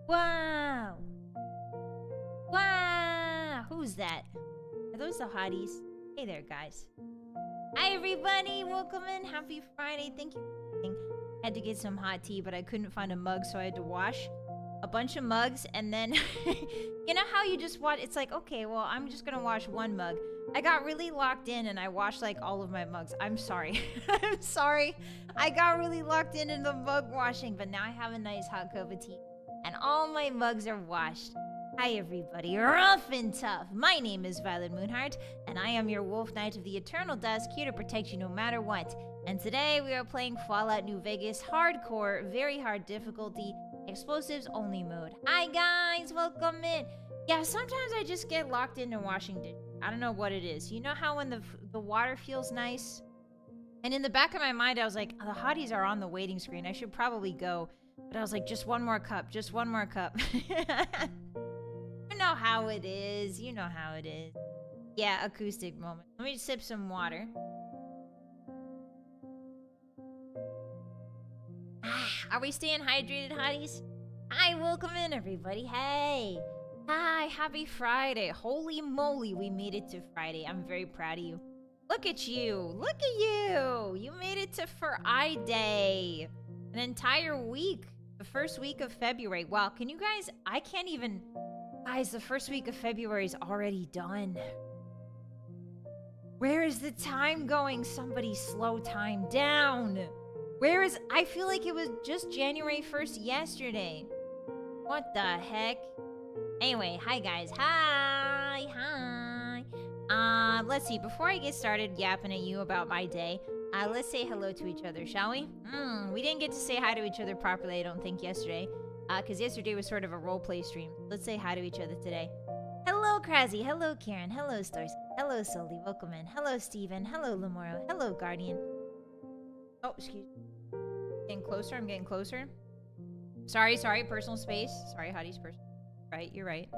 Wow! Wow! Who's that? Are those the hotties? Hey there, guys. Hi, everybody! Welcome in. Happy Friday. Thank you for coming. I had to get some hot tea, but I couldn't find a mug, so I had to wash a bunch of mugs, and then... you know how you just wash... It's like, okay, well, I'm just gonna wash one mug. I got really locked in, and I washed, like, all of my mugs. I'm sorry. I'm sorry. I got really locked in the mug washing, but now I have a nice hot cup of tea. And all my mugs are washed. Hi everybody, Ruff and Tuff. My name is Vylett Moonheart, and I am your Wolf Knight of the Eternal Dusk, here to protect you no matter what. And today we are playing Fallout New Vegas Hardcore, very hard difficulty, explosives only mode. Hi guys, welcome in. Yeah, sometimes I just get locked into washing dishes. I don't know what it is. You know how when the water feels nice? And in the back of my mind I was like, the hotties are on the waiting screen, I should probably go. But I was like, just one more cup, just one more cup. You know how it is. You know how it is. Yeah, acoustic moment. Let me sip some water. Are we staying hydrated, hotties? Hi, welcome in, everybody. Hey. Hi, happy Friday. Holy moly, we made it to Friday. I'm very proud of you. Look at you. Look at you. You made it to Friday. An entire week. The first week of February. Wow, can you guys... I can't even... Guys, the first week of February is already done. Where is the time going? Somebody slow time down. Where is... I feel like it was just January 1st yesterday. What the heck? Anyway, hi guys. Hi. Hi. Let's see. Before I get started yapping at you about my day... let's say hello to each other, shall we? We didn't get to say hi to each other properly, I don't think, yesterday. Because yesterday was sort of a roleplay stream. Let's say hi to each other today. Hello, Kraszy. Hello, Karen. Hello, Starsky. Hello, Soli. Welcome in. Hello, Steven. Hello, Lamoro. Hello, Guardian. Oh, excuse me. Getting closer. I'm getting closer. Sorry. Personal space. Sorry, Hotties. Right, you're right.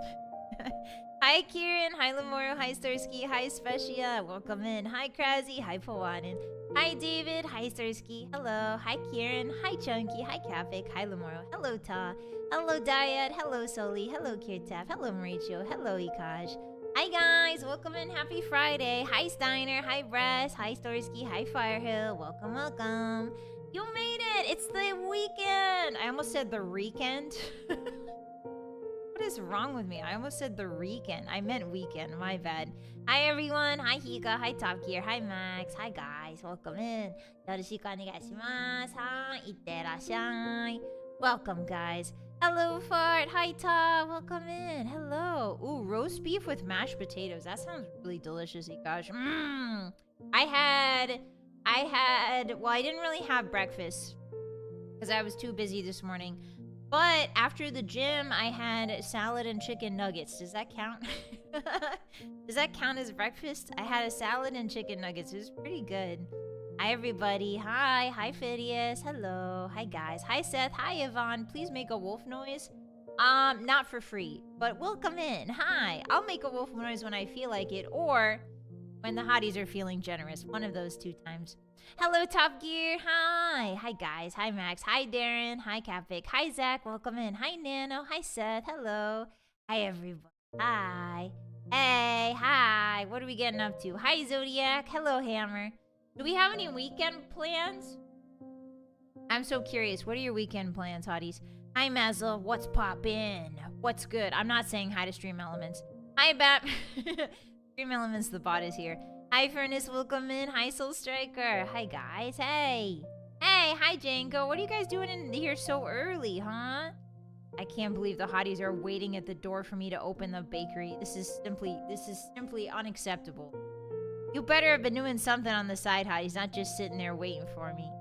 Hi, Kieran. Hi, Lamoro. Hi, Starsky. Hi, Specia. Welcome in. Hi, Kraszy. Hi, Pawanin. Hi, David. Hi, Starsky. Hello. Hi, Kieran. Hi, Chunky. Hi, Kapik. Hi, Lamoro. Hello, Ta. Hello, Dyad. Hello, Soli. Hello, Kirtaf. Hello, Mauricio. Hello, Ikaj. Hi, guys. Welcome in. Happy Friday. Hi, Steiner. Hi, Brass. Hi, Starsky. Hi, Firehill. Welcome. You made it. It's the weekend. I almost said the weekend. What is wrong with me? I almost said the weekend. I meant weekend. My bad. Hi, everyone. Hi, Hika. Hi, Top Gear. Hi, Max. Hi, guys. Welcome in. Yoroshiku onegaishimasu. Hi, itterashai. Welcome, guys. Hello, Fart. Hi, Ta. Welcome in. Hello. Ooh, roast beef with mashed potatoes. That sounds really delicious, Ikash. Well, I didn't really have breakfast because I was too busy this morning. But after the gym, I had salad and chicken nuggets. Does that count? Does that count as breakfast? I had a salad and chicken nuggets. It was pretty good. Hi, everybody. Hi. Hi, Phidias. Hello. Hi, guys. Hi, Seth. Hi, Yvonne. Please make a wolf noise. Not for free, but welcome in. Hi. I'll make a wolf noise when I feel like it, or when the hotties are feeling generous. One of those two times. Hello, Top Gear. Hi. Hi, guys. Hi, Max. Hi, Darren. Hi, Kapik. Hi, Zach. Welcome in. Hi, Nano. Hi, Seth. Hello. Hi, everybody. Hi. Hey. Hi. What are we getting up to? Hi, Zodiac. Hello, Hammer. Do we have any weekend plans? I'm so curious. What are your weekend plans, hotties? Hi, Mazel. What's poppin'? What's good? I'm not saying hi to Stream Elements. Hi, Bat. Stream Elements, the bot is here. Hi, Furnace. Welcome in. Hi, Soul Striker. Hi, guys. Hey. Hey. Hi, Django. What are you guys doing in here so early, huh? I can't believe the hotties are waiting at the door for me to open the bakery. This is simply unacceptable. You better have been doing something on the side, hotties, not just sitting there waiting for me.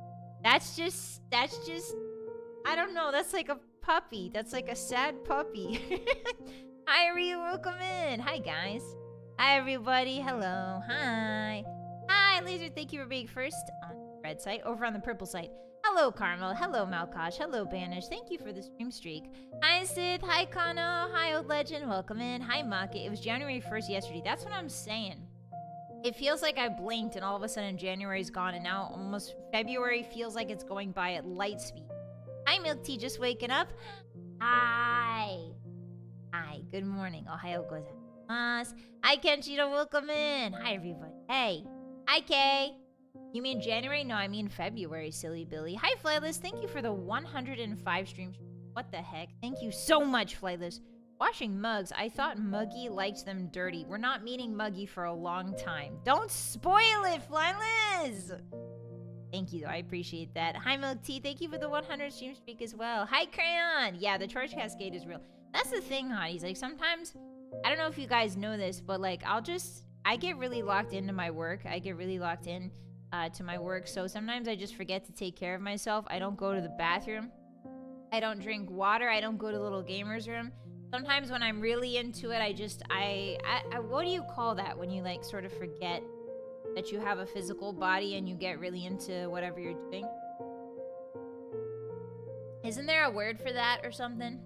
That's just, I don't know. That's like a puppy. That's like a sad puppy. Hi, Ryu. Welcome in. Hi, guys. Hi, everybody. Hello. Hi. Hi, Laser. Thank you for being first on the red site. Over on the purple site. Hello, Carmel. Hello, Malkosh. Hello, Banish. Thank you for the stream streak. Hi, Sith. Hi, Kano. Hi, Old Legend. Welcome in. Hi, Maka. It was January 1st yesterday. That's what I'm saying. It feels like I blinked and all of a sudden January's gone and now almost February feels like it's going by at light speed. Hi, Milk Tea. Just waking up. Hi. Hi. Good morning. Ohayo gozaimasu. Hi, Kenshiro. Welcome in. Hi, everybody. Hey. Hi, Kay. You mean January? No, I mean February, silly Billy. Hi, Flightless. Thank you for the 105 streams. What the heck? Thank you so much, Flightless. Washing mugs. I thought Muggy liked them dirty. We're not meeting Muggy for a long time. Don't spoil it, Flightless! Thank you, though. I appreciate that. Hi, Milk Tea. Thank you for the 100 stream streak as well. Hi, Crayon. Yeah, the charge cascade is real. That's the thing, hotties. Like, sometimes, I don't know if you guys know this, but, like, I get really locked into my work. I get really locked in to my work. So sometimes I just forget to take care of myself. I don't go to the bathroom. I don't drink water. I don't go to the little gamer's room. Sometimes when I'm really into it, I what do you call that when you, like, sort of forget that you have a physical body and you get really into whatever you're doing? Isn't there a word for that or something?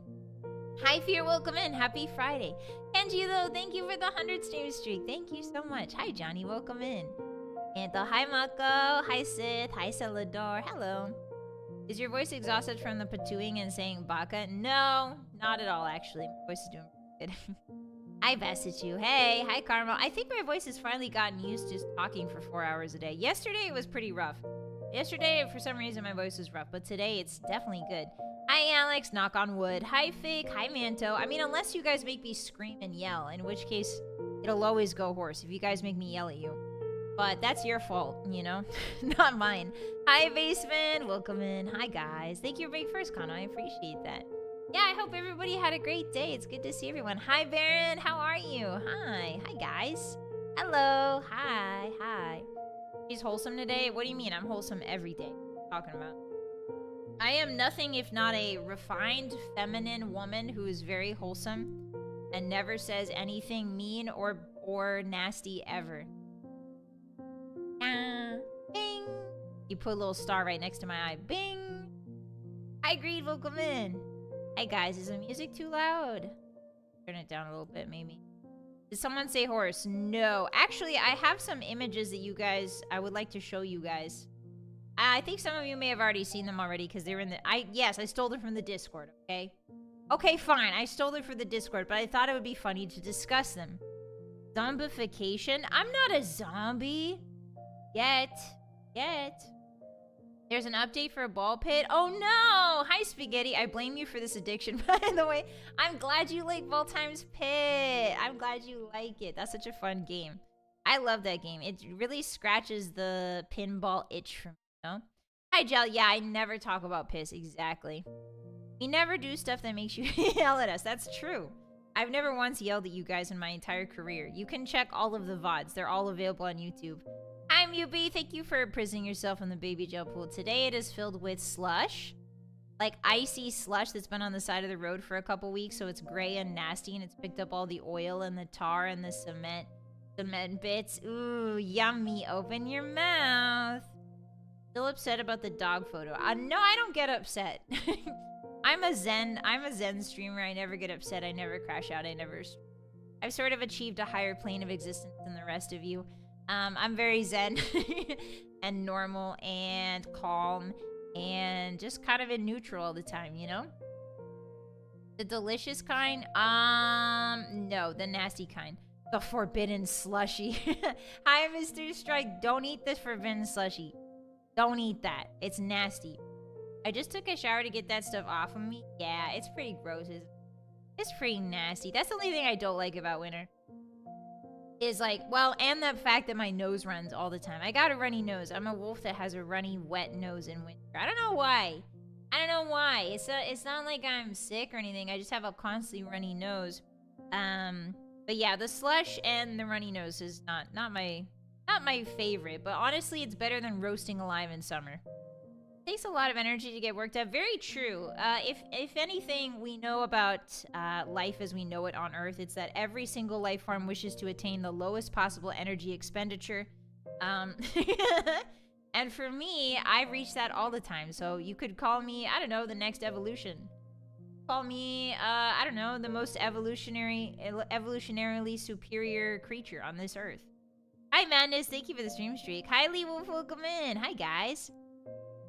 Hi, Fear, welcome in. Happy Friday. Kenji, though, thank you for the 100 stream streak. Thank you so much. Hi, Johnny, welcome in. Anto, hi, Mako. Hi, Sith. Hi, Celador. Hello. Is your voice exhausted from the patooing and saying baka? No, not at all, actually. My voice is doing pretty good. Hi, Bassichu. Hey. Hi, Carmel. I think my voice has finally gotten used to talking for 4 hours a day. Yesterday, it was pretty rough. Yesterday, for some reason, my voice was rough. But today, it's definitely good. Hi, Alex. Knock on wood. Hi, Fake. Hi, Manto. I mean, unless you guys make me scream and yell, in which case, it'll always go hoarse if you guys make me yell at you. But that's your fault, you know? Not mine. Hi, Baseman. Welcome in. Hi, guys. Thank you for being first, Kano. I appreciate that. Yeah, I hope everybody had a great day. It's good to see everyone. Hi, Baron. How are you? Hi. Hi, guys. Hello. Hi. Hi. She's wholesome today? What do you mean? I'm wholesome every day. What are you talking about? I am nothing if not a refined, feminine woman who is very wholesome and never says anything mean or nasty ever. Bing! You put a little star right next to my eye. Bing! Hi, Greed. Welcome in. Hey, guys. Is the music too loud? Turn it down a little bit, maybe. Did someone say horse? No. Actually, I have some images that I would like to show you guys. I think some of you may have already seen them already because they're in the... Yes, I stole them from the Discord, okay? Okay, fine. I stole them from the Discord, but I thought it would be funny to discuss them. Zombification? I'm not a zombie. Yet. There's an update for a ball pit. Oh no! Hi, Spaghetti. I blame you for this addiction. By the way, I'm glad you like Ball Times Pit. I'm glad you like it. That's such a fun game. I love that game. It really scratches the pinball itch for me, you know? Hi, Gel. Yeah, I never talk about piss. Exactly. We never do stuff that makes you yell at us. That's true. I've never once yelled at you guys in my entire career. You can check all of the VODs. They're all available on YouTube. I'm UB. Thank you for imprisoning yourself in the baby gel pool. Today it is filled with slush. Like icy slush that's been on the side of the road for a couple weeks, so it's gray and nasty, and it's picked up all the oil and the tar and the cement bits. Ooh, yummy. Open your mouth. Still upset about the dog photo. No, I don't get upset. I'm a zen streamer. I never get upset. I never crash out. I've sort of achieved a higher plane of existence than the rest of you. I'm very zen and normal and calm and just kind of in neutral all the time, you know? The delicious kind? No, the nasty kind. The forbidden slushy. Hi, Mr. Strike. Don't eat this forbidden slushy. Don't eat that. It's nasty. I just took a shower to get that stuff off of me. Yeah, it's pretty gross. It's pretty nasty. That's the only thing I don't like about winter. Is like, well, and the fact that my nose runs all the time. I got a runny nose. I'm a wolf that has a runny, wet nose in winter. I don't know why. It's not like I'm sick or anything. I just have a constantly runny nose. But yeah, the slush and the runny nose is not my favorite. But honestly, it's better than roasting alive in summer. It takes a lot of energy to get worked up. Very true. If anything we know about life as we know it on Earth, it's that every single life form wishes to attain the lowest possible energy expenditure. And for me, I reach that all the time. So you could call me, I don't know, the next evolution. Call me, I don't know, the most evolutionarily superior creature on this Earth. Hi, Madness. Thank you for the stream streak. Hi, Lee Wolf. Welcome in. Hi, guys.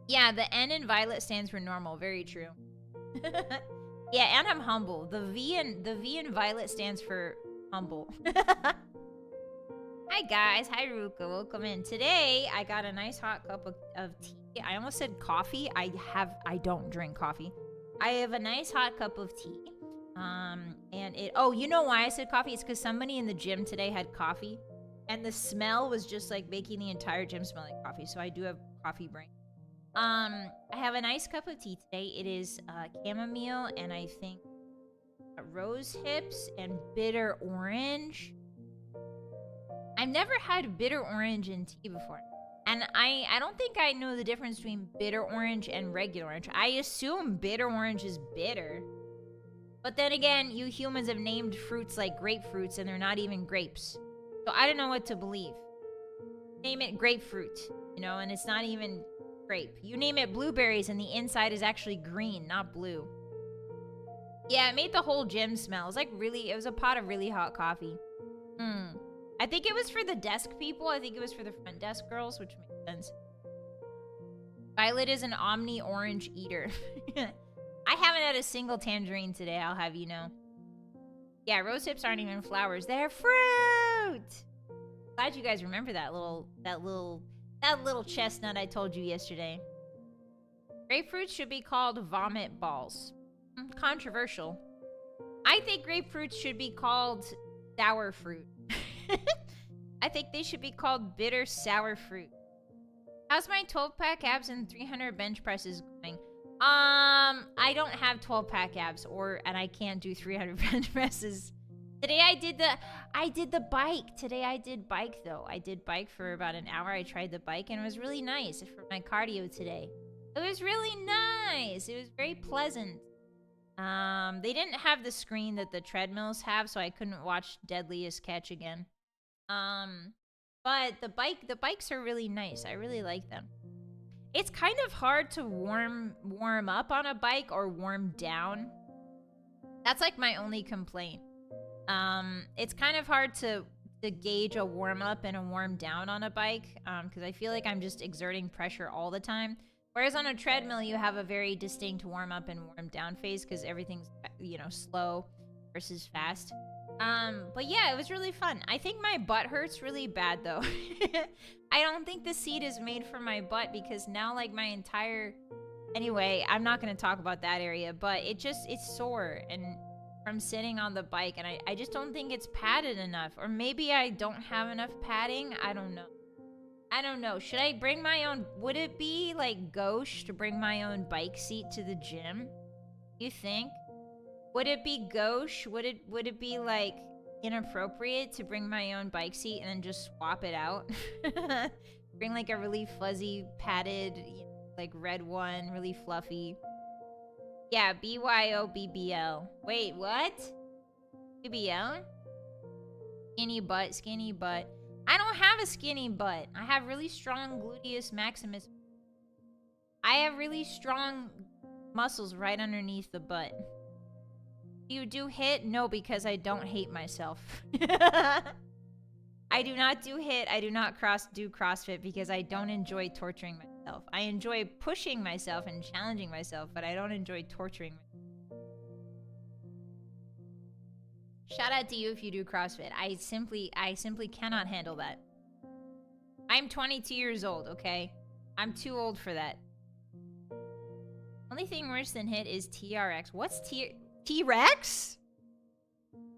Yeah, the N in Vylett stands for normal. Very true. Yeah, and I'm humble. The V in Vylett stands for humble. Hi guys, hi Ruka, welcome in. Today I got a nice hot cup of tea. I almost said coffee. I don't drink coffee. I have a nice hot cup of tea. And oh, you know why I said coffee? It's because somebody in the gym today had coffee. And the smell was just like making the entire gym smell like coffee. So I do have coffee brain. I have a nice cup of tea today. It is chamomile and I think rose hips and bitter orange. I've never had bitter orange in tea before. And I don't think I know the difference between bitter orange and regular orange. I assume bitter orange is bitter. But then again, you humans have named fruits like grapefruits and they're not even grapes. So I don't know what to believe. Name it grapefruit, you know, and it's not even grape. You name it blueberries and the inside is actually green, not blue. Yeah, it made the whole gym smell. It was like it was a pot of really hot coffee. I think it was for the desk people. I think it was for the front desk girls, which makes sense. Vylett is an omni orange eater. I haven't had a single tangerine today, I'll have you know. Yeah, rose hips aren't even flowers. They're fruit! Glad you guys remember that little chestnut I told you yesterday. Grapefruits should be called vomit balls. Controversial. I think grapefruits should be called sour fruit. I think they should be called bitter sour fruit. How's my 12-pack abs and 300 bench presses going? I don't have 12-pack abs and I can't do 300 bench presses. Today I did the bike. Today I did bike though. I did bike for about an hour. I tried the bike and it was really nice for my cardio today. It was really nice. It was very pleasant. They didn't have the screen that the treadmills have, so I couldn't watch Deadliest Catch again. But the bikes are really nice. I really like them. It's kind of hard to warm up on a bike or warm down. That's like my only complaint. It's kind of hard to gauge a warm up and a warm down on a bike, because I feel like I'm just exerting pressure all the time. Whereas on a treadmill, you have a very distinct warm up and warm down phase because everything's, you know, slow versus fast. But yeah, it was really fun. I think my butt hurts really bad though. I don't think the seat is made for my butt because now like my entire... Anyway, I'm not going to talk about that area, but it's sore and from sitting on the bike, and I just don't think it's padded enough. Or maybe I don't have enough padding. I don't know. Should I bring my own... Would it be like gauche to bring my own bike seat to the gym? You think? Would it be gauche? Would it be like inappropriate to bring my own bike seat and then just swap it out? Bring like a really fuzzy padded, you know, like red one, really fluffy. Yeah, BYOBBL. Wait, what? BBL? Skinny butt. I don't have a skinny butt. I have really strong gluteus maximus. I have really strong muscles right underneath the butt. You do hit? No, because I don't hate myself. I do not do hit. I do not do CrossFit because I don't enjoy torturing myself. I enjoy pushing myself and challenging myself, but I don't enjoy torturing myself. Shout out to you if you do CrossFit. I simply cannot handle that. I'm 22 years old, okay? I'm too old for that. Only thing worse than hit is TRX. What's T-Rex?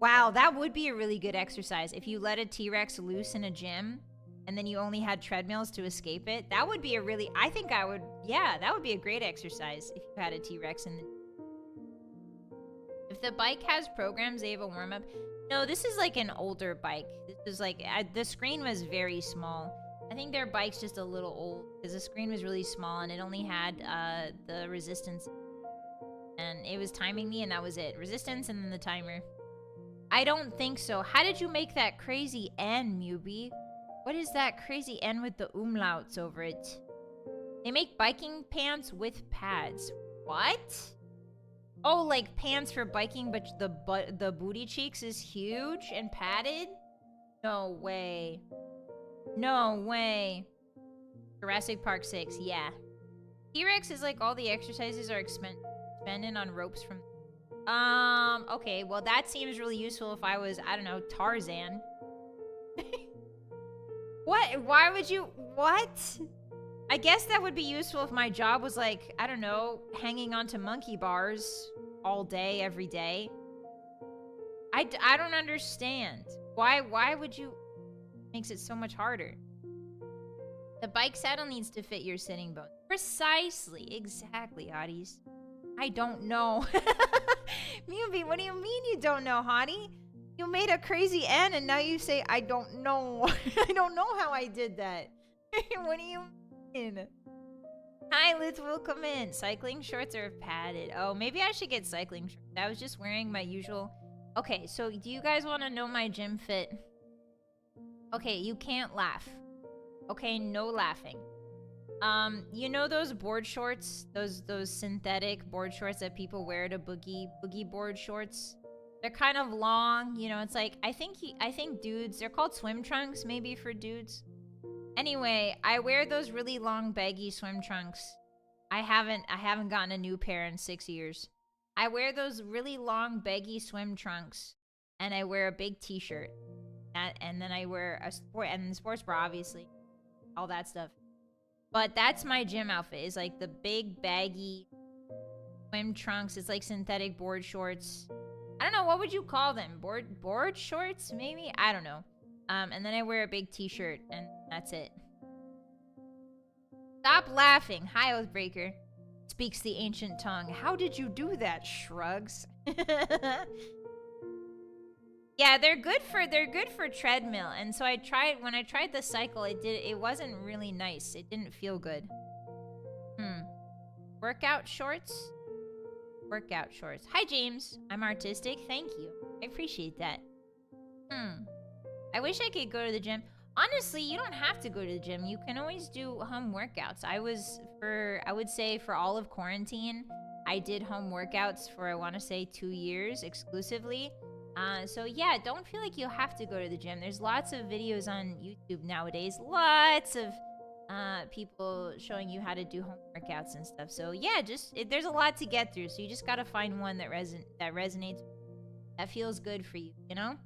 Wow, that would be a really good exercise. If you let a T-Rex loose in a gym and then you only had treadmills to escape it, that would be a really... Yeah, that would be a great exercise if you had a T-Rex in the... If the bike has programs, they have a warm-up. No, this is like an older bike. This is like... the screen was very small. I think their bike's just a little old because the screen was really small and it only had the resistance. And it was timing me and that was it. Resistance and then the timer. I don't think so. How did you make that crazy N, Mubi? What is that crazy N with the umlauts over it? They make biking pants with pads. What? Oh, like pants for biking, but the booty cheeks is huge and padded? No way. No way. Jurassic Park 6, yeah. T-Rex is like all the exercises are expended on ropes from... Okay, well that seems really useful if I was, I don't know, Tarzan. What? Why would you, what? I guess that would be useful if my job was like, I don't know, hanging onto monkey bars all day, every day. I don't understand. Why would you, makes it so much harder. The bike saddle needs to fit your sitting bone. Precisely, exactly, Hotties. I don't know. Mubi, what do you mean you don't know, Hottie? You made a crazy N and now you say, I don't know. I don't know how I did that. What do you mean? Hi, Liz, welcome in. Cycling shorts are padded. Oh, maybe I should get cycling shorts. I was just wearing my usual... Okay, so do you guys want to know my gym fit? Okay, you can't laugh. Okay, no laughing. You know those board shorts? Those synthetic board shorts that people wear to boogie board shorts? They're kind of long, you know, it's like, I think dudes, they're called swim trunks maybe for dudes. Anyway, I wear those really long baggy swim trunks. I haven't gotten a new pair in 6 years. I wear those really long baggy swim trunks and I wear a big t-shirt. And then I wear a sports bra, obviously. All that stuff. But that's my gym outfit, is like the big baggy swim trunks. It's like synthetic board shorts. I don't know, what would you call them? Board shorts, maybe? I don't know. And then I wear a big t-shirt, and that's it. Stop laughing. Hi, Oathbreaker. Speaks the ancient tongue. How did you do that? Shrugs. Yeah, they're good for treadmill. And so when I tried the cycle, it wasn't really nice. It didn't feel good. Workout shorts? Workout shorts. Hi, James. I'm artistic. Thank you. I appreciate that. I wish I could go to the gym. Honestly, you don't have to go to the gym. You can always do home workouts. I would say for all of quarantine, I did home workouts for, I want to say, 2 years exclusively. So yeah, don't feel like you have to go to the gym. There's lots of videos on YouTube nowadays. Lots of people showing you how to do home workouts and stuff. So yeah, there's a lot to get through. So you just gotta find one that resonates, that feels good for you, you know?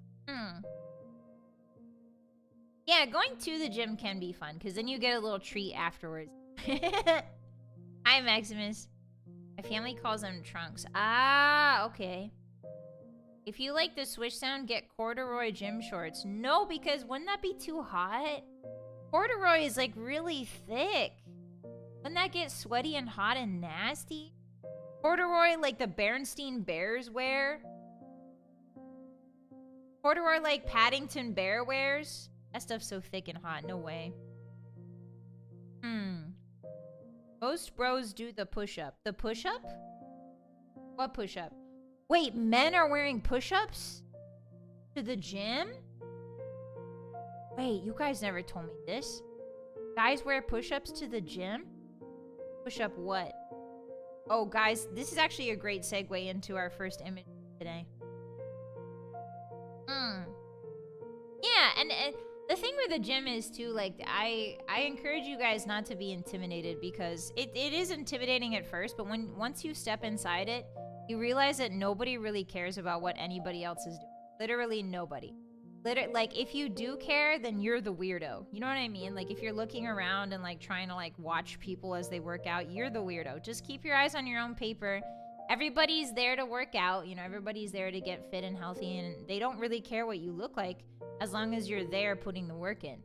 Yeah, going to the gym can be fun, because then you get a little treat afterwards. Hi, Maximus. My family calls them trunks. Ah, okay. If you like the swish sound, get corduroy gym shorts. No, because wouldn't that be too hot? Corduroy is like really thick. Wouldn't that get sweaty and hot and nasty? Corduroy like the Bernstein Bears wear? Corduroy like Paddington Bear wears? That stuff's so thick and hot. No way. Most bros do the push-up. The push-up? What push-up? Wait, men are wearing push-ups? To the gym? Wait, you guys never told me this. Guys wear push-ups to the gym? Push-up what? Oh, guys, this is actually a great segue into our first image today. Yeah, and the thing with the gym is too, like, I encourage you guys not to be intimidated, because it is intimidating at first, but once you step inside it, you realize that nobody really cares about what anybody else is doing. Literally nobody. Like, if you do care, then you're the weirdo. You know what I mean? Like, if you're looking around and, like, trying to, like, watch people as they work out, you're the weirdo. Just keep your eyes on your own paper. Everybody's there to work out. You know, everybody's there to get fit and healthy, and they don't really care what you look like as long as you're there putting the work in.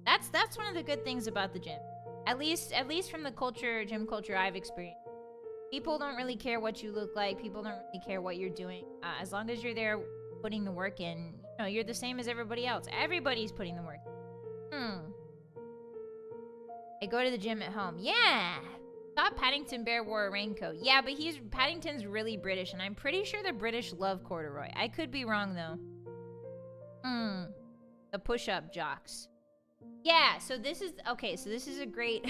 That's one of the good things about the gym. At least from the gym culture I've experienced. People don't really care what you look like. People don't really care what you're doing. As long as you're there putting the work in, you know, you're the same as everybody else. Everybody's putting the work in. I go to the gym at home. Yeah! Thought Paddington Bear wore a raincoat. Yeah, but Paddington's really British, and I'm pretty sure the British love corduroy. I could be wrong, though. The push-up jocks. Yeah, so this is... Okay, so this is a great...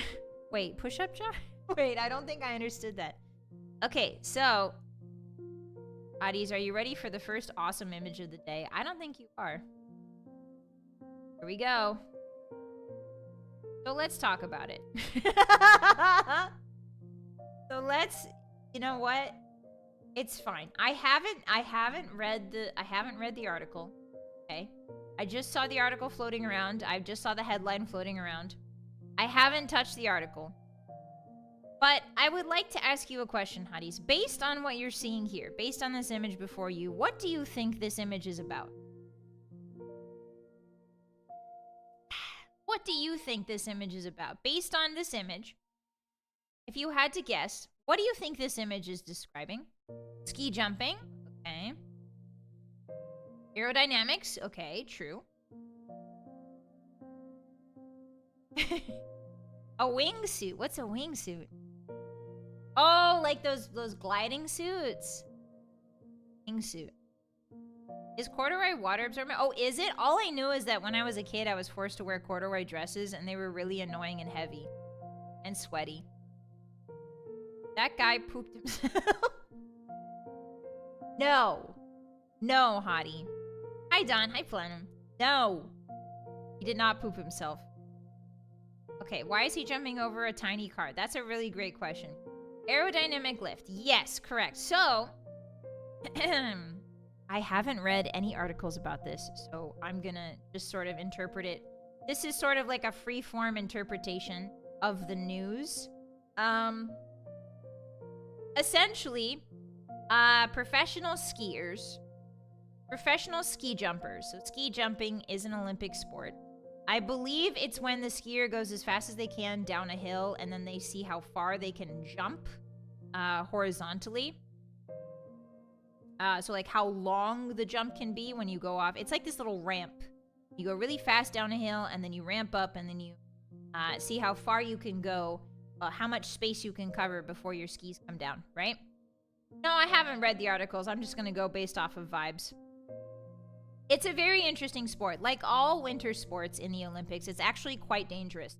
Wait, push-up jock? Wait, I don't think I understood that. Okay, so... Hotties, are you ready for the first awesome image of the day? I don't think you are. Here we go. So let's talk about it. So let's... You know what? It's fine. I haven't read the article. Okay. I just saw the article floating around. I just saw the headline floating around. I haven't touched the article. But I would like to ask you a question, Hotties. Based on what you're seeing here, based on this image before you, what do you think this image is about? What do you think this image is about? Based on this image, if you had to guess, what do you think this image is describing? Ski jumping, okay. Aerodynamics, okay, true. A wingsuit. What's a wingsuit? Oh, like those gliding suits. Wingsuit. Is corduroy water absorbent? Oh, is it? All I knew is that when I was a kid, I was forced to wear corduroy dresses, and they were really annoying and heavy. And sweaty. That guy pooped himself. No. No, Hottie. Hi, Don. Hi, Plenum. No. He did not poop himself. Okay, why is he jumping over a tiny car? That's a really great question. Aerodynamic lift. Yes, correct. So, I haven't read any articles about this, so I'm gonna just sort of interpret it. This is sort of like a free-form interpretation of the news. Essentially, professional skiers, professional ski jumpers. So ski jumping is an Olympic sport. I believe it's when the skier goes as fast as they can down a hill, and then they see how far they can jump horizontally. So like how long the jump can be when you go off. It's like this little ramp. You go really fast down a hill, and then you ramp up, and then you see how far you can go, how much space you can cover before your skis come down, right? No, I haven't read the articles. I'm just going to go based off of vibes. It's a very interesting sport. Like all winter sports in the Olympics, it's actually quite dangerous.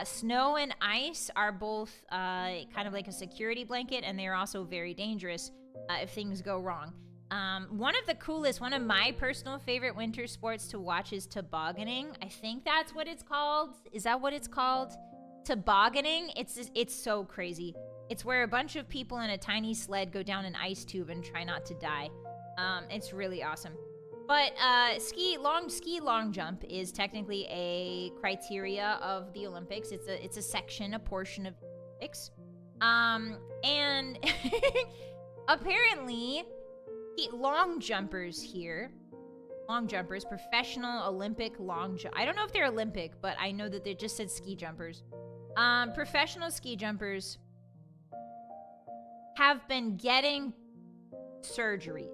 Snow and ice are both kind of like a security blanket, and they're also very dangerous if things go wrong. One of my personal favorite winter sports to watch is tobogganing. I think that's what it's called. Is that what it's called? Tobogganing? It's so crazy. It's where a bunch of people in a tiny sled go down an ice tube and try not to die. It's really awesome. But ski long jump is technically a criteria of the Olympics. It's a portion of the Olympics. And apparently long jumpers, professional Olympic long jump. I don't know if they're Olympic, but I know that they just said ski jumpers. Professional ski jumpers have been getting surgery.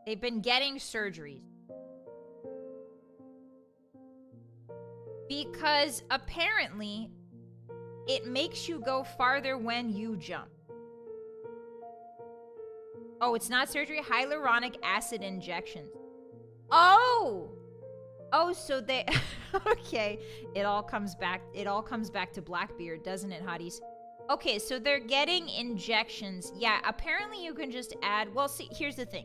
They've been getting surgeries. Because apparently, it makes you go farther when you jump. Oh, it's not surgery. Hyaluronic acid injections. Oh! Oh, so they... Okay. It all comes back to Blackbeard, doesn't it, Hotties? Okay, so they're getting injections. Yeah, apparently you can just add... Well, see, here's the thing.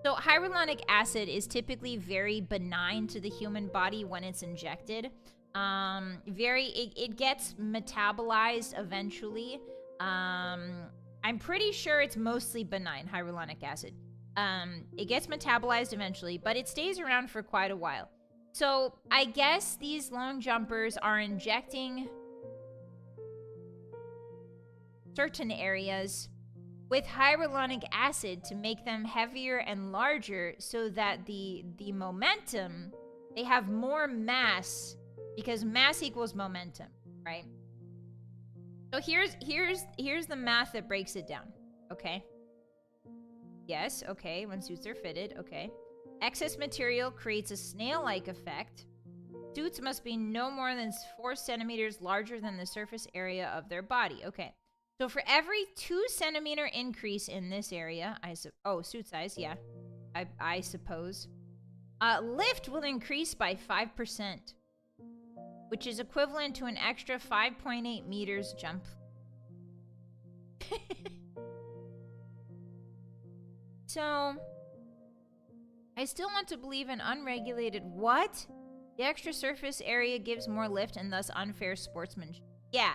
So hyaluronic acid is typically very benign to the human body when it's injected. It gets metabolized eventually. I'm pretty sure it's mostly benign, hyaluronic acid. It gets metabolized eventually, but it stays around for quite a while. So I guess these long jumpers are injecting certain areas with hyaluronic acid to make them heavier and larger so that the momentum, they have more mass, because mass equals momentum, right? So here's the math that breaks it down, okay? Yes, okay, when suits are fitted, okay. Excess material creates a snail-like effect. Suits must be no more than 4 centimeters larger than the surface area of their body, okay. So for every 2 centimeter increase in this area, suit size, yeah, I suppose, lift will increase by 5%, which is equivalent to an extra 5.8 meters jump. So, I still want to believe in unregulated... What? The extra surface area gives more lift and thus unfair sportsmanship. Yeah.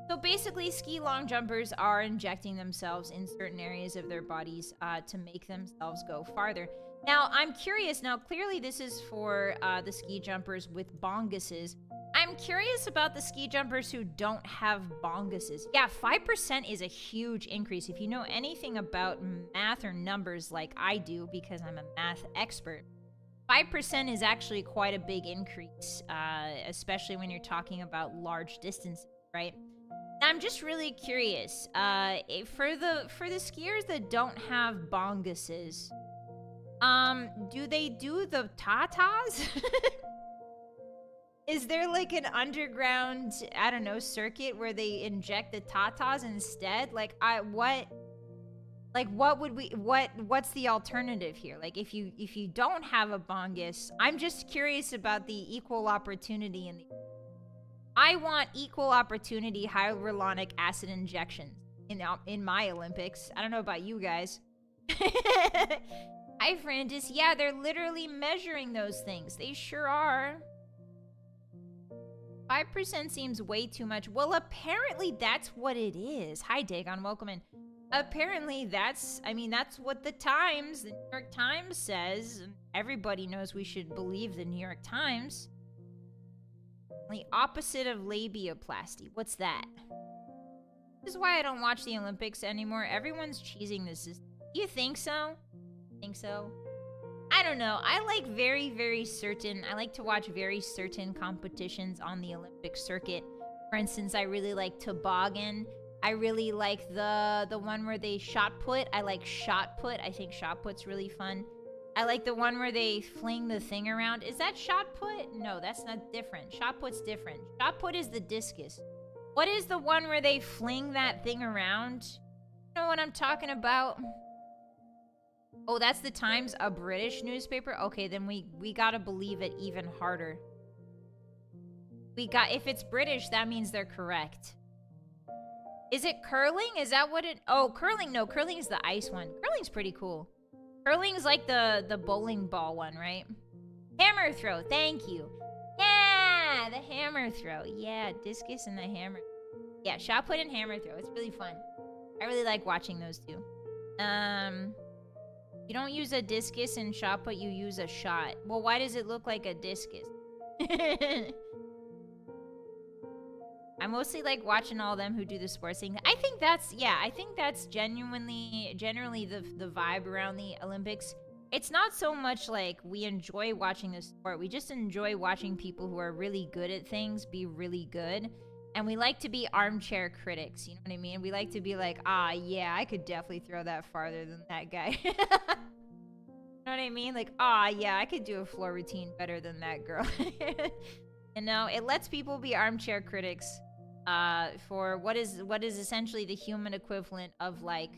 So basically, ski long jumpers are injecting themselves in certain areas of their bodies to make themselves go farther. Now, I'm curious. Now, clearly this is for the ski jumpers with bonguses. I'm curious about the ski jumpers who don't have bonguses. Yeah, 5% is a huge increase. If you know anything about math or numbers like I do, because I'm a math expert, 5% is actually quite a big increase, especially when you're talking about large distances, right? I'm just really curious, for the skiers that don't have bonguses, do they do the tatas? Is there like an underground, I don't know, circuit where they inject the tatas instead? Like, what's the alternative here? Like, if you don't have a bongus, I'm just curious about the equal opportunity in the. I want equal opportunity hyaluronic acid injections in my Olympics. I don't know about you guys. Hi, Francis. Yeah, they're literally measuring those things. They sure are. 5% seems way too much. Well, apparently that's what it is. Hi, Dagon. Welcome in. Apparently that's what the New York Times says. Everybody knows we should believe the New York Times. The opposite of labiaplasty. What's that? This is why I don't watch the Olympics anymore. Everyone's cheesing this system. You think so? Think so? I don't know. I like I like to watch very certain competitions on the Olympic circuit. For instance, I really like toboggan. I really like the one where they shot put. I like shot put. I think shot put's really fun. I like the one where they fling the thing around. Is that shot put? No, that's not different. Shot put's different. Shot put is the discus. What is the one where they fling that thing around? You know what I'm talking about? Oh, that's the Times, a British newspaper? Okay, then we gotta believe it even harder. If it's British, that means they're correct. Is it curling? Is that what it... Oh, curling. No, curling is the ice one. Curling's pretty cool. Curling's like the bowling ball one, right? Hammer throw. Thank you. Yeah, the hammer throw. Yeah, discus and the hammer. Yeah, shot put and hammer throw. It's really fun. I really like watching those two. You don't use a discus in shot put, you use a shot. Well, why does it look like a discus? I mostly like watching all them who do the sports thing. I think that's generally the vibe around the Olympics. It's not so much like we enjoy watching the sport. We just enjoy watching people who are really good at things be really good. And we like to be armchair critics, you know what I mean? We like to be like, yeah, I could definitely throw that farther than that guy. You know what I mean? Like, yeah, I could do a floor routine better than that girl. You know, it lets people be armchair critics for what is essentially the human equivalent of like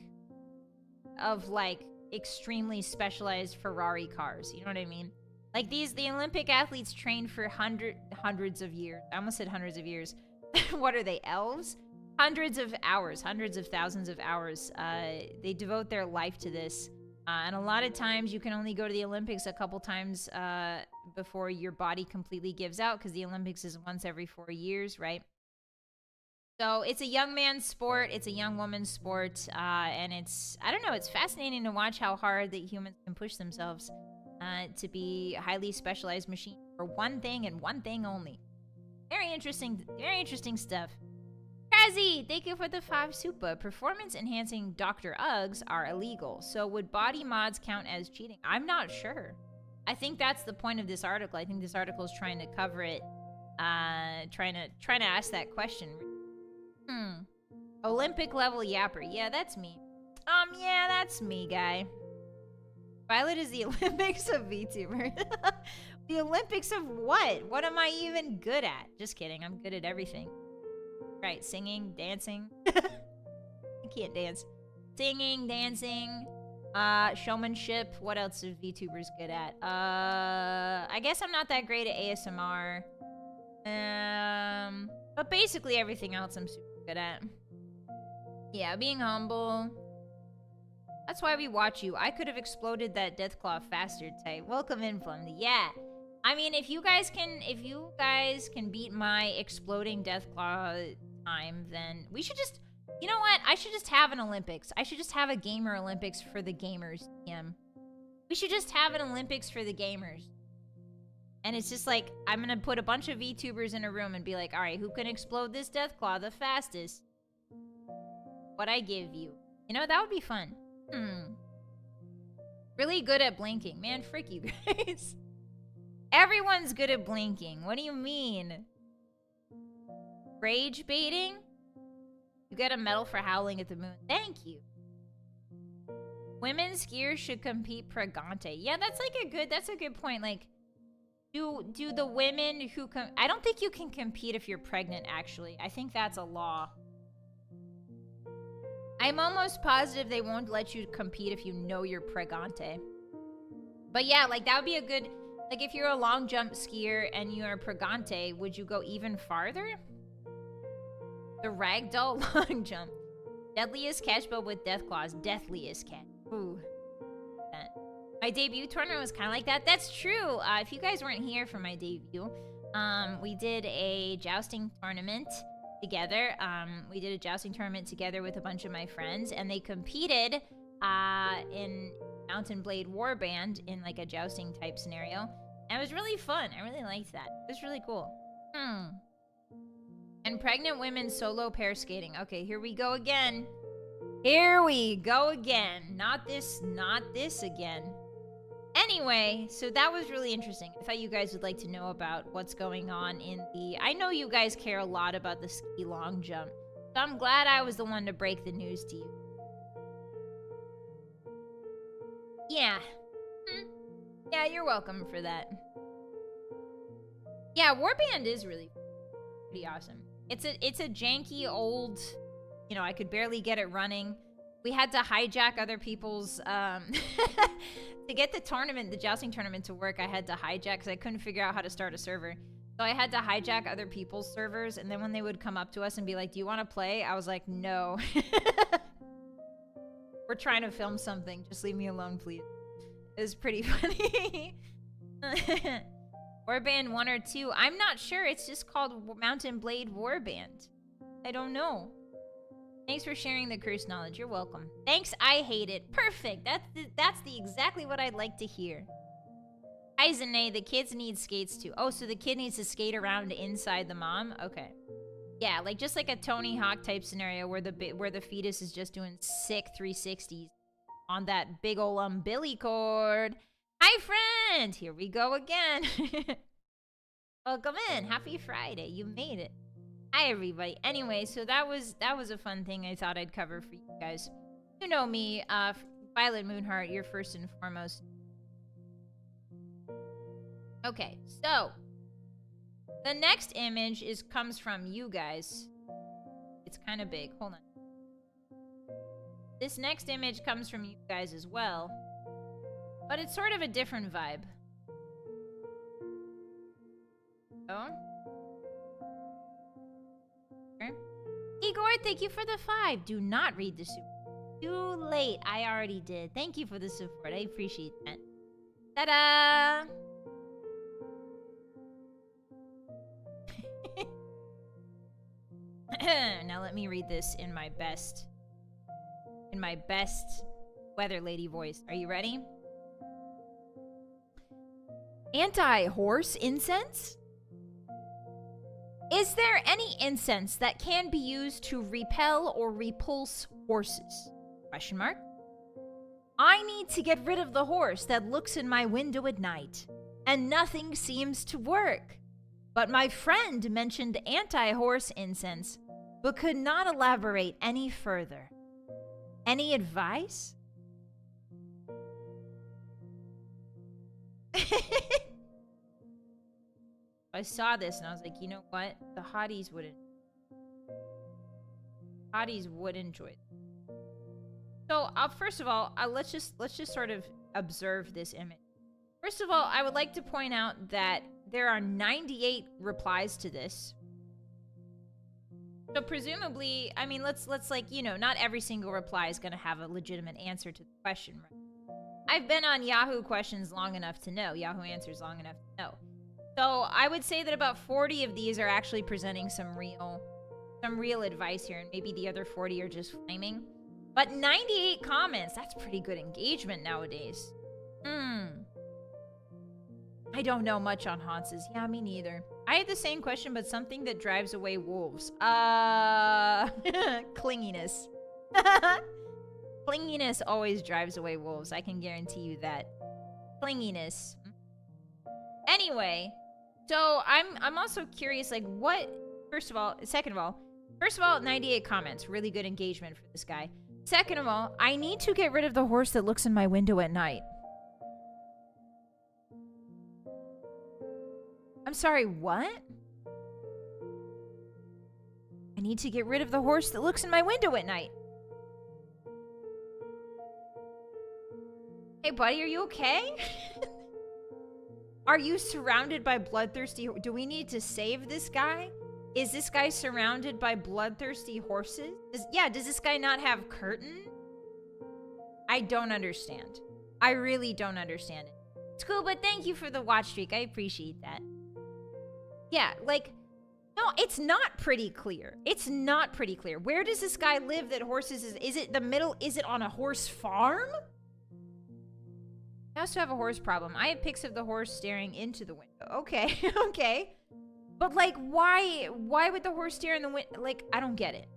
extremely specialized Ferrari cars. You know what I mean? Like the Olympic athletes train for hundreds of years. I almost said hundreds of years. What are they, elves? Hundreds of hours, hundreds of thousands of hours. They devote their life to this. And a lot of times you can only go to the Olympics a couple times before your body completely gives out, because the Olympics is once every 4 years, right? So it's a young man's sport. It's a young woman's sport. And it's fascinating to watch how hard that humans can push themselves to be highly specialized machines for one thing and one thing only. Very interesting stuff. Kazi, thank you for the 5 super. Performance-enhancing Dr. Uggs are illegal. So would body mods count as cheating? I'm not sure. I think that's the point of this article. I think this article is trying to cover it, trying to ask that question. Olympic level yapper. Yeah, that's me. Yeah, that's me, guy. Vylett is the Olympics of VTuber. The Olympics of what? What am I even good at? Just kidding. I'm good at everything. Right, singing, dancing. I can't dance. Singing, dancing, showmanship. What else are VTubers good at? I guess I'm not that great at ASMR. But basically everything else I'm super good at. Yeah, being humble. That's why we watch you. I could have exploded that Deathclaw faster type. Welcome in, Flum. Yeah. I mean, if you guys can beat my exploding Deathclaw time, then we should just, you know what? I should just have an Olympics. I should just have a gamer Olympics for the gamers. We should just have an Olympics for the gamers. And it's just like, I'm gonna put a bunch of VTubers in a room and be like, all right, who can explode this Deathclaw the fastest? What I give you. You know, that would be fun. Really good at blinking. Man, frick you guys. Everyone's good at blinking. What do you mean? Rage baiting? You get a medal for howling at the moon. Thank you. Women skiers should compete pregante. Yeah, that's a good point. Like, do the women who I don't think you can compete if you're pregnant, actually. I think that's a law. I'm almost positive they won't let you compete if you know you're pregante. But yeah, like, that would be a good... Like, if you're a long jump skier and you're pregante, would you go even farther? The ragdoll long jump. Deadliest catch, but with Deathclaws. Deathliest catch. Ooh. My debut tournament was kind of like that. That's true. If you guys weren't here for my debut, we did a jousting tournament together. We did a jousting tournament together with a bunch of my friends, and they competed in Mountain Blade Warband in like a jousting type scenario. And it was really fun. I really liked that. It was really cool. And pregnant women solo pair skating. Okay, here we go again. Here we go again. Not this again. Anyway, so that was really interesting. I thought you guys would like to know about what's going on in the... I know you guys care a lot about the ski long jump. So I'm glad I was the one to break the news to you. Yeah. Yeah, you're welcome for that. Yeah, Warband is really pretty awesome. It's a janky old, you know, I could barely get it running. We had to hijack other people's to get the tournament, the jousting tournament to work. I had to hijack because I couldn't figure out how to start a server. So I had to hijack other people's servers, and then when they would come up to us and be like, "Do you want to play?" I was like, "No." We're trying to film something. Just leave me alone, please. It was pretty funny. Warband 1 or 2. I'm not sure. It's just called Mountain Blade Warband. I don't know. Thanks for sharing the curse knowledge. You're welcome. Thanks, I hate it. Perfect. That's exactly what I'd like to hear. Aizane, the kids need skates too. Oh, so the kid needs to skate around inside the mom? Okay. Yeah, like just like a Tony Hawk type scenario where the fetus is just doing sick 360s on that big ol' umbilicord. Hi, friend! Here we go again. Welcome in. Happy Friday. You made it. Hi, everybody. Anyway, so that was a fun thing I thought I'd cover for you guys. You know me, Vylett Moonheart, you're first and foremost. Okay, so the next image comes from you guys. It's kind of big. Hold on. This next image comes from you guys as well, but it's sort of a different vibe. Oh. Okay. Igor, thank you for the 5. Do not read the super. Too late. I already did. Thank you for the support. I appreciate that. Ta-da! Now let me read this in my best weather lady voice. Are you ready? Anti-horse incense? Is there any incense that can be used to repel or repulse horses? Question mark. I need to get rid of the horse that looks in my window at night, and nothing seems to work. But my friend mentioned anti-horse incense, but could not elaborate any further. Any advice? I saw this and I was like, you know what? The hotties wouldn't. Hotties would enjoy it. So, first of all, let's just sort of observe this image. First of all, I would like to point out that there are 98 replies to this. So presumably, I mean, let's like, you know, not every single reply is going to have a legitimate answer to the question, right? I've been on Yahoo questions long enough to know, Yahoo Answers long enough to know. So I would say that about 40 of these are actually presenting some real advice here, and maybe the other 40 are just flaming. But 98 comments, that's pretty good engagement nowadays. I don't know much on Hanses. Yeah, me neither. I had the same question, but something that drives away wolves. Clinginess. Clinginess always drives away wolves. I can guarantee you that. Clinginess. Anyway, so I'm also curious, like, what... Second of all, 98 comments. Really good engagement for this guy. Second of all, I need to get rid of the horse that looks in my window at night. I'm sorry, what? I need to get rid of the horse that looks in my window at night. Hey, buddy, are you okay? Are you surrounded by bloodthirsty... Do we need to save this guy? Is this guy surrounded by bloodthirsty horses? Does this guy not have curtain? I don't understand. I really don't understand it. Scuba, thank you for the watch streak. I appreciate that. Yeah, like... No, it's not pretty clear. It's not pretty clear. Where does this guy live that horses is... Is it the middle... Is it on a horse farm? He has to have a horse problem. I have pics of the horse staring into the window. Okay, okay. But, like, why would the horse stare in the window? Like, I don't get it.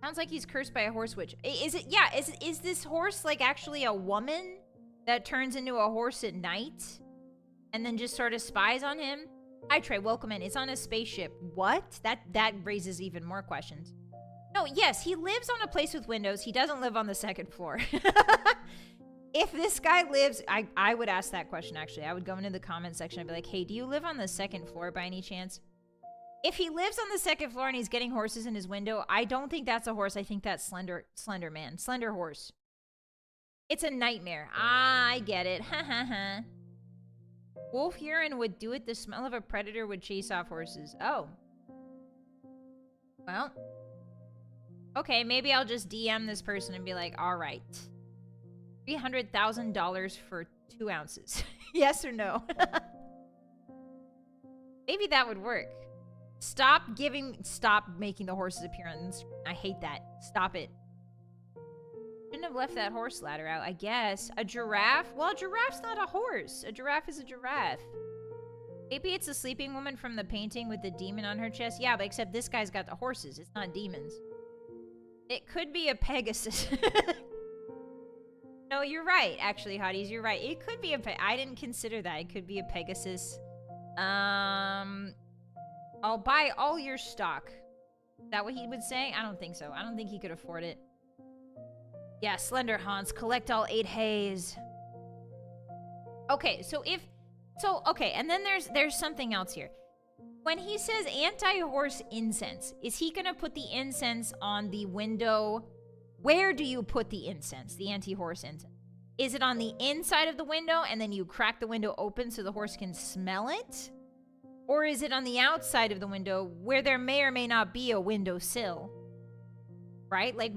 Sounds like he's cursed by a horse witch. Is this horse, like, actually a woman that turns into a horse at night and then just sort of spies on him? Hi, Trey. Welcome in. It's on a spaceship. What? That raises even more questions. No, yes, he lives on a place with windows. He doesn't live on the second floor. If this guy lives... I would ask that question, actually. I would go into the comment section and be like, hey, do you live on the second floor by any chance? If he lives on the second floor and he's getting horses in his window, I don't think that's a horse. I think that's Slender Man. Slender horse. It's a nightmare. Ah, I get it. Ha ha ha. Wolf urine would do it. The smell of a predator would chase off horses. Oh. Well. Okay, maybe I'll just DM this person and be like, all right. $300,000 for 2 ounces. Yes or no? Maybe that would work. Stop making the horses appear on the screen. I hate that. Stop it. Shouldn't have left that horse ladder out, I guess. A giraffe? Well, a giraffe's not a horse. A giraffe is a giraffe. Maybe it's a sleeping woman from the painting with the demon on her chest. Yeah, but except this guy's got the horses. It's not demons. It could be a Pegasus. No, you're right, actually, Hotties. You're right. It could be a I didn't consider that. It could be a Pegasus. I'll buy all your stock. Is that what he would say? I don't think so. I don't think he could afford it. Yeah, Slender Hans. Collect all 8 hays. Okay, okay, and then there's something else here. When he says anti-horse incense, is he gonna put the incense on the window? Where do you put the incense, the anti-horse incense? Is it on the inside of the window and then you crack the window open so the horse can smell it? Or is it on the outside of the window where there may or may not be a windowsill? Right? Like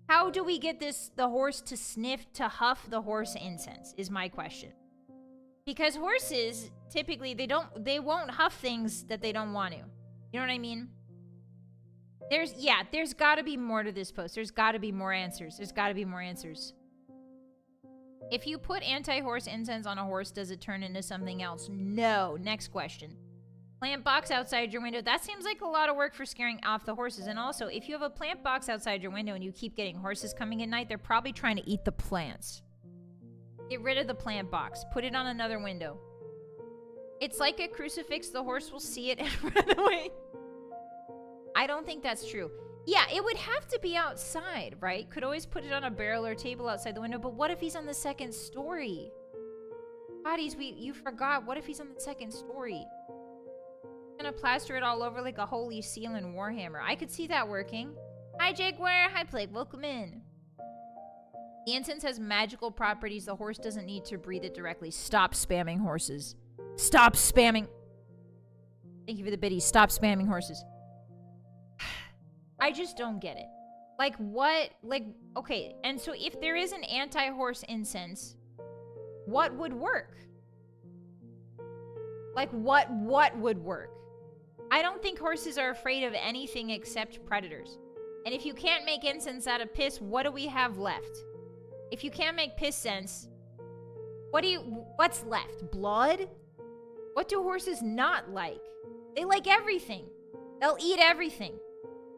how do we get the horse to sniff, to huff the horse incense is my question. Because horses, typically, they won't huff things that they don't want to. You know what I mean? There's gotta be more to this post. There's gotta be more answers. There's gotta be more answers. If you put anti-horse incense on a horse, does it turn into something else? No. Next question. Plant box outside your window. That seems like a lot of work for scaring off the horses. And also, if you have a plant box outside your window and you keep getting horses coming at night, they're probably trying to eat the plants. Get rid of the plant box. Put it on another window. It's like a crucifix. The horse will see it and run away. I don't think that's true. Yeah, it would have to be outside, right? Could always put it on a barrel or table outside the window, but what if he's on the second story? Hotties, you forgot. What if he's on the second story? Gonna plaster it all over like a holy seal in Warhammer. I could see that working. Hi, Jaguar. Hi, Plague. Welcome in. The incense has magical properties. The horse doesn't need to breathe it directly. Stop spamming horses. Stop spamming. Thank you for the biddies. Stop spamming horses. I just don't get it. Like, what? Like, okay. And so if there is an anti-horse incense, what would work? Like, what would work? I don't think horses are afraid of anything except predators. And if you can't make incense out of piss, what do we have left? If you can't make piss sense, what's left? Blood? What do horses not like? They like everything. They'll eat everything.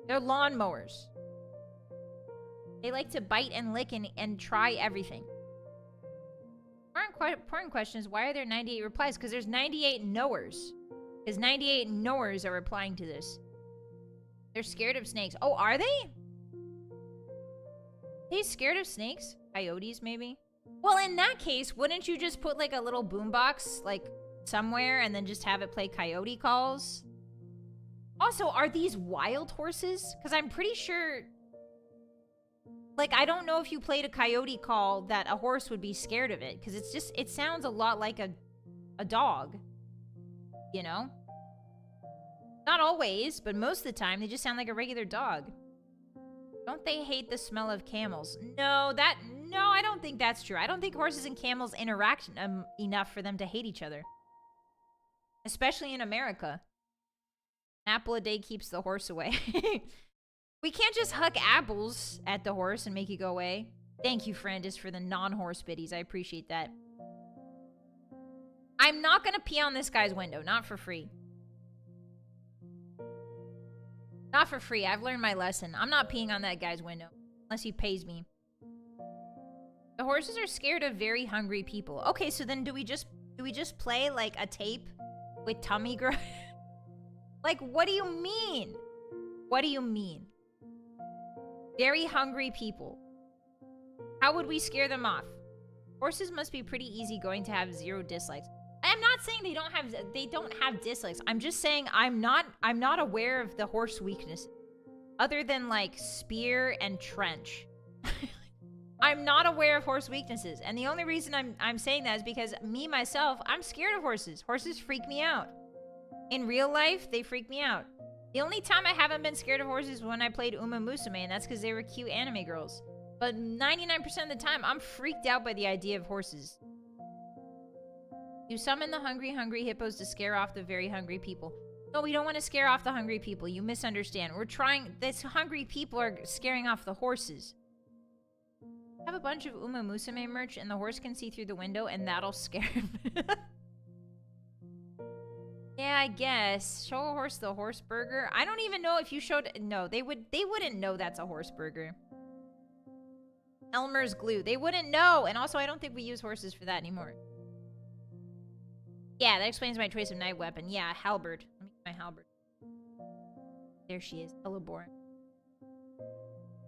They're lawnmowers. They like to bite and lick and try everything. Important question is, why are there 98 replies? Because there's 98 knowers. Because 98 knowers are replying to this. They're scared of snakes. Oh, are they? They scared of snakes? Coyotes, maybe? Well, in that case, wouldn't you just put like a little boombox, like, somewhere and then just have it play coyote calls? Also, are these wild horses? Because I'm pretty sure... Like, I don't know if you played a coyote call that a horse would be scared of it. Because it's just... It sounds a lot like a dog. You know? Not always, but most of the time, they just sound like a regular dog. Don't they hate the smell of camels? No, I don't think that's true. I don't think horses and camels interact enough for them to hate each other. Especially in America. An apple a day keeps the horse away. We can't just huck apples at the horse and make it go away. Thank you, Frandis, for the non-horse biddies. I appreciate that. I'm not gonna pee on this guy's window. Not for free. Not for free. I've learned my lesson. I'm not peeing on that guy's window. Unless he pays me. The horses are scared of very hungry people. Okay, so then do we just play like a tape with tummy grunt? Like, what do you mean? What do you mean? Very hungry people. How would we scare them off? Horses must be pretty easygoing to have 0 dislikes. I'm not saying they don't have dislikes. I'm just saying I'm not aware of the horse weaknesses. Other than like spear and trench. I'm not aware of horse weaknesses. And the only reason I'm saying that is because me, myself, I'm scared of horses. Horses freak me out. In real life, they freak me out. The only time I haven't been scared of horses is when I played Uma Musume, and that's because they were cute anime girls. But 99% of the time, I'm freaked out by the idea of horses. You summon the hungry hippos to scare off the very hungry people. No, we don't want to scare off the hungry people. You misunderstand. We're trying... These hungry people are scaring off the horses. Have a bunch of Uma Musume merch, and the horse can see through the window, and that'll scare him. Yeah, I guess. Show a horse the horse burger. I don't even know if you showed... No, they wouldn't know that's a horse burger. Elmer's glue. They wouldn't know. And also, I don't think we use horses for that anymore. Yeah, that explains my choice of knife weapon. Yeah, halberd. Let me get my halberd. There she is. Hello, Boring.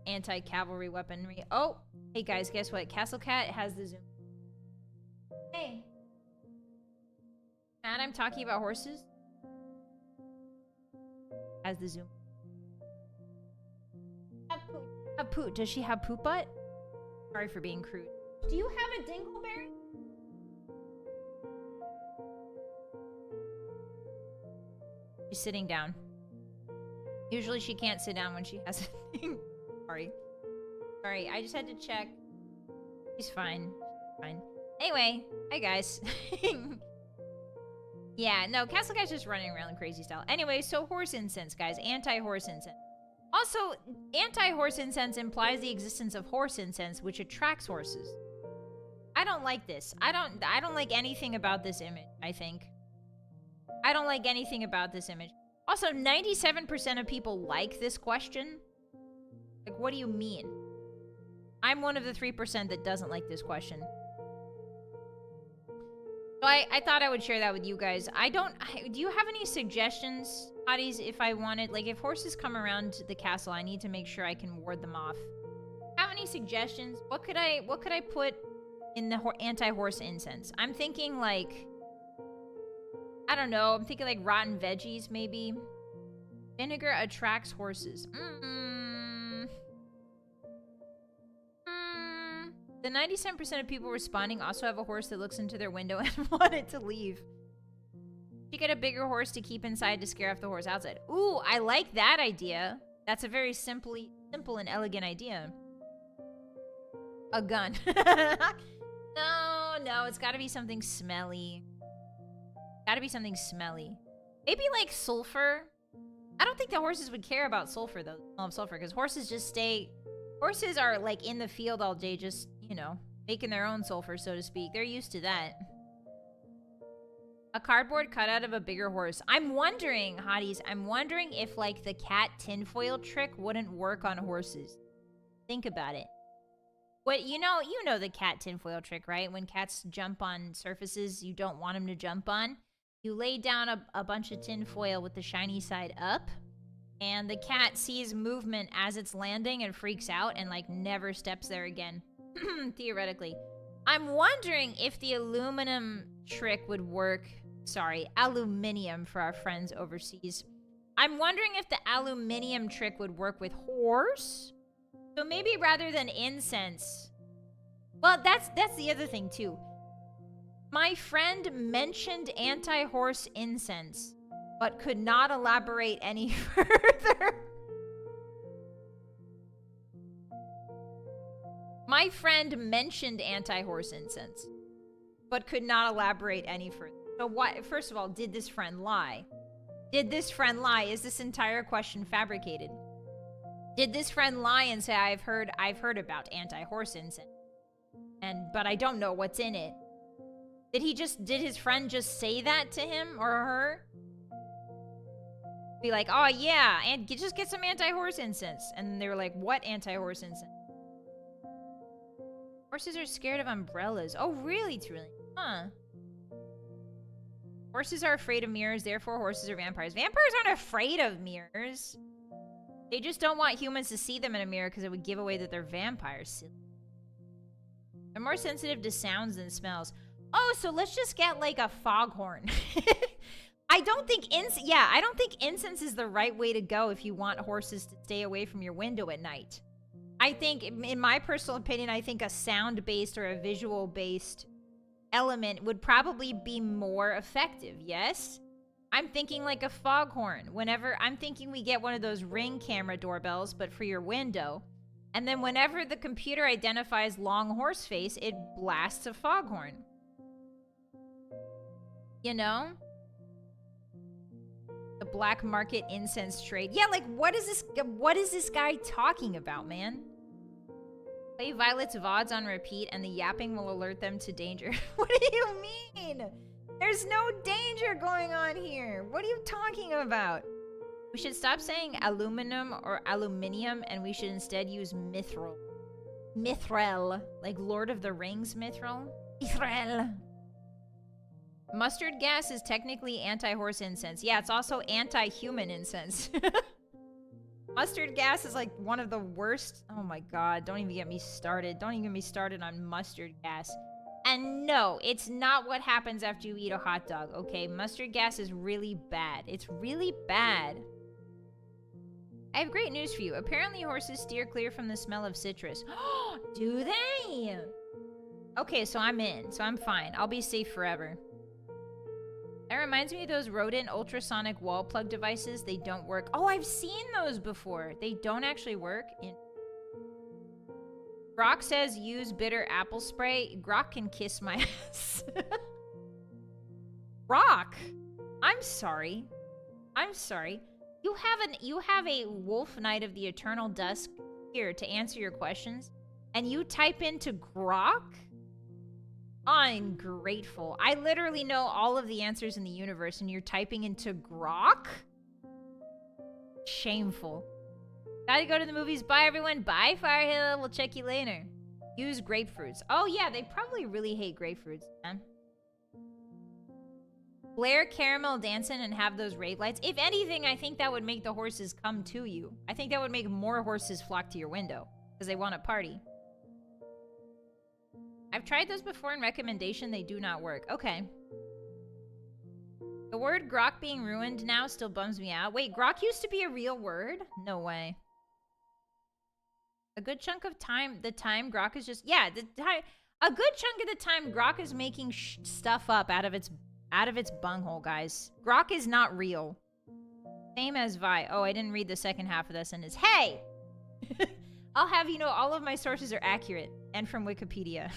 Anti-cavalry weaponry. Oh! Hey, guys, guess what? Castle Cat has the zoom. Hey! Mad I'm talking about horses? Has the zoom. Have poop. Does she have poop butt? Sorry for being crude. Do you have a dingleberry? She's sitting down. Usually she can't sit down when she has a thing. Sorry, I just had to check. She's fine. Fine. Anyway, hi guys. Yeah, no, Castle Cat's just running around crazy style. Anyway, so horse incense, guys. Anti-horse incense. Also, anti-horse incense implies the existence of horse incense, which attracts horses. I don't like this. I don't like anything about this image, I think. I don't like anything about this image. Also, 97% of people like this question. Like, what do you mean? I'm one of the 3% that doesn't like this question. So I thought I would share that with you guys. Do you have any suggestions, Hotties, if I wanted, like, if horses come around the castle, I need to make sure I can ward them off. Have any suggestions? What could I put in the anti-horse incense? I'm thinking, like, I don't know. I'm thinking, like, rotten veggies, maybe. Vinegar attracts horses. The 97% of people responding also have a horse that looks into their window and want it to leave. You get a bigger horse to keep inside to scare off the horse outside. Ooh, I like that idea. That's a very simple and elegant idea. A gun. No, it's gotta be something smelly. Gotta be something smelly. Maybe like sulfur. I don't think the horses would care about sulfur though. Sulfur, because horses just stay. Horses are like in the field all day, just, you know, making their own sulfur, so to speak. They're used to that. A cardboard cutout of a bigger horse. I'm wondering, hotties, I'm wondering if like the cat tinfoil trick wouldn't work on horses. Think about it. What, you know the cat tinfoil trick, right? When cats jump on surfaces you don't want them to jump on, you lay down a bunch of tinfoil with the shiny side up, and the cat sees movement as it's landing and freaks out and like never steps there again. Theoretically. I'm wondering if the aluminum trick would work. Sorry, aluminium for our friends overseas. I'm wondering if the aluminium trick would work with horse. So maybe rather than incense. Well, that's the other thing too. My friend mentioned anti-horse incense, but could not elaborate any further. My friend mentioned anti-horse incense, but could not elaborate any further. So what, first of all, did this friend lie? Did this friend lie? Is this entire question fabricated? Did this friend lie and say, I've heard about anti-horse incense, but I don't know what's in it? Did his friend just say that to him or her? Be like, oh yeah, and just get some anti-horse incense. And they were like, what anti-horse incense? Horses are scared of umbrellas. Oh really, truly? Huh. Horses are afraid of mirrors, therefore horses are vampires. Vampires aren't afraid of mirrors. They just don't want humans to see them in a mirror because it would give away that they're vampires. They're more sensitive to sounds than smells. Oh, so let's just get like a foghorn. I don't think incense is the right way to go if you want horses to stay away from your window at night. I think, in my personal opinion, I think a sound-based or a visual-based element would probably be more effective, yes? I'm thinking like a foghorn. I'm thinking we get one of those Ring camera doorbells, but for your window. And then whenever the computer identifies long horse face, it blasts a foghorn. You know? The black market incense trade. Yeah, like what is this guy talking about, man? Play Vylett's VODs on repeat and the yapping will alert them to danger. What do you mean? There's no danger going on here. What are you talking about? We should stop saying aluminum or aluminium and we should instead use mithril. Mithril. Like Lord of the Rings mithril? Mithril. Mustard gas is technically anti-horse incense. Yeah, it's also anti-human incense. Mustard gas is like one of the worst. Oh my god, don't even get me started. Don't even get me started on mustard gas. And no, it's not what happens after you eat a hot dog, okay? Mustard gas is really bad. It's really bad. I have great news for you. Apparently horses steer clear from the smell of citrus. Do they? Okay, so I'm in. So I'm fine. I'll be safe forever. That reminds me of those rodent ultrasonic wall plug devices. They don't work. Oh, I've seen those before. They don't actually work. Grok says use bitter apple spray. Grok can kiss my ass. Grok! I'm sorry. I'm sorry. You have a wolf knight of the eternal dusk here to answer your questions, and you type into Grok? Ungrateful. I literally know all of the answers in the universe and you're typing into Grok? Shameful. Gotta go to the movies. Bye, everyone. Bye, Firehill. We'll check you later. Use grapefruits. Oh, yeah. They probably really hate grapefruits, man. Blair caramel dancing and have those rave lights. If anything, I think that would make the horses come to you. I think that would make more horses flock to your window because they want to party. I've tried those before in recommendation. They do not work. Okay. The word grok being ruined now still bums me out. Wait, grok used to be a real word? No way. A good chunk of the time grok is just... Yeah, a good chunk of the time grok is making stuff up out of its bunghole, guys. Grok is not real. Same as Vi. Oh, I didn't read the second half of this sentence. Hey! I'll have you know all of my sources are accurate and from Wikipedia.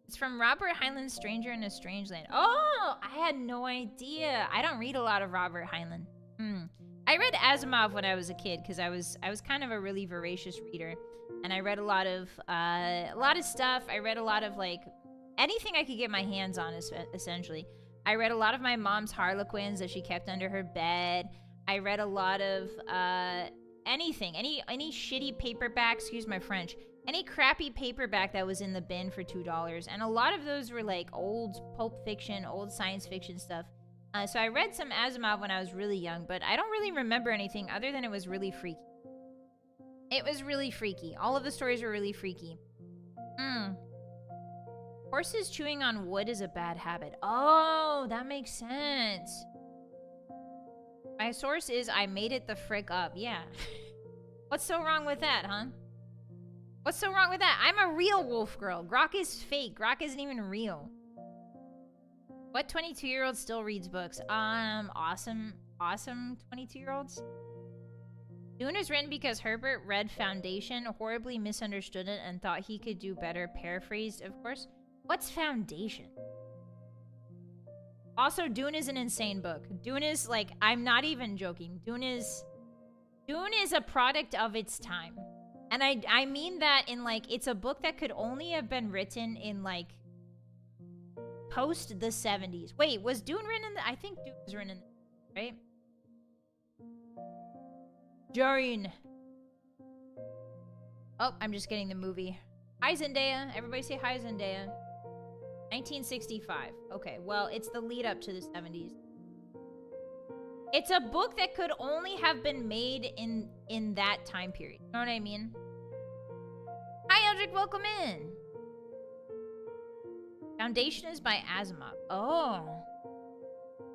It's from Robert Heinlein's Stranger in a Strange Land. Oh, I had no idea. I don't read a lot of Robert Heinlein. I read Asimov when I was a kid because I was kind of a really voracious reader, and I read a lot of stuff. I read a lot of like anything I could get my hands on, essentially. I read a lot of my mom's Harlequins that she kept under her bed. I read a lot of anything, any shitty paperback. Excuse my French. Any crappy paperback that was in the bin for $2. And a lot of those were like old pulp fiction, old science fiction stuff. So I read some Asimov when I was really young, but I don't really remember anything other than it was really freaky. It was really freaky. All of the stories were really freaky. Horses chewing on wood is a bad habit. Oh, that makes sense. My source is I made it the frick up. Yeah. What's so wrong with that, huh? What's so wrong with that? I'm a real wolf girl. Grok is fake. Grok isn't even real. What 22-year-old still reads books? Awesome 22-year-olds. Dune is written because Herbert read Foundation, horribly misunderstood it, and thought he could do better. Paraphrased, of course. What's Foundation? Also, Dune is an insane book. Dune is, like, I'm not even joking. Dune is a product of its time. And I mean that in, like, it's a book that could only have been written in, like, post the 70s. Wait, was Dune written in the... I think Dune was written in the... Right? Dune. Oh, I'm just getting the movie. Hi, Zendaya. Everybody say hi, Zendaya. 1965. Okay, well, it's the lead up to the 70s. It's a book that could only have been made in that time period. You know what I mean? Hi, Eldrick. Welcome in. Foundation is by Asimov. Oh.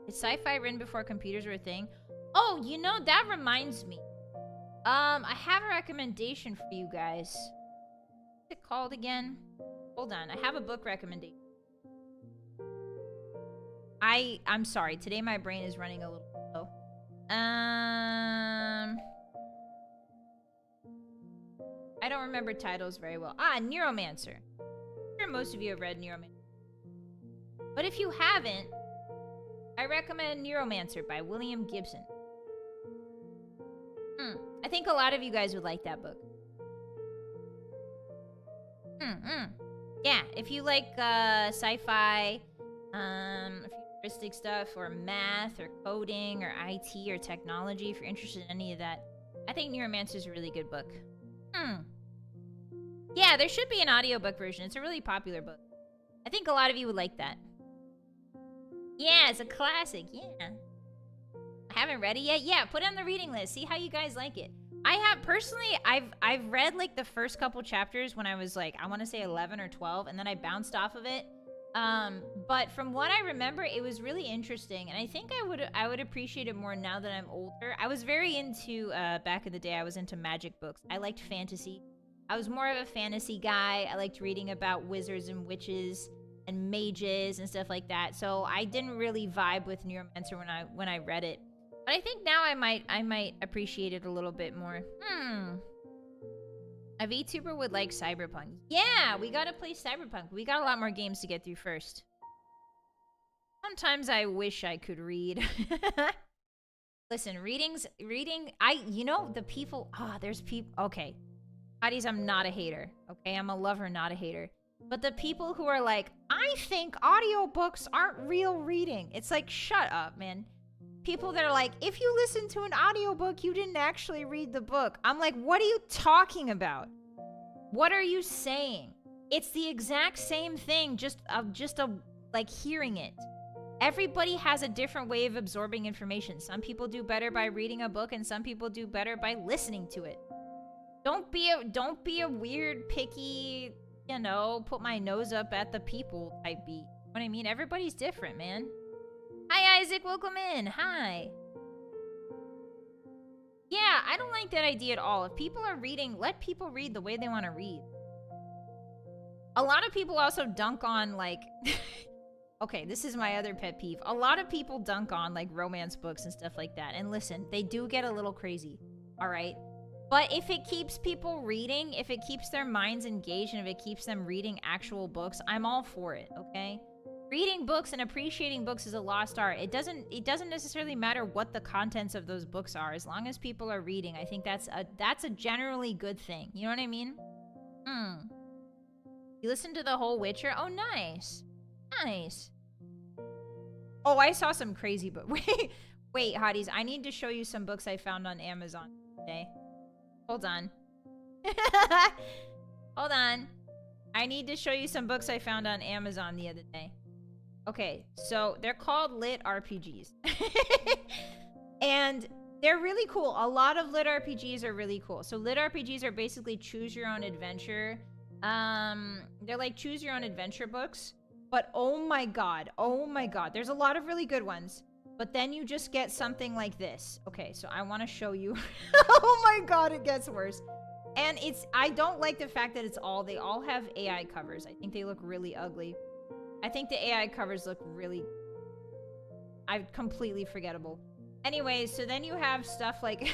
Is sci-fi written before computers were a thing? Oh, you know, that reminds me. I have a recommendation for you guys. What's it called again? Hold on. I have a book recommendation. I'm sorry. Today my brain is running a little slow. I don't remember titles very well. Neuromancer. I'm sure most of you have read Neuromancer. But if you haven't, I recommend Neuromancer by William Gibson. I think a lot of you guys would like that book. Yeah, if you like sci-fi, futuristic stuff, or math, or coding, or IT, or technology, if you're interested in any of that, I think Neuromancer is a really good book. Yeah, there should be an audiobook version. It's a really popular book. I think a lot of you would like that. Yeah, it's a classic. Yeah. I haven't read it yet. Yeah, put it on the reading list. See how you guys like it. I have personally, I've read like the first couple chapters when I was like, I want to say 11 or 12, and then I bounced off of it. But from what I remember, it was really interesting, and I think I would appreciate it more now that I'm older. I was very into back in the day. I was into magic books. I liked fantasy. I was more of a fantasy guy. I liked reading about wizards and witches and mages and stuff like that. So I didn't really vibe with Neuromancer when I read it. But I think now I might appreciate it a little bit more. A VTuber would like Cyberpunk. Yeah, we gotta play Cyberpunk. We got a lot more games to get through first. Sometimes I wish I could read. Listen, you know, the people, there's people, okay. Hotties, I'm not a hater, okay? I'm a lover, not a hater. But the people who are like, I think audiobooks aren't real reading. It's like, shut up, man. People that are like, if you listen to an audiobook, you didn't actually read the book. I'm like, what are you talking about? What are you saying? It's the exact same thing, just like hearing it. Everybody has a different way of absorbing information. Some people do better by reading a book, and some people do better by listening to it. Don't be a weird, picky, you know, put my nose up at the people type beat. You know what I mean? Everybody's different, man. Hi, Isaac. Welcome in. Hi. Yeah, I don't like that idea at all. If people are reading, let people read the way they want to read. A lot of people also dunk on, like... Okay, this is my other pet peeve. A lot of people dunk on, like, romance books and stuff like that. And listen, they do get a little crazy, all right? But if it keeps people reading, if it keeps their minds engaged, and if it keeps them reading actual books, I'm all for it, okay? Reading books and appreciating books is a lost art. It doesn't necessarily matter what the contents of those books are, as long as people are reading. I think that's a generally good thing. You know what I mean? You listened to the whole Witcher? Oh, nice. Nice. Oh, I saw some crazy book. Wait, Hotties, I need to show you some books I found on Amazon today. Hold on. Hold on. I need to show you some books I found on Amazon the other day. Okay, so they're called lit RPGs. And they're really cool. A lot of lit RPGs are really cool. So lit RPGs are basically choose your own adventure. They're like choose your own adventure books. But oh my god, there's a lot of really good ones. But then you just get something like this. Okay, so I want to show you. Oh my god, it gets worse. And I don't like the fact that they all have AI covers. I think they look really ugly. I think the AI covers look really, completely forgettable. Anyways, so then you have stuff like,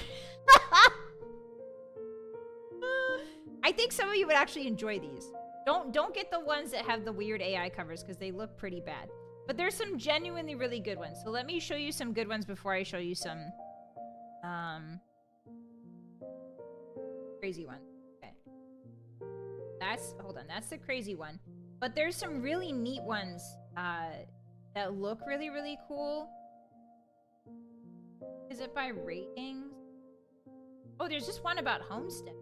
I think some of you would actually enjoy these. Don't get the ones that have the weird AI covers, because they look pretty bad. But there's some genuinely really good ones. So let me show you some good ones before I show you some crazy ones. Okay. Hold on, that's the crazy one. But there's some really neat ones that look really, really cool. Is it by ratings? Oh, there's just one about Homestead.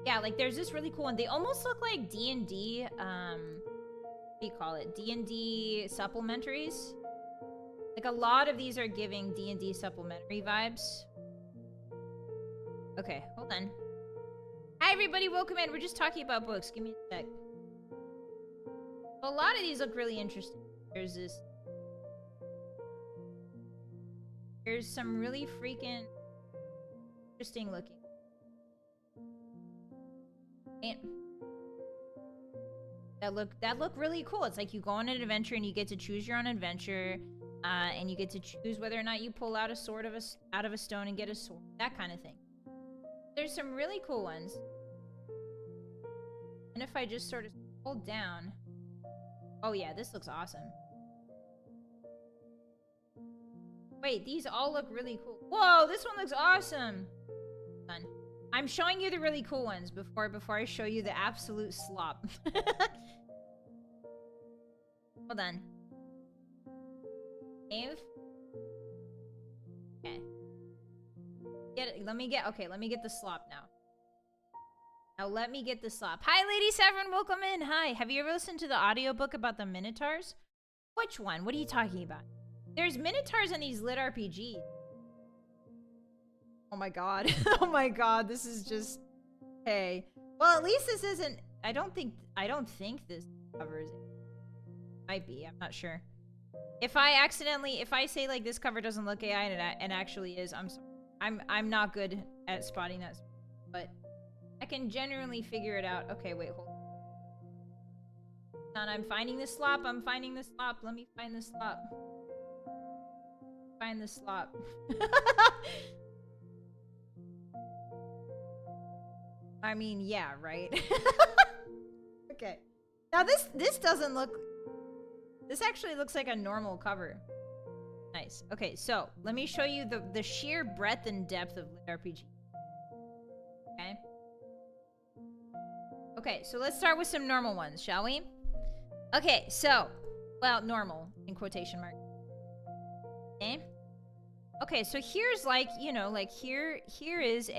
Yeah, like there's this really cool one. They almost look like D&D, what do you call it? D&D supplementaries. Like a lot of these are giving D&D supplementary vibes. Okay, hold on. Hi everybody, welcome in. We're just talking about books. Give me a sec. A lot of these look really interesting. There's some really freaking interesting looking. And that look really cool. It's like you go on an adventure and you get to choose your own adventure, and you get to choose whether or not you pull out a sword out of a stone and get a sword, that kind of thing. There's some really cool ones. And if I just sort of hold down, oh yeah, this looks awesome. Wait, these all look really cool. Whoa, this one looks awesome. Done. I'm showing you the really cool ones before I show you the absolute slop. Hold on. Save. Okay. Let me get the slop now. Now let me get the slop. Hi, Lady Severn, welcome in. Hi. Have you ever listened to the audiobook about the Minotaurs? Which one? What are you talking about? There's Minotaurs in these lit RPGs. Oh my god. Oh my god, this is just... Hey. Well, at least this isn't... I don't think this covers it. Might be, I'm not sure. If I say like this cover doesn't look AI and actually is, I'm sorry. I'm not good at spotting that, but I can generally figure it out. Okay, wait, hold on. I'm finding the slop. Let me find the slop. Find the slop. I mean, yeah, right? Okay. Now this doesn't look... This actually looks like a normal cover. Nice. Okay, so let me show you the sheer breadth and depth of lit RPG. Okay. Okay, so let's start with some normal ones, shall we? Okay, so, well, normal in quotation marks. Okay. Okay, so here's like, you know, like here's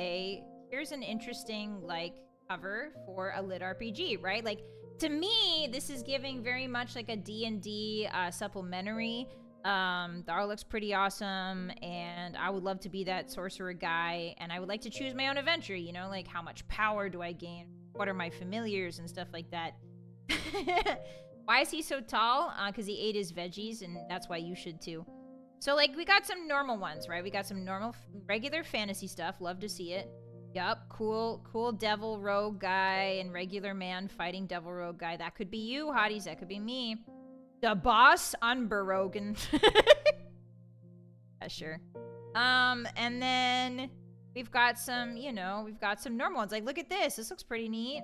an interesting like cover for a lit RPG, right? Like to me, this is giving very much like a D&D supplementary. The art looks pretty awesome, and I would love to be that sorcerer guy, and I would like to choose my own adventure, you know, like how much power do I gain? What are my familiars and stuff like that? Why is he so tall? Because he ate his veggies, and that's why you should too. So, like, we got some normal ones, right? We got some normal, regular fantasy stuff. Love to see it. Yup, cool devil rogue guy and regular man fighting devil rogue guy. That could be you, Hotties. That could be me. The boss Unberogen. Yeah, sure. And then we've got some, you know, we've got some normal ones. Like, look at this. This looks pretty neat.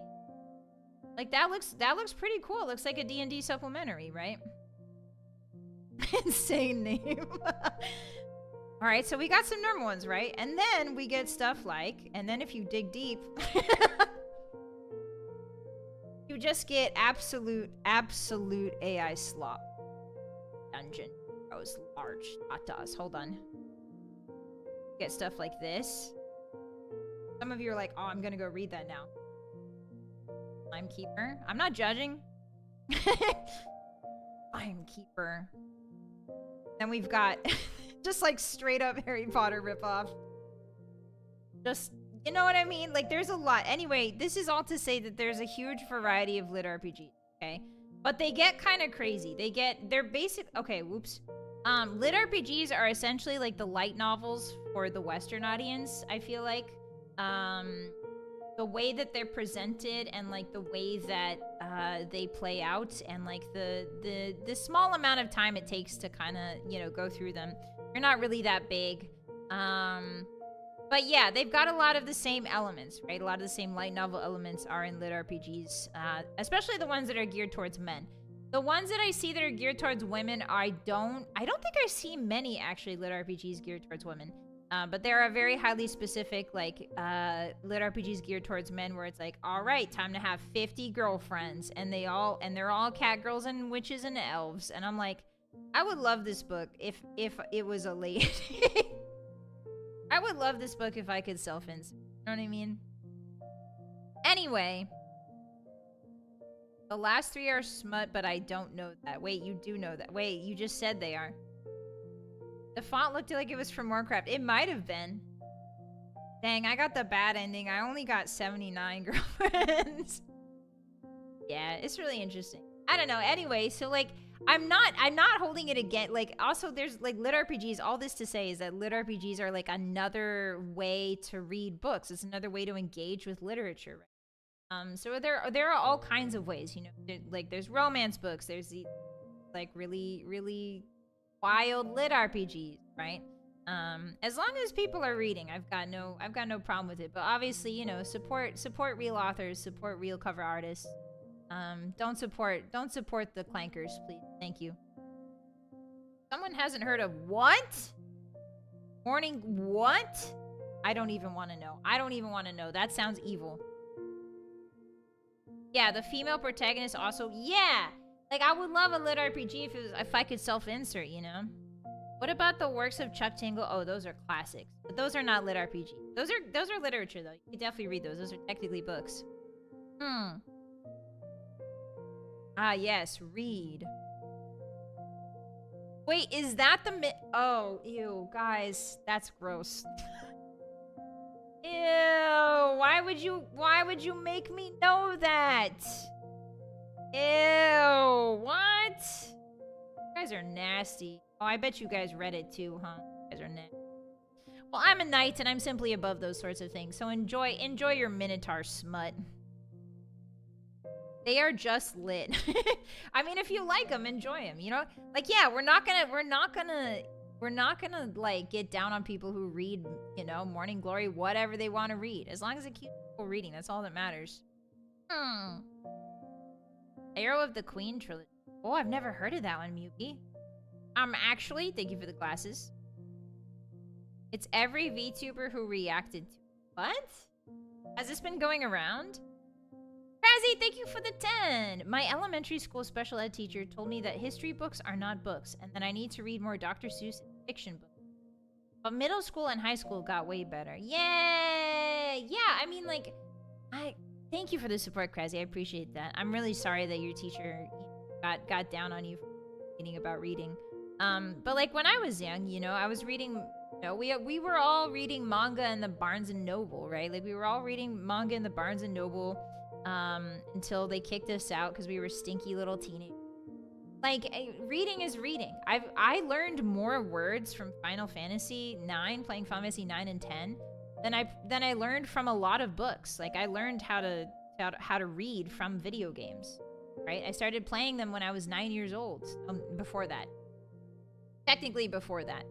Like, that looks pretty cool. It looks like a D&D supplementary, right? Insane name. All right, so we got some normal ones, right? And then we get stuff like, and then if you dig deep, you just get absolute AI slop. Dungeon. Gross, large. Tatas. Hold on. Get stuff like this. Some of you are like, oh, I'm gonna go read that now. Timekeeper. I'm not judging. Timekeeper. Then we've got just like straight up Harry Potter ripoff. Just, you know what I mean? Like, there's a lot. Anyway, this is all to say that there's a huge variety of lit RPGs, okay? But they get kind of crazy. They're basic, okay, whoops. Lit RPGs are essentially like the light novels for the Western audience, I feel like. The way that they're presented and like the way that they play out and like the small amount of time it takes to kind of, you know, go through them. They're not really that big. But yeah, they've got a lot of the same elements, right? A lot of the same light novel elements are in lit RPGs, especially the ones that are geared towards men. The ones that I see that are geared towards women, I don't think I see many actually lit RPGs geared towards women. But there are very highly specific, like, lit RPGs geared towards men where it's like, all right, time to have 50 girlfriends, and they're all cat girls and witches and elves. And I'm like, I would love this book if it was a lady. I would love this book if I could self-insert. You know what I mean? Anyway. The last 3 are smut, but I don't know that. Wait, you do know that. Wait, you just said they are. The font looked like it was from Warcraft. It might have been. Dang, I got the bad ending. I only got 79 girlfriends. Yeah, it's really interesting. I don't know. Anyway, so like, I'm not holding it again. Like, also there's like lit RPGs. All this to say is that lit RPGs are like another way to read books. It's another way to engage with literature. Right? So there are all kinds of ways, you know, like there's romance books. There's the like really wild lit RPGs, right? As long as people are reading, I've got no problem with it. But obviously, you know, support real authors, support real cover artists. Don't support the clankers, please. Thank you. Someone hasn't heard of what? Morning what? I don't even want to know. I don't even want to know. That sounds evil. Yeah, the female protagonist also. Yeah. Like, I would love a lit RPG if I could self-insert, you know? What about the works of Chuck Tingle? Oh, those are classics. But those are not lit RPG. Those are literature, though. You can definitely read those. Those are technically books. Ah, yes. Read. Wait, is that the oh, ew, guys. That's gross. Ew. Why would you make me know that? Ew, what? You guys are nasty. Oh, I bet you guys read it too, huh? You guys are nasty. Well, I'm a knight and I'm simply above those sorts of things. So enjoy your Minotaur smut. They are just lit. I mean, if you like them, enjoy them, you know? Like, yeah, we're not gonna like get down on people who read, you know, Morning Glory, whatever they want to read. As long as it keeps people reading, that's all that matters. Arrow of the Queen trilogy. Oh, I've never heard of that one, Muki. Actually, thank you for the glasses. It's every VTuber who reacted to. What? Has this been going around? Razzie, thank you for the 10. My elementary school special ed teacher told me that history books are not books and that I need to read more Dr. Seuss fiction books. But middle school and high school got way better. Yay! Yeah, I mean, like, thank you for the support, Krazzy. I appreciate that. I'm really sorry that your teacher got down on you for reading about reading. But like when I was young, you know, I was reading, you know, we were all reading manga in the Barnes and Noble, right? Like we were all reading manga in the Barnes and Noble until they kicked us out because we were stinky little teenagers. Like, reading is reading. I learned more words from Final Fantasy 9, playing Final Fantasy 9 and 10, than I learned from a lot of books. Like, I learned how to read from video games, right? I started playing them when I was 9 years old. Before that, technically before that,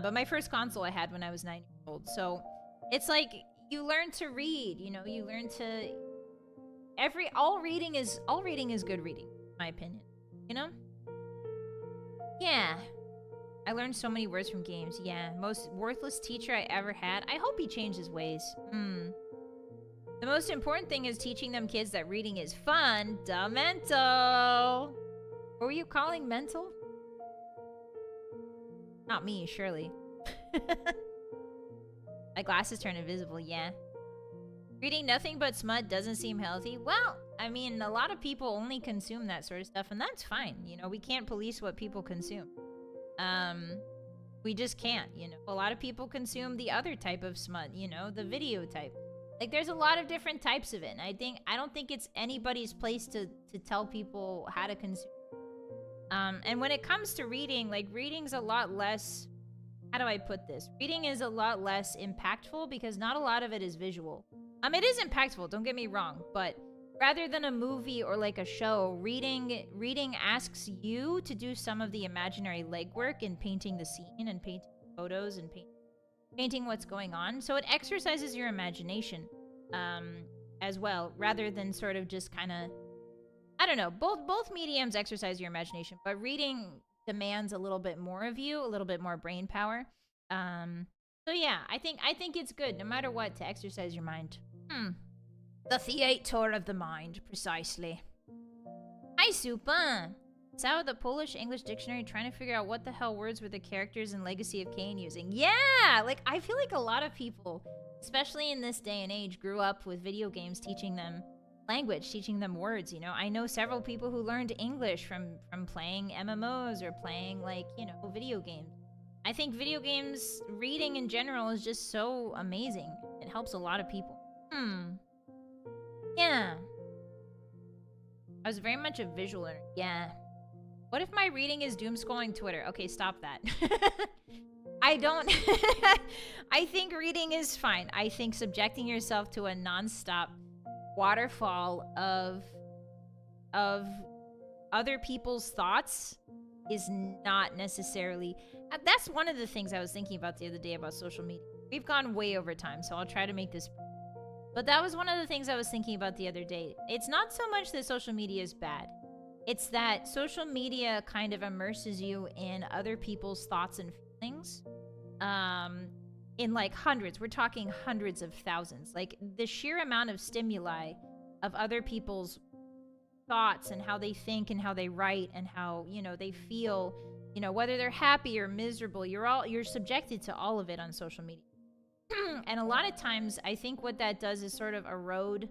but my first console I had when I was 9 years old. So, It's like you learn to read, you know, you learn to all reading is good reading, in my opinion. You know? Yeah. I learned so many words from games. Yeah. Most worthless teacher I ever had. I hope he changed his ways. The most important thing is teaching them kids that reading is fun. Mental. What were you calling mental? Not me, surely. My glasses turn invisible, yeah. Reading nothing but smut doesn't seem healthy. Well, I mean, a lot of people only consume that sort of stuff, and that's fine. You know, we can't police what people consume. We just can't, you know. A lot of people consume the other type of smut, you know, the video type. Like, there's a lot of different types of it, and I don't think it's anybody's place to tell people how to consume. And when it comes to reading, like, reading's a lot less... How do I put this? Reading is a lot less impactful because not a lot of it is visual. It is impactful, don't get me wrong, but rather than a movie or like a show, reading asks you to do some of the imaginary legwork in painting the scene and painting photos and painting what's going on. So it exercises your imagination as well, rather than sort of just kind of, I don't know, both mediums exercise your imagination, but reading demands a little bit more of you, a little bit more brain power. So yeah, I think it's good, no matter what, to exercise your mind. The theater of the mind, precisely. Hi, Supa! It's out of the Polish-English dictionary trying to figure out what the hell words were the characters in Legacy of Kain using. Yeah! Like, I feel like a lot of people, especially in this day and age, grew up with video games teaching them language, teaching them words, you know. I know several people who learned English from playing MMOs or playing, like, you know, video games. I think video games, reading in general, is just so amazing. It helps a lot of people. Yeah. I was very much a visual learner. Yeah. What if my reading is doom scrolling Twitter? Okay, stop that. I don't... I think reading is fine. I think subjecting yourself to a non-stop waterfall of other people's thoughts is not necessarily... That's one of the things I was thinking about the other day about social media. We've gone way over time, so I'll try to make this... But that was one of the things I was thinking about the other day. It's not so much that social media is bad. It's that social media kind of immerses you in other people's thoughts and feelings. In like hundreds. We're talking hundreds of thousands. Like the sheer amount of stimuli of other people's thoughts and how they think and how they write and how, you know, they feel, you know, whether they're happy or miserable, you're subjected to all of it on social media. And a lot of times, I think what that does is sort of it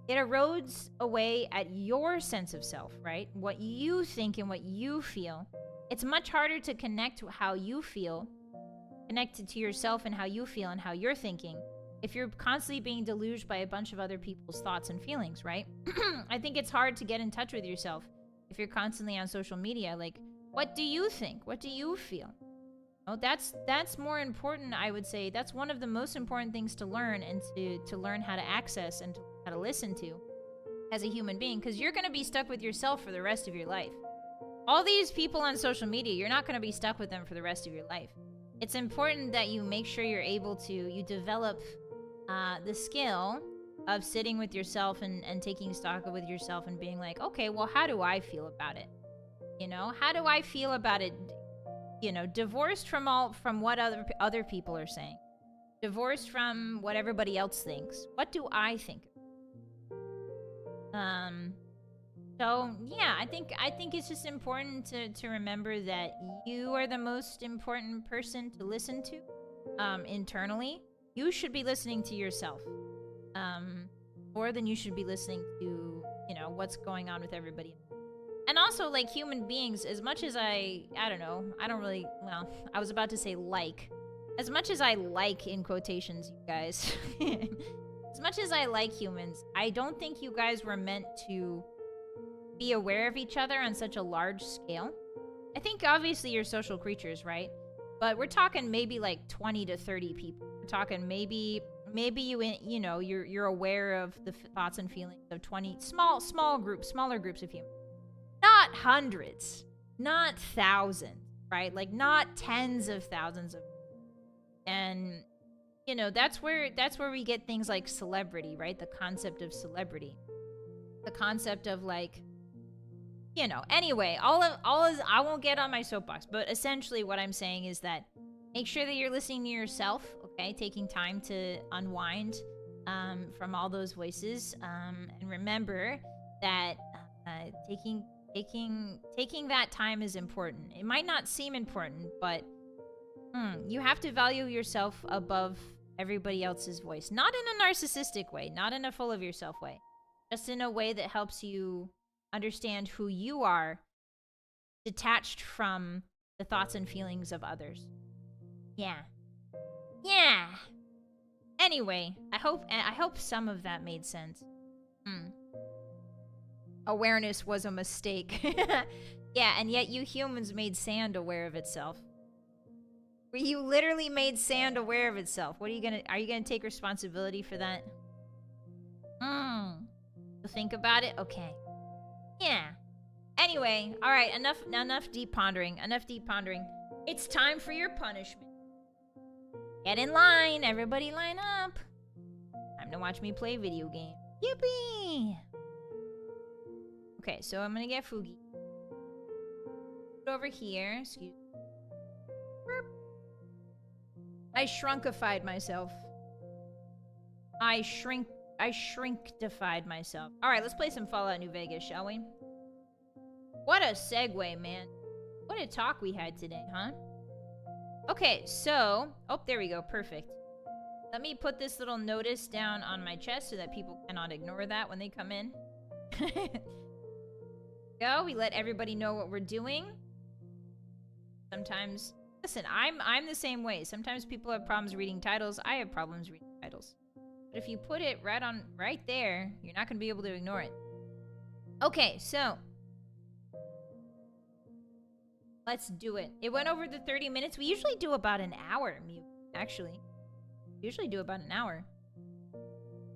erodes away at your sense of self, right? What you think and what you feel. It's much harder to connect to how you feel, connected to yourself and how you feel and how you're thinking, if you're constantly being deluged by a bunch of other people's thoughts and feelings, right? I think it's hard to get in touch with yourself if you're constantly on social media. Like, what do you think? What do you feel? Oh, that's more important, I would say. That's one of the most important things to learn and to learn how to access and how to listen to as a human being, because you're going to be stuck with yourself for the rest of your life. All these people on social media, you're not going to be stuck with them for the rest of your life. It's important that you make sure you develop the skill of sitting with yourself and taking stock with yourself and being like, okay, well, how do I feel about it? You know, how do I feel about it? You know, divorced from what other people are saying, divorced from what everybody else thinks. What do I think? So yeah, I think it's just important to remember that you are the most important person to listen to internally. You should be listening to yourself more than you should be listening to, you know, what's going on with everybody. And also, like, human beings, as much as I don't know, I don't really, well, I was about to say like. As much as I like, in quotations, you guys, as much as I like humans, I don't think you guys were meant to be aware of each other on such a large scale. I think, obviously, you're social creatures, right? But we're talking maybe, like, 20 to 30 people. We're talking maybe you know, you're aware of the thoughts and feelings of 20, smaller groups of humans. Not hundreds, not thousands, right? Like, not tens of thousands of... And you know, that's where we get things like celebrity, right? The concept of celebrity. The concept of like, you know, anyway, all is I won't get on my soapbox, but essentially what I'm saying is that make sure that you're listening to yourself, okay? Taking time to unwind from all those voices, and remember that taking that time is important. It might not seem important, but you have to value yourself above everybody else's voice. Not in a narcissistic way, not in a full of yourself way, just in a way that helps you understand who you are, detached from the thoughts and feelings of others. Yeah. Anyway, I hope some of that made sense. Awareness was a mistake. Yeah, and yet you humans made sand aware of itself. You literally made sand aware of itself. Are you gonna take responsibility for that? Think about it? Okay. Yeah. Anyway, alright, enough deep pondering. It's time for your punishment. Get in line, everybody line up. Time to watch me play video game. Yippee! Okay, so I'm gonna get Fugi. Over here, excuse me. I shrunkified myself. I shrinktified myself. Alright, let's play some Fallout New Vegas, shall we? What a segue, man. What a talk we had today, huh? Okay, so... Oh, there we go. Perfect. Let me put this little notice down on my chest so that people cannot ignore that when they come in. Go. We let everybody know what we're doing. Sometimes... Listen, I'm the same way. Sometimes people have problems reading titles. I have problems reading titles. But if you put it right there, you're not going to be able to ignore it. Okay, so... Let's do it. It went over the 30 minutes. We usually do about an hour, actually. Usually do about an hour.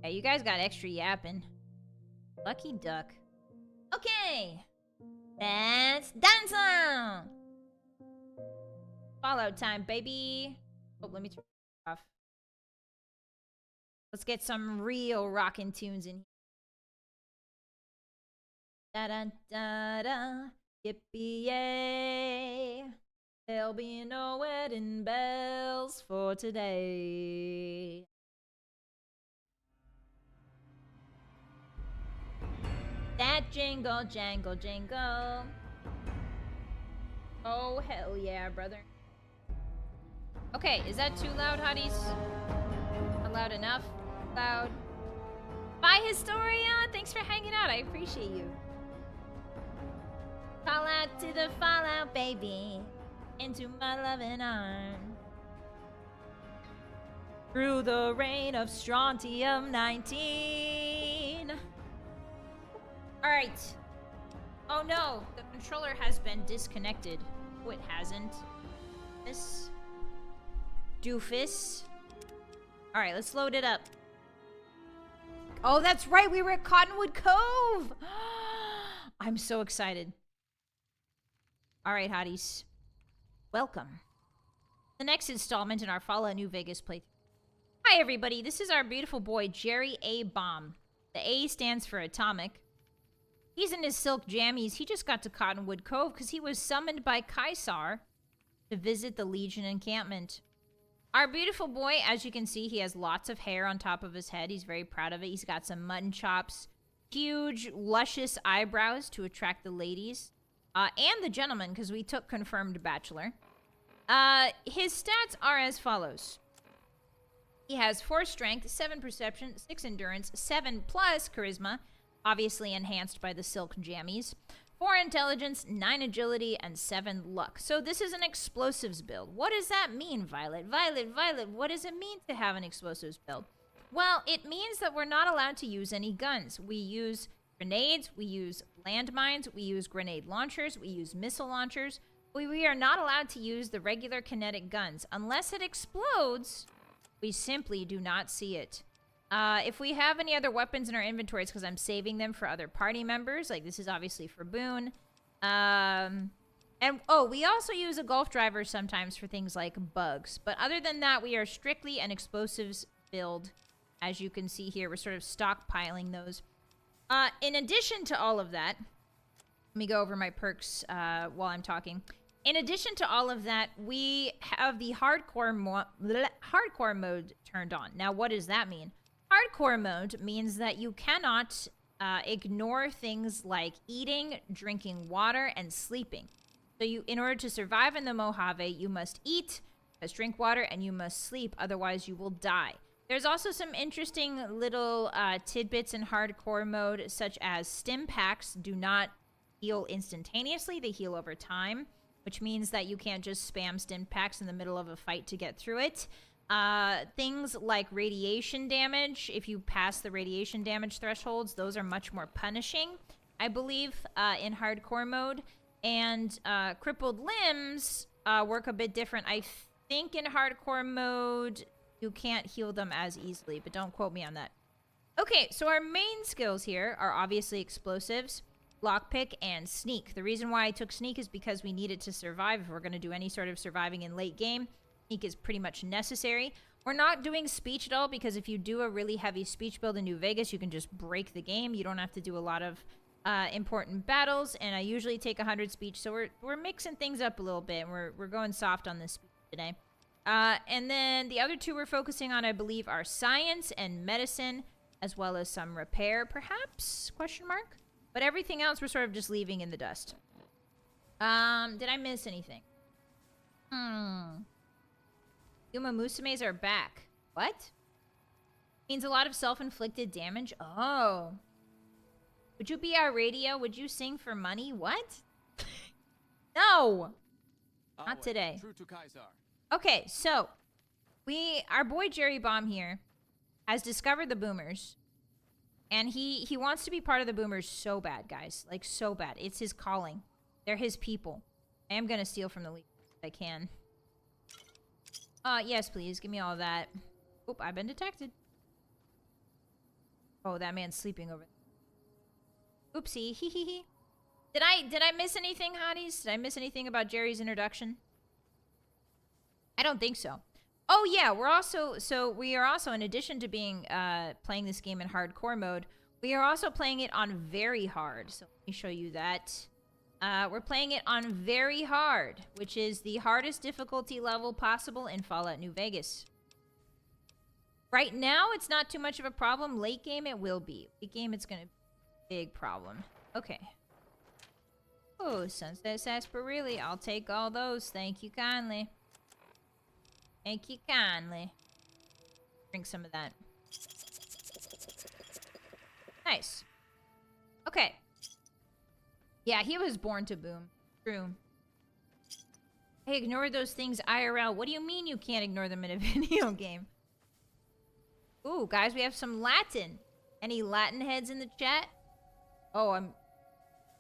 Yeah, you guys got extra yapping. Lucky duck. Okay. Let's dance on. Fallout time, baby. Oh, let me turn it off. Let's get some real rockin' tunes in here. Da-da-da-da. Yippee-yay, there'll be no wedding bells for today. That jingle, jangle, jingle. Oh, hell yeah, brother. Okay, is that too loud, Hotties? Not loud enough? Loud. Bye, Historia! Thanks for hanging out, I appreciate you. Call out to the fallout, baby, into my loving arm. Through the rain of strontium-19. Alright. Oh no, the controller has been disconnected. Oh, it hasn't. This doofus. Alright, let's load it up. Oh, that's right, we were at Cottonwood Cove! I'm so excited. Alright, Hotties. Welcome. The next installment in our Fallout New Vegas playthrough. Hi, everybody. This is our beautiful boy, Jerry A. Bomb. The A stands for Atomic. He's in his silk jammies. He just got to Cottonwood Cove because he was summoned by Kaisar to visit the Legion encampment. Our beautiful boy, as you can see, he has lots of hair on top of his head. He's very proud of it. He's got some mutton chops, huge, luscious eyebrows to attract the ladies. And the gentleman, because we took confirmed bachelor. His stats are as follows. He has 4 strength, 7 perception, 6 endurance, 7 plus charisma, obviously enhanced by the silk jammies, 4 intelligence, 9 agility, and 7 luck. So this is an explosives build. What does that mean, Vylett? Vylett, what does it mean to have an explosives build? Well, it means that we're not allowed to use any guns. We use grenades, we use landmines, we use grenade launchers, we use missile launchers. We are not allowed to use the regular kinetic guns. Unless it explodes, we simply do not see it. If we have any other weapons in our inventory, it's because I'm saving them for other party members. Like, this is obviously for Boone. And, oh, we also use a golf driver sometimes for things like bugs. But other than that, we are strictly an explosives build. As you can see here, we're sort of stockpiling those. In addition to all of that, let me go over my perks while I'm talking. In addition to all of that, we have the hardcore mode turned on. Now, what does that mean? Hardcore mode means that you cannot ignore things like eating, drinking water, and sleeping. So in order to survive in the Mojave, you must eat, you must drink water, and you must sleep. Otherwise, you will die. There's also some interesting little tidbits in hardcore mode, such as stim packs do not heal instantaneously. They heal over time, which means that you can't just spam stim packs in the middle of a fight to get through it. Things like radiation damage, if you pass the radiation damage thresholds, those are much more punishing, I believe, in hardcore mode. And crippled limbs work a bit different. I think in hardcore mode, you can't heal them as easily, but don't quote me on that. Okay, so our main skills here are obviously explosives, lockpick, and sneak. The reason why I took sneak is because we need it to survive. If we're going to do any sort of surviving in late game, sneak is pretty much necessary. We're not doing speech at all because if you do a really heavy speech build in New Vegas, you can just break the game. You don't have to do a lot of important battles, and I usually take 100 speech, so we're mixing things up a little bit. We're going soft on this speech today. And then the other two we're focusing on, I believe, are science and medicine, as well as some repair, perhaps? Question mark. But everything else we're sort of just leaving in the dust. Did I miss anything? Yuma Musumes are back. What? Means a lot of self-inflicted damage? Oh. Would you be our radio? Would you sing for money? What? No! Not today. True to Kaiser. Okay, so our boy Jerry Bomb here has discovered the boomers. And he wants to be part of the boomers so bad, guys. Like, so bad. It's his calling. They're his people. I am gonna steal from the league if I can. Yes, please. Give me all of that. Oop, I've been detected. Oh, that man's sleeping over there. Oopsie. Hee hee hee. Did I miss anything, hotties? Did I miss anything about Jerry's introduction? I don't think so. Oh yeah, we are also, in addition to being playing this game in hardcore mode, we are also playing it on very hard. So let me show you that. We're playing it on very hard, which is the hardest difficulty level possible in Fallout New Vegas. Right now, it's not too much of a problem. Late game, it will be. Late game, it's gonna be a big problem. Okay. Oh, Sunset Sarsaparilla. I'll take all those. Thank you kindly. Thank you kindly. Drink some of that. Nice. Okay. Yeah, he was born to boom. True. Hey, ignore those things IRL. What do you mean you can't ignore them in a video game? Ooh, guys, we have some Latin. Any Latin heads in the chat? Oh,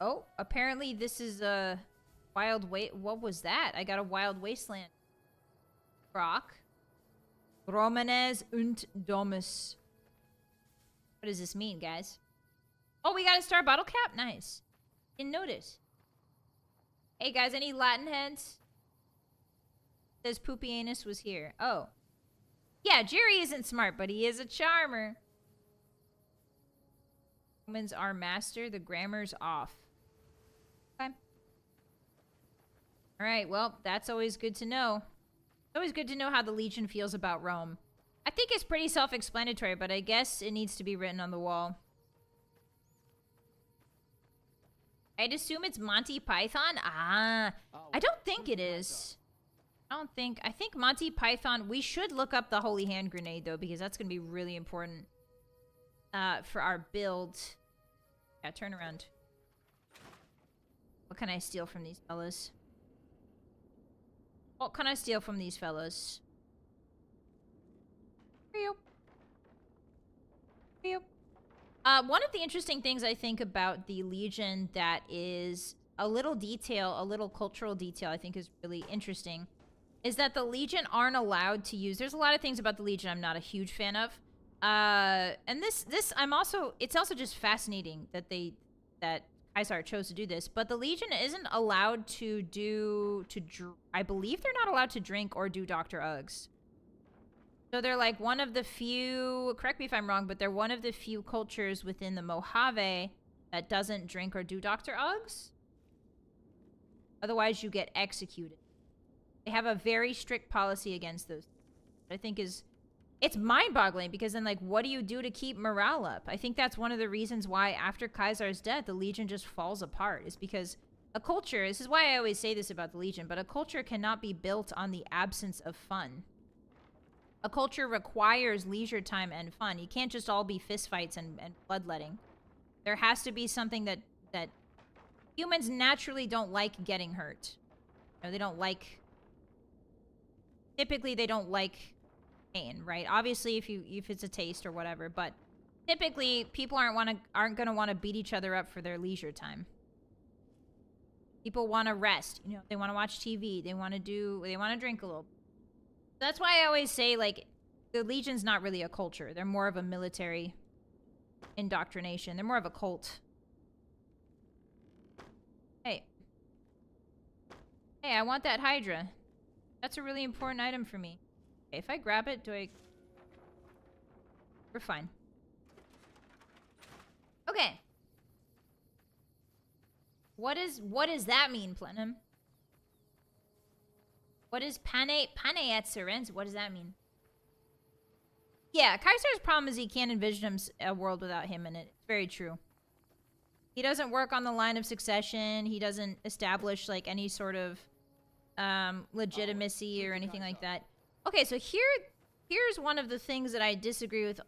Oh, apparently this is a wild What was that? I got a wild wasteland. Rock. Romanes und Domus. What does this mean, guys? Oh, we got a star bottle cap? Nice. Didn't notice. Hey, guys, any Latin heads? Says Poopy Anus was here. Oh. Yeah, Jerry isn't smart, but he is a charmer. Romans are master. The grammar's off. Okay. Alright, well, that's always good to know. It's always good to know how the Legion feels about Rome. I think it's pretty self-explanatory, but I guess it needs to be written on the wall. I'd assume it's Monty Python? Ah, I don't think it is. I think Monty Python, we should look up the Holy Hand Grenade, though, because that's going to be really important for our build. Yeah, turn around. What can I steal from these fellas? What can I steal from these fellas? One of the interesting things I think about the Legion that is a little cultural detail I think is really interesting, is that the Legion aren't allowed to use... There's a lot of things about the Legion I'm not a huge fan of. And it's also just fascinating that Kaisar chose to do this, but the Legion isn't allowed to I believe they're not allowed to drink or do Dr. Uggs. So they're like one of the few, correct me if I'm wrong, but they're one of the few cultures within the Mojave that doesn't drink or do Dr. Uggs. Otherwise, you get executed. They have a very strict policy against those. I think it's mind-boggling because then, like, what do you do to keep morale up? I think that's one of the reasons why after Kaisar's death, the Legion just falls apart, is because a culture, this is why I always say this about the Legion, but a culture cannot be built on the absence of fun. A culture requires leisure time and fun. You can't just all be fistfights and bloodletting. There has to be something that humans naturally don't like getting hurt. You know, they don't like... Typically, they don't like pain, right? Obviously, if it's a taste or whatever, but typically, people aren't gonna want to beat each other up for their leisure time. People want to rest. You know, they want to watch TV. They want to drink a little. That's why I always say, like, the Legion's not really a culture. They're more of a military indoctrination. They're more of a cult. Hey. Hey, I want that Hydra. That's a really important item for me. Okay, if I grab it, we're fine. Okay. What does that mean, Plenum? What is pane et serens? What does that mean? Yeah, Kaisar's problem is he can't envision a world without him in it. It's very true. He doesn't work on the line of succession. He doesn't establish, like, any sort of legitimacy or anything like that. Okay, so here's one of the things that I disagree with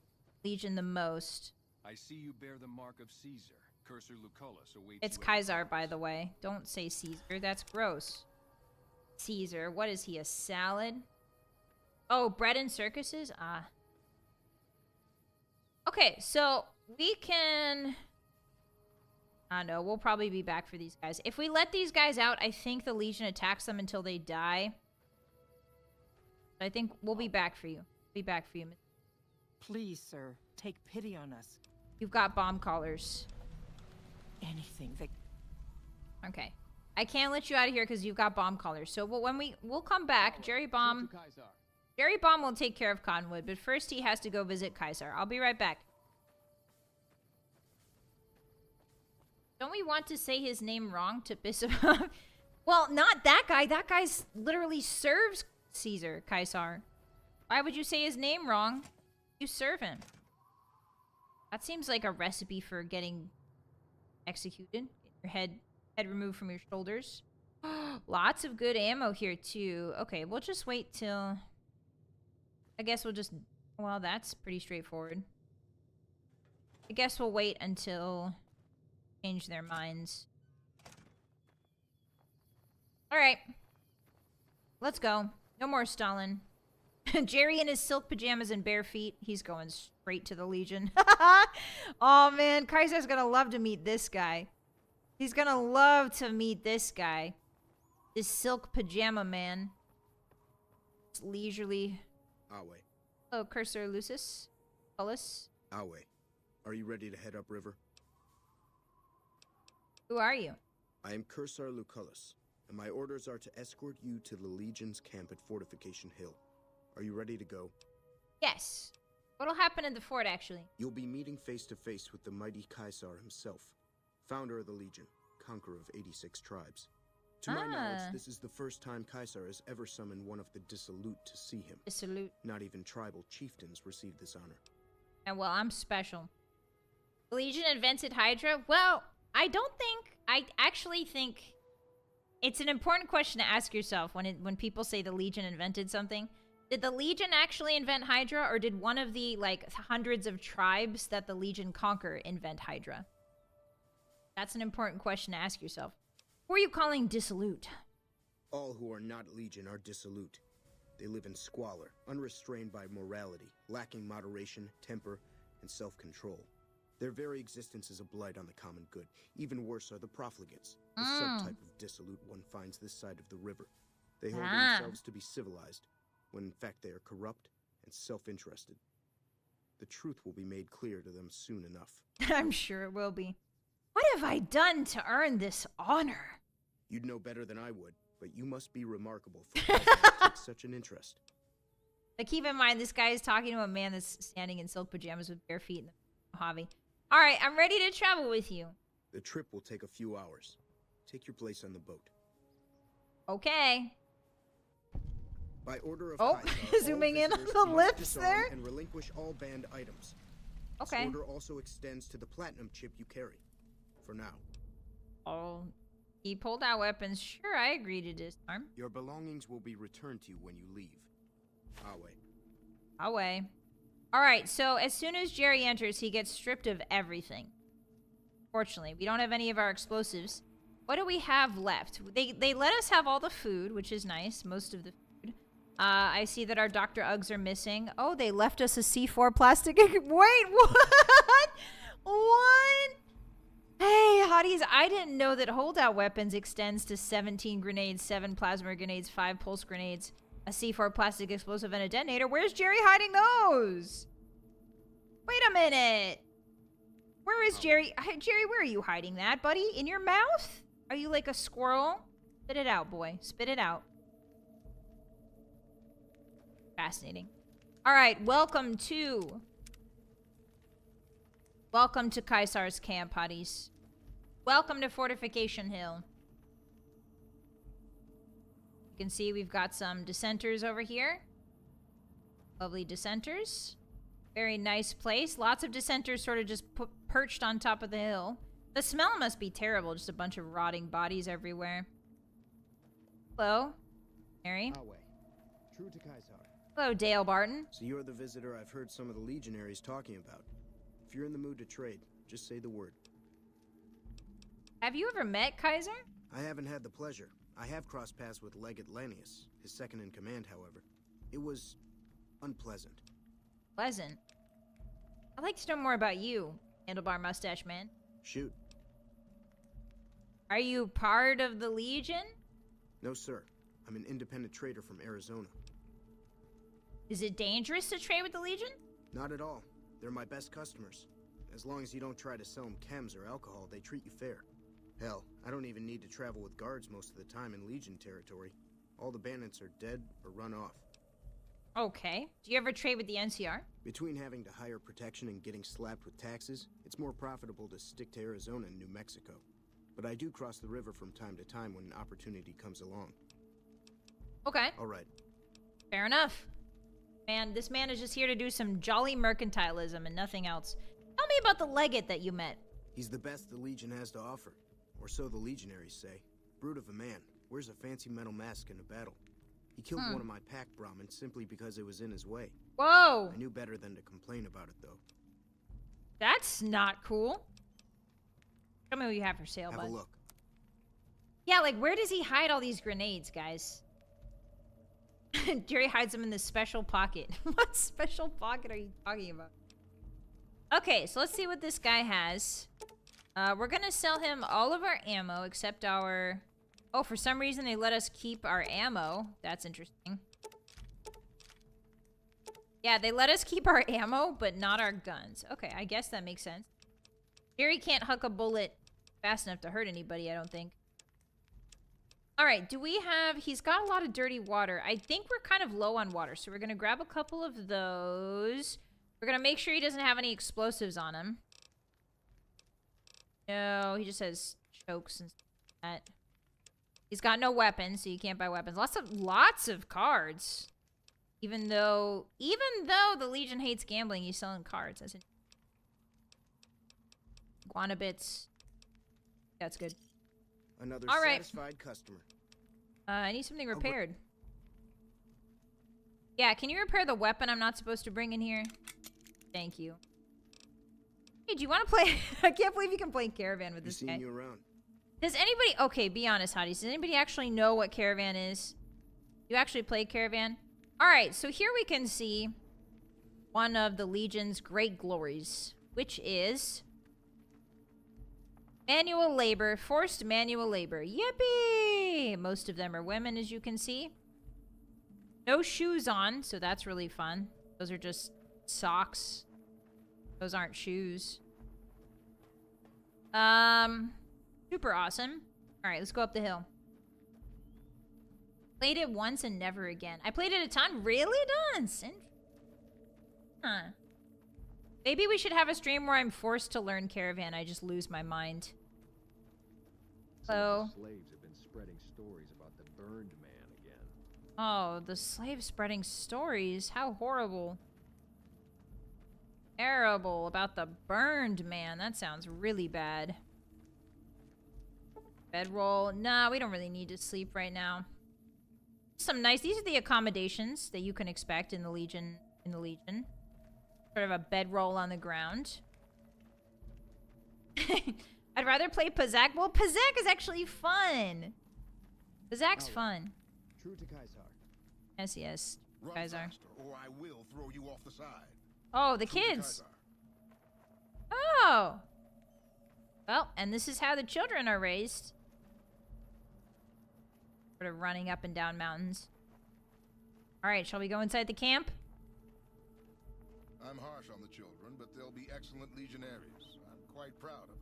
Legion the most. I see you bear the mark of Caesar. Cursor Lucullus awaits. It's Kaisar, by the way. Don't say Caesar. That's gross. Caesar. What is he, a salad? Oh, bread and circuses? Ah. Okay, so we can... I don't know. We'll probably be back for these guys. If we let these guys out, I think the Legion attacks them until they die. I think we'll be back for you. Be back for you. Please, sir, take pity on us. You've got bomb callers. Anything that... Okay. I can't let you out of here because you've got bomb callers. So we'll come back. Jerry Bomb will take care of Conwood, but first he has to go visit Kaisar. I'll be right back. Don't we want to say his name wrong to piss him off? Well, not that guy. That guy's literally serves Caesar, Kaisar. Why would you say his name wrong? You serve him. That seems like a recipe for getting executed. Your head removed from your shoulders. Lots of good ammo here, too. Okay, we'll just wait till... I guess we'll just... Well, that's pretty straightforward. I guess we'll wait until... change their minds. Alright. Let's go. No more Stalin. Jerry in his silk pajamas and bare feet. He's going straight to the Legion. Oh, man. Kaisar's gonna love to meet this guy. He's gonna love to meet this guy. This silk pajama man. It's leisurely. Awe. Oh, Cursor Lucis. Lucullus. Awe. Are you ready to head upriver? Who are you? I am Cursor Lucullus, and my orders are to escort you to the Legion's camp at Fortification Hill. Are you ready to go? Yes. What'll happen in the fort, actually? You'll be meeting face to face with the mighty Kaisar himself, founder of the Legion, conqueror of 86 tribes. To my knowledge, this is the first time Kaisar has ever summoned one of the Dissolute to see him. Dissolute. Not even tribal chieftains received this honor. And well, I'm special. The Legion invented Hydra? Well, I actually think it's an important question to ask yourself when people say the Legion invented something. Did the Legion actually invent Hydra, or did one of the, like, hundreds of tribes that the Legion conquer invent Hydra? That's an important question to ask yourself. Who are you calling dissolute? All who are not Legion are dissolute. They live in squalor, unrestrained by morality, lacking moderation, temper, and self-control. Their very existence is a blight on the common good. Even worse are the profligates, the subtype of dissolute one finds this side of the river. They hold themselves to be civilized, when in fact they are corrupt and self-interested. The truth will be made clear to them soon enough. I'm sure it will be. What have I done to earn this honor? You'd know better than I would, but you must be remarkable for taking such an interest. But keep in mind, this guy is talking to a man that's standing in silk pajamas with bare feet in the Mojave. All right, I'm ready to travel with you. The trip will take a few hours. Take your place on the boat. Okay. By order of Oh, Kaiser, zooming in on visitors the must lips disarm there. and relinquish all banned items. Okay. This order also extends to the platinum chip you carry. For now. Oh, he pulled out weapons. Sure, I agree to disarm. Your belongings will be returned to you when you leave. Away. Away. All right, so as soon as Jerry enters, he gets stripped of everything. Fortunately, we don't have any of our explosives. What do we have left? They let us have all the food, which is nice. Most of the food. I see that our Dr. Uggs are missing. Oh, they left us a C4 plastic. Wait, what? What? Hey, hotties, I didn't know that holdout weapons extends to 17 grenades, 7 plasma grenades, 5 pulse grenades, a C4 plastic explosive, and a detonator. Where's Jerry hiding those? Wait a minute. Where is Jerry? Jerry, where are you hiding that, buddy? In your mouth? Are you like a squirrel? Spit it out, boy. Spit it out. Fascinating. All right, welcome to Kaisar's camp, hotties. Welcome to Fortification Hill. You can see we've got some dissenters over here. Lovely dissenters. Very nice place. Lots of dissenters sort of just perched on top of the hill. The smell must be terrible. Just a bunch of rotting bodies everywhere. Hello, Mary. Away. True to Kaiser. Hello, Dale Barton. So you're the visitor I've heard some of the legionaries talking about. If you're in the mood to trade, just say the word. Have you ever met Kaiser? I haven't had the pleasure. I have crossed paths with Legate Lanius, his second in command, however. It was unpleasant. Pleasant. I'd like to know more about you, handlebar mustache man. Shoot. Are you part of the Legion? No, sir. I'm an independent trader from Arizona. Is it dangerous to trade with the Legion? Not at all. They're my best customers. As long as you don't try to sell them chems or alcohol, they treat you fair. Hell, I don't even need to travel with guards most of the time in Legion territory. All the bandits are dead or run off. Okay. Do you ever trade with the NCR? Between having to hire protection and getting slapped with taxes, it's more profitable to stick to Arizona and New Mexico. But I do cross the river from time to time when an opportunity comes along. Okay. All right. Fair enough. Man, this man is just here to do some jolly mercantilism and nothing else. Tell me about the legate that you met. He's the best the Legion has to offer. Or so the legionaries say. Brute of a man. Wears a fancy metal mask in a battle. He killed one of my pack Brahmins simply because it was in his way. Whoa! I knew better than to complain about it, though. That's not cool. Tell me what you have for sale, bud. Have a look. Yeah, like, where does he hide all these grenades, guys? Jerry hides them in this special pocket. What special pocket are you talking about? Okay, so let's see what this guy has. We're gonna sell him all of our ammo except our... Oh, for some reason they let us keep our ammo. That's interesting. Yeah, they let us keep our ammo, but not our guns. Okay, I guess that makes sense. Jerry can't huck a bullet fast enough to hurt anybody, I don't think. Alright, do we have... He's got a lot of dirty water. I think we're kind of low on water, so we're gonna grab a couple of those. We're gonna make sure he doesn't have any explosives on him. No, he just has chokes and stuff like that. He's got no weapons, so you can't buy weapons. Lots of cards. Even though the Legion hates gambling, he's selling cards. That's it. Guana bits. That's good. Another All right. satisfied customer. I need something repaired. Yeah, can you repair the weapon I'm not supposed to bring in here? Thank you. Hey, do you want to play? I can't believe you can play Caravan with this guy. Seen you around. Does anybody... Okay, be honest, hotties. Does anybody actually know what Caravan is? You actually play Caravan? Alright, so here we can see one of the Legion's great glories, which is manual labor, forced manual labor. Yippee! Most of them are women, as you can see. No shoes on, so that's really fun. Those are just socks. Those aren't shoes. Super awesome. Alright, let's go up the hill. Played it once and never again. I played it a ton. Really, Dance? Huh. Maybe we should have a stream where I'm forced to learn Caravan. I just lose my mind. Hello. Some of the slaves have been spreading stories about the burned man again. Oh, the slaves spreading stories. How horrible. Terrible about the burned man. That sounds really bad. Bedroll. Nah, we don't really need to sleep right now. Some nice. These are the accommodations that you can expect in the Legion. Sort of a bedroll on the ground. I'd rather play Pazak. Well, Pazak is actually fun. Pazak's fun. True to Kaisar. Yes, yes. Run Guys are. faster, or I will throw you off the side. Oh, the True to kids. Kaisar. Oh. Well, and this is how the children are raised. Sort of running up and down mountains. All right, shall we go inside the camp? I'm harsh on the children, but they'll be excellent legionaries. I'm quite proud of them.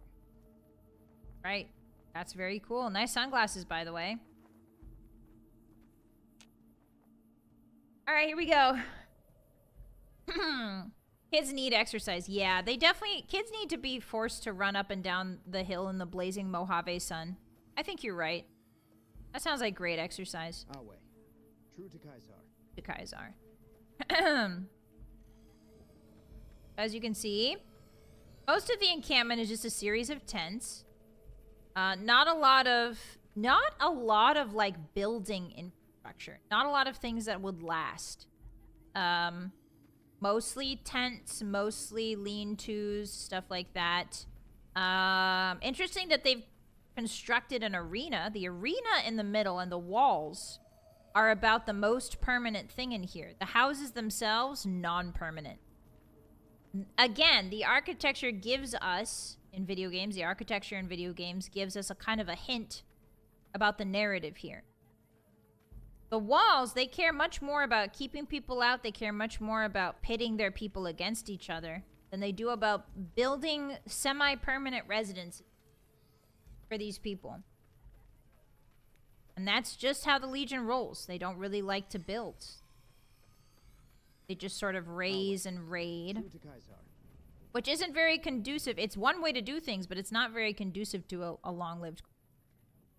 Right. That's very cool. Nice sunglasses, by the way. All right, here we go. Kids need exercise. Yeah, they definitely... Kids need to be forced to run up and down the hill in the blazing Mojave sun. I think you're right. That sounds like great exercise. Awe. True to Kaisar. To Kaisar. As you can see, most of the encampment is just a series of tents. Not a lot of like building infrastructure. Not a lot of things that would last. Mostly tents, mostly lean-tos, stuff like that. Interesting that they've constructed an arena. The arena in the middle and the walls are about the most permanent thing in here. The houses themselves, non-permanent. Again, the architecture gives us, in video games, the architecture in video games gives us a kind of a hint about the narrative here. The walls, they care much more about keeping people out. They care much more about pitting their people against each other than they do about building semi-permanent residences for these people. And that's just how the Legion rolls. They don't really like to build. They just sort of raise and raid. Which isn't very conducive. It's one way to do things, but it's not very conducive to a long-lived...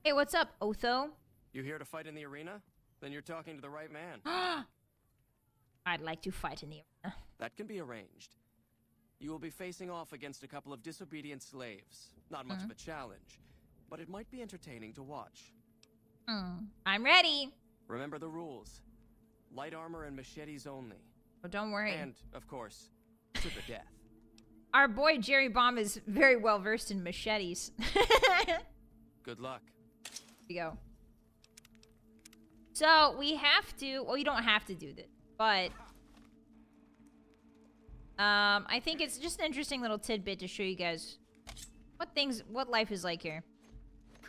Hey, what's up, Otho? You here to fight in the arena? Then you're talking to the right man. I'd like to fight in the arena. That can be arranged. You will be facing off against a couple of disobedient slaves. Not much of a challenge, but it might be entertaining to watch. I'm ready. Remember the rules. Light armor and machetes only. Oh, don't worry. And, of course, to the death. Our boy Jerry Bomb is very well versed in machetes. Good luck. Here we go. So, we have to... Well, you don't have to do this, but... I think it's just an interesting little tidbit to show you guys what life is like here.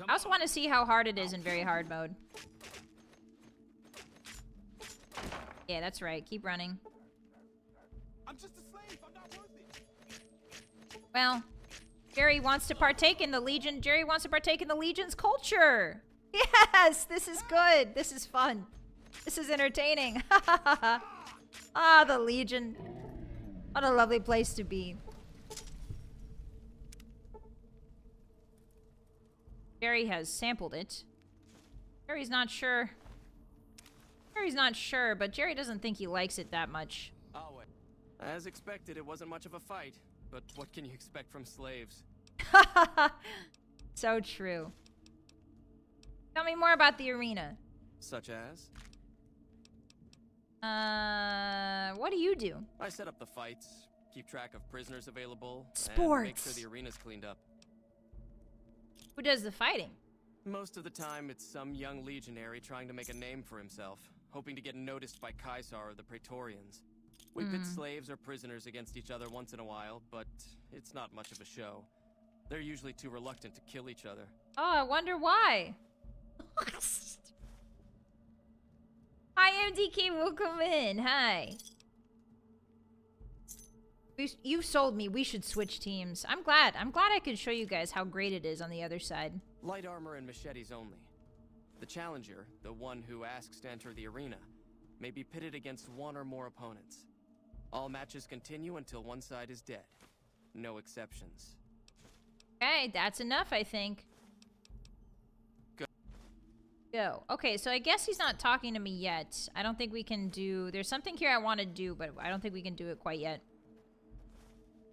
I also want to see how hard it is in very hard mode. Yeah, that's right. Keep running. I'm just a slave. I'm not worth it. Well, Jerry wants to partake in the Legion. Jerry wants to partake in the Legion's culture. Yes, this is good. This is fun. This is entertaining. Ah, the Legion. What a lovely place to be. Jerry has sampled it. Jerry's not sure. Jerry's not sure, but Jerry doesn't think he likes it that much. Oh, wait. As expected, it wasn't much of a fight. But what can you expect from slaves? So true. Tell me more about the arena. Such as? What do you do? I set up the fights, keep track of prisoners available, and make Sports. sure the arena's cleaned up. Who does the fighting? Most of the time, it's some young legionary trying to make a name for himself, hoping to get noticed by Kaisar or the Praetorians. We pit slaves or prisoners against each other once in a while, but it's not much of a show. They're usually too reluctant to kill each other. Oh, I wonder why. Hi, MDK, welcome in. Hi. You've sold me. We should switch teams. I'm glad I could show you guys how great it is on the other side. Light armor and machetes only. The challenger, the one who asks to enter the arena, may be pitted against one or more opponents. All matches continue until one side is dead. No exceptions. Okay, that's enough, I think. Go. Okay, so I guess he's not talking to me yet. I don't think we can do... There's something here I want to do, but I don't think we can do it quite yet.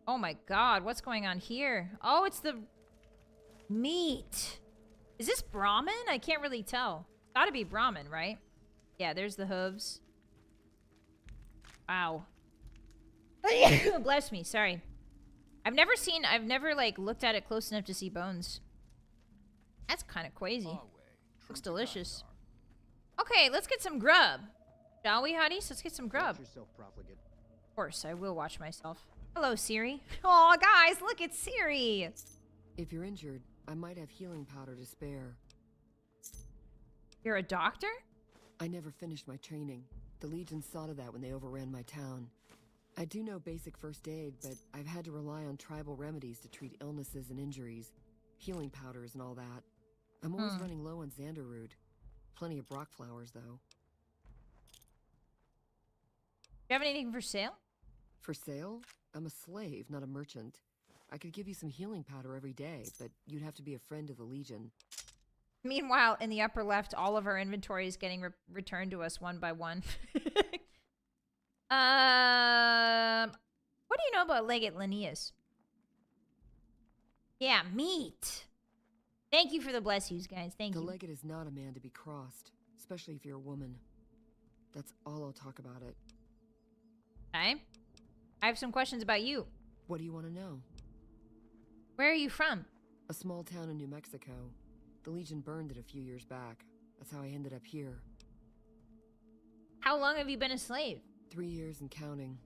Oh my god, what's going on here? Oh, it's the meat. Is this Brahmin? I can't really tell. Gotta be Brahmin, right? Yeah, there's the hooves. Wow. Bless me, sorry. I've never like looked at it close enough to see bones. That's kind of crazy. Looks delicious. Okay, let's get some grub. Shall we, Hotties? Let's get some grub. Watch yourself, profligate. Of course, I will watch myself. Hello, Siri. Oh, guys, look, it's Siri. If you're injured, I might have healing powder to spare. You're a doctor? I never finished my training. The Legion saw to that when they overran my town. I do know basic first aid, but I've had to rely on tribal remedies to treat illnesses and injuries. Healing powders and all that. I'm always running low on Xanderroot. Plenty of Brock flowers, though. Do you have anything for sale? For sale? I'm a slave, not a merchant. I could give you some healing powder every day, but you'd have to be a friend of the Legion. Meanwhile, in the upper left, all of our inventory is getting returned to us one by one. What do you know about Legate Linnaeus? Yeah, meat. Thank you for the bless yous, guys. Thank you. The Legate is not a man to be crossed, especially if you're a woman. That's all I'll talk about it. Okay. I have some questions about you. What do you want to know? Where are you from? A small town in New Mexico. The Legion burned it a few years back. That's how I ended up here. How long have you been a slave? 3 years and counting.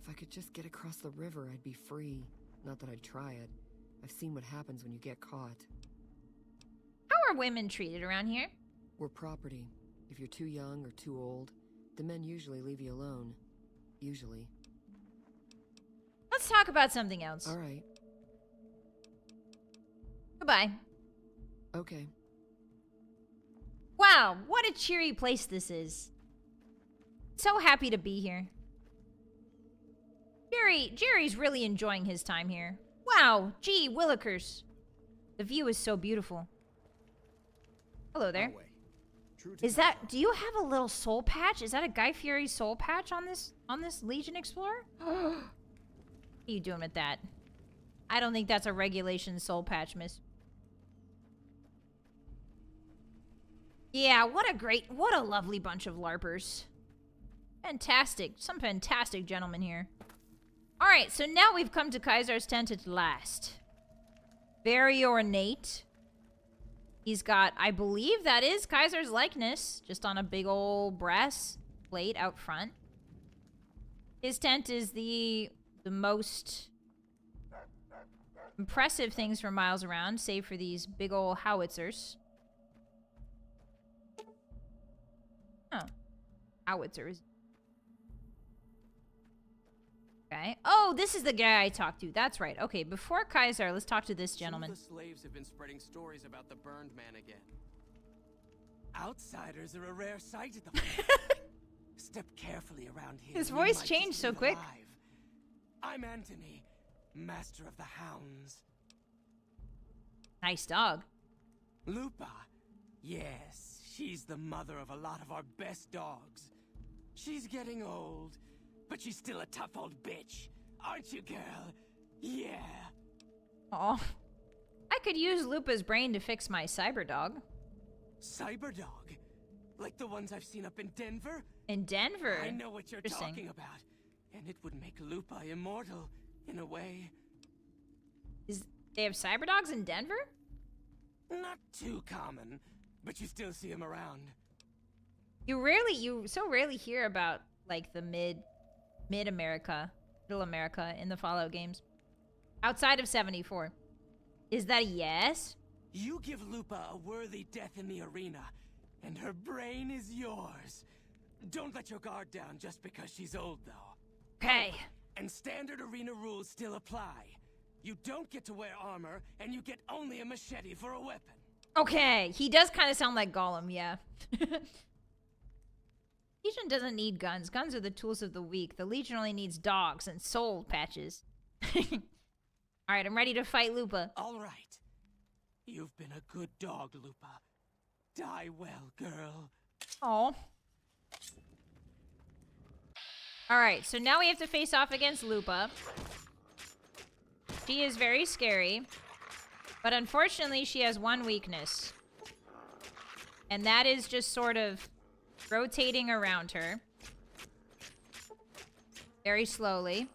If I could just get across the river, I'd be free. Not that I'd try it. I've seen what happens when you get caught. How are women treated around here? We're property. If you're too young or too old, the men usually leave you alone. Usually. Let's talk about something else. All right. Goodbye. Okay. Wow, what a cheery place this is. So happy to be here. Jerry's really enjoying his time here. Wow, gee, Willikers. The view is so beautiful. Hello there. Is that, do you have a little soul patch? Is that a Guy Fieri soul patch on this Legion Explorer? What are you doing with that? I don't think that's a regulation soul patch, miss. Yeah, what a lovely bunch of LARPers. Fantastic. Some fantastic gentlemen here. Alright, so now we've come to Kaiser's tent at last. Very ornate. He's got, I believe that is Kaiser's likeness, just on a big old brass plate out front. His tent is the most impressive things for miles around, save for these big old howitzers. Oh. Howitzers. Okay. Oh, this is the guy I talked to. That's right. Okay, before Kaiser, let's talk to this gentleman. Some of the slaves have been spreading stories about the burned man again. Outsiders are a rare sight at the Step carefully around here. His voice changed so quick. I'm Anthony, master of the hounds. Nice dog. Lupa. Yes, she's the mother of a lot of our best dogs. She's getting old, but she's still a tough old bitch. Aren't you, girl? Yeah. Aw. I could use Lupa's brain to fix my cyber dog. Cyber dog? Like the ones I've seen up in Denver? In Denver? I know what you're talking about. And it would make Lupa immortal, in a way. They have cyber dogs in Denver? Not too common, but you still see them around. You so rarely hear about, like, the middle America in the Fallout games. Outside of 74. Is that a yes? You give Lupa a worthy death in the arena, and her brain is yours. Don't let your guard down just because she's old, though. Okay. And standard arena rules still apply. You don't get to wear armor, and you get only a machete for a weapon. Okay, he does kind of sound like Gollum, yeah. Legion doesn't need guns. Guns are the tools of the weak. The Legion only needs dogs and soul patches. Alright, I'm ready to fight Lupa. Alright. You've been a good dog, Lupa. Die well, girl. Oh. Alright, so now we have to face off against Lupa. She is very scary. But unfortunately, she has one weakness. And that is just sort of rotating around her. Very slowly.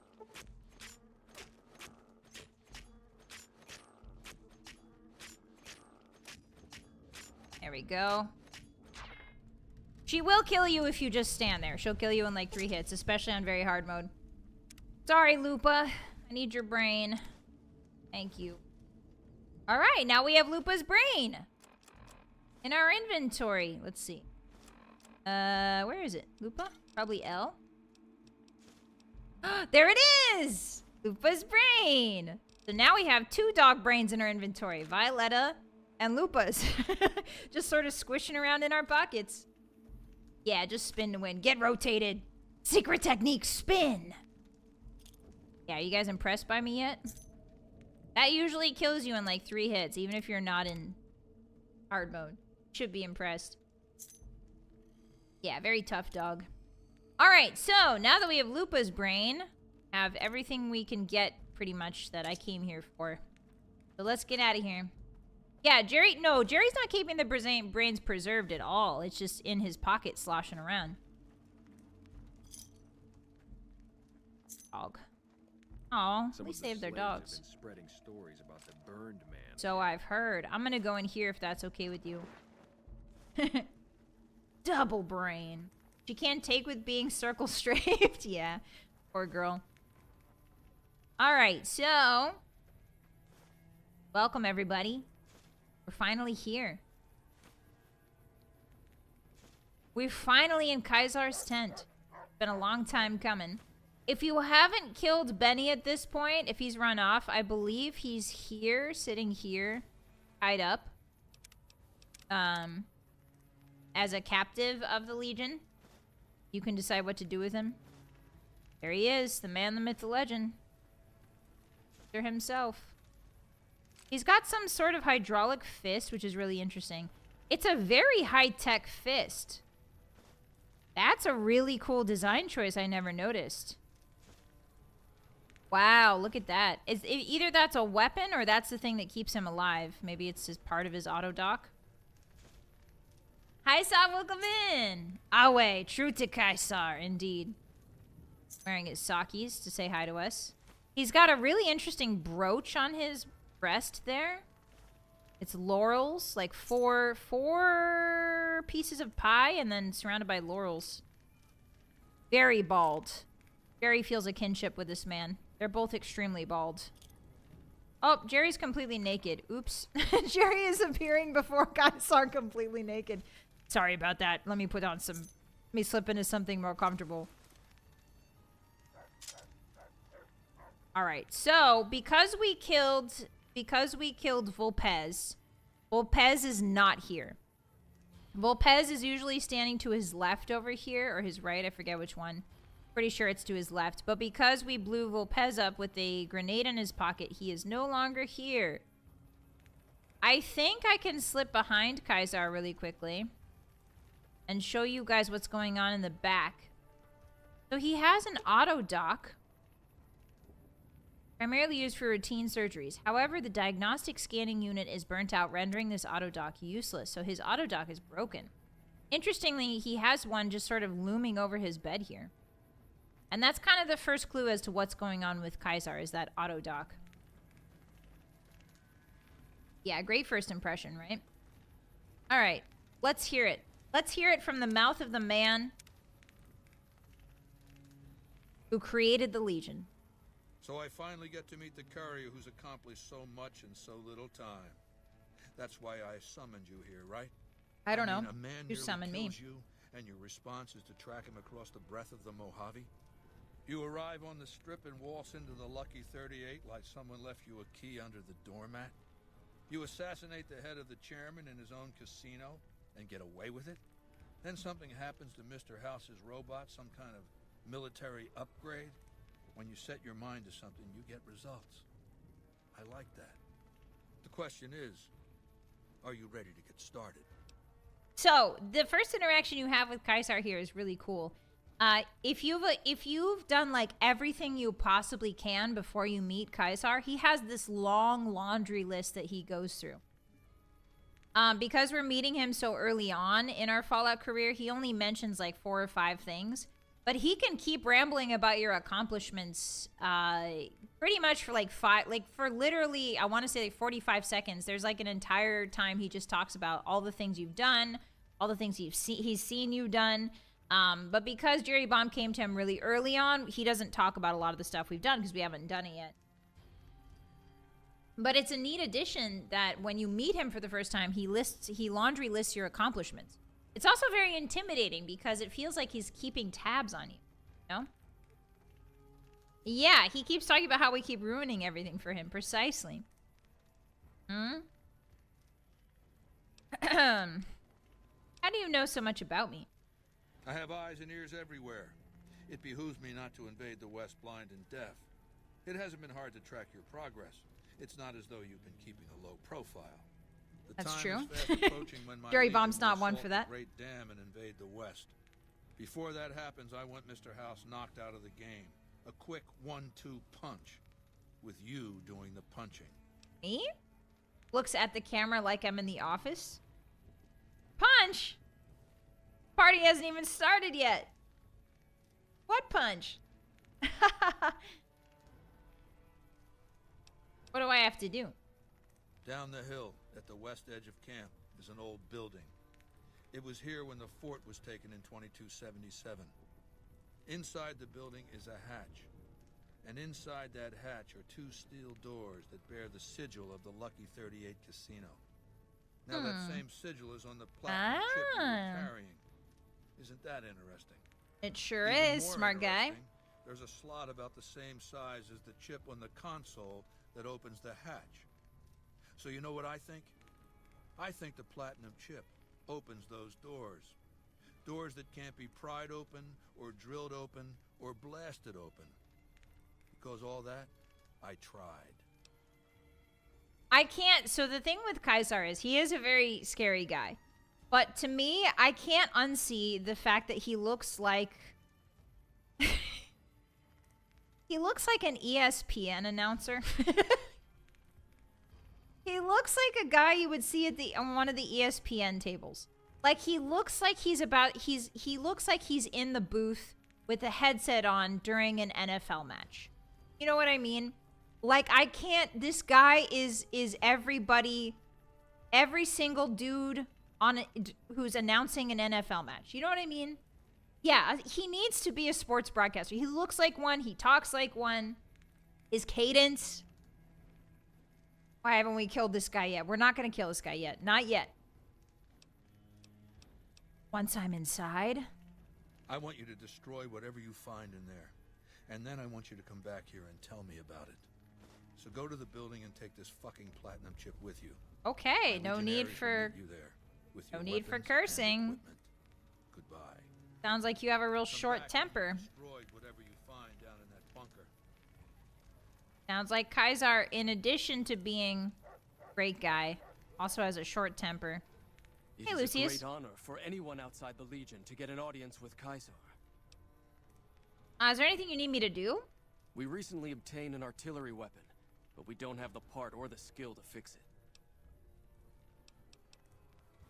There we go. She will kill you if you just stand there. She'll kill you in like 3 hits, especially on very hard mode. Sorry, Lupa. I need your brain. Thank you. Alright, now we have Lupa's brain in our inventory. Let's see. Where is it? Lupa? Probably L. There it is! Lupa's brain! So now we have 2 dog brains in our inventory. Vyletta and Lupa's. Just sort of squishing around in our pockets. Yeah, just spin to win. Get rotated. Secret technique, spin! Yeah, you guys impressed by me yet? That usually kills you in like 3 hits, even if you're not in hard mode. Should be impressed. Yeah, very tough dog. Alright, so now that we have Lupa's brain, have everything we can get pretty much that I came here for. So let's get out of here. Yeah, Jerry's not keeping the brains preserved at all. It's just in his pocket sloshing around. Dog. Aw, at least they have their dogs. Have been spreading stories about the burned man. So I've heard. I'm gonna go in here if that's okay with you. Double brain. She can't take with being circle strafed. Yeah, poor girl. Alright, so... welcome, everybody. We're finally here. We're finally in Kaisar's tent. Been a long time coming. If you haven't killed Benny at this point, if he's run off, I believe he's here, sitting here, tied up. As a captive of the Legion. You can decide what to do with him. There he is, the man, the myth, the legend. Victor himself. He's got some sort of hydraulic fist, which is really interesting. It's a very high-tech fist. That's a really cool design choice I never noticed. Wow, look at that. Either that's a weapon or that's the thing that keeps him alive. Maybe it's just part of his auto dock. Kaisar, welcome in. Awe, true to Kaisar, indeed. Wearing his sakis to say hi to us. He's got a really interesting brooch on his breast there. It's laurels, like four pieces of pie and then surrounded by laurels. Very bald. Jerry feels a kinship with this man. They're both extremely bald. Oh, Jerry's completely naked. Oops. Jerry is appearing before Kaisar completely naked. Sorry about that. Let me put on some... let me slip into something more comfortable. Alright, so because we killed Volpez, Volpez is not here. Volpez is usually standing to his left over here, or his right, I forget which one. Pretty sure it's to his left. But because we blew Volpez up with a grenade in his pocket, he is no longer here. I think I can slip behind Kaisar really quickly and show you guys what's going on in the back. So he has an auto dock, primarily used for routine surgeries. However, the diagnostic scanning unit is burnt out, rendering this auto dock useless. So his auto dock is broken. Interestingly, he has one just sort of looming over his bed here. And that's kind of the first clue as to what's going on with Kaisar, is that auto dock. Yeah, great first impression, right? All right, let's hear it. Let's hear it from the mouth of the man who created the Legion. So I finally get to meet the courier who's accomplished so much in so little time. That's why I summoned you here, right? I don't know. A man You nearly summoned me. kills you, and your response is to track him across the breadth of the Mojave? You arrive on the strip and waltz into the Lucky 38 like someone left you a key under the doormat. You assassinate the head of the chairman in his own casino and get away with it. Then something happens to Mr. House's robot, some kind of military upgrade. When you set your mind to something, you get results. I like that. The question is, are you ready to get started? So, the first interaction you have with Kaisar here is really cool. If you've done like everything you possibly can before you meet Kaisar, he has this long laundry list that he goes through. Because we're meeting him so early on in our Fallout career, he only mentions like 4 or 5 things. But he can keep rambling about your accomplishments pretty much for like for literally, I want to say like 45 seconds. There's like an entire time he just talks about all the things you've done, all the things he's seen you done. But because Jerry Bomb came to him really early on, he doesn't talk about a lot of the stuff we've done because we haven't done it yet. But it's a neat addition that when you meet him for the first time, he laundry lists your accomplishments. It's also very intimidating because it feels like he's keeping tabs on you, you know? Yeah, he keeps talking about how we keep ruining everything for him. Precisely. How do you know so much about me? I have eyes and ears everywhere. It behooves me not to invade the West blind and deaf. It hasn't been hard to track your progress. It's not as though you've been keeping a low profile. That's true. Jerry Bomb's not one for that. Great Dam and invade the West. Before that happens, I want Mr. House knocked out of the game. A quick 1-2 punch, with you doing the punching. Me? Looks at the camera like I'm in the office. Punch? Party hasn't even started yet. What punch? What do I have to do? Down the hill, at the west edge of camp, is an old building. It was here when the fort was taken in 2277. Inside the building is a hatch. And inside that hatch are 2 steel doors that bear the sigil of the Lucky 38 casino. Now that same sigil is on the platinum chip you're carrying. Isn't that interesting? It sure Even is, more smart guy. There's a slot about the same size as the chip on the console that opens the hatch. So you know what I think? I think the platinum chip opens those doors. Doors that can't be pried open, or drilled open, or blasted open. Because all that, I tried. I can't. So the thing with Kaisar is he is a very scary guy. But to me, I can't unsee the fact that he looks like... he looks like an ESPN announcer. He looks like a guy you would see at on one of the ESPN tables. Like he looks like he looks like he's in the booth with a headset on during an NFL match. You know what I mean? Like I can't, this guy is everybody, every single dude who's announcing an NFL match. You know what I mean? Yeah, he needs to be a sports broadcaster. He looks like one, he talks like one. His cadence. Why haven't we killed this guy yet? We're not going to kill this guy yet. Not yet. Once I'm inside. I want you to destroy whatever you find in there. And then I want you to come back here and tell me about it. So go to the building and take this fucking platinum chip with you. Okay, no need for... No need for cursing. Goodbye. Sounds like you have a real short temper. Whatever you find down in that bunker. Sounds like Kaisar, in addition to being a great guy, also has a short temper. Hey, Lucius. It's a great honor for anyone outside the Legion to get an audience with Kaisar. Is there anything you need me to do? We recently obtained an artillery weapon, but we don't have the part or the skill to fix it.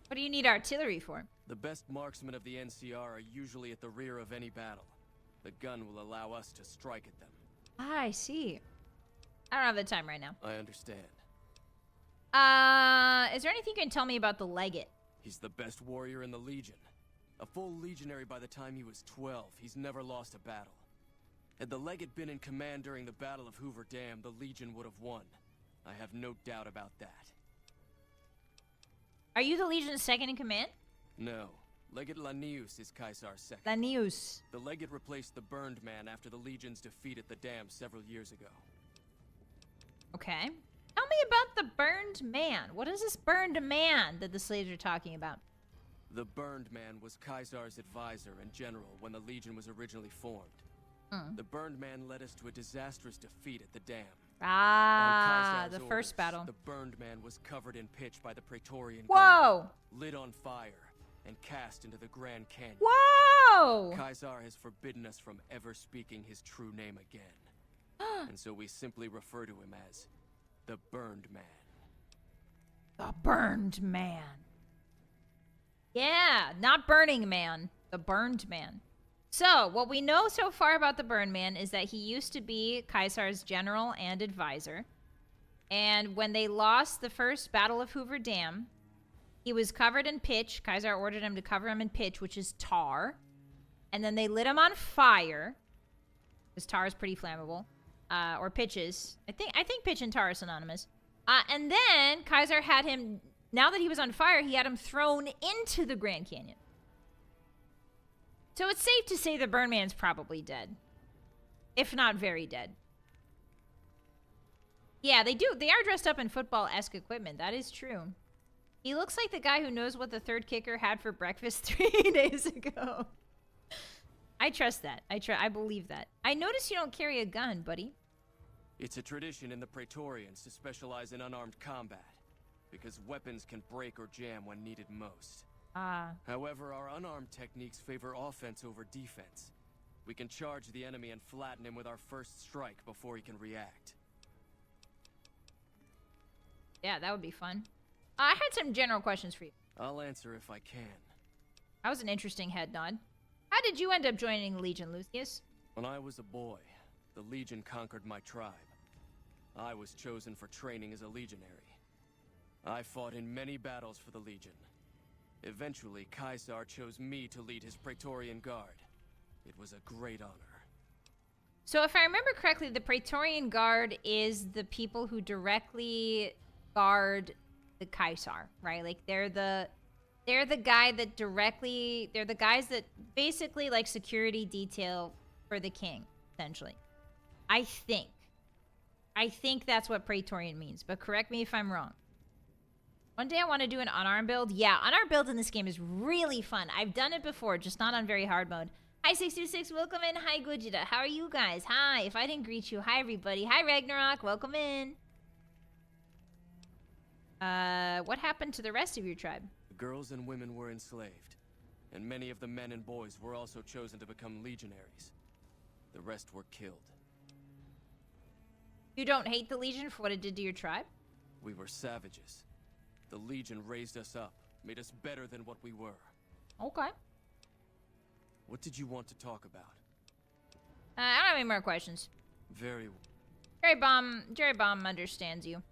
What do you need artillery for? The best marksmen of the NCR are usually at the rear of any battle. The gun will allow us to strike at them. I see. I don't have the time right now. I understand. Is there anything you can tell me about the Legate? He's the best warrior in the Legion. A full legionary by the time he was 12. He's never lost a battle. Had the Legate been in command during the Battle of Hoover Dam, the Legion would have won. I have no doubt about that. Are you the Legion's second in command? No. Legate Lanius is Caesar's second. Lanius. The Legate replaced the Burned Man after the Legion's defeat at the Dam several years ago. Okay. Tell me about the Burned Man. What is this Burned Man that the slaves are talking about? The Burned Man was Caesar's advisor and general when the Legion was originally formed. The Burned Man led us to a disastrous defeat at the Dam. Ah, On the Caesar's first orders, battle. The Burned Man was covered in pitch by the Praetorian Whoa! Guard, lit on fire, and cast into the Grand Canyon. Whoa! Caesar has forbidden us from ever speaking his true name again. And so we simply refer to him as the Burned Man. The Burned Man. Yeah, not Burning Man. The Burned Man. So, what we know so far about the Burned Man is that he used to be Caesar's general and advisor. And when they lost the first Battle of Hoover Dam, he was covered in pitch. Caesar ordered him to cover him in pitch, which is tar. And then they lit him on fire, because tar is pretty flammable. Or pitches. I think pitch and tar are synonymous. And then Caesar had him, now that he was on fire, he had him thrown into the Grand Canyon. So it's safe to say the Burn Man's probably dead. If not very dead. Yeah, they are dressed up in football-esque equipment. That is true. He looks like the guy who knows what the third kicker had for breakfast 3 days ago. I trust that. I believe that. I notice you don't carry a gun, buddy. It's a tradition in the Praetorians to specialize in unarmed combat, because weapons can break or jam when needed most. However, our unarmed techniques favor offense over defense. We can charge the enemy and flatten him with our first strike before he can react. Yeah, that would be fun. I had some general questions for you. I'll answer if I can. That was an interesting head nod. How did you end up joining the Legion, Lucius? When I was a boy, the Legion conquered my tribe. I was chosen for training as a legionary. I fought in many battles for the Legion. Eventually, Caesar chose me to lead his Praetorian Guard. It was a great honor. So if I remember correctly, the Praetorian Guard is the people who directly guard the Caesar, right? Like they're the guy that directly, they're the guys that basically like security detail for the king, essentially. I think that's what Praetorian means, but correct me if I'm wrong. One day I want to do an unarmed build. Yeah, unarmed build in this game is really fun. I've done it before, just not on very hard mode. Hi 626, welcome in. Hi Gujita, how are you guys? Hi, if I didn't greet you, hi everybody. Hi Ragnarok, welcome in. What happened to the rest of your tribe? The girls and women were enslaved, and many of the men and boys were also chosen to become legionaries. The rest were killed. You don't hate the Legion for what it did to your tribe? We were savages. The Legion raised us up, made us better than what we were. Okay. What did you want to talk about? I don't have any more questions. Very well. Jerry Bomb understands you.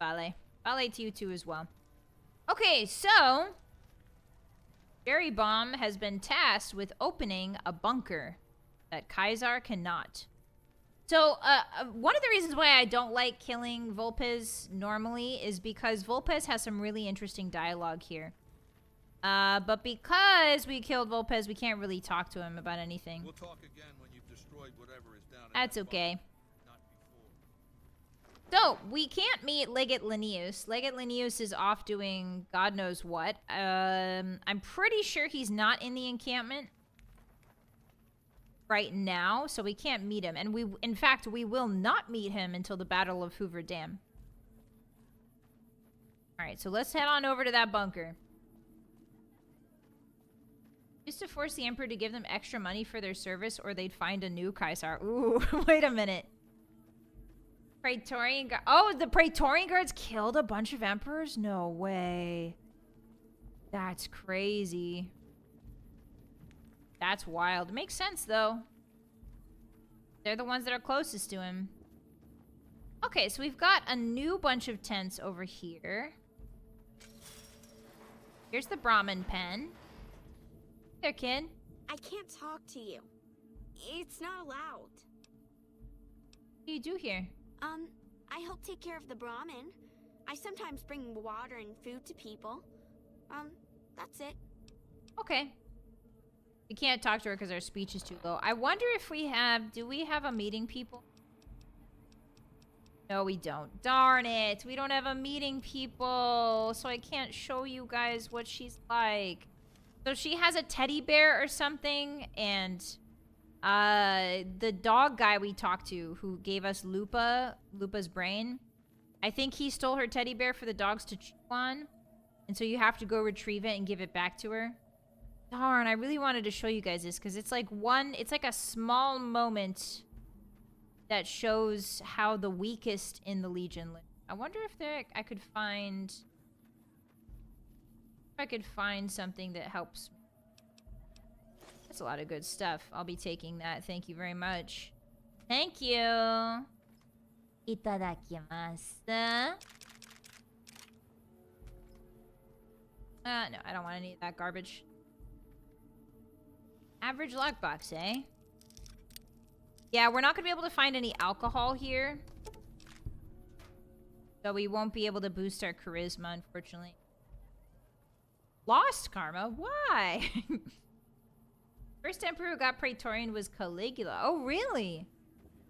Vale to you too as well. Okay, so Jerry Bomb has been tasked with opening a bunker that Caesar cannot. So, one of the reasons why I don't like killing Vulpes normally is because Vulpes has some really interesting dialogue here. But because we killed Vulpes, we can't really talk to him about anything. We'll talk again when you've destroyed whatever is down in That's that okay. bunker. Not before. So, we can't meet Legate Linnaeus. Legate Linnaeus is off doing God knows what. I'm pretty sure he's not in the encampment right now, so we can't meet him. And in fact, we will not meet him until the Battle of Hoover Dam. Alright, so let's head on over to that bunker. Used to force the Emperor to give them extra money for their service, or they'd find a new Caesar. Ooh, wait a minute. Praetorian Guard. Oh, the Praetorian Guards killed a bunch of emperors? No way. That's crazy. That's wild. Makes sense, though. They're the ones that are closest to him. Okay, so we've got a new bunch of tents over here. Here's the Brahmin pen. There, kid. I can't talk to you. It's not allowed. What do you do here? I help take care of the Brahmin. I sometimes bring water and food to people. That's it. Okay. We can't talk to her because our speech is too low. I wonder if we have... Do we have a meeting people? No, we don't. Darn it. We don't have a meeting people. So I can't show you guys what she's like. So she has a teddy bear or something. And the dog guy we talked to who gave us Lupa's brain. I think he stole her teddy bear for the dogs to chew on. And so you have to go retrieve it and give it back to her. Darn, I really wanted to show you guys this because it's like a small moment that shows how the weakest in the Legion live. I wonder if I could find something that helps. That's a lot of good stuff. I'll be taking that. Thank you very much. Thank you. Itadakimasu. No, I don't want any of that garbage. Average lockbox, eh? Yeah, we're not going to be able to find any alcohol here. So we won't be able to boost our charisma, unfortunately. Lost karma? Why? First emperor who got Praetorian was Caligula. Oh, really?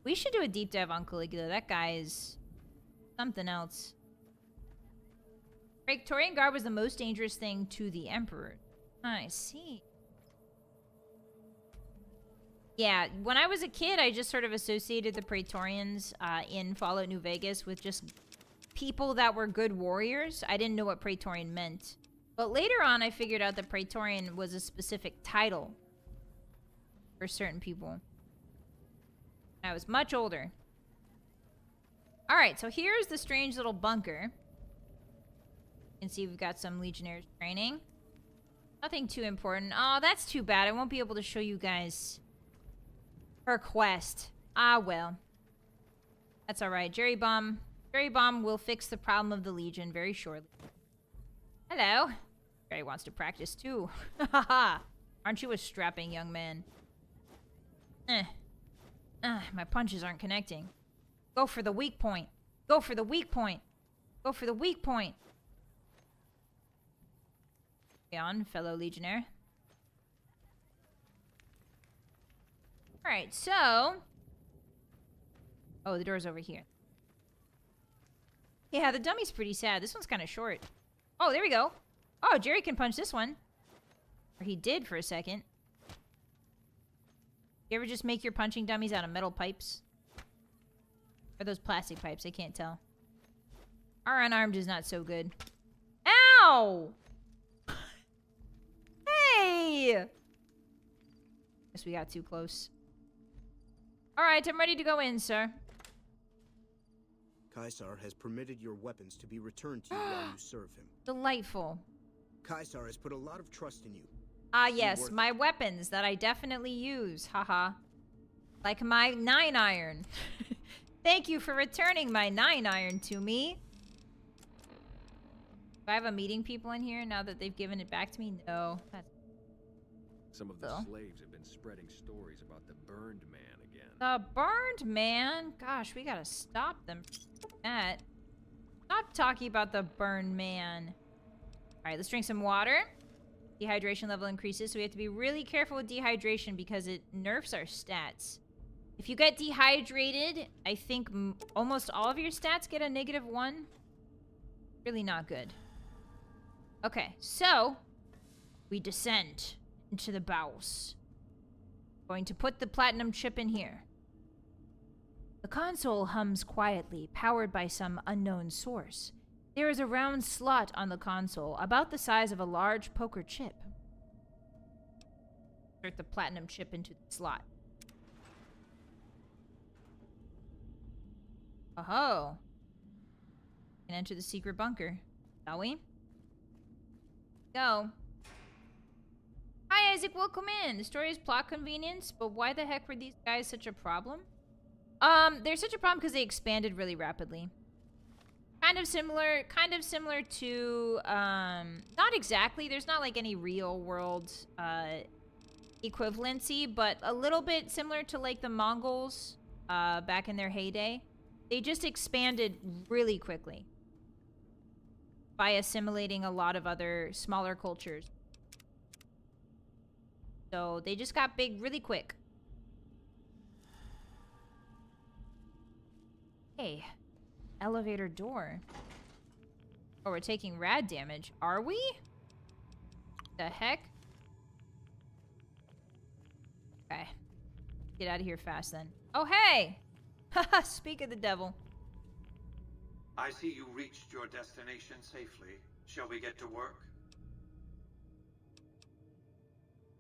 We should do a deep dive on Caligula. That guy is something else. Praetorian Guard was the most dangerous thing to the emperor. I see. Yeah, when I was a kid, I just sort of associated the Praetorians in Fallout New Vegas with just people that were good warriors. I didn't know what Praetorian meant. But later on, I figured out that Praetorian was a specific title for certain people. I was much older. Alright, so here's the strange little bunker. You can see we've got some Legionnaires training. Nothing too important. Oh, that's too bad. I won't be able to show you guys her quest. Ah, well. That's alright. Jerry Bomb will fix the problem of the Legion very shortly. Hello. Jerry wants to practice too. Haha. Aren't you a strapping young man? My punches aren't connecting. Go for the weak point. Go for the weak point. Go for the weak point. Carry on, fellow Legionnaire. Alright, so... Oh, the door's over here. Yeah, the dummy's pretty sad. This one's kind of short. Oh, there we go. Oh, Jerry can punch this one. Or he did for a second. You ever just make your punching dummies out of metal pipes? Or those plastic pipes? I can't tell. Our unarmed is not so good. Ow! Hey! Guess we got too close. Alright, I'm ready to go in, sir. Caesar has permitted your weapons to be returned to you while you serve him. Delightful. Caesar has put a lot of trust in you. Ah, yes, my weapons that I definitely use. Haha. Like my 9-iron. Thank you for returning my 9-iron to me. Do I have a meeting people in here now that they've given it back to me? No. That's... Some of the slaves have been spreading stories about the burned man again. The burned man? Gosh, we gotta stop them. That. Stop talking about the burned man. Alright, let's drink some water. Dehydration level increases, so we have to be really careful with dehydration because it nerfs our stats. If you get dehydrated, I think almost all of your stats get a -1. Really not good. Okay, so we descend into the bowels. Going to put the platinum chip in here. The console hums quietly, powered by some unknown source. There is a round slot on the console, about the size of a large poker chip. Insert the platinum chip into the slot. Oh-ho. We can enter the secret bunker, shall we? Go. Hi, Isaac, welcome in. The story is plot convenience, but why the heck were these guys such a problem? They're such a problem because they expanded really rapidly. Kind of similar to, not exactly, there's not like any real world, equivalency, but a little bit similar to like the Mongols, back in their heyday. They just expanded really quickly by assimilating a lot of other smaller cultures. So they just got big really quick. Hey, elevator door. Oh, we're taking rad damage. Are we? The heck? Okay. Get out of here fast then. Oh, hey! Haha, speak of the devil. I see you reached your destination safely. Shall we get to work?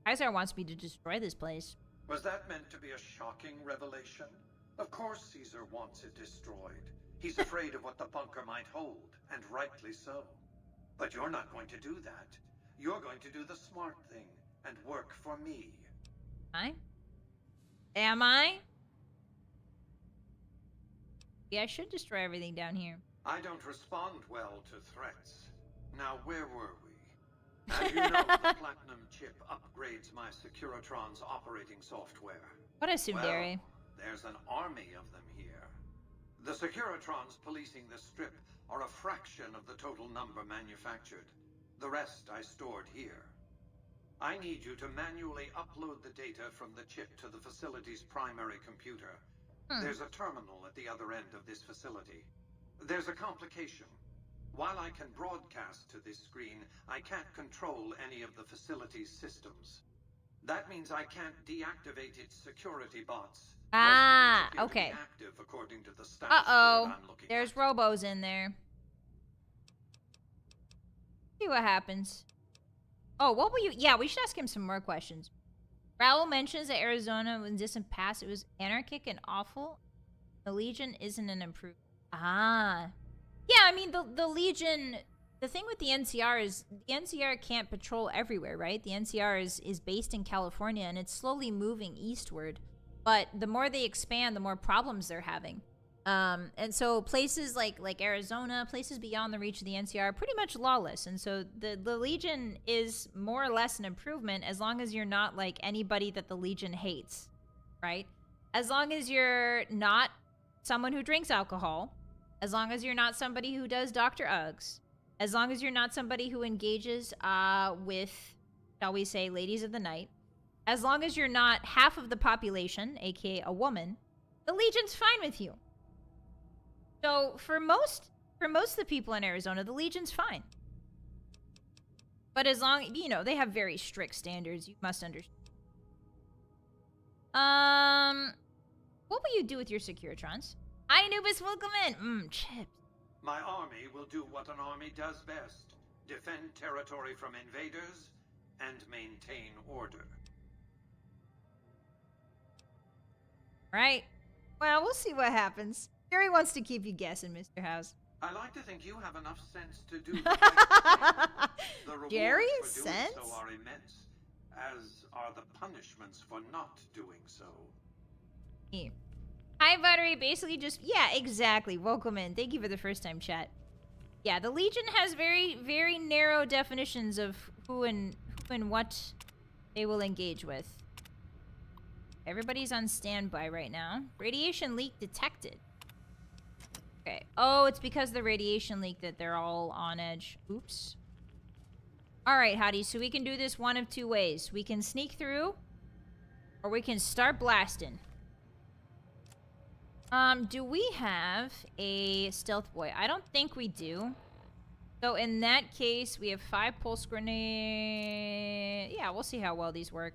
Kaiser wants me to destroy this place. Was that meant to be a shocking revelation? Of course Caesar wants it destroyed. He's afraid of what the bunker might hold, and rightly so. But you're not going to do that. You're going to do the smart thing and work for me. Am I? Yeah, I should destroy everything down here. I don't respond well to threats. Now, where were we? As you know, the Platinum chip upgrades my Securitron's operating software. What a tsundere. There's an army of them here. The Securitrons policing the strip are a fraction of the total number manufactured. The rest I stored here. I need you to manually upload the data from the chip to the facility's primary computer. There's a terminal at the other end of this facility. There's a complication. While I can broadcast to this screen, I can't control any of the facility's systems. That means I can't deactivate its security bots. Ah, okay. Active according to the status uh-oh. I'm looking There's at. robos in there. See what happens. Oh, what will you... Yeah, we should ask him some more questions. Raul mentions that Arizona, in distant past, it was anarchic and awful. The Legion isn't an improvement. Ah. Yeah, I mean, the Legion... The thing with the NCR is the NCR can't patrol everywhere, right? The NCR is based in California, and it's slowly moving eastward. But the more they expand, the more problems they're having. And so places like Arizona, places beyond the reach of the NCR are pretty much lawless. And so the Legion is more or less an improvement as long as you're not like anybody that the Legion hates, right? As long as you're not someone who drinks alcohol, as long as you're not somebody who does Dr. Uggs, as long as you're not somebody who engages with, shall we say, ladies of the night, as long as you're not half of the population, aka a woman, the Legion's fine with you. So for most of the people in Arizona, the Legion's fine. But as long, you know, they have very strict standards, you must understand. What will you do with your Securitrons? Hi, Anubis, welcome in. Chips. My army will do what an army does best. Defend territory from invaders and maintain order. Right. Well, we'll see what happens. Gary wants to keep you guessing, Mr. House. I like to think you have enough sense to do the right thing. The rewards Gary, for doing sense? so are immense, as are the punishments for not doing so. Yeah. Hi, Buttery. Basically just... Yeah, exactly. Welcome in. Thank you for the first time chat. Yeah, the Legion has very, very narrow definitions of who and what they will engage with. Everybody's on standby right now. Radiation leak detected. Okay. Oh, it's because of the radiation leak that they're all on edge. Oops. Alright, Hottie. So we can do this one of two ways. We can sneak through, or we can start blasting. Do we have a stealth boy? I don't think we do. So in that case, we have 5 pulse grenades. Yeah, we'll see how well these work.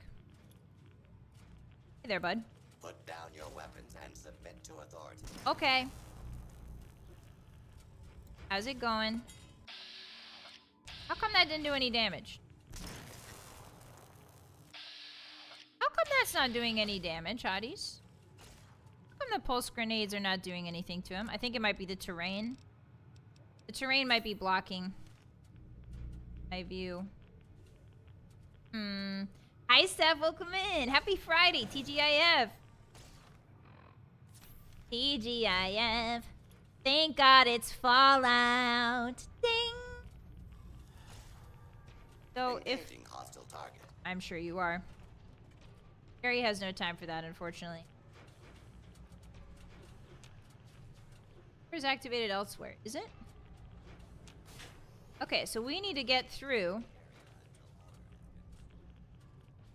Hey there, bud. Put down your weapons and submit to authority. Okay. How's it going? How come that didn't do any damage? How come that's not doing any damage, Hotties? How come the pulse grenades are not doing anything to him? I think it might be the terrain. The terrain might be blocking my view. Hi, Steph. Welcome in. Happy Friday, TGIF. TGIF. Thank God it's Fallout. Ding. So Engaging hostile target. I'm sure you are. Gary has no time for that, unfortunately. Is activated elsewhere. Is it? Okay, so we need to get through.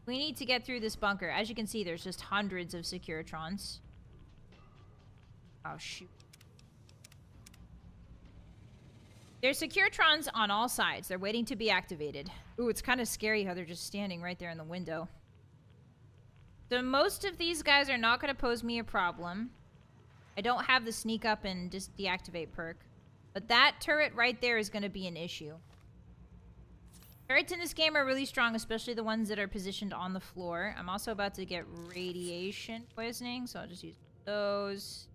We need to get through this bunker. As you can see, there's just hundreds of Securitrons. Oh, shoot. There's Securitrons on all sides. They're waiting to be activated. Ooh, it's kind of scary how they're just standing right there in the window. So most of these guys are not going to pose me a problem. I don't have the sneak up and just deactivate perk. But that turret right there is going to be an issue. Turrets in this game are really strong, especially the ones that are positioned on the floor. I'm also about to get radiation poisoning, so I'll just use those.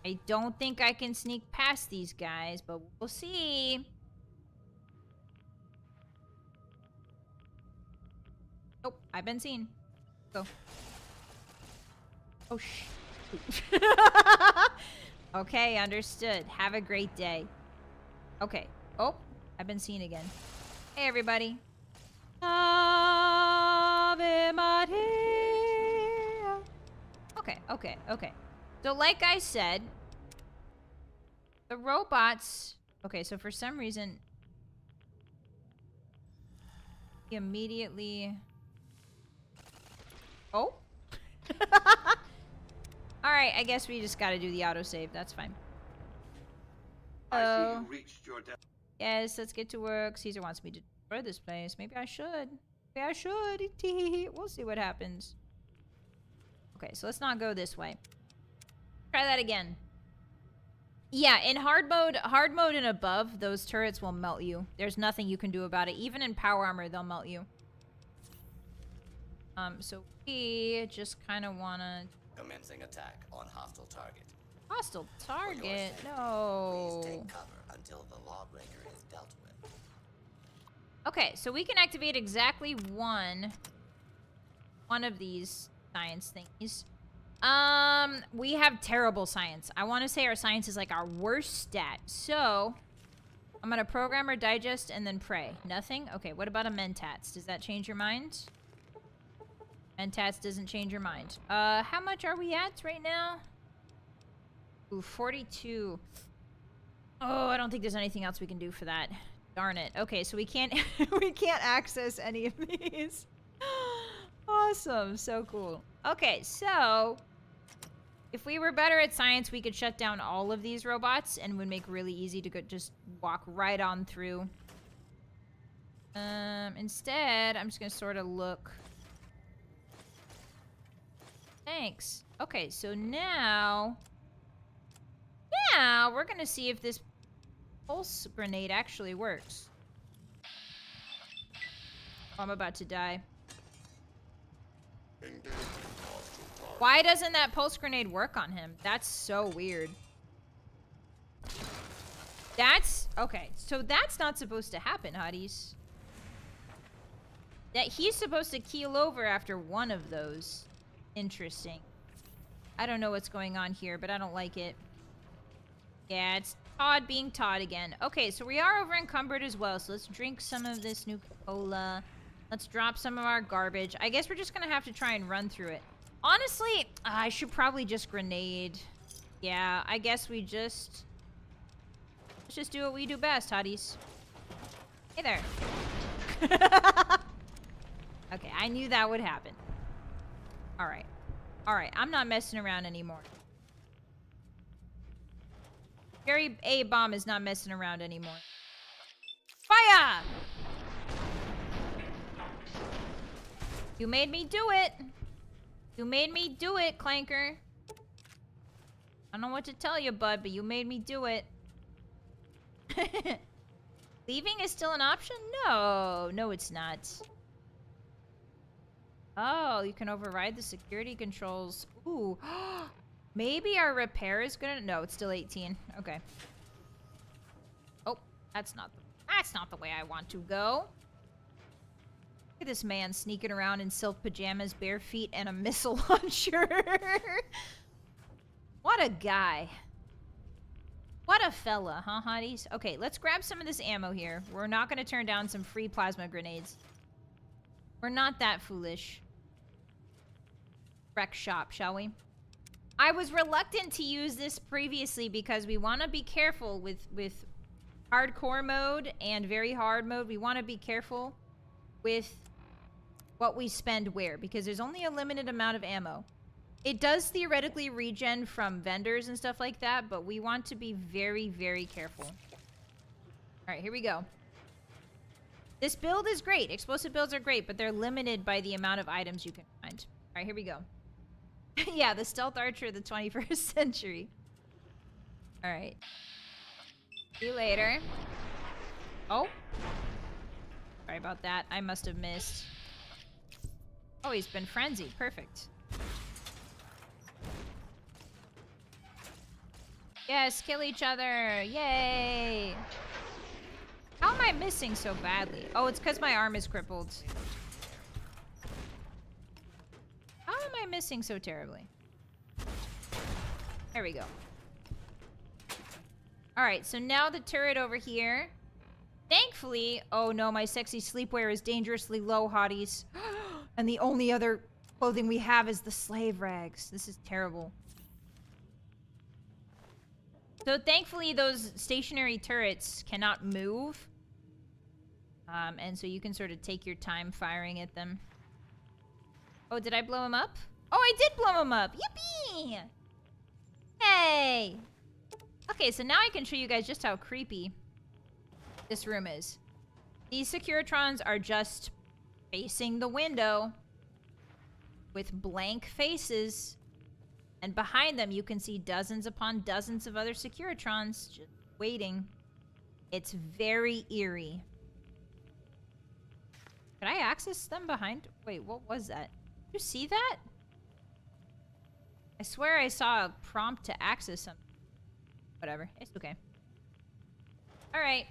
I don't think I can sneak past these guys, but we'll see. Oh, I've been seen. Go. Oh, Okay, understood. Have a great day. Okay. Oh, I've been seen again. Hey, everybody. Ave Maria. Okay. So, like I said, the robots... Okay, so for some reason... Immediately... Oh? Alright, I guess we just gotta do the autosave. That's fine. I see you reached your Yes, let's get to work. Caesar wants me to destroy this place. Maybe I should. We'll see what happens. Okay, so let's not go this way. Try that again. Yeah, in hard mode and above, those turrets will melt you. There's nothing you can do about it. Even in power armor, they'll melt you. So we just kind of want to... Commencing attack on hostile target. Hostile target? No. Please take cover until the lawbreaker is dealt with. Okay, so we can activate exactly one of these science thingies. We have terrible science. I want to say our science is like our worst stat. So, I'm going to program or digest and then pray. Nothing? Okay, what about a mentats? Does that change your mind? Mentats doesn't change your mind. How much are we at right now? Ooh, 42. Oh, I don't think there's anything else we can do for that. Darn it. Okay, so we can't we can't access any of these. Awesome. So cool. Okay, so if we were better at science, we could shut down all of these robots and would make it really easy to go just walk right on through. Instead, I'm just going to sort of look. Thanks. Okay, so now we're going to see if this pulse grenade actually works. Oh, I'm about to die. Why doesn't that pulse grenade work on him? That's so weird. That's... Okay, so that's not supposed to happen, Hotties. That he's supposed to keel over after one of those. Interesting. I don't know what's going on here, but I don't like it. Yeah, it's Todd being Todd again. Okay, so we are over encumbered as well, so let's drink some of this Nuka-Cola. Let's drop some of our garbage. I guess we're just gonna have to try and run through it. Honestly, I should probably just grenade. Yeah, I guess we just... Let's just do what we do best, Hotties. Hey there. Okay, I knew that would happen. Alright. Alright, I'm not messing around anymore. Gary A-Bomb is not messing around anymore. Fire! You made me do it! You made me do it, Clanker. I don't know what to tell you, bud, but you made me do it. Leaving is still an option? No. No, it's not. Oh, you can override the security controls. Ooh. Maybe our repair is gonna... No, it's still 18. Okay. Oh, that's not the way I want to go. Look at this man sneaking around in silk pajamas, bare feet, and a missile launcher. What a guy. What a fella, huh, Hotties? Okay, let's grab some of this ammo here. We're not going to turn down some free plasma grenades. We're not that foolish. Wreck shop, shall we? I was reluctant to use this previously because we want to be careful with hardcore mode and very hard mode. We want to be careful with what we spend where, because there's only a limited amount of ammo. It does theoretically regen from vendors and stuff like that, but we want to be very, very careful. All right, here we go. This build is great. Explosive builds are great, but they're limited by the amount of items you can find. All right, here we go. Yeah, the stealth archer of the 21st century. All right. See you later. Oh. Sorry about that. I must have missed. Oh, he's been frenzied. Perfect. Yes, kill each other. Yay. How am I missing so badly? Oh, it's because my arm is crippled. How am I missing so terribly? There we go. Alright, so now the turret over here. Thankfully... Oh no, my sexy sleepwear is dangerously low, hotties. And the only other clothing we have is the slave rags. This is terrible. So thankfully those stationary turrets cannot move. And so you can sort of take your time firing at them. Oh, did I blow him up? Oh, I did blow him up! Yippee! Hey! Okay, so now I can show you guys just how creepy this room is. These Securitrons are just facing the window with blank faces. And behind them, you can see dozens upon dozens of other Securitrons just waiting. It's very eerie. Could I access them behind? Wait, what was that? Did you see that? I swear I saw a prompt to access them. Whatever. It's okay. Alright.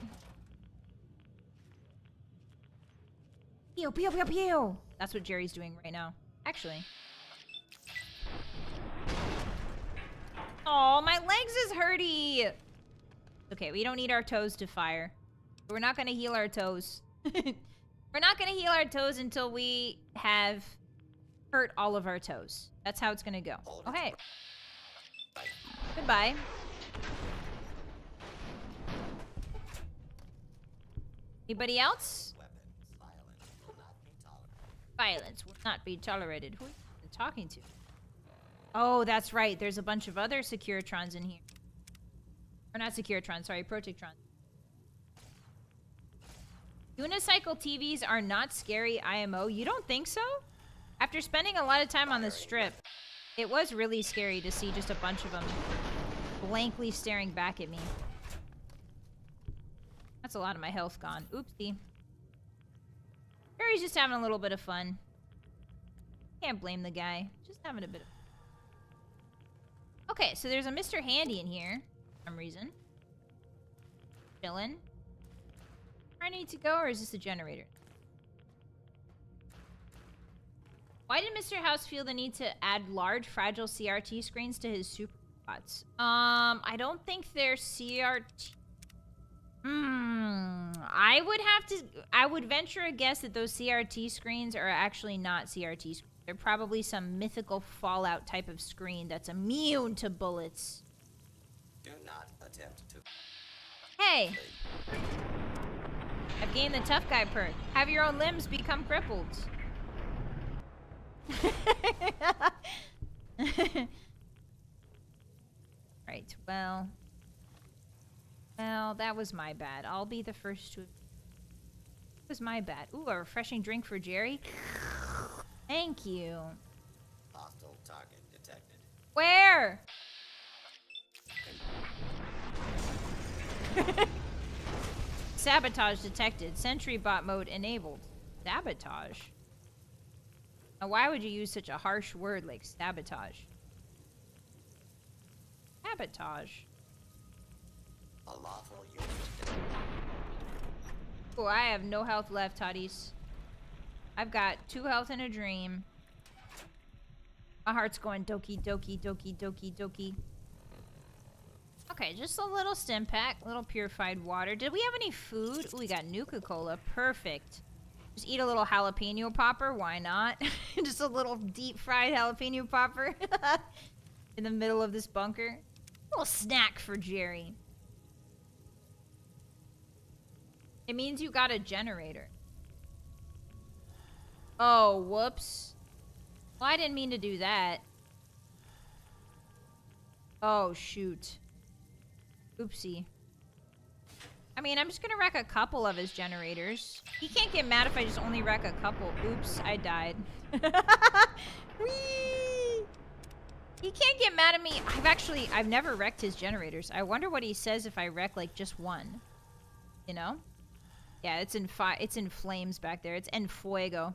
Pew, pew, pew, pew! That's what Jerry's doing right now. Actually. Oh, my legs is hurty! Okay, we don't need our toes to fire. We're not gonna heal our toes. We're not gonna heal our toes until we have hurt all of our toes. That's how it's gonna go. Okay. Goodbye. Anybody else? Violence will not be tolerated. Who are you talking to? Oh, that's right. There's a bunch of other Securitrons in here. Or not Securitrons, sorry, Protectrons. Unicycle TVs are not scary IMO. You don't think so? After spending a lot of time on this strip, it was really scary to see just a bunch of them blankly staring back at me. That's a lot of my health gone. Oopsie. Barry's just having a little bit of fun. Can't blame the guy. Just having a bit of... Okay, so there's a Mr. Handy in here. For some reason. Chillin'. Where I need to go, or is this a generator? Why did Mr. House feel the need to add large, fragile CRT screens to his super bots? I don't think they're CRT... I would venture a guess that those CRT screens are actually not CRT screens. They're probably some mythical Fallout type of screen that's immune to bullets. Do not attempt to... Hey! I've gained the tough guy perk. Have your own limbs become crippled. Right, well... Well, that was my bad. I'll be the first to... It was my bad. Ooh, a refreshing drink for Jerry. Thank you. Hostile target detected. Where? Sabotage detected. Sentry bot mode enabled. Sabotage? Now, why would you use such a harsh word like sabotage? Sabotage? A lawful user. Oh, I have no health left, Hotties. I've got 2 health and a dream. My heart's going doki, doki, doki, doki, doki. Okay, just a little stim pack, a little purified water. Did we have any food? Ooh, we got Nuka-Cola. Perfect. Just eat a little jalapeno popper. Why not? Just a little deep-fried jalapeno popper in the middle of this bunker. A little snack for Jerry. It means you got a generator. Oh, whoops. Well, I didn't mean to do that. Oh, shoot. Oopsie. I mean, I'm just gonna wreck a couple of his generators. He can't get mad if I just only wreck a couple. Oops, I died. Whee! He can't get mad at me. I've never wrecked his generators. I wonder what he says if I wreck, like, just one. You know? Yeah, it's in flames back there. It's en fuego.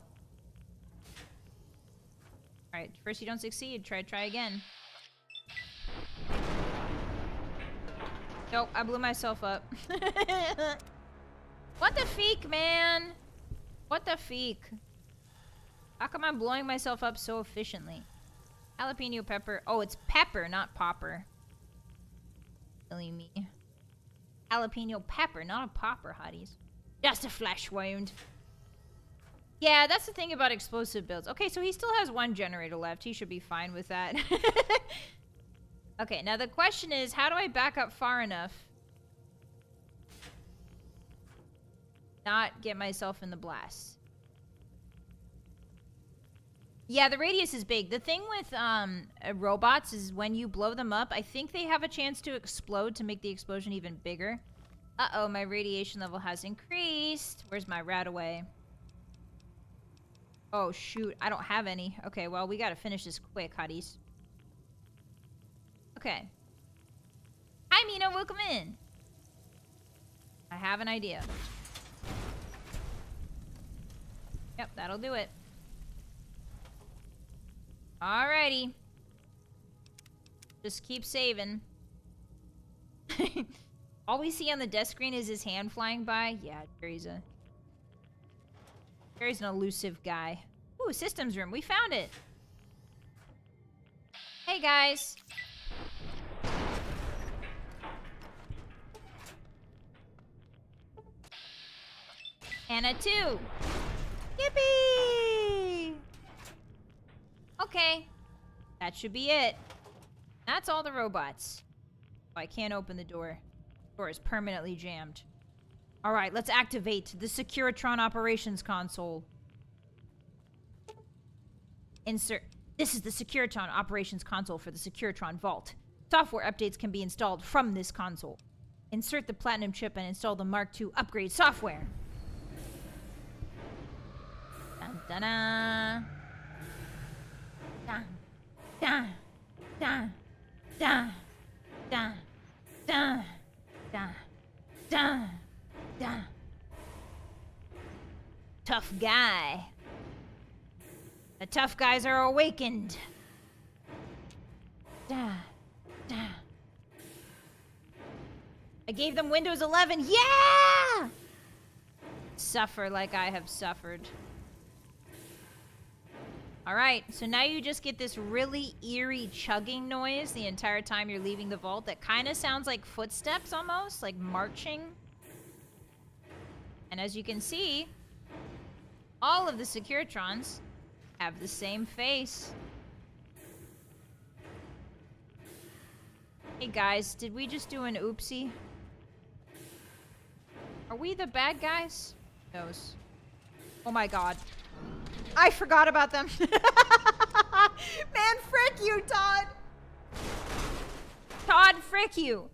Alright, first you don't succeed. Try again. Nope, I blew myself up. What the feek, man? What the feek? How come I'm blowing myself up so efficiently? Jalapeno pepper. Oh, it's pepper, not popper. Silly me. Jalapeno pepper, not a popper, hotties. Just a flesh wound. Yeah, that's the thing about explosive builds. Okay, so he still has one generator left. He should be fine with that. Okay, now the question is, how do I back up far enough? Not get myself in the blast. Yeah, the radius is big. The thing with robots is when you blow them up, I think they have a chance to explode to make the explosion even bigger. Uh-oh, my radiation level has increased. Where's my rat away? Oh, shoot. I don't have any. Okay, well, we gotta finish this quick, hotties. Okay. Hi, Mina. Welcome in. I have an idea. Yep, that'll do it. Alrighty. Just keep saving. All we see on the desk screen is his hand flying by. Yeah, Jerry's an elusive guy. Ooh, systems room. We found it. Hey, guys. And a 2. Yippee! Okay. That should be it. That's all the robots. Oh, I can't open the door. The door is permanently jammed. Alright, let's activate the Securitron operations console. Insert. This is the Securitron operations console for the Securitron Vault. Software updates can be installed from this console. Insert the Platinum chip and install the Mark II upgrade software. Dun dun dun. Dun dun dun dun dun dun dun dun. Tough guy. The tough guys are awakened. Da, da. I gave them Windows 11. Yeah! Suffer like I have suffered. Alright, so now you just get this really eerie chugging noise the entire time you're leaving the vault that kind of sounds like footsteps almost, like marching. And as you can see, all of the Securitrons have the same face. Hey guys, did we just do an oopsie? Are we the bad guys? Who knows? Oh my god. I forgot about them. Man, frick you, Todd. Todd, frick you.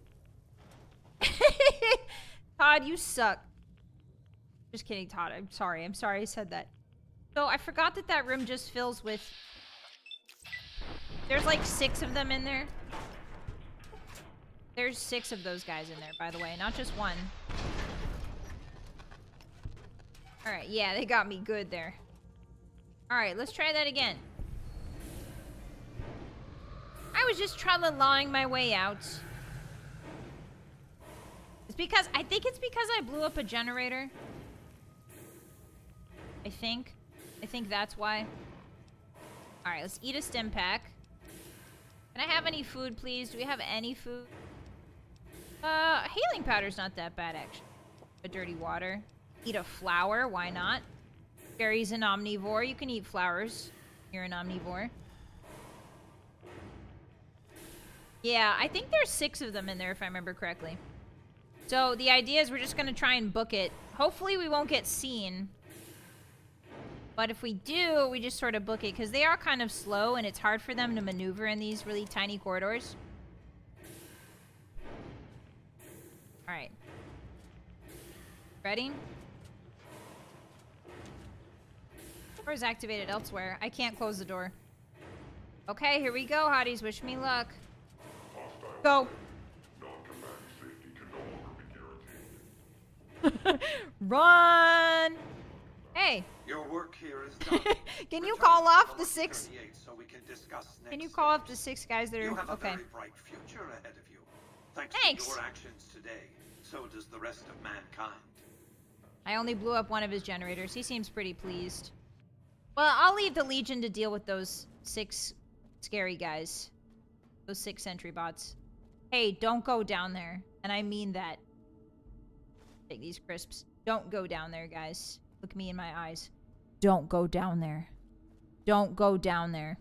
Todd, you suck. Just kidding, Todd. I'm sorry. I'm sorry I said that. So I forgot that that room just fills with... There's like 6 of them in there. There's 6 of those guys in there, by the way. Not just one. Alright, yeah, they got me good there. Alright, let's try that again. I was just tra-la-lawing my way out. It's because... I think it's because I blew up a generator. I think that's why. Alright, let's eat a stim pack. Can I have any food, please? Do we have any food? Healing powder's not that bad, actually. A dirty water. Eat a flower, why not? Berry's an omnivore. You can eat flowers. You're an omnivore. Yeah, I think there's 6 of them in there, if I remember correctly. So the idea is we're just gonna try and book it. Hopefully we won't get seen. But if we do, we just sort of book it, because they are kind of slow, and it's hard for them to maneuver in these really tiny corridors. Alright. Ready? Door is activated elsewhere. I can't close the door. Okay, here we go, hotties. Wish me luck. Go. Run! Hey. Your work here is done. Can you call off the 6? So we can discuss next Can you call off the 6 guys that are You have a okay? very bright future ahead of you. Thanks to your actions today, so does the rest of mankind. I only blew up one of his generators. He seems pretty pleased. Well, I'll leave the Legion to deal with those 6 scary guys. Those 6 sentry bots. Hey, don't go down there. And I mean that. Take these crisps. Don't go down there, guys. Look me in my eyes. Don't go down there. Don't go down there.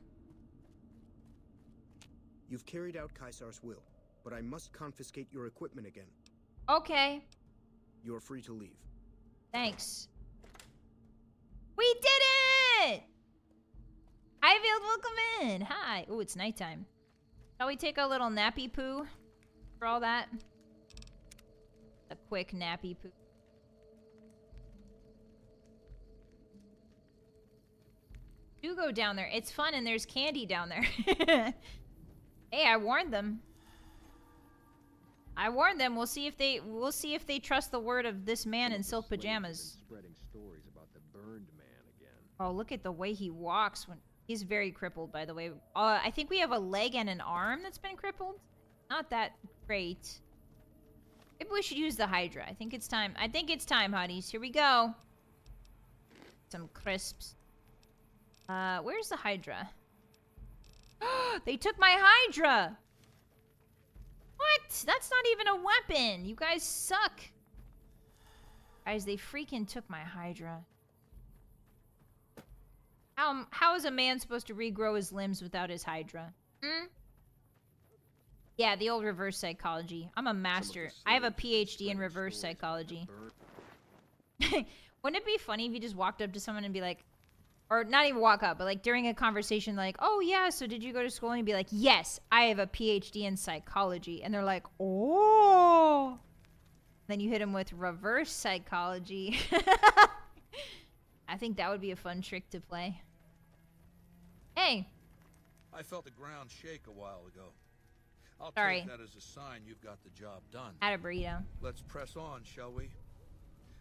You've carried out Caesar's will, but I must confiscate your equipment again. Okay. You're free to leave. Thanks. We did it! Hi, Vylett, welcome in. Hi. Oh, it's nighttime. Shall we take a little nappy poo for all that? A quick nappy poo. Do go down there. It's fun and there's candy down there. Hey, I warned them. I warned them. We'll see if they trust the word of this man in silk pajamas. Spreading stories about the burned man again. Oh, look at the way he walks. When he's very crippled, by the way. I think we have a leg and an arm that's been crippled. Not that great. Maybe we should use the Hydra. I think it's time. I think it's time, hotties. Here we go. Some crisps. Where's the Hydra? They took my Hydra! What? That's not even a weapon! You guys suck! Guys, they freaking took my Hydra. How is a man supposed to regrow his limbs without his Hydra? Hmm? Yeah, the old reverse psychology. I'm a master. I have a PhD in reverse psychology. Wouldn't it be funny if you just walked up to someone and be like, or not even walk up, but like during a conversation like, oh yeah, so did you go to school? And you'd be like, yes, I have a PhD in psychology. And they're like, oh. Then you hit them with reverse psychology. I think that would be a fun trick to play. Hey. I felt the ground shake a while ago. I'll Sorry. take that as a sign you've got the job done. Had a burrito. Let's press on, shall we?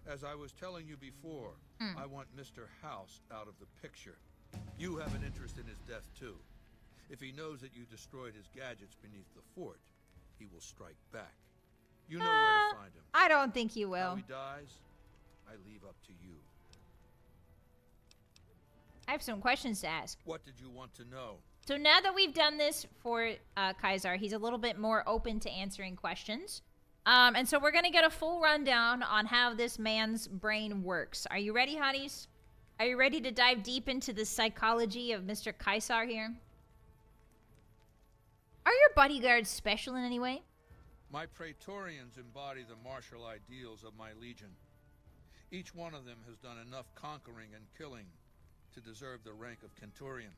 As I was telling you before, I want Mr. House out of the picture. You have an interest in his death, too. If he knows that you destroyed his gadgets beneath the fort, he will strike back. You know where to find him. I don't think he will. How he dies, I leave up to you. I have some questions to ask. What did you want to know? So now that we've done this for Caesar, he's a little bit more open to answering questions. And so we're going to get a full rundown on how this man's brain works. Are you ready, hotties? Are you ready to dive deep into the psychology of Mr. Caesar here? Are your bodyguards special in any way? My Praetorians embody the martial ideals of my legion. Each one of them has done enough conquering and killing to deserve the rank of Centurion.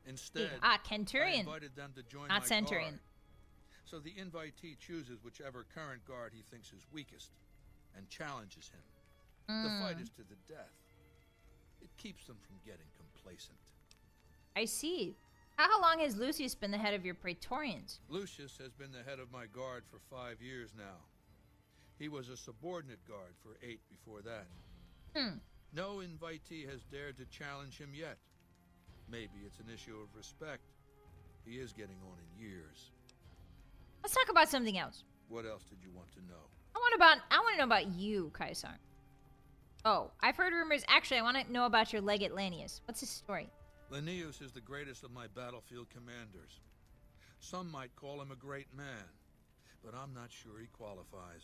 Instead, Centurion. I invited them to join Not my Centurion. guard. So the invitee chooses whichever current guard he thinks is weakest and challenges him. The fight is to the death. It keeps them from getting complacent. I see. How long has Lucius been the head of your Praetorians? Lucius has been the head of my guard for 5 years now. He was a subordinate guard for 8 before that. No invitee has dared to challenge him yet. Maybe it's an issue of respect. He is getting on in years. Let's talk about something else. What else did you want to know? I want to know about you, Caesar. Oh, I've heard rumors. Actually, I want to know about your legate Lanius. What's his story? Linnaeus is the greatest of my battlefield commanders. Some might call him a great man, but I'm not sure he qualifies.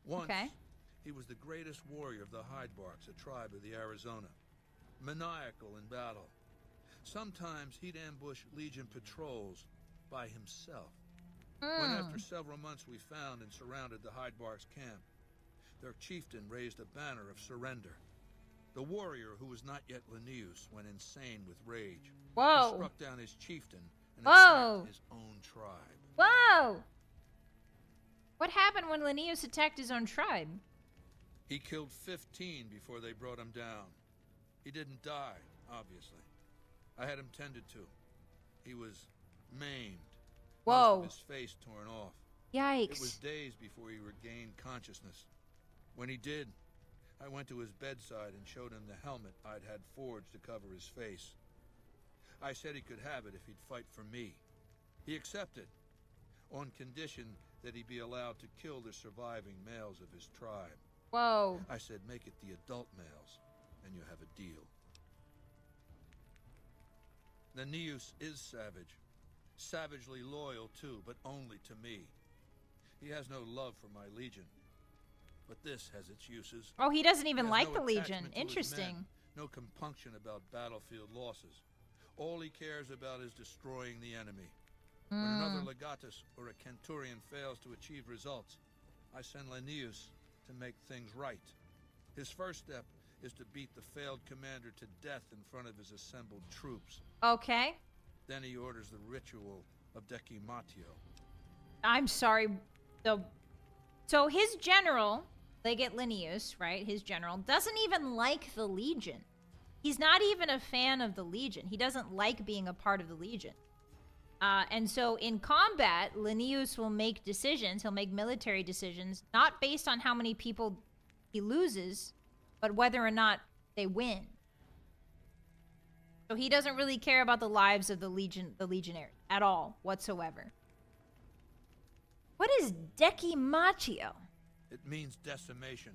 Once, he was the greatest warrior of the Hydebarks, a tribe of the Arizona. Maniacal in battle. Sometimes he'd ambush Legion patrols by himself. When after several months we found and surrounded the Hydebarks camp, their chieftain raised a banner of surrender. The warrior who was not yet Linnaeus went insane with rage. Whoa. He struck down his chieftain and Whoa. attacked his own tribe. Whoa! What happened when Linnaeus attacked his own tribe? He killed 15 before they brought him down. He didn't die, obviously. I had him tended to. He was maimed. Whoa. Most of his face torn off. Yikes. It was days before he regained consciousness. When he did, I went to his bedside and showed him the helmet I'd had forged to cover his face. I said he could have it if he'd fight for me. He accepted, on condition that he be allowed to kill the surviving males of his tribe. Whoa. I said, make it the adult males, and you have a deal. Linnaeus is savage. Savagely loyal, too, but only to me. He has no love for my legion. But this has its uses. Oh, he doesn't even like no the Legion. attachment to his Interesting. men, no compunction about battlefield losses. All he cares about is destroying the enemy. When another legatus or a centurion fails to achieve results, I send Linnaeus to make things right. His first step is to beat the failed commander to death in front of his assembled troops. Okay. Then he orders the ritual of decimatio. I'm sorry. So his general, they get Linnaeus, right? His general doesn't even like the Legion. He's not even a fan of the Legion. He doesn't like being a part of the Legion. And so in combat, Linnaeus will make decisions. He'll make military decisions, not based on how many people he loses, but whether or not they win. So he doesn't really care about the lives of the legionary at all, whatsoever. What is decimatio? It means decimation.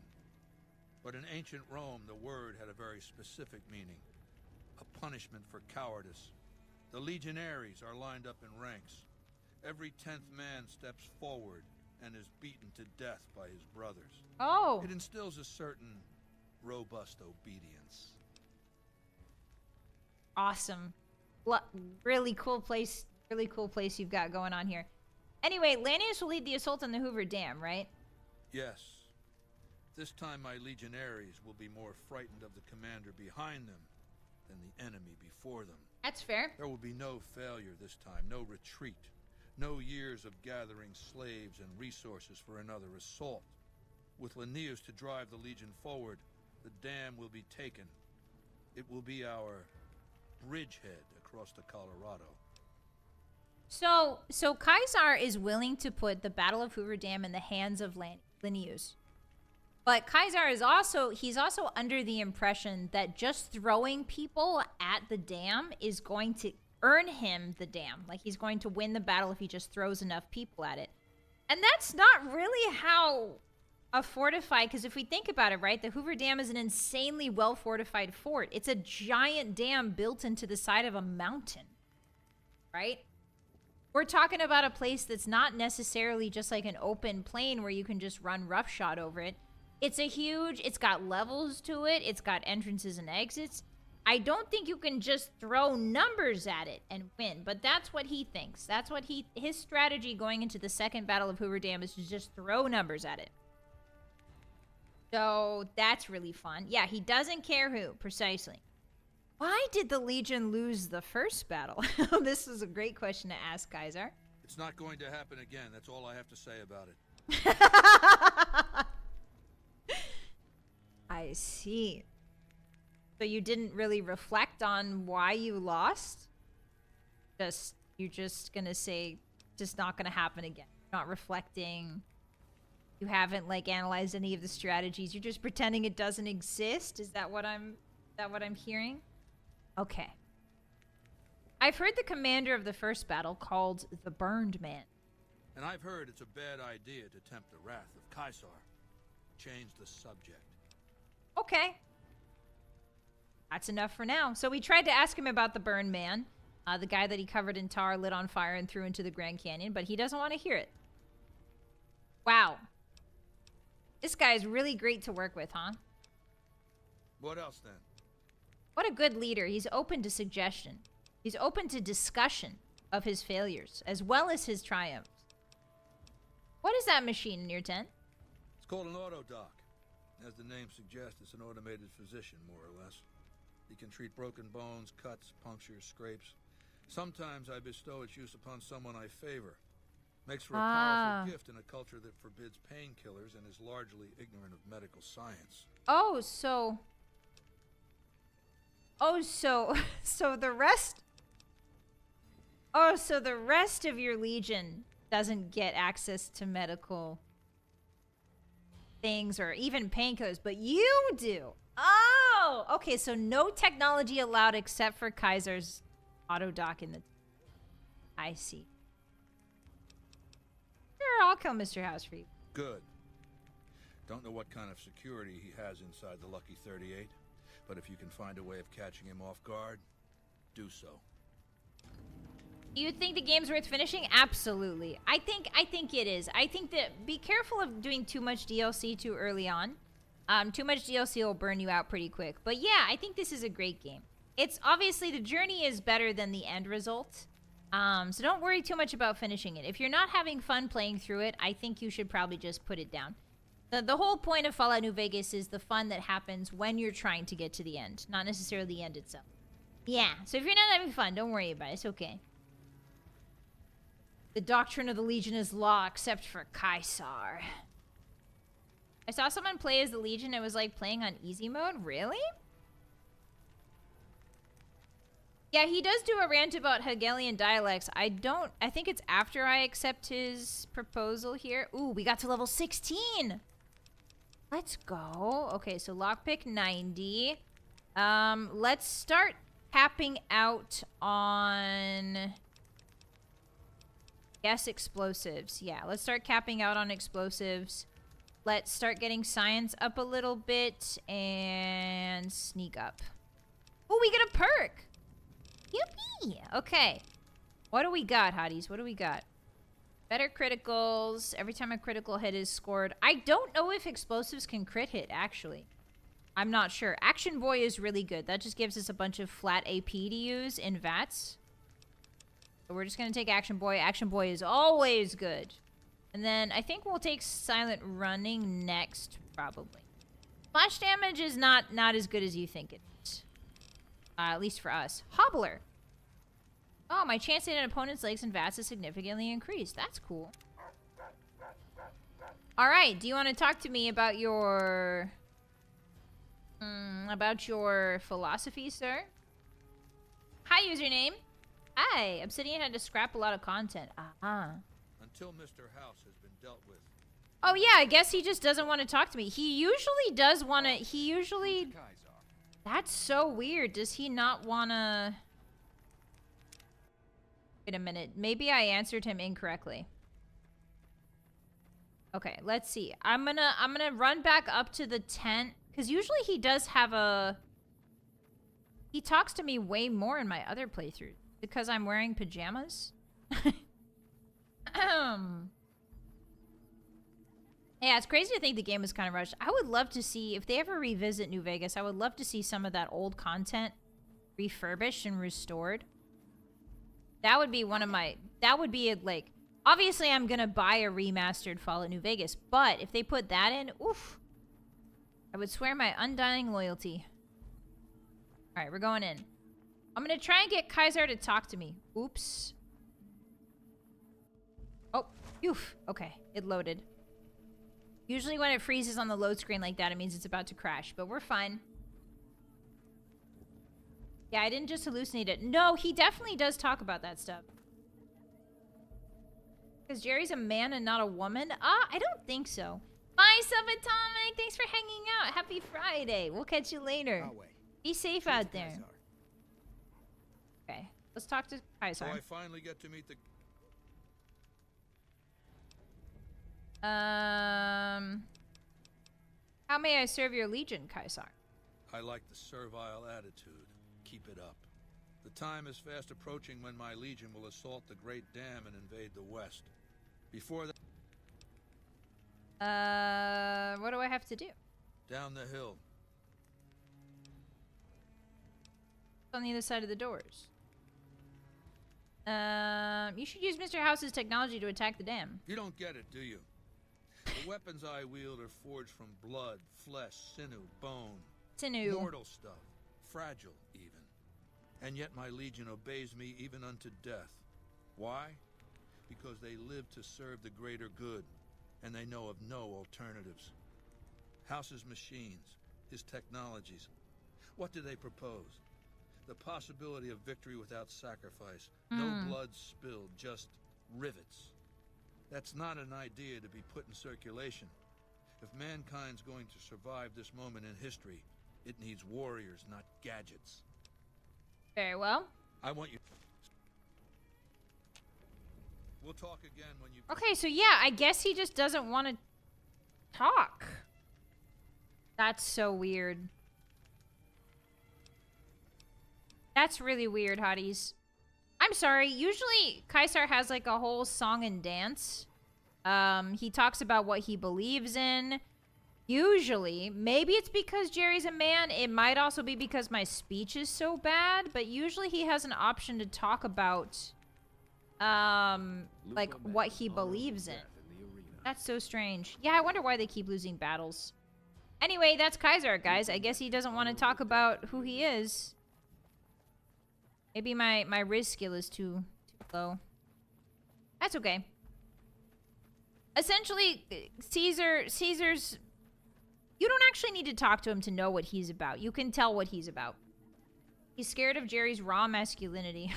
But in ancient Rome, the word had a very specific meaning. A punishment for cowardice. The legionaries are lined up in ranks. Every 10th man steps forward and is beaten to death by his brothers. Oh. It instills a certain robust obedience. Awesome. Really cool place you've got going on here. Anyway, Linnaeus will lead the assault on the Hoover Dam, right? Yes. This time my legionaries will be more frightened of the commander behind them than the enemy before them. That's fair. There will be no failure this time, no retreat, no years of gathering slaves and resources for another assault. With Linnaeus to drive the Legion forward, the dam will be taken. It will be our bridgehead across the Colorado. So Caesar is willing to put the Battle of Hoover Dam in the hands of Linnaeus. But Caesar is also under the impression that just throwing people at the dam is going to earn him the dam. Like he's going to win the battle if he just throws enough people at it. And that's not really how a fortified, because if we think about it, right, the Hoover Dam is an insanely well-fortified fort. It's a giant dam built into the side of a mountain, right? We're talking about a place that's not necessarily just like an open plain where you can just run roughshod over it. It's got levels to it. It's got entrances and exits. I don't think you can just throw numbers at it and win, but that's what he thinks. That's what his strategy going into the second Battle of Hoover Dam is to just throw numbers at it. So that's really fun. Yeah, he doesn't care who, precisely. Why did the Legion lose the first battle? This is a great question to ask, Caesar. It's not going to happen again. That's all I have to say about it. I see. So you didn't really reflect on why you lost? You're just gonna say, just not gonna happen again. Not reflecting. You haven't like analyzed any of the strategies. You're just pretending it doesn't exist. Is that what I'm hearing? Okay. I've heard the commander of the first battle called the Burned Man. And I've heard it's a bad idea to tempt the wrath of Caesar. Change the subject. Okay. That's enough for now. So we tried to ask him about the Burned Man, the guy that he covered in tar, lit on fire, and threw into the Grand Canyon, but he doesn't want to hear it. Wow. This guy is really great to work with, huh? What else then? What a good leader. He's open to suggestion. He's open to discussion of his failures, as well as his triumphs. What is that machine in your tent? It's called an autodock. As the name suggests, it's an automated physician, more or less. He can treat broken bones, cuts, punctures, scrapes. Sometimes I bestow its use upon someone I favor. Makes for a powerful gift in a culture that forbids painkillers and is largely ignorant of medical science. So the rest... Oh, so the rest of your legion doesn't get access to medical things or even painkillers, but you do. Oh, okay, so no technology allowed except for Kaiser's auto dock in the... I see. Sure, I'll kill Mr. House for you. Good. Don't know what kind of security he has inside the Lucky 38, but if you can find a way of catching him off guard, do so. Do you think the game's worth finishing? Absolutely. I think it is. I think that be careful of doing too much DLC too early on. Too much DLC will burn you out pretty quick. But yeah, I think this is a great game. It's obviously the journey is better than the end result. So don't worry too much about finishing it. If you're not having fun playing through it, I think you should probably just put it down. The whole point of Fallout New Vegas is the fun that happens when you're trying to get to the end, not necessarily the end itself. Yeah, so if you're not having fun, don't worry about it. It's okay. The doctrine of the Legion is law, except for Caesar. I saw someone play as the Legion. It was like playing on easy mode. Really? Yeah, he does do a rant about Hegelian dialects. I think it's after I accept his proposal here. Ooh, we got to level 16. Let's go. Okay, so lockpick 90. Let's start tapping out on... Guess explosives. Yeah, let's start capping out on explosives. Let's start getting science up a little bit and sneak up. Oh, we get a perk. Yippee. Okay. What do we got, hotties? What do we got? Better criticals. Every time a critical hit is scored. I don't know if explosives can crit hit, actually. I'm not sure. Action Boy is really good. That just gives us a bunch of flat AP to use in VATS. So we're just going to take Action Boy. Action Boy is always good. And then I think we'll take Silent Running next, probably. Flash damage is not as good as you think it is. At least for us. Hobbler. Oh, my chance to hit an opponent's legs and VATS is significantly increased. That's cool. Alright, do you want to talk to me about your... about your philosophy, sir? Hi, username. Hi, Obsidian had to scrap a lot of content. Until Mr. House has been dealt with. Oh yeah, I guess he just doesn't want to talk to me. He usually does want to... He usually... That's so weird. Does he not want to... Wait a minute. Maybe I answered him incorrectly. Okay, let's see. I'm gonna run back up to the tent. Because usually he does have a... He talks to me way more in my other playthrough. Because I'm wearing pajamas? Yeah, it's crazy to think the game was kind of rushed. I would love to see, if they ever revisit New Vegas, I would love to see some of that old content refurbished and restored. That would be one of my... That would be, like... Obviously, I'm gonna buy a remastered Fallout New Vegas, but if they put that in, oof. I would swear my undying loyalty. Alright, we're going in. I'm gonna try and get Kaiser to talk to me. Oops. Oh, oof. Okay, it loaded. Usually when it freezes on the load screen like that, it means it's about to crash, but we're fine. Yeah, I didn't just hallucinate it. No, he definitely does talk about that stuff. Because Jerry's a man and not a woman? I don't think so. Bye, Subatomic! Thanks for hanging out. Happy Friday. We'll catch you later. Be safe out there. Okay, let's talk to Kaiser. So I finally get to meet the... How may I serve your legion, Kaiser? I like the servile attitude. Keep it up. The time is fast approaching when my legion will assault the Great Dam and invade the West. Before that... What do I have to do? Down the hill. On the other side of the doors. You should use Mr. House's technology to attack the dam. You don't get it, do you? The weapons I wield are forged from blood, flesh, sinew, bone. Sinew. Mortal stuff. Fragile, even. And yet my legion obeys me even unto death. Why? Because they live to serve the greater good, and they know of no alternatives. House's machines, his technologies. What do they propose? The possibility of victory without sacrifice. No blood spilled, just rivets. That's not an idea to be put in circulation. If mankind's going to survive this moment in history, it needs warriors, not gadgets. Very well. I want you... We'll talk again when you... Okay, so yeah, I guess he just doesn't want to talk. That's so weird. That's really weird, Hotties. I'm sorry. Usually, Kaisar has like a whole song and dance. He talks about what he believes in. Usually. Maybe it's because Jerry's a man. It might also be because my speech is so bad. But usually he has an option to talk about, like, what he believes in. That's so strange. Yeah, I wonder why they keep losing battles. Anyway, that's Kaisar, guys. I guess he doesn't want to talk about who he is. Maybe my Riz skill is too low. That's okay. Essentially, Caesar's... You don't actually need to talk to him to know what he's about. You can tell what he's about. He's scared of Jerry's raw masculinity.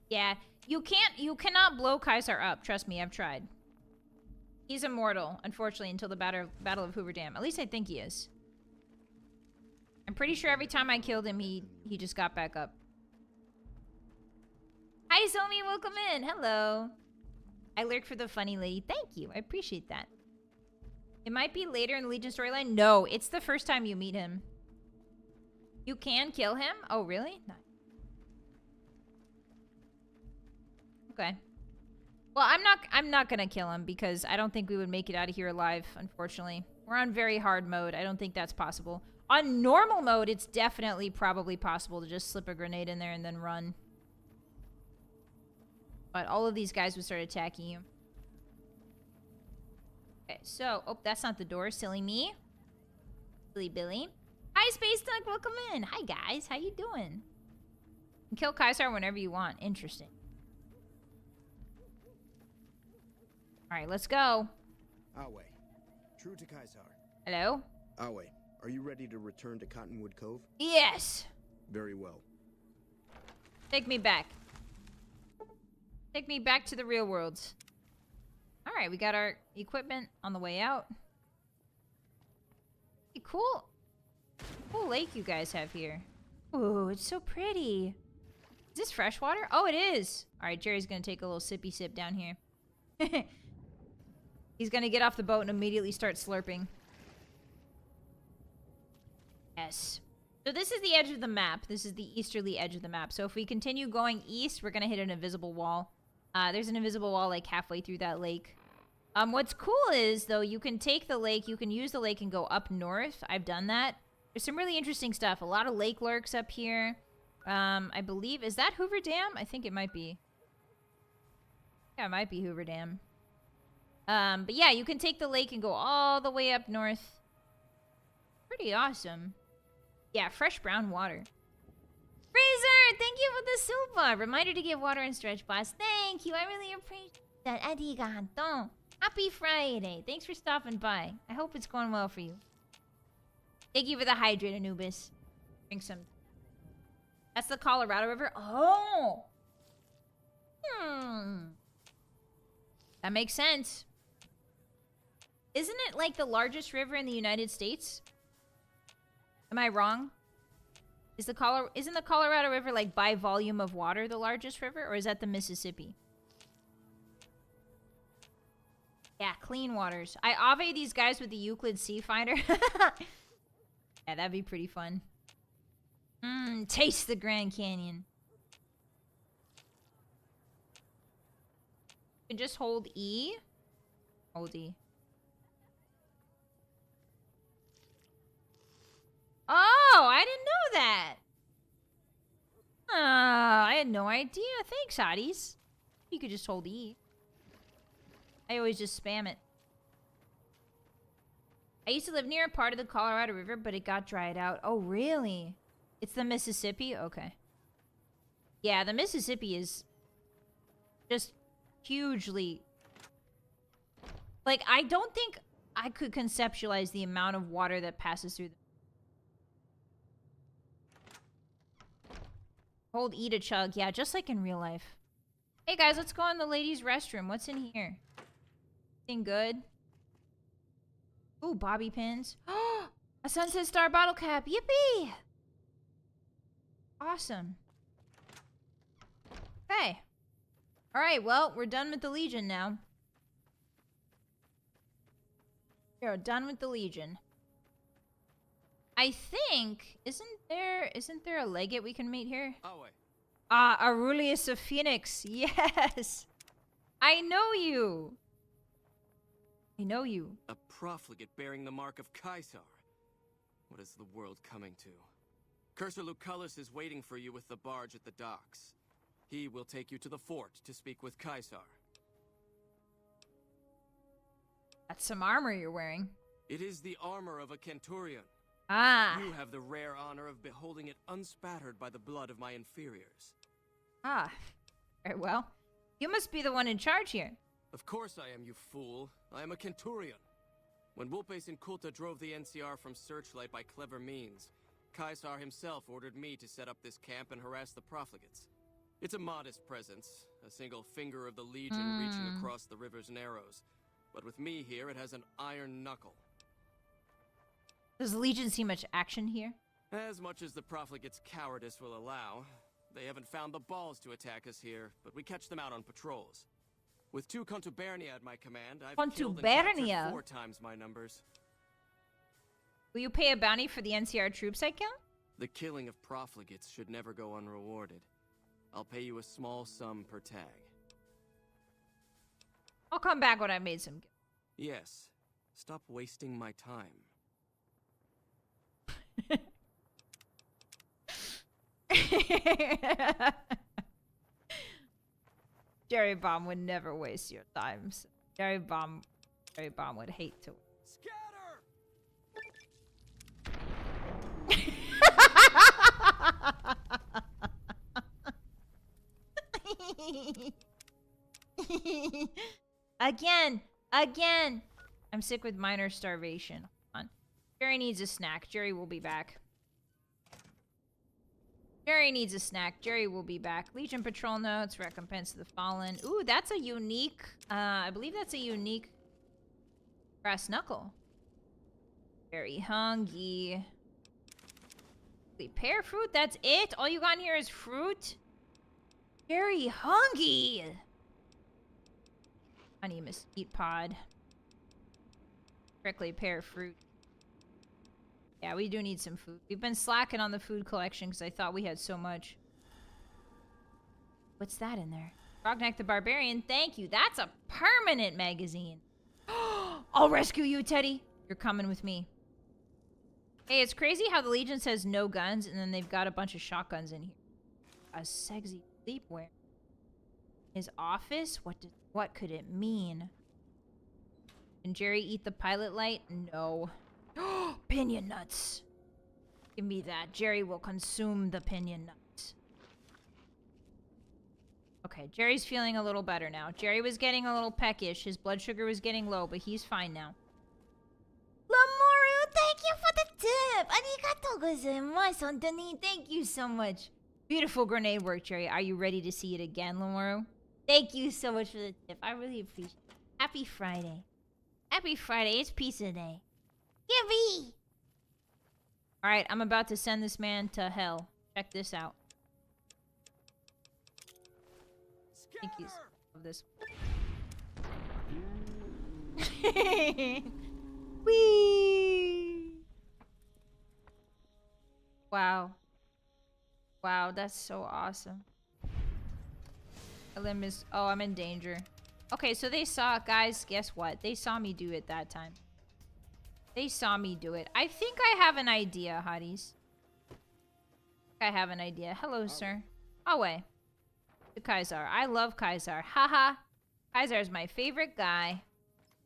Yeah, you cannot blow Kaisar up. Trust me, I've tried. He's immortal, unfortunately, until the Battle of Hoover Dam. At least I think he is. I'm pretty sure every time I killed him, he just got back up. Hi, Somi, welcome in. Hello. I lurk for the funny lady. Thank you. I appreciate that. It might be later in the Legion storyline. No, it's the first time you meet him. You can kill him? Oh, really? No. Okay. Well, I'm not gonna kill him because I don't think we would make it out of here alive, unfortunately. We're on very hard mode. I don't think that's possible. On normal mode, it's definitely probably possible to just slip a grenade in there and then run. But all of these guys would start attacking you. Okay, so... Oh, that's not the door. Silly me. Silly Billy. Hi, Space Dunk. Welcome in. Hi, guys. How you doing? You can kill Kaisar whenever you want. Interesting. Alright, let's go. Awe. True to Kaisar. Hello? Awe, are you ready to return to Cottonwood Cove? Yes! Very well. Take me back. Take me back to the real world. Alright, we got our equipment on the way out. Hey, cool lake you guys have here. Ooh, it's so pretty. Is this fresh water? Oh, it is. Alright, Jerry's gonna take a little sippy sip down here. He's gonna get off the boat and immediately start slurping. Yes. So this is the edge of the map. This is the easterly edge of the map. So if we continue going east, we're gonna hit an invisible wall. There's an invisible wall like halfway through that lake. What's cool is, though, you can take the lake, you can use the lake and go up north. I've done that. There's some really interesting stuff. A lot of lake lurks up here. I believe, is that Hoover Dam? I think it might be. Yeah, it might be Hoover Dam. But yeah, you can take the lake and go all the way up north. Pretty awesome. Yeah, fresh brown water. Razor, thank you for the silver. Reminder to give water and stretch, boss. Thank you. I really appreciate that. Arigato. Happy Friday. Thanks for stopping by. I hope it's going well for you. Thank you for the hydrate, Anubis. Drink some. That's the Colorado River. Oh. That makes sense. Isn't it like the largest river in the United States? Am I wrong? Isn't the Colorado River, like, by volume of water the largest river? Or is that the Mississippi? Yeah, clean waters. I ave these guys with the Euclid Sea Finder. Yeah, that'd be pretty fun. Taste the Grand Canyon. You can just hold E. Hold E. Oh, I didn't know that. I had no idea. Thanks, Hotties. You could just hold E. I always just spam it. I used to live near a part of the Colorado River, but it got dried out. Oh, really? It's the Mississippi? Okay. Yeah, the Mississippi is just hugely... Like, I don't think I could conceptualize the amount of water that passes through the... Hold, eat a chug. Yeah, just like in real life. Hey, guys, let's go in the ladies' restroom. What's in here? Anything good? Ooh, bobby pins. A Sunset Star bottle cap. Yippee! Awesome. Okay. Alright, well, we're done with the Legion now. We're done with the Legion. I think... Isn't there a legate we can meet here? Oh, wait. Ah, Aurelius of Phoenix. Yes! I know you! I know you. A profligate bearing the mark of Caesar. What is the world coming to? Cursor Lucullus is waiting for you with the barge at the docks. He will take you to the fort to speak with Caesar. That's some armor you're wearing. It is the armor of a centurion. Ah. You have the rare honor of beholding it unspattered by the blood of my inferiors. Ah. Very well. You must be the one in charge here. Of course I am, you fool. I am a centurion. When Vulpes and Kulta drove the NCR from Searchlight by clever means, Caesar himself ordered me to set up this camp and harass the profligates. It's a modest presence, a single finger of the Legion reaching across the river's narrows. But with me here, it has an iron knuckle. Does the Legion see much action here? As much as the profligates' cowardice will allow. They haven't found the balls to attack us here, but we catch them out on patrols. With 2 contubernia at my command, I've killed and captured 4 times my numbers. Will you pay a bounty for the NCR troops I kill? The killing of profligates should never go unrewarded. I'll pay you a small sum per tag. I'll come back when I made some... Yes. Stop wasting my time. Jerry Bomb would never waste your time. So Jerry Bomb would hate to. Scatter! Again. I'm sick with minor starvation. Hold on. Jerry needs a snack. Jerry will be back. Jerry needs a snack. Jerry will be back. Legion Patrol notes. Recompense to the fallen. Ooh, that's a unique... I believe that's a unique... brass knuckle. Very hungry. Pear fruit? That's it? All you got in here is fruit? Very hungry. Honey mesquite pod. Prickly pear fruit. Yeah, we do need some food. We've been slacking on the food collection because I thought we had so much. What's that in there? Frogneck the Barbarian, thank you. That's a permanent magazine. I'll rescue you, Teddy. You're coming with me. Hey, it's crazy how the Legion says no guns and then they've got a bunch of shotguns in here. A sexy sleepwear. His office? What could it mean? Can Jerry eat the pilot light? No. Pinion nuts. Give me that. Jerry will consume the pinion nuts. Okay, Jerry's feeling a little better now. Jerry was getting a little peckish. His blood sugar was getting low, but he's fine now. Lamoru, thank you for the tip. Arigatou gozaimasu, Anthony. Thank you so much. Beautiful grenade work, Jerry. Are you ready to see it again, Lamoru? Thank you so much for the tip. I really appreciate it. Happy Friday. Happy Friday. It's pizza day. Yippee! Alright, I'm about to send this man to hell. Check this out. Thank you of this. Whee! Wow. Wow, that's so awesome. Limb is... Oh, I'm in danger. Okay, so they saw... Guys, guess what? They saw me do it that time. They saw me do it. I think I have an idea, hotties. I have an idea. Hello, sir. Away. To Caesar. I love Caesar. Haha. Kaisar's my favorite guy.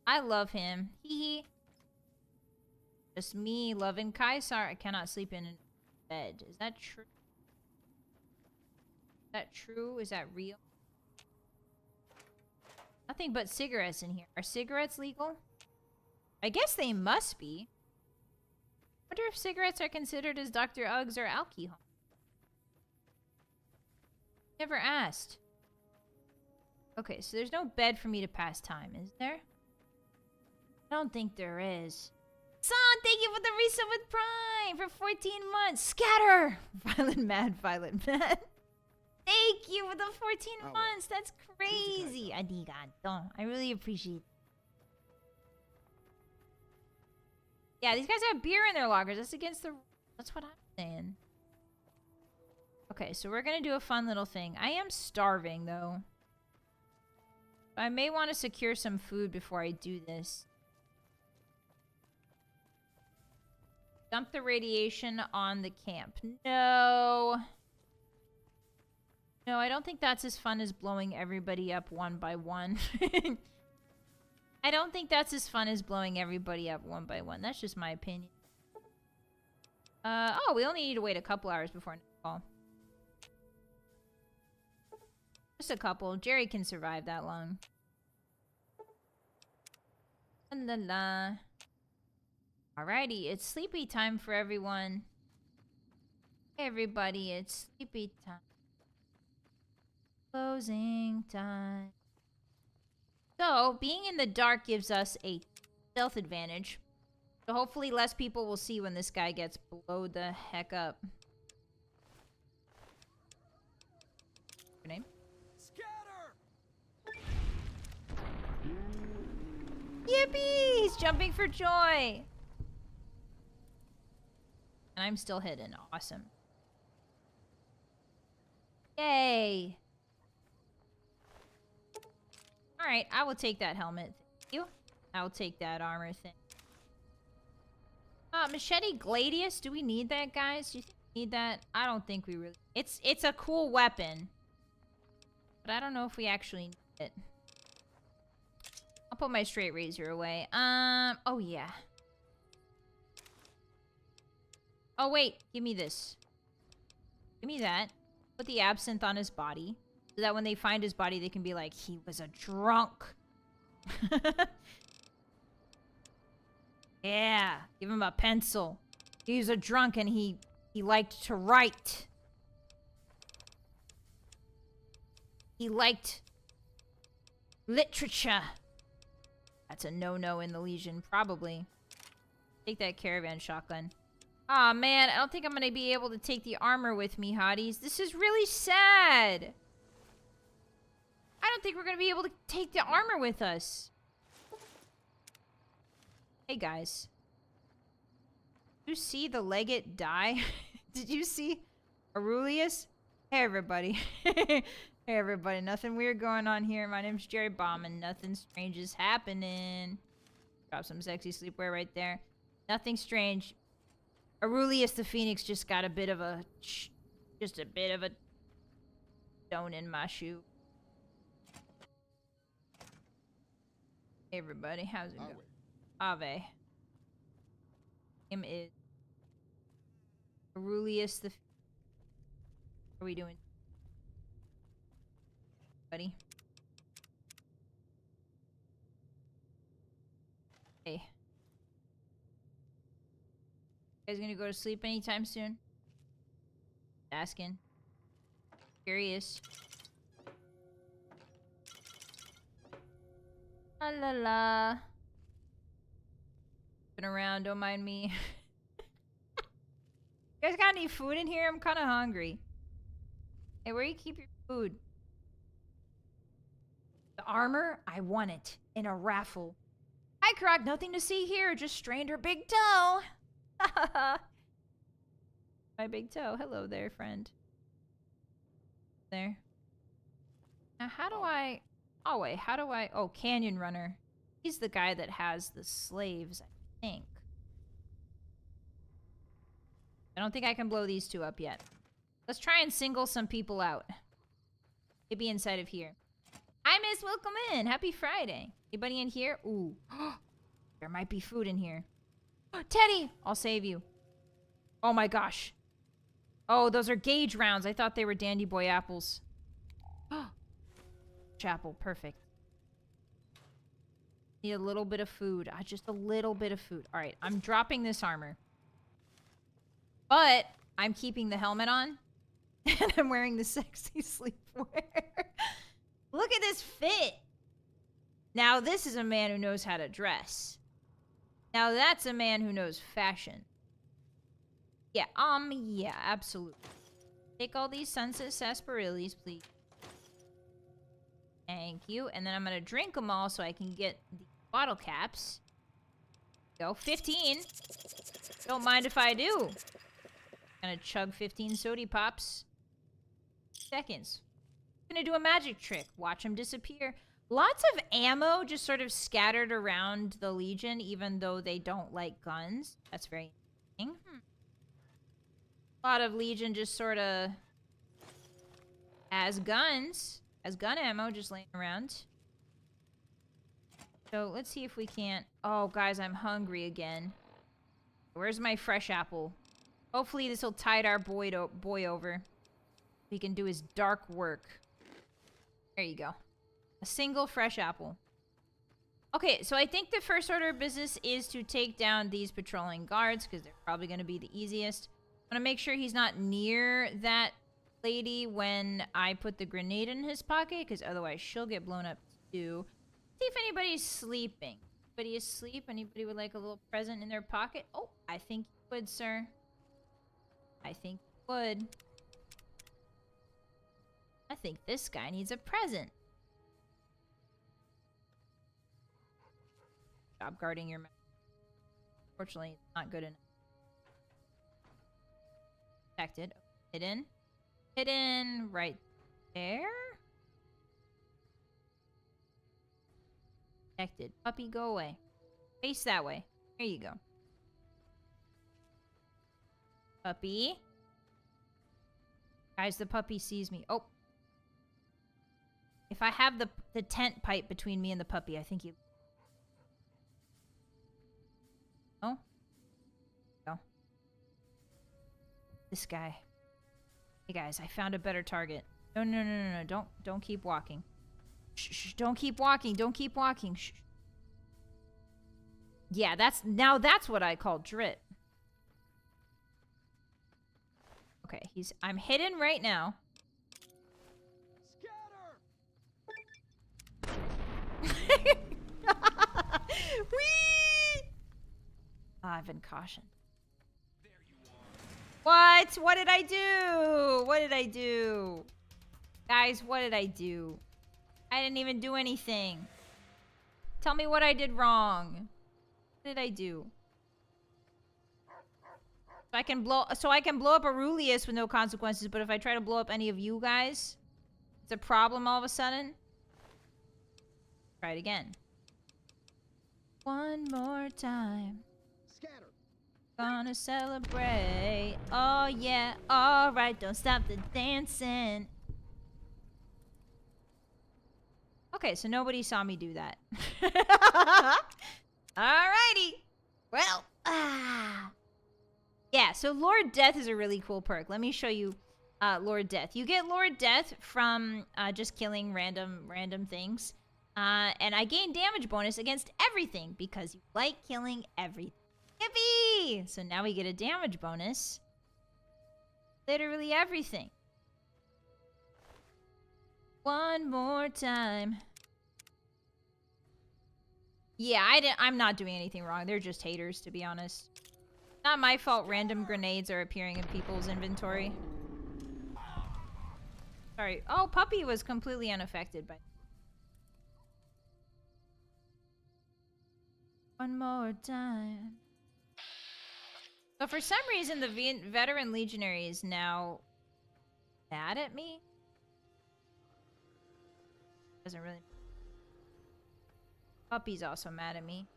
I love him. Hee. Just me loving Kaisar. I cannot sleep in bed. Is that true? Is that true? Is that real? Nothing but cigarettes in here. Are cigarettes legal? I guess they must be. Wonder if cigarettes are considered as Dr. Uggs or alcohol. Never asked. Okay, so there's no bed for me to pass time, is there? I don't think there is. Son, thank you for the resub with Prime for 14 months. Scatter! Vylett mad. Thank you for the 14 months. That's crazy. Arigato. I really appreciate it. Yeah, these guys have beer in their lockers. That's against the... That's what I'm saying. Okay, so we're gonna do a fun little thing. I am starving, though. I may want to secure some food before I do this. Dump the radiation on the camp. No. No, I don't think that's as fun as blowing everybody up one by one. I don't think that's as fun as blowing everybody up one by one. That's just my opinion. Oh, we only need to wait a couple hours before nightfall. Just a couple. Jerry can survive that long. La la la. Alrighty, it's sleepy time for everyone. Hey everybody, it's sleepy time. Closing time. So, being in the dark gives us a stealth advantage. So hopefully less people will see when this guy gets blowed the heck up. Your name? Scatter! Yippee! He's jumping for joy! And I'm still hidden. Awesome. Yay! Alright, I will take that helmet. Thank you. I will take that armor thing. Machete Gladius? Do we need that, guys? Do you think we need that? I don't think we really... It's a cool weapon. But I don't know if we actually need it. I'll put my straight razor away. Oh yeah. Oh wait, give me this. Give me that. Put the absinthe on his body. So that when they find his body, they can be like, he was a drunk. Yeah, give him a pencil. He was a drunk and he liked to write. He liked literature. That's a no-no in the Legion, probably. Take that caravan shotgun. Aw, man, I don't think I'm gonna be able to take the armor with me, hotties. This is really sad. I don't think we're gonna be able to take the armor with us. Hey, guys. Did you see the legate die? Did you see Aurelius? Hey, everybody. Hey, everybody. Nothing weird going on here. My name's Jerry Baum, and nothing strange is happening. Drop some sexy sleepwear right there. Nothing strange. Aurelius the Phoenix just got a bit of a... Just a bit of a... stone in my shoe. Hey, everybody. How's it going? Ave. Him is... Aurelius the... What are we doing? Buddy. Hey. You guys gonna go to sleep anytime soon? Asking. Curious. La la la. Been around, don't mind me. You guys got any food in here? I'm kind of hungry. Hey, where you keep your food? The armor? I won it in a raffle. Hi, Croc. Nothing to see here. Just strained her big toe. My big toe. Hello there, friend. There. Now, how do I... Oh, wait. How do I... Oh, Canyon Runner. He's the guy that has the slaves, I think. I don't think I can blow these two up yet. Let's try and single some people out. Maybe inside of here. Hi, Hi, Miss. Welcome in. Happy Friday. Anybody in here? Ooh. There might be food in here. Teddy! I'll save you. Oh my gosh. Oh, those are gauge rounds. I thought they were Dandy Boy apples. Apple. Perfect. Need a little bit of food. Just a little bit of food. All right. I'm dropping this armor. But I'm keeping the helmet on. And I'm wearing the sexy sleepwear. Look at this fit. Now, this is a man who knows how to dress. Now, that's a man who knows fashion. Yeah, yeah, absolutely. Take all these Sunset Sarsaparillas, please. Thank you. And then I'm going to drink them all so I can get the bottle caps. Go. 15. Don't mind if I do. I'm going to chug 15 sody pops. Seconds. I'm going to do a magic trick. Watch them disappear. Lots of ammo just sort of scattered around the Legion, even though they don't like guns. That's very interesting. A lot of Legion just sort of as guns, as gun ammo just laying around. So let's see if we can't... Oh, guys, I'm hungry again. Where's my fresh apple? Hopefully this will tide our boy over. He can do his dark work. There you go. A single fresh apple. Okay, so I think the first order of business is to take down these patrolling guards, because they're probably going to be the easiest. I want to make sure he's not near that lady when I put the grenade in his pocket, because otherwise she'll get blown up too. See if anybody's sleeping. Anybody asleep? Anybody would like a little present in their pocket? Oh, I think you would, sir. I think you would. I think this guy needs a present. Stop guarding your mouth. Unfortunately, it's not good enough. Protected. Hidden. Hidden right there. Protected. Puppy, go away. Face that way. There you go. Puppy. Guys, the puppy sees me. Oh. If I have the tent pipe between me and the puppy, I think he... Oh. Go. This guy. Hey guys, I found a better target. No. Don't keep walking. Shh, don't keep walking. Don't keep walking. Shh. Yeah, that's what I call drip. Okay, I'm hidden right now. Whee! I've been cautioned. There you are. What? What did I do? What did I do? Guys, what did I do? I didn't even do anything. Tell me what I did wrong. What did I do? So I can blow up Aurelius with no consequences, but if I try to blow up any of you guys, it's a problem all of a sudden. Try it again. One more time. Scatter. Gonna celebrate. Oh yeah, alright, don't stop the dancing. Okay, so nobody saw me do that. Alrighty. Well, yeah, so Lord Death is a really cool perk. Let me show you Lord Death. You get Lord Death from just killing random things. And I gain damage bonus against everything because you like killing everything. Yippee! So now we get a damage bonus. Literally everything. One more time. Yeah, I'm not doing anything wrong. They're just haters, to be honest. Not my fault random grenades are appearing in people's inventory. Sorry. Oh, Puppy was completely unaffected by... One more time. So for some reason, the veteran legionary is now mad at me. Doesn't really... Puppy's also mad at me.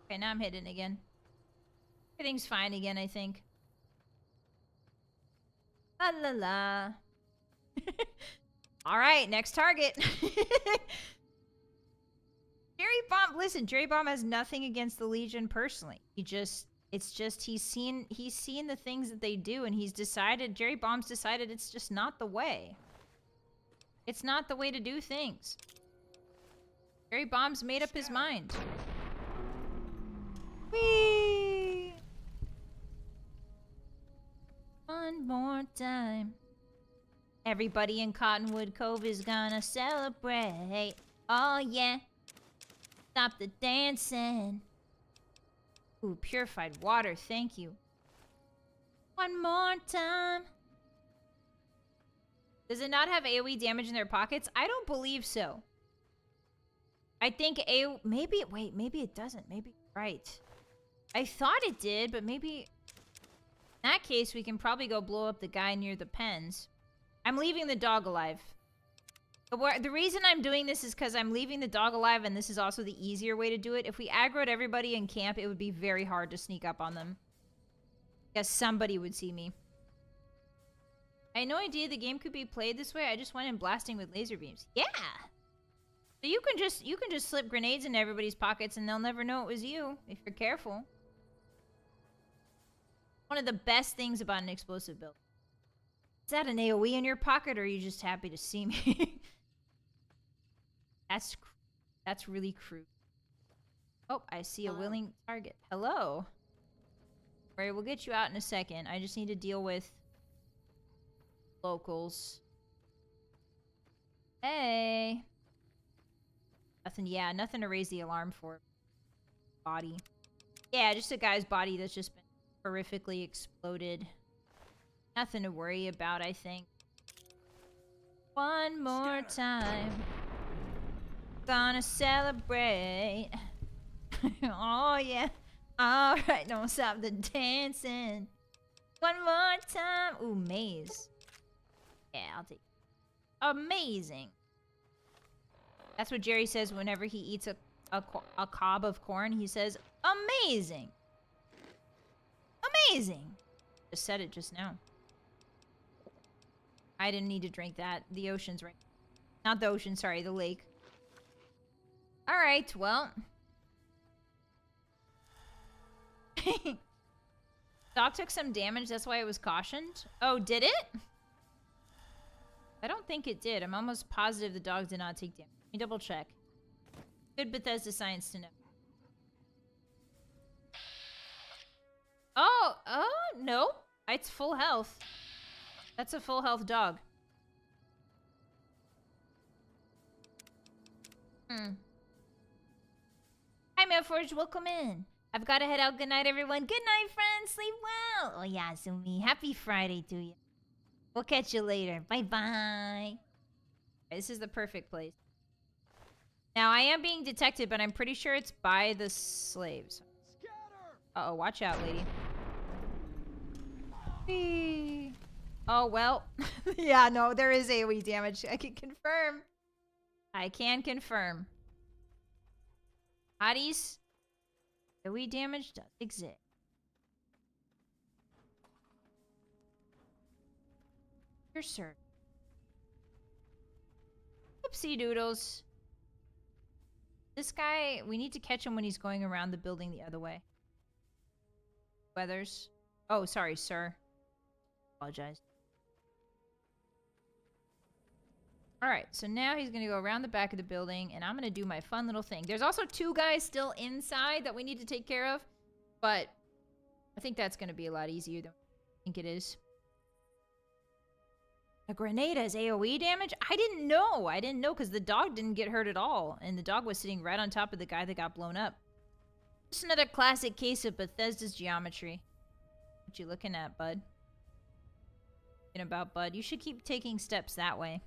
Okay, now I'm hidden again. Everything's fine again, I think. La la la. All right, next target. Jerry Bomb, listen, Jerry Bomb has nothing against the Legion personally. It's just he's seen the things that they do, and Jerry Bomb's decided it's just not the way. It's not the way to do things. Jerry Bomb's made up his mind. Whee! One more time. Everybody in Cottonwood Cove is gonna celebrate. Oh yeah. Stop the dancing. Ooh, purified water, thank you. One more time. Does it not have AoE damage in their pockets? I don't believe so. I think maybe it doesn't. Maybe right. I thought it did, but maybe in that case we can probably go blow up the guy near the pens. I'm leaving the dog alive. The reason I'm doing this is because I'm leaving the dog alive, and this is also the easier way to do it. If we aggroed everybody in camp, it would be very hard to sneak up on them. Because somebody would see me. I had no idea the game could be played this way. I just went in blasting with laser beams. Yeah! So you can just slip grenades into everybody's pockets, and they'll never know it was you, if you're careful. One of the best things about an explosive build. Is that an AoE in your pocket, or are you just happy to see me? That's really crude. Oh, I see a willing target. Hello. Alright, we'll get you out in a second. I just need to deal with locals. Hey. Nothing to raise the alarm for. Body. Yeah, just a guy's body that's just been horrifically exploded. Nothing to worry about, I think. One more time. Gonna celebrate. Oh, yeah. Alright, don't stop the dancing. One more time. Ooh, maze. Yeah, I'll take it. Amazing. That's what Jerry says whenever he eats a cob of corn. He says, amazing. Amazing. Just said it just now. I didn't need to drink that. The ocean's right. Not the ocean, sorry, the lake. Alright, well. Dog took some damage, that's why it was cautioned. Oh, did it? I don't think it did. I'm almost positive the dog did not take damage. Let me double check. Good Bethesda science to know. Oh, no. It's full health. That's a full health dog. Hi, Melforge. Welcome in. I've got to head out. Good night, everyone. Good night, friends. Sleep well. Oh, yeah, Sumi. Happy Friday to you. We'll catch you later. Bye-bye. This is the perfect place. Now, I am being detected, but I'm pretty sure it's by the slaves. Uh-oh, watch out, lady. Whee. Oh, well. Yeah, no, there is AoE damage. I can confirm. I can confirm. Hotties. AoE damage does exist. Your sir. Oopsie doodles. This guy, we need to catch him when he's going around the building the other way. Weathers. Oh, sorry, sir. Apologize. Alright, so now he's gonna go around the back of the building, and I'm gonna do my fun little thing. There's also 2 guys still inside that we need to take care of, but I think that's gonna be a lot easier than I think it is. A grenade has AoE damage? I didn't know. I didn't know because the dog didn't get hurt at all. And the dog was sitting right on top of the guy that got blown up. Just another classic case of Bethesda's geometry. What you looking at, bud? Thinking about, bud? You should keep taking steps that way.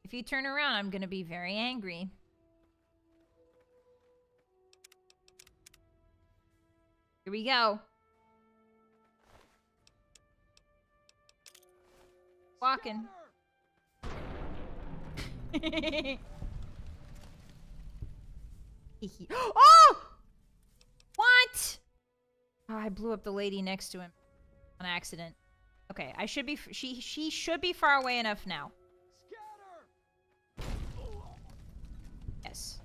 If you turn around, I'm going to be very angry. Here we go. Walking. Oh! What? Oh, I blew up the lady next to him on accident. Okay, I should be... She should be far away enough now. Yes.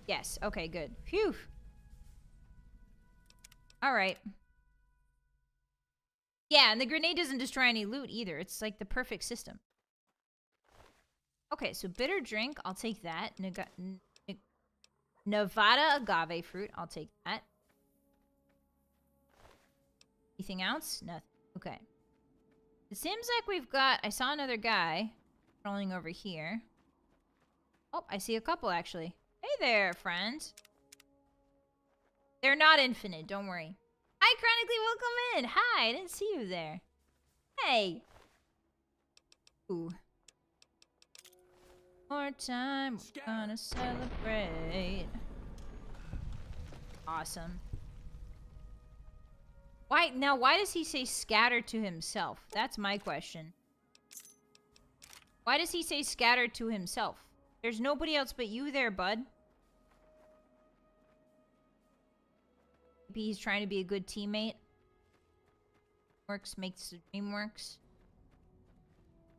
Yes, okay, good. Phew. Alright. Yeah, and the grenade doesn't destroy any loot either. It's like the perfect system. Okay, so bitter drink. I'll take that. Nevada agave fruit. I'll take that. Anything else? Nothing. Okay. It seems like we've got... I saw another guy rolling over here. Oh, I see a couple, actually. Hey there, friend. They're not infinite, don't worry. Hi, Chronically, welcome in. Hi, I didn't see you there. Hey. Ooh. More time, we're gonna celebrate. Awesome. Why does he say scatter to himself? That's my question. Why does he say scatter to himself? There's nobody else but you there, bud. Maybe he's trying to be a good teammate. Works makes the dream works.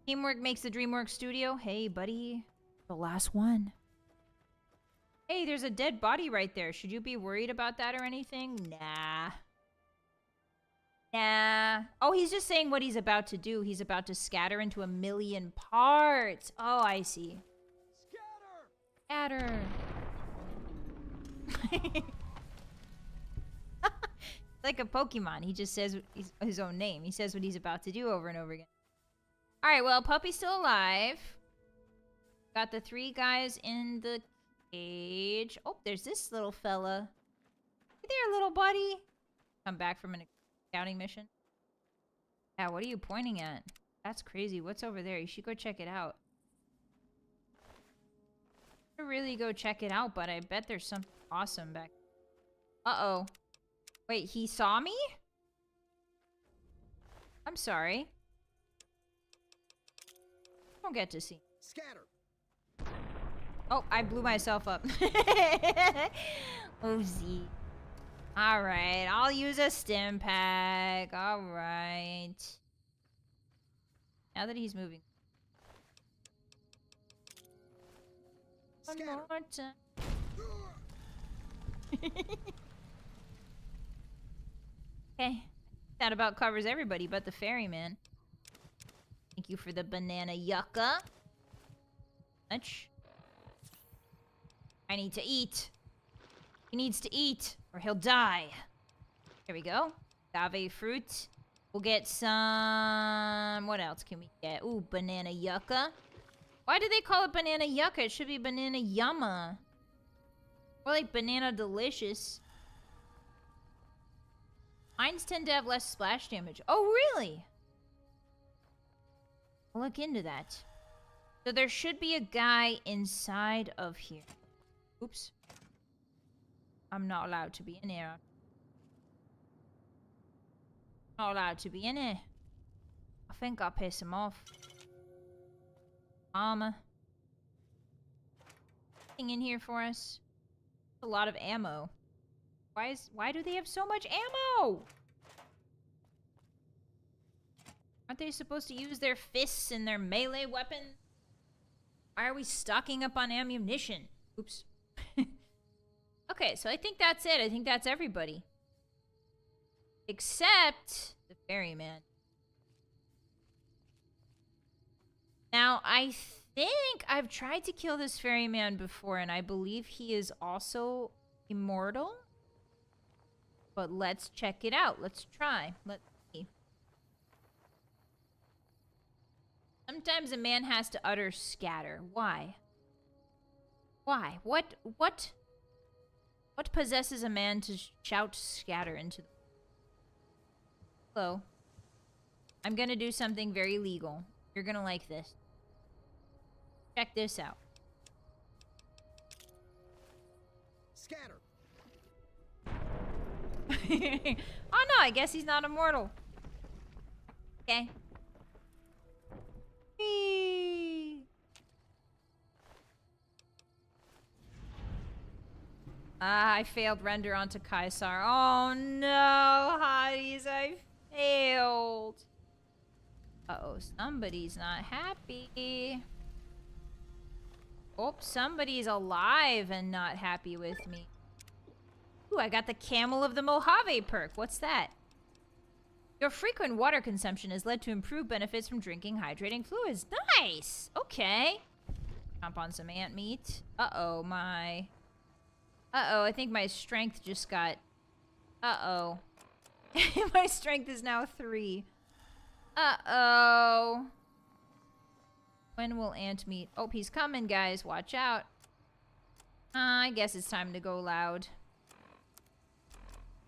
Teamwork makes the dream work studio. Hey, buddy. The last one. Hey, there's a dead body right there. Should you be worried about that or anything? Nah. Nah. Oh, he's just saying what he's about to do. He's about to scatter into a million parts. Oh, I see. Scatter. Like a Pokemon. He just says his own name. He says what he's about to do over and over again. Alright, well, Puppy's still alive. Got the 3 guys in the cage. Oh, there's this little fella. Hey there, little buddy. Come back from an scouting mission. Yeah, what are you pointing at? That's crazy. What's over there? You should go check it out. I should really go check it out, but I bet there's something awesome back. Uh-oh. Wait, he saw me? I'm sorry. I don't get to see. Scatter. Oh, I blew myself up. Oh, Z. Alright, I'll use a stim pack. Alright. Now that he's moving. One more time. Okay. That about covers everybody but the ferryman. Thank you for the banana yucca. Much. I need to eat. He needs to eat or he'll die. Here we go. Agave fruit. We'll get some... What else can we get? Ooh, banana yucca. Why do they call it banana yucca? It should be banana yumma. Or like banana delicious. Mines tend to have less splash damage. Oh, really? I'll look into that. So there should be a guy inside of here. Oops. I'm not allowed to be in here. Not allowed to be in here. I think I'll piss him off. Armor. Anything in here for us? A lot of ammo. Why do they have so much ammo? Aren't they supposed to use their fists and their melee weapons? Why are we stocking up on ammunition? Oops. Okay, so I think that's it. I think that's everybody. Except the ferryman. Now, I think I've tried to kill this ferryman before, and I believe he is also immortal. But let's check it out. Let's try. Let's see. Sometimes a man has to utter scatter. Why? Why? What possesses a man to shout scatter into the... Hello. I'm gonna do something very legal. You're gonna like this. Check this out. Scatter. Oh no, I guess he's not immortal. Okay. Whee! I failed render onto Kaisar. Oh no, Hotties, I failed. Uh-oh, somebody's not happy. Oh, somebody's alive and not happy with me. Ooh, I got the Camel of the Mojave perk. What's that? Your frequent water consumption has led to improved benefits from drinking hydrating fluids. Nice! Okay. Chomp on some ant meat. Uh-oh, my... Uh-oh, I think my strength just got... Uh-oh. My strength is now 3. Uh-oh. When will ant meat... Oh, he's coming, guys. Watch out. I guess it's time to go loud.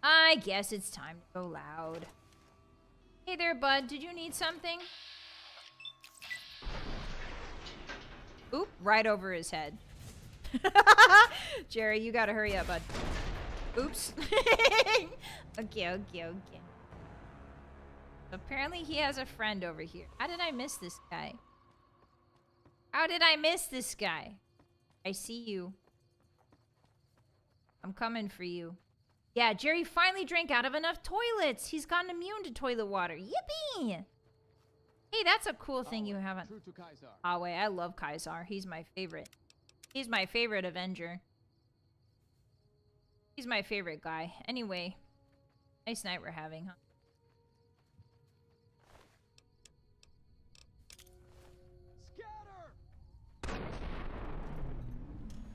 I guess it's time to go loud. Hey there, bud. Did you need something? Oop, right over his head. Jerry, you gotta hurry up, bud. Oops. Okay. Apparently he has a friend over here. How did I miss this guy? How did I miss this guy? I see you. I'm coming for you. Yeah, Jerry finally drank out of enough toilets. He's gotten immune to toilet water. Yippee! Hey, that's a cool thing you haven't... Oh, wait, I love Kaisar. He's my favorite. He's my favorite Avenger. He's my favorite guy. Anyway, nice night we're having, huh?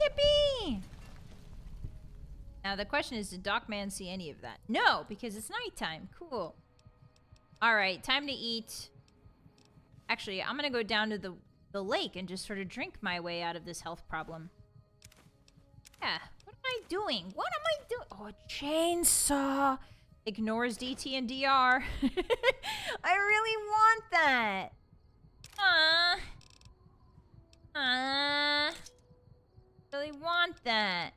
Yippee! Now the question is, did Docman see any of that? No, because it's nighttime. Cool. Alright, time to eat. Actually, I'm gonna go down to the lake and just sort of drink my way out of this health problem. Yeah, what am I doing? What am I doing? Oh, a chainsaw! Ignores DT and DR. I really want that! Really want that.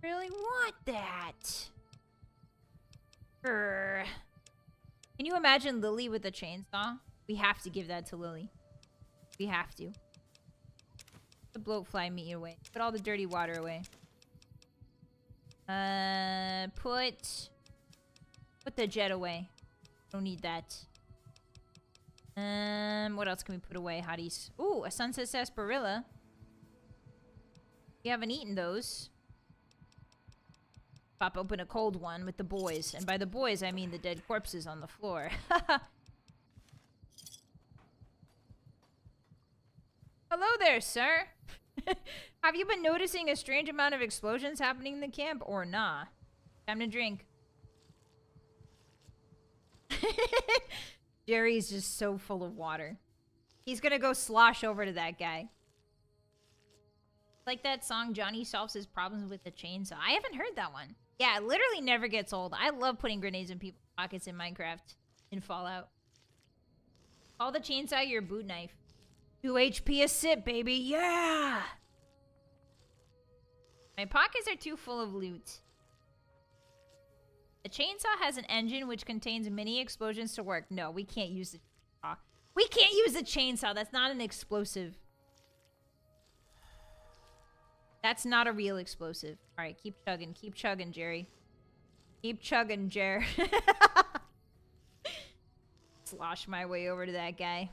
Really want that. Grr. Can you imagine Lily with a chainsaw? We have to give that to Lily. We have to. The bloatfly meat away. Put all the dirty water away. Put the jet away. Don't need that. What else can we put away, hotties? Ooh, a sunset sarsaparilla. We haven't eaten those. Pop open a cold one with the boys. And by the boys, I mean the dead corpses on the floor. Hello there, sir. Have you been noticing a strange amount of explosions happening in the camp or nah? Time to drink. Jerry's just so full of water. He's gonna go slosh over to that guy. Like that song, Johnny solves his problems with a chainsaw. I haven't heard that one. Yeah, it literally never gets old. I love putting grenades in people's pockets in Minecraft. In Fallout. Call the chainsaw your boot knife. 2 HP a sip, baby. Yeah! My pockets are too full of loot. The chainsaw has an engine which contains many explosions to work. No, we can't use the chainsaw. We can't use the chainsaw. That's not an explosive. That's not a real explosive. Alright, keep chugging, Jerry. Keep chugging, Jer. Slosh my way over to that guy.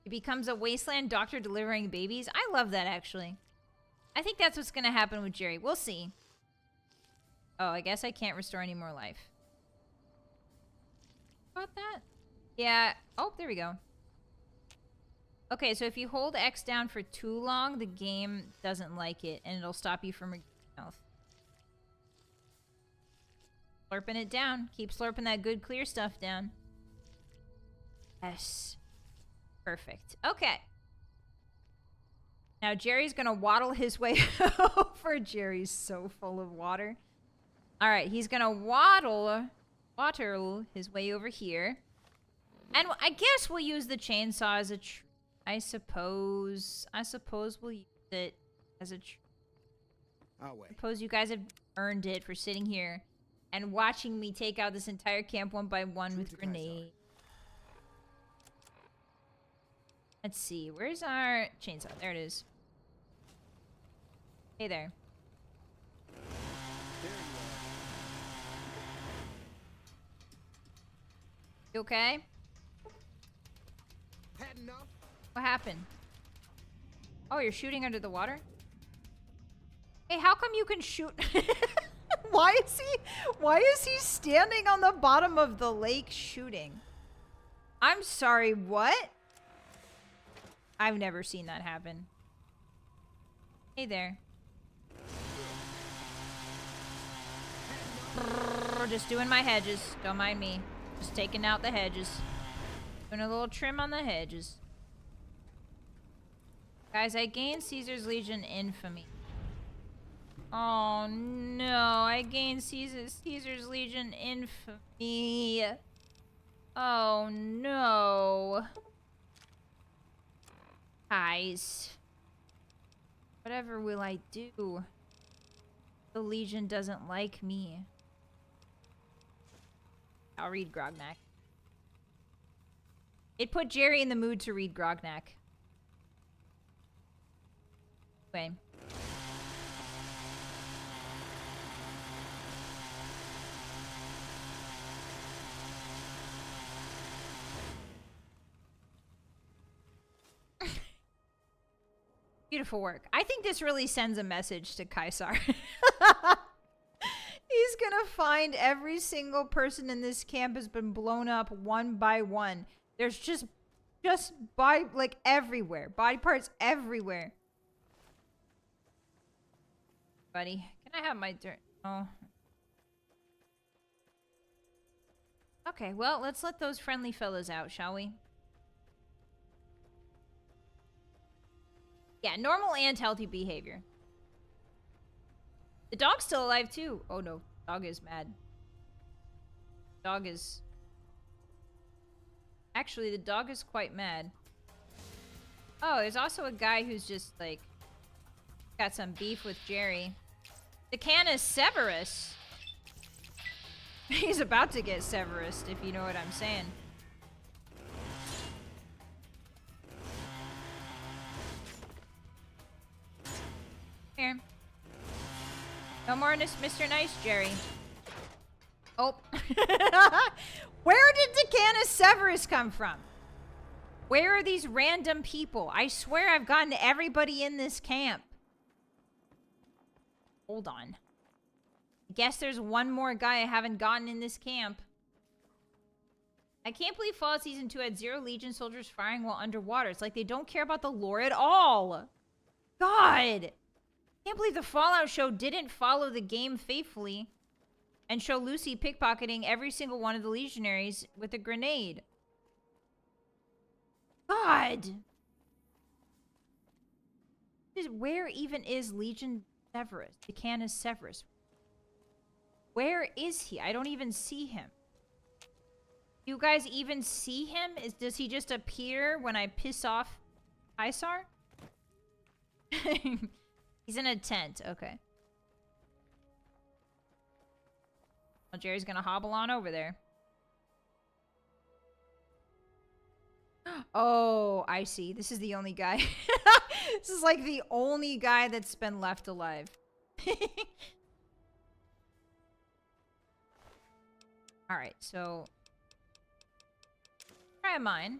He becomes a wasteland doctor delivering babies. I love that, actually. I think that's what's gonna happen with Jerry. We'll see. Oh, I guess I can't restore any more life. About that? Yeah. Oh, there we go. Okay, so if you hold X down for too long, the game doesn't like it, and it'll stop you from regaining health. Slurping it down. Keep slurping that good clear stuff down. Yes. Perfect. Okay. Now Jerry's gonna waddle his way over. Jerry's so full of water. Alright, he's gonna waddle his way over here. And I guess we'll use the chainsaw as a I suppose we'll use it as a I suppose you guys have earned it for sitting here and watching me take out this entire camp one by one with grenades. Let's see, where's our chainsaw? There it is. Hey there. You okay? Had enough? What happened? Oh, you're shooting under the water? Hey, how come you can shoot? Why is he standing on the bottom of the lake shooting? I'm sorry, what? I've never seen that happen. Hey there. Just doing my hedges. Don't mind me. Just taking out the hedges. Doing a little trim on the hedges. Guys, I gained Caesar's Legion Infamy. Oh no, I gained Caesar's Legion Infamy. Oh no. Guys. Whatever will I do? The Legion doesn't like me. I'll read Grognak. It put Jerry in the mood to read Grognak. Anyway. Beautiful work. I think this really sends a message to Kaisar. He's gonna find every single person in this camp has been blown up one by one. There's just like everywhere. Body parts everywhere. Buddy, can I have my dirt? Oh. Okay, well, let's let those friendly fellas out, shall we? Yeah, normal and healthy behavior. The dog's still alive too. Oh no, dog is mad. Dog is... Actually, the dog is quite mad. Oh, there's also a guy who's just like... got some beef with Jerry. The Canis Severus. He's about to get Severus, if you know what I'm saying. Here. No more Mr. Nice, Jerry. Oh. Where did the Canis Severus come from? Where are these random people? I swear I've gotten everybody in this camp. Hold on. I guess there's one more guy I haven't gotten in this camp. I can't believe Fallout Season 2 had 0 Legion soldiers firing while underwater. It's like they don't care about the lore at all. God! I can't believe the Fallout show didn't follow the game faithfully and show Lucy pickpocketing every single one of the legionaries with a grenade. God! Where even is Legion Severus? The Canis Severus. Where is he? I don't even see him. You guys even see him? Does he just appear when I piss off Kaisar? He's in a tent. Okay. Well, Jerry's gonna hobble on over there. Oh, I see. This is the only guy. This is like the only guy that's been left alive. Alright, so... try mine.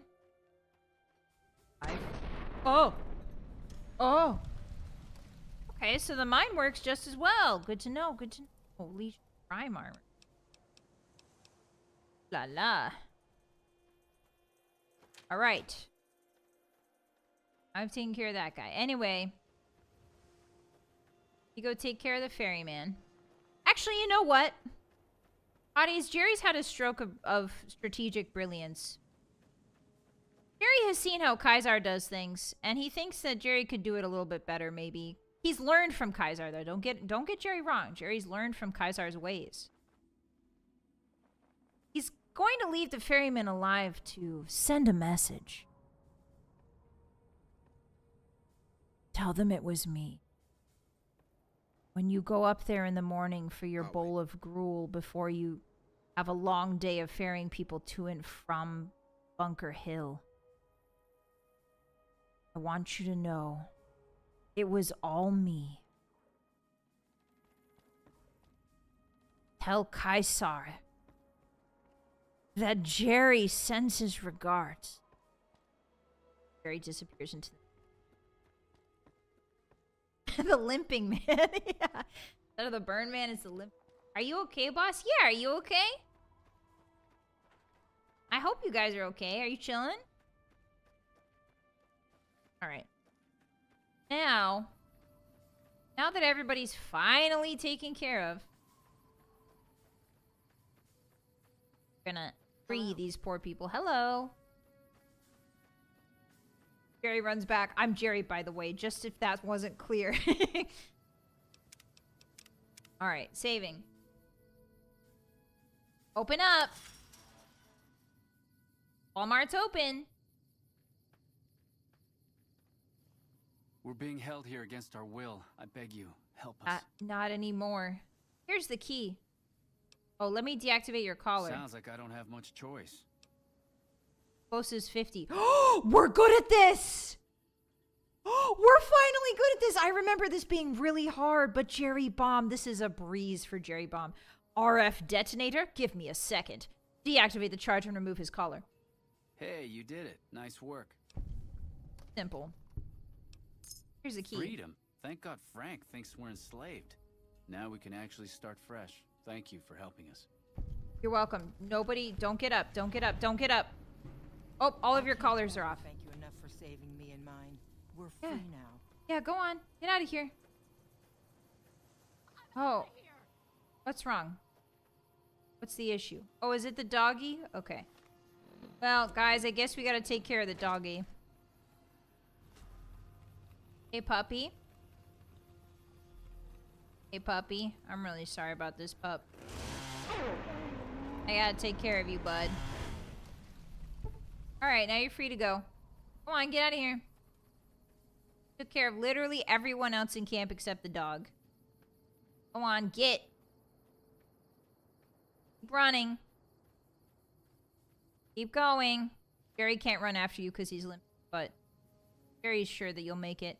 Oh! Oh! Okay, so the mine works just as well. Good to know, good to know. Oh, Legion Prime armor. La la. Alright. I'm taking care of that guy. Anyway. You go take care of the ferryman. Actually, you know what? Hotties, Jerry's had a stroke of strategic brilliance. Jerry has seen how Kaisar does things, and he thinks that Jerry could do it a little bit better, maybe. He's learned from Kaisar, though. Don't get Jerry wrong. Jerry's learned from Kaisar's ways. He's going to leave the ferryman alive to send a message. Tell them it was me. When you go up there in the morning for your bowl of gruel before you have a long day of ferrying people to and from Bunker Hill, I want you to know it was all me. Tell Kaisar that Jerry sends his regards. Jerry disappears into the limping man. Yeah. Instead of the burn man, it's the limp. Are you okay, boss? Yeah, are you okay? I hope you guys are okay. Are you chilling? Alright. Now that everybody's finally taken care of, we're gonna free these poor people. Hello. Jerry runs back. I'm Jerry, by the way, just if that wasn't clear. Alright, saving. Open up. Walmart's open. We're being held here against our will. I beg you, help us. Not anymore. Here's the key. Oh, let me deactivate your collar. Sounds like I don't have much choice. Closest 50. Oh, we're good at this! Oh, we're finally good at this! I remember this being really hard, but Jerry Bomb, this is a breeze for Jerry Bomb. RF detonator? Give me a second. Deactivate the charge and remove his collar. Hey, you did it. Nice work. Simple. Here's the key. Freedom. Thank God Frank thinks we're enslaved. Now we can actually start fresh. Thank you for helping us. You're welcome. Nobody, don't get up. Don't get up. Don't get up. Oh, all of your collars are off. Thank you enough for saving me and mine. We're free now. Yeah, go on. Get out of here. Oh. What's wrong? What's the issue? Oh, is it the doggy? Okay. Well, guys, I guess we gotta take care of the doggy. Hey, puppy. Hey, puppy. I'm really sorry about this pup. I gotta take care of you, bud. Alright, now you're free to go. Come on, get out of here. Took care of literally everyone else in camp except the dog. Go on, get. Keep running. Keep going. Jerry can't run after you because he's limp, but Jerry's sure that you'll make it.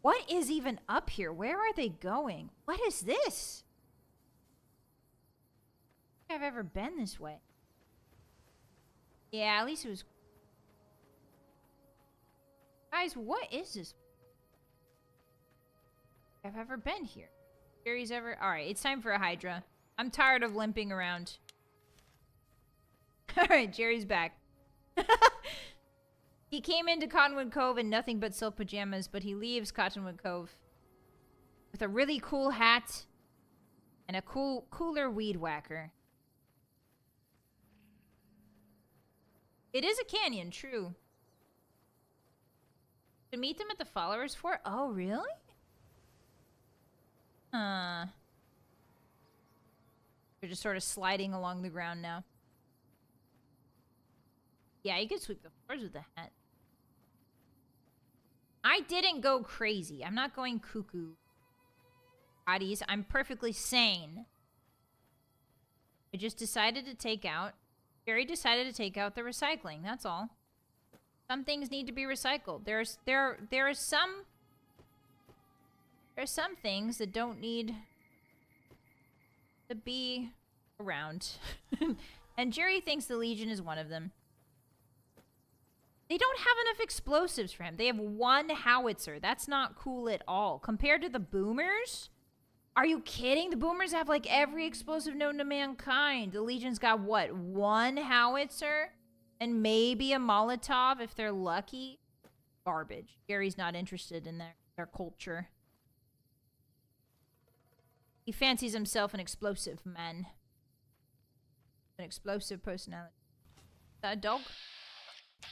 What is even up here? Where are they going? What is this? I don't think I've ever been this way. Yeah, at least it was... Guys, what is this? I've ever been here. Jerry's ever... Alright, it's time for a Hydra. I'm tired of limping around. Alright, Jerry's back. He came into Cottonwood Cove in nothing but silk pajamas, but he leaves Cottonwood Cove with a really cool hat and a cooler weed whacker. It is a canyon, true. To meet them at the Followers Fort? Oh, really? They're just sort of sliding along the ground now. Yeah, you could sweep the floors with the hat. I didn't go crazy. I'm not going cuckoo. Hotties, I'm perfectly sane. I just decided to take out... Jerry decided to take out the recycling, that's all. Some things need to be recycled. There are some things that don't need to be around. And Jerry thinks the Legion is one of them. They don't have enough explosives for him. They have one howitzer. That's not cool at all. Compared to the boomers? Are you kidding? The boomers have like every explosive known to mankind. The Legion's got what? One howitzer? And maybe a Molotov if they're lucky? Garbage. Gary's not interested in their culture. He fancies himself an explosive man. An explosive personality. Is that a dog?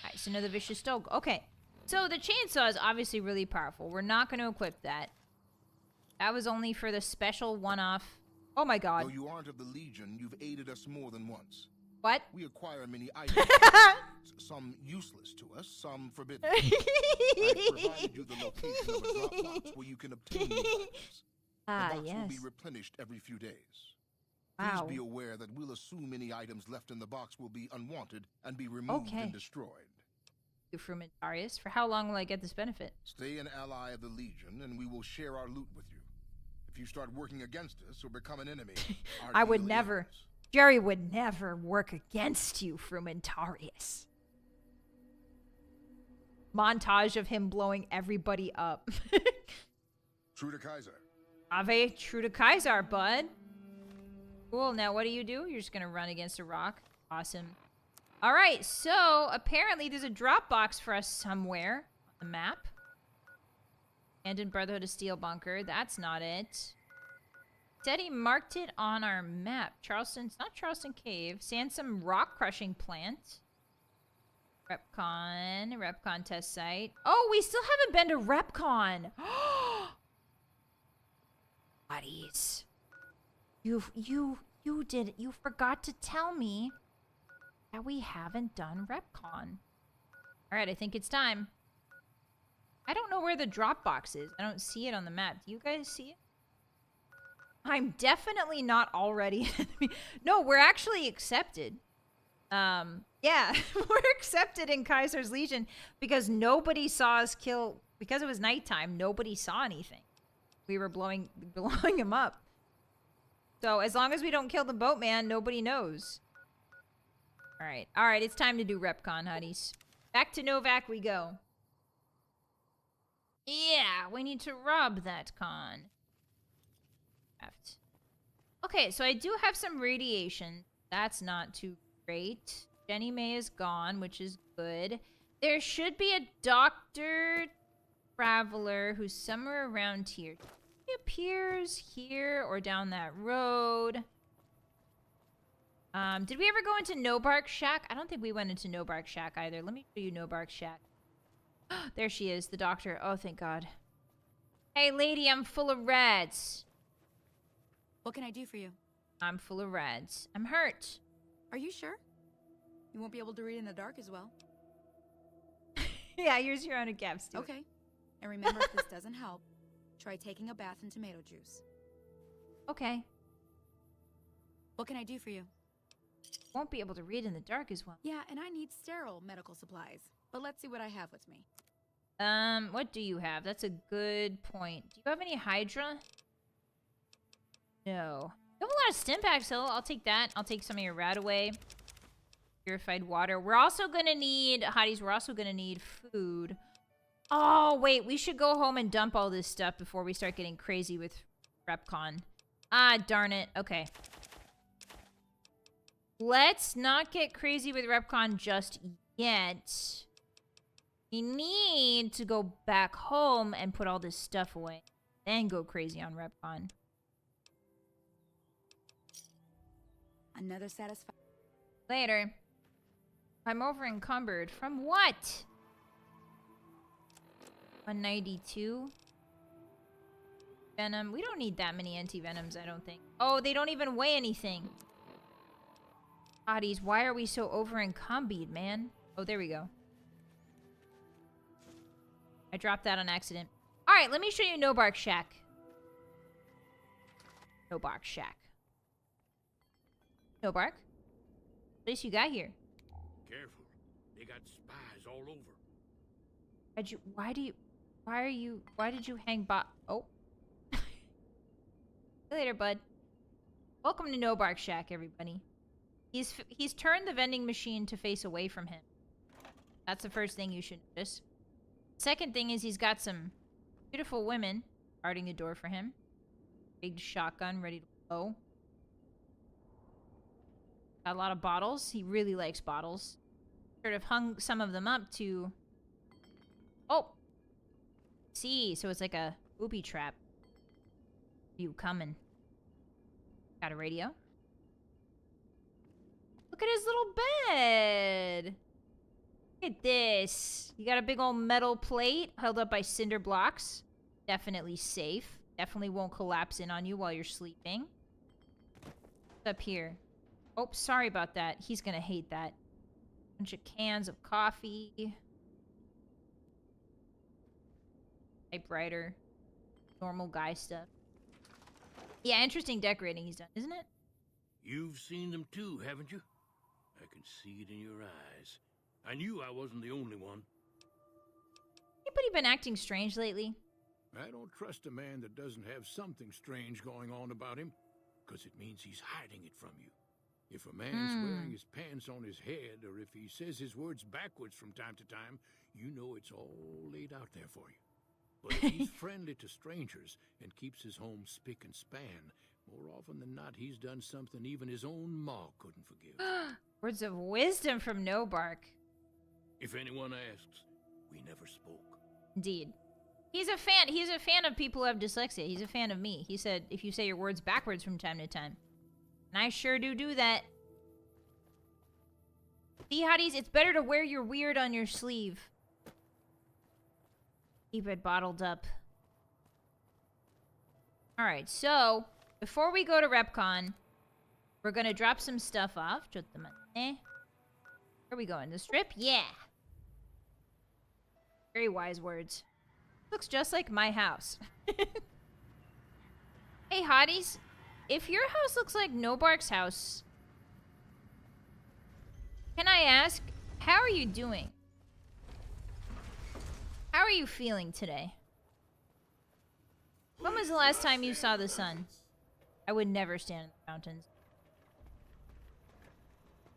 Alright, so another vicious dog. Okay. So the chainsaw is obviously really powerful. We're not going to equip that. That was only for the special one-off. Oh my god. Though you aren't of the Legion, you've aided us more than once. What? We acquire many items. Some useless to us, some forbidden. I've provided you the location of a drop box where you can obtain these items. The box will be replenished every few days. Please be aware that we'll assume any items left in the box will be unwanted and be removed and destroyed. You Frumentarius. For how long will I get this benefit? Stay an ally of the Legion and we will share our loot with you. If you start working against us or become an enemy, I would never. Jerry would never work against you, Frumentarius. Montage of him blowing everybody up. True to Kaiser. Ave, true to Kaiser, bud. Cool, now what do? You're just gonna run against a rock? Awesome. Alright, so apparently there's a drop box for us somewhere on the map. Abandoned Brotherhood of Steel Bunker. That's not it. Said he marked it on our map. It's not Charleston Cave. Sansom Rock Crushing Plant. Repcon test site. Oh, we still haven't been to Repcon. Hotties. You forgot to tell me that we haven't done Repcon. Alright, I think it's time. I don't know where the drop box is. I don't see it on the map. Do you guys see it? I'm definitely not already. No, we're actually accepted. Yeah, we're accepted in Kaiser's Legion because nobody saw us kill. Because it was nighttime, nobody saw anything. We were blowing him up. So as long as we don't kill the boatman, nobody knows. All right, it's time to do Repcon, Hotties. Back to Novak we go. Yeah, we need to rob that con. Okay, so I do have some radiation. That's not too great. Jenny May is gone, which is good. There should be a Dr. Traveler who's somewhere around here. He appears here or down that road. Did we ever go into No Bark Shack? I don't think we went into No Bark Shack either. Let me show you No Bark Shack. There she is, the doctor. Oh, thank God. Hey, lady, I'm full of reds. What can I do for you? I'm full of reds. I'm hurt. Are you sure? You won't be able to read in the dark as well. Yeah, use your own gaps. Okay. And remember, if this doesn't help, try taking a bath in tomato juice. Okay. What can I do for you? Won't be able to read in the dark as well. Yeah, and I need sterile medical supplies. But let's see what I have with me. What do you have? That's a good point. Do you have any Hydra? No. You have a lot of stim packs, so I'll take that. I'll take some of your rat away. Purified water. We're also gonna need, Hotties, we're also gonna need food. Oh, wait, we should go home and dump all this stuff before we start getting crazy with Repcon. Ah, darn it. Okay. Let's not get crazy with Repcon just yet. We need to go back home and put all this stuff away. Then go crazy on Repcon. Another satisfaction. Later. I'm over encumbered. From what? 192. Venom. We don't need that many anti-venoms, I don't think. Oh, they don't even weigh anything. Hotties, why are we so over encumbered, man? Oh, there we go. I dropped that on accident. Alright, let me show you No Bark Shack. No Bark Shack. No Bark? What else you got here? Careful. They got spies all over. Why did you hang oh. See you later, bud. Welcome to No Bark Shack, everybody. He's turned the vending machine to face away from him. That's the first thing you should notice. Second thing is he's got some beautiful women guarding the door for him. Big shotgun ready to blow. Got a lot of bottles. He really likes bottles. Sort of hung some of them up to... Oh! See, so it's like a booby trap. You coming. Got a radio. Look at his little bed! Look at this. You got a big old metal plate held up by cinder blocks. Definitely safe. Definitely won't collapse in on you while you're sleeping. What's up here? Oh, sorry about that. He's gonna hate that. Bunch of cans of coffee. Typewriter. Normal guy stuff. Yeah, interesting decorating he's done, isn't it? You've seen them too, haven't you? I can see it in your eyes. I knew I wasn't the only one. Anybody been acting strange lately? I don't trust a man that doesn't have something strange going on about him, because it means he's hiding it from you. If a man's wearing his pants on his head, or if he says his words backwards from time to time, you know it's all laid out there for you. But if he's friendly to strangers and keeps his home spick and span, more often than not, he's done something even his own ma couldn't forgive. Words of wisdom from No Bark. If anyone asks, we never spoke. Indeed. He's a fan of people who have dyslexia. He's a fan of me. He said, if you say your words backwards from time to time. And I sure do that. See, Hotties, it's better to wear your weird on your sleeve. Keep it bottled up. Alright, so, before we go to RepCon, we're gonna drop some stuff off. Where are we going? The strip? Yeah! Very wise words. Looks just like my house. Hey, Hotties. If your house looks like No Bark's house, can I ask, how are you doing? How are you feeling today? When was the last time you saw the sun? I would never stand in the mountains.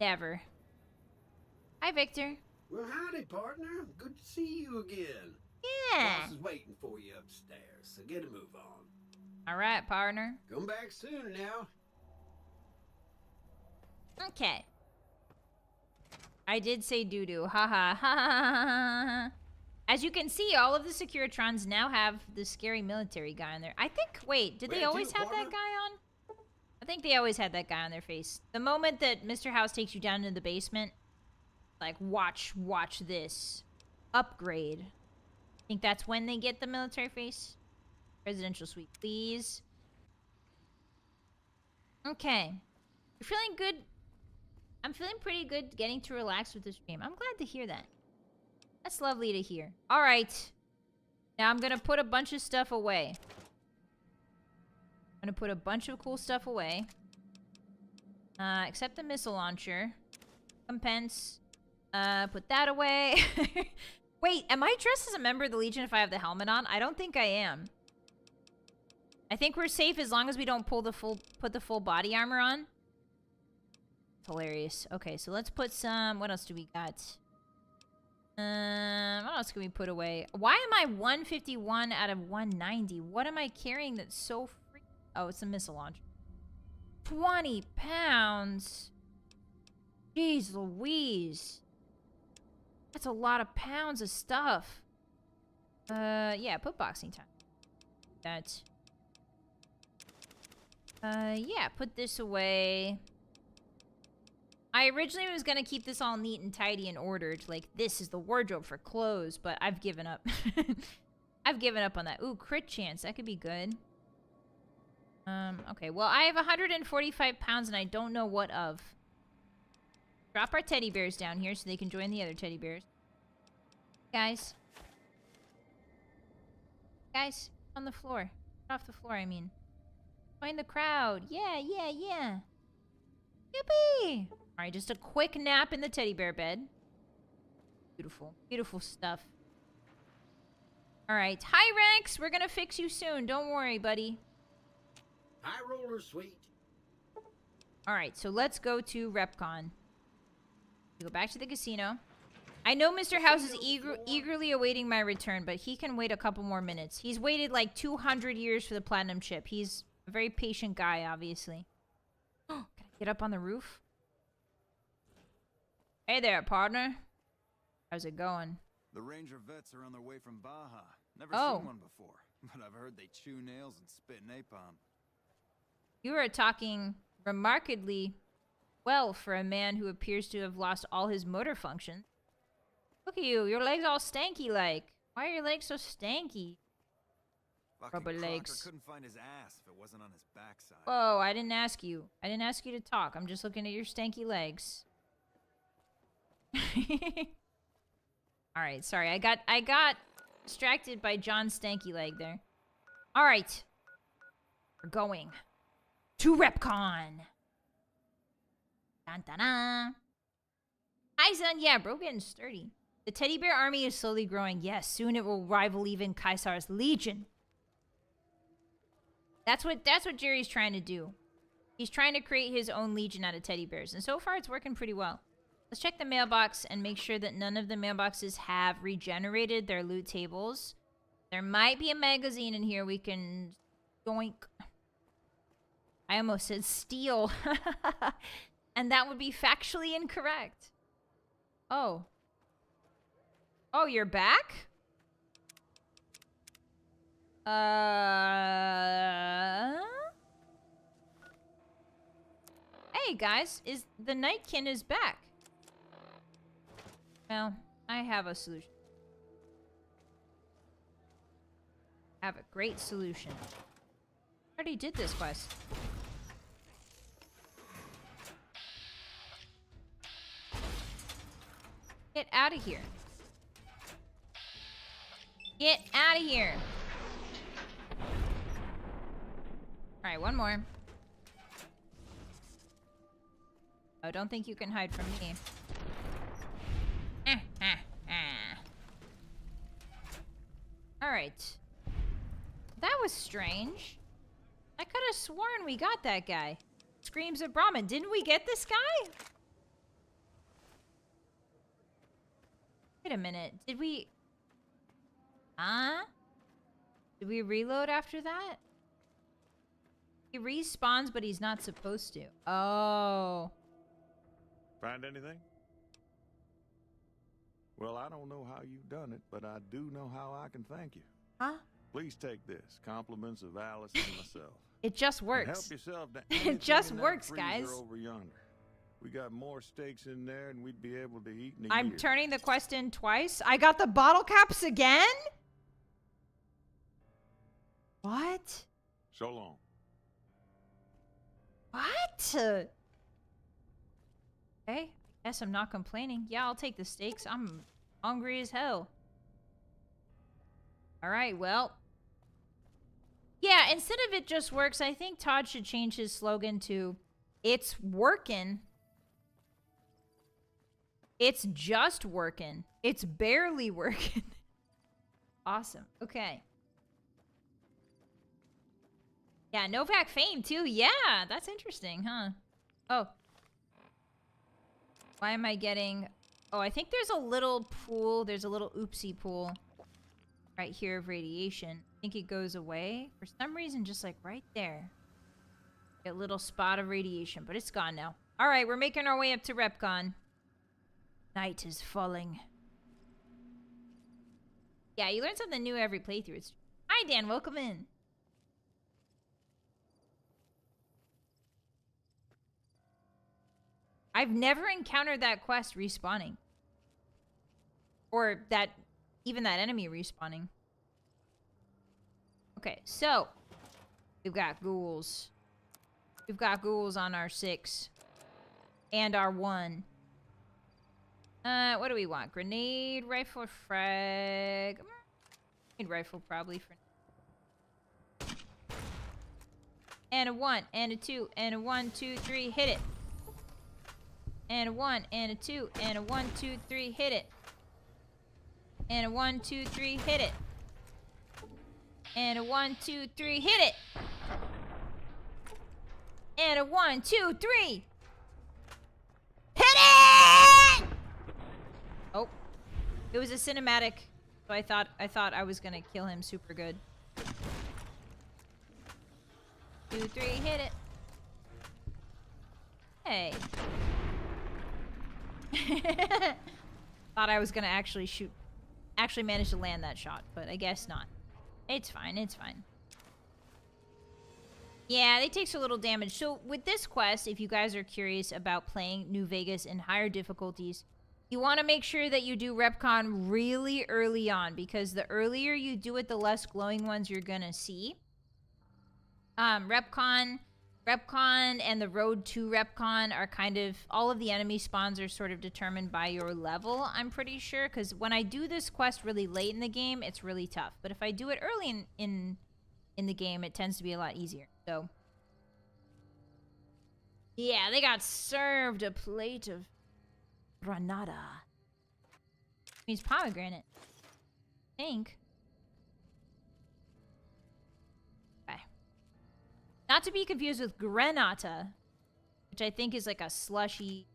Never. Hi, Victor. Well, howdy, partner. Good to see you again. Yeah. Boss is waiting for you upstairs, so get a move on. All right, partner. Come back soon now. Okay. I did say doo-doo. Ha ha ha ha. As you can see, all of the Securitrons now have the scary military guy on there. I think, wait, did they always have that guy on? I think they always had that guy on their face. The moment that Mr. House takes you down into the basement, like, watch this. Upgrade. I think that's when they get the military face. Residential suite, please. Okay. You're feeling good? I'm feeling pretty good getting to relax with this stream. I'm glad to hear that. That's lovely to hear. Alright. Now I'm gonna put a bunch of stuff away. I'm gonna put a bunch of cool stuff away. Except the missile launcher. Compense. Put that away. Wait, am I dressed as a member of the Legion if I have the helmet on? I don't think I am. I think we're safe as long as we don't put the full body armor on. Hilarious. Okay, so let's put some... What else do we got? What else can we put away? Why am I 151 out of 190? What am I carrying that's so free? Oh, it's a missile launcher. 20 pounds. Jeez Louise. That's a lot of pounds of stuff. Yeah, put boxing time. That. Yeah, put this away. I originally was gonna keep this all neat and tidy and ordered. Like, this is the wardrobe for clothes, but I've given up. I've given up on that. Ooh, crit chance. That could be good. Okay. Well, I have 145 pounds and I don't know what of. Drop our teddy bears down here so they can join the other teddy bears. Guys. Guys, on the floor. Get off the floor, I mean. Join the crowd. Yeah. Yippee! Alright, just a quick nap in the teddy bear bed. Beautiful. Beautiful stuff. Alright. Hi, Rex! We're gonna fix you soon. Don't worry, buddy. High roller, sweet. Alright, so let's go to RepCon. Go back to the casino. I know Mr. House is eagerly awaiting my return, but he can wait a couple more minutes. He's waited like 200 years for the platinum chip. He's a very patient guy, obviously. Can I get up on the roof? Hey there, partner. How's it going? The Ranger vets are on their way from Baja. Never seen one before, but I've heard they chew nails and spit napalm. You are talking remarkably well for a man who appears to have lost all his motor function. Look at you, your legs all stanky like. Why are your legs so stanky? Rubber legs. Couldn't find his ass if it wasn't on his backside. Whoa, I didn't ask you. I didn't ask you to talk. I'm just looking at your stanky legs. Alright, sorry. I got distracted by John's stanky leg there. Alright. We're going to RepCon. Dun, dun, dun. Hi, son. Yeah, bro, getting sturdy. The teddy bear army is slowly growing. Yes, soon it will rival even Caesar's Legion. That's what Jerry's trying to do. He's trying to create his own legion out of teddy bears, and so far it's working pretty well. Let's check the mailbox and make sure that none of the mailboxes have regenerated their loot tables. There might be a magazine in here we can doink. I almost said steal. And that would be factually incorrect. Oh. Oh, you're back? Hey guys, the Nightkin is back. Well, I have a solution. I have a great solution. I already did this quest. Get out of here. Get out of here. Alright, one more. Oh, don't think you can hide from me. Alright. That was strange. I could have sworn we got that guy. Screams of Brahmin. Didn't we get this guy? Wait a minute. Did we... Did we reload after that? He respawns, but he's not supposed to. Oh. Find anything? Well, I don't know how you've done it, but I do know how I can thank you. Huh? Please take this. Compliments of Alice and myself. It just works. And help yourself to It just anything in that works, freezer guys. over yonder. We got more steaks in there and we'd be able to eat in a I'm year. turning the quest in twice. I got the bottle caps again? What? So long. What? Okay, I guess I'm not complaining. Yeah, I'll take the steaks. I'm hungry as hell. Alright, well. Yeah, instead of it just works, I think Todd should change his slogan to it's working. It's just working. It's barely working. Awesome. Okay. Yeah, Novak fame too. Yeah, that's interesting, huh? Oh. Why am I getting... Oh, I think there's a little pool. There's a little oopsie pool right here of radiation. I think it goes away. For some reason, just like right there. A little spot of radiation, but it's gone now. All right, we're making our way up to RepCon. Night is falling. Yeah, you learn something new every playthrough. Hi, Dan. Welcome in. I've never encountered that quest respawning. Or that, even that enemy respawning. Okay, so. We've got ghouls. We've got ghouls on our 6. And our 1. What do we want? Grenade, rifle, frag. Grenade rifle probably for. And a 1, and a 2, and a 1, 2, 3, hit it. And a 1, and a 2, and a 1, 2, 3, hit it. And a 1, 2, 3, hit it. And a 1, 2, 3, hit it. And a 1, 2, 3. Hit it! Oh. It was a cinematic, so I thought I was gonna kill him super good. 2, 3, hit it. Hey. Thought I was gonna actually manage to land that shot, but I guess not. It's fine, it's fine. Yeah, it takes a little damage. So with this quest, if you guys are curious about playing New Vegas in higher difficulties, you want to make sure that you do RepCon really early on, because the earlier you do it, the less glowing ones you're gonna see. RepCon and the road to RepCon are kind of, all of the enemy spawns are sort of determined by your level, I'm pretty sure, because when I do this quest really late in the game, it's really tough. But if I do it early in the game, it tends to be a lot easier. So, yeah, they got served a plate of granada. Means pomegranate. I think. Okay. Not to be confused with granata, which I think is like a slushy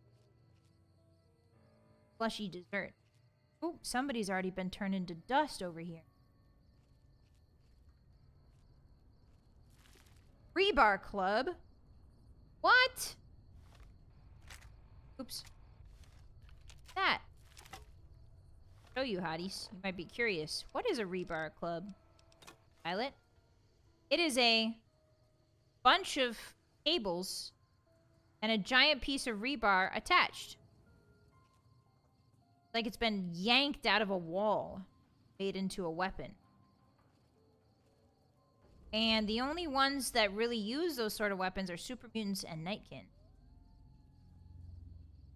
dessert. Oh, somebody's already been turned into dust over here. Rebar Club? What? Oops. That. Show you, hotties. You might be curious. What is a rebar club? Vylett? It is a bunch of cables and a giant piece of rebar attached. Like it's been yanked out of a wall, made into a weapon. And the only ones that really use those sort of weapons are super mutants and nightkin.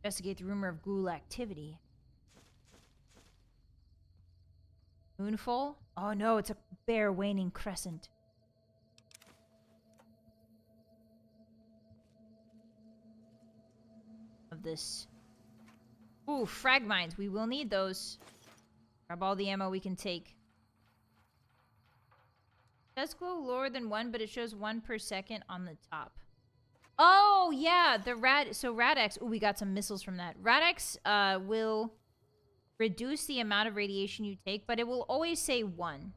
Investigate the rumor of ghoul activity. Moonfall? Oh no, it's a bare waning crescent. Of this. Ooh, frag mines. We will need those. Grab all the ammo we can take. It does glow lower than 1, but it shows 1 per second on the top. Oh, yeah, the Rad-X. Ooh, we got some missiles from that. Rad-X will reduce the amount of radiation you take, but it will always say 1.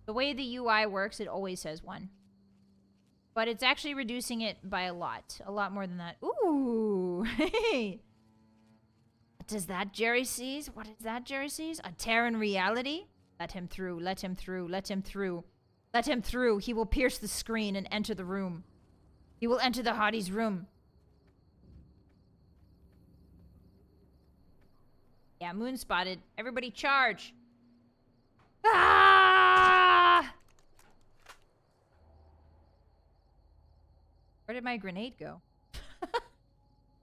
The way the UI works, it always says 1. But it's actually reducing it by a lot more than that. Ooh, hey. What does that Jerry sees? What is that Jerry sees? A Terran reality? Let him through, let him through, let him through. Let him through. He will pierce the screen and enter the room. He will enter the Hottie's room. Yeah, moon spotted. Everybody charge. Ah! Where did my grenade go?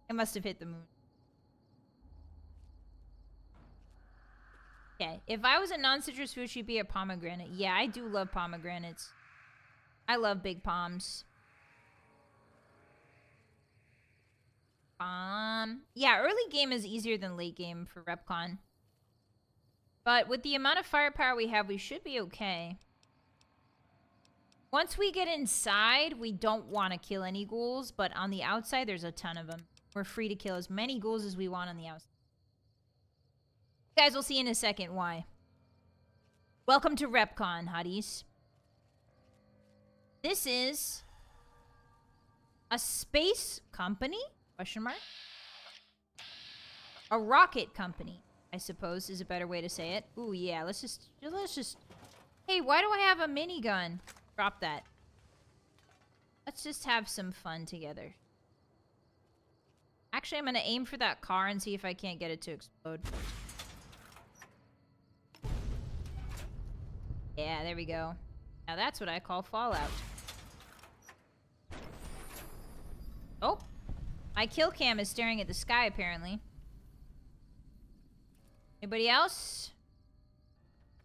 It must have hit the moon. Okay, if I was a non-citrus food, she'd be a pomegranate. Yeah, I do love pomegranates. I love big palms. Yeah, early game is easier than late game for RepCon. But with the amount of firepower we have, we should be okay. Once we get inside, we don't want to kill any ghouls, but on the outside, there's a ton of them. We're free to kill as many ghouls as we want on the outside. You guys will see in a second why. Welcome to RepCon, Hotties. This is a space company? Question mark? A rocket company, I suppose, is a better way to say it. Ooh, yeah, let's just... Hey, why do I have a minigun? Drop that. Let's just have some fun together. Actually, I'm gonna aim for that car and see if I can't get it to explode. Yeah, there we go. Now that's what I call Fallout. Oh! My kill cam is staring at the sky, apparently. Anybody else?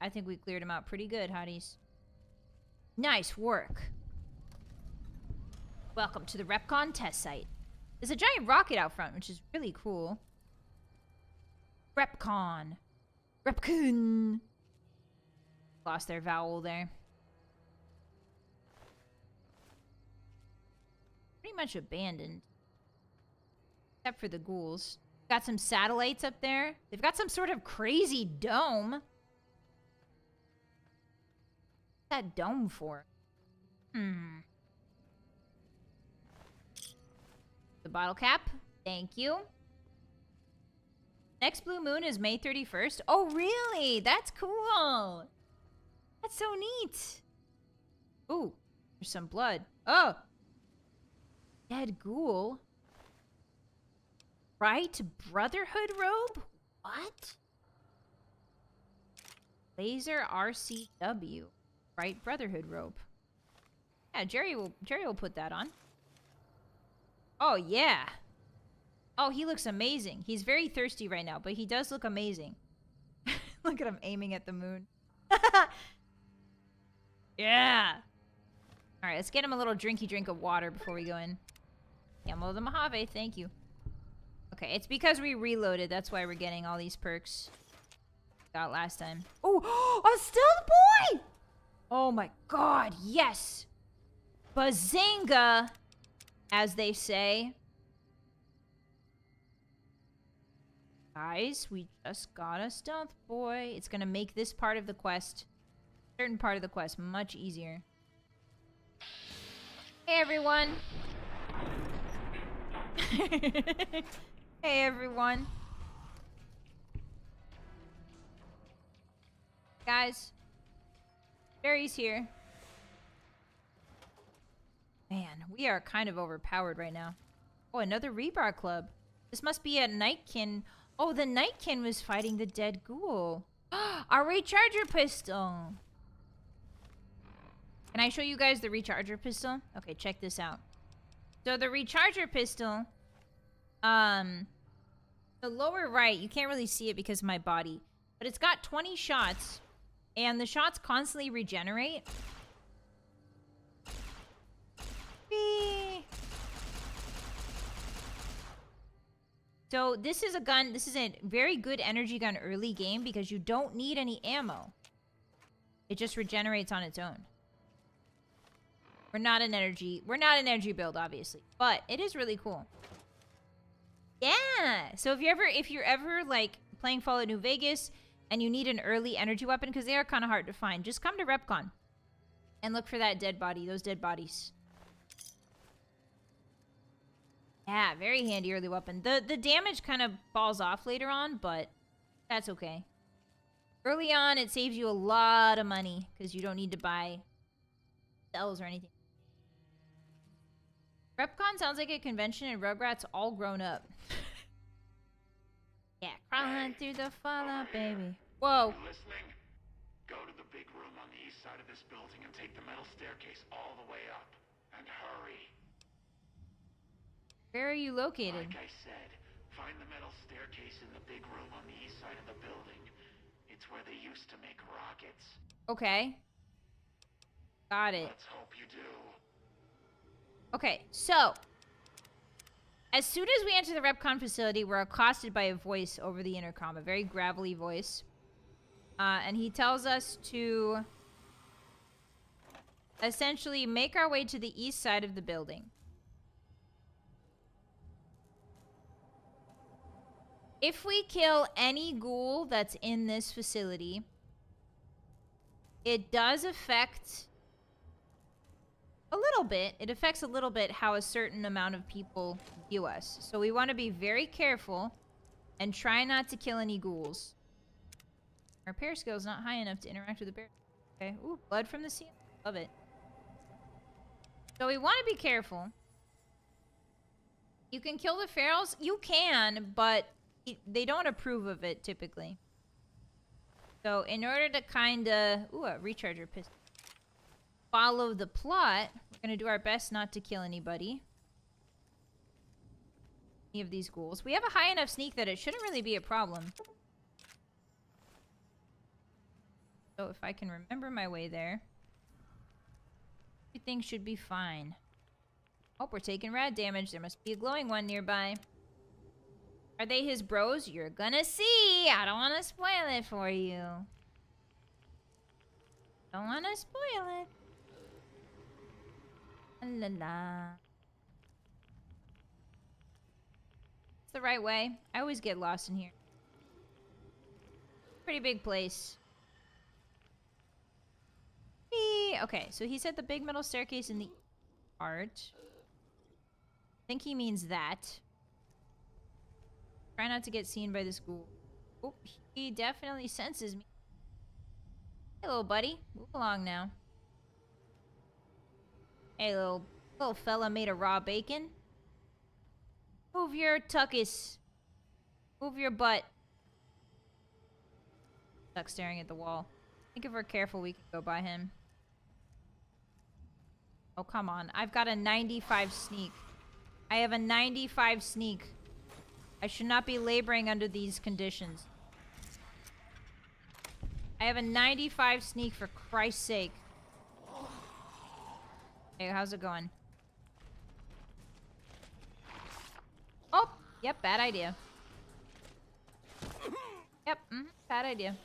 I think we cleared him out pretty good, Hotties. Nice work. Welcome to the RepCon test site. There's a giant rocket out front, which is really cool. RepCon. RepCon. Lost their vowel there. Pretty much abandoned. Except for the ghouls. Got some satellites up there. They've got some sort of crazy dome. What's that dome for? The bottle cap. Thank you. Next blue moon is May 31st. Oh, really? That's cool. That's so neat. Ooh, there's some blood. Oh. Dead ghoul. Right Brotherhood robe? What? Laser RCW. Right Brotherhood robe. Yeah, Jerry will put that on. Oh, yeah. Oh, he looks amazing. He's very thirsty right now, but he does look amazing. Look at him aiming at the moon. Yeah. All right, let's get him a little drinky drink of water before we go in. Camel the Mojave, thank you. Okay, it's because we reloaded. That's why we're getting all these perks. Got last time. Oh, a stealth boy! Oh my god, yes! Bazinga, as they say. Guys, we just got a stealth boy. It's gonna make this part of the quest, certain part of the quest, much easier. Hey, everyone. Hey, everyone. Guys, Barry's here. Man, we are kind of overpowered right now. Oh, another rebar club. This must be a Nightkin. Oh, the Nightkin was fighting the dead ghoul. Our recharger pistol. Can I show you guys the recharger pistol? Okay, check this out. So the recharger pistol, the lower right, you can't really see it because of my body, but it's got 20 shots, and the shots constantly regenerate. Whee! So this is a gun, this is a very good energy gun early game because you don't need any ammo. It just regenerates on its own. We're not an energy build, obviously, but it is really cool. Yeah. So if you're ever like playing Fallout New Vegas and you need an early energy weapon, because they are kind of hard to find, just come to RepCon and look for that dead body, those dead bodies. Yeah, very handy early weapon. The damage kind of falls off later on, but that's okay. Early on, it saves you a lot of money because you don't need to buy cells or anything. RepCon sounds like a convention and Rugrats all grown up. Yeah, crawling through the fallout, baby. Whoa. Listening? Go to the big room on the east side of this building and take the metal staircase all the way up. And hurry. Where are you located? Like I said, find the metal staircase in the big room on the east side of the building. It's where they used to make rockets. Okay. Got it. Let's hope you do. Okay, so as soon as we enter the RepCon facility, we're accosted by a voice over the intercom, a very gravelly voice. And he tells us to essentially make our way to the east side of the building. If we kill any ghoul that's in this facility, it does affect a little bit. It affects a little bit how a certain amount of people view us. So we want to be very careful and try not to kill any ghouls. Our repair skill is not high enough to interact with the bear. Okay. Ooh, blood from the ceiling. Love it. So we want to be careful. You can kill the ferals. You can, but they don't approve of it typically. So in order to kind of... Ooh, a recharger pistol. Follow the plot, we're going to do our best not to kill anybody. Any of these ghouls. We have a high enough sneak that it shouldn't really be a problem. So if I can remember my way there, everything should be fine. Oh, we're taking rad damage. There must be a glowing one nearby. Are they his bros? You're gonna see. I don't want to spoil it for you. Don't want to spoil it. La la. It's the right way. I always get lost in here. Pretty big place. Whee! Okay, so he said the big metal staircase in the art. I think he means that. Try not to get seen by this ghoul. Oh, he definitely senses me. Hey, little buddy. Move along now. Hey, little fella made of raw bacon. Move your tuckus. Move your butt. Stuck staring at the wall. I think if we're careful, we can go by him. Oh, come on. I've got a 95 sneak. I have a 95 sneak. I should not be laboring under these conditions. I have a 95 sneak, for Christ's sake. Hey, how's it going? Oh, yep, bad idea. Yep, bad idea.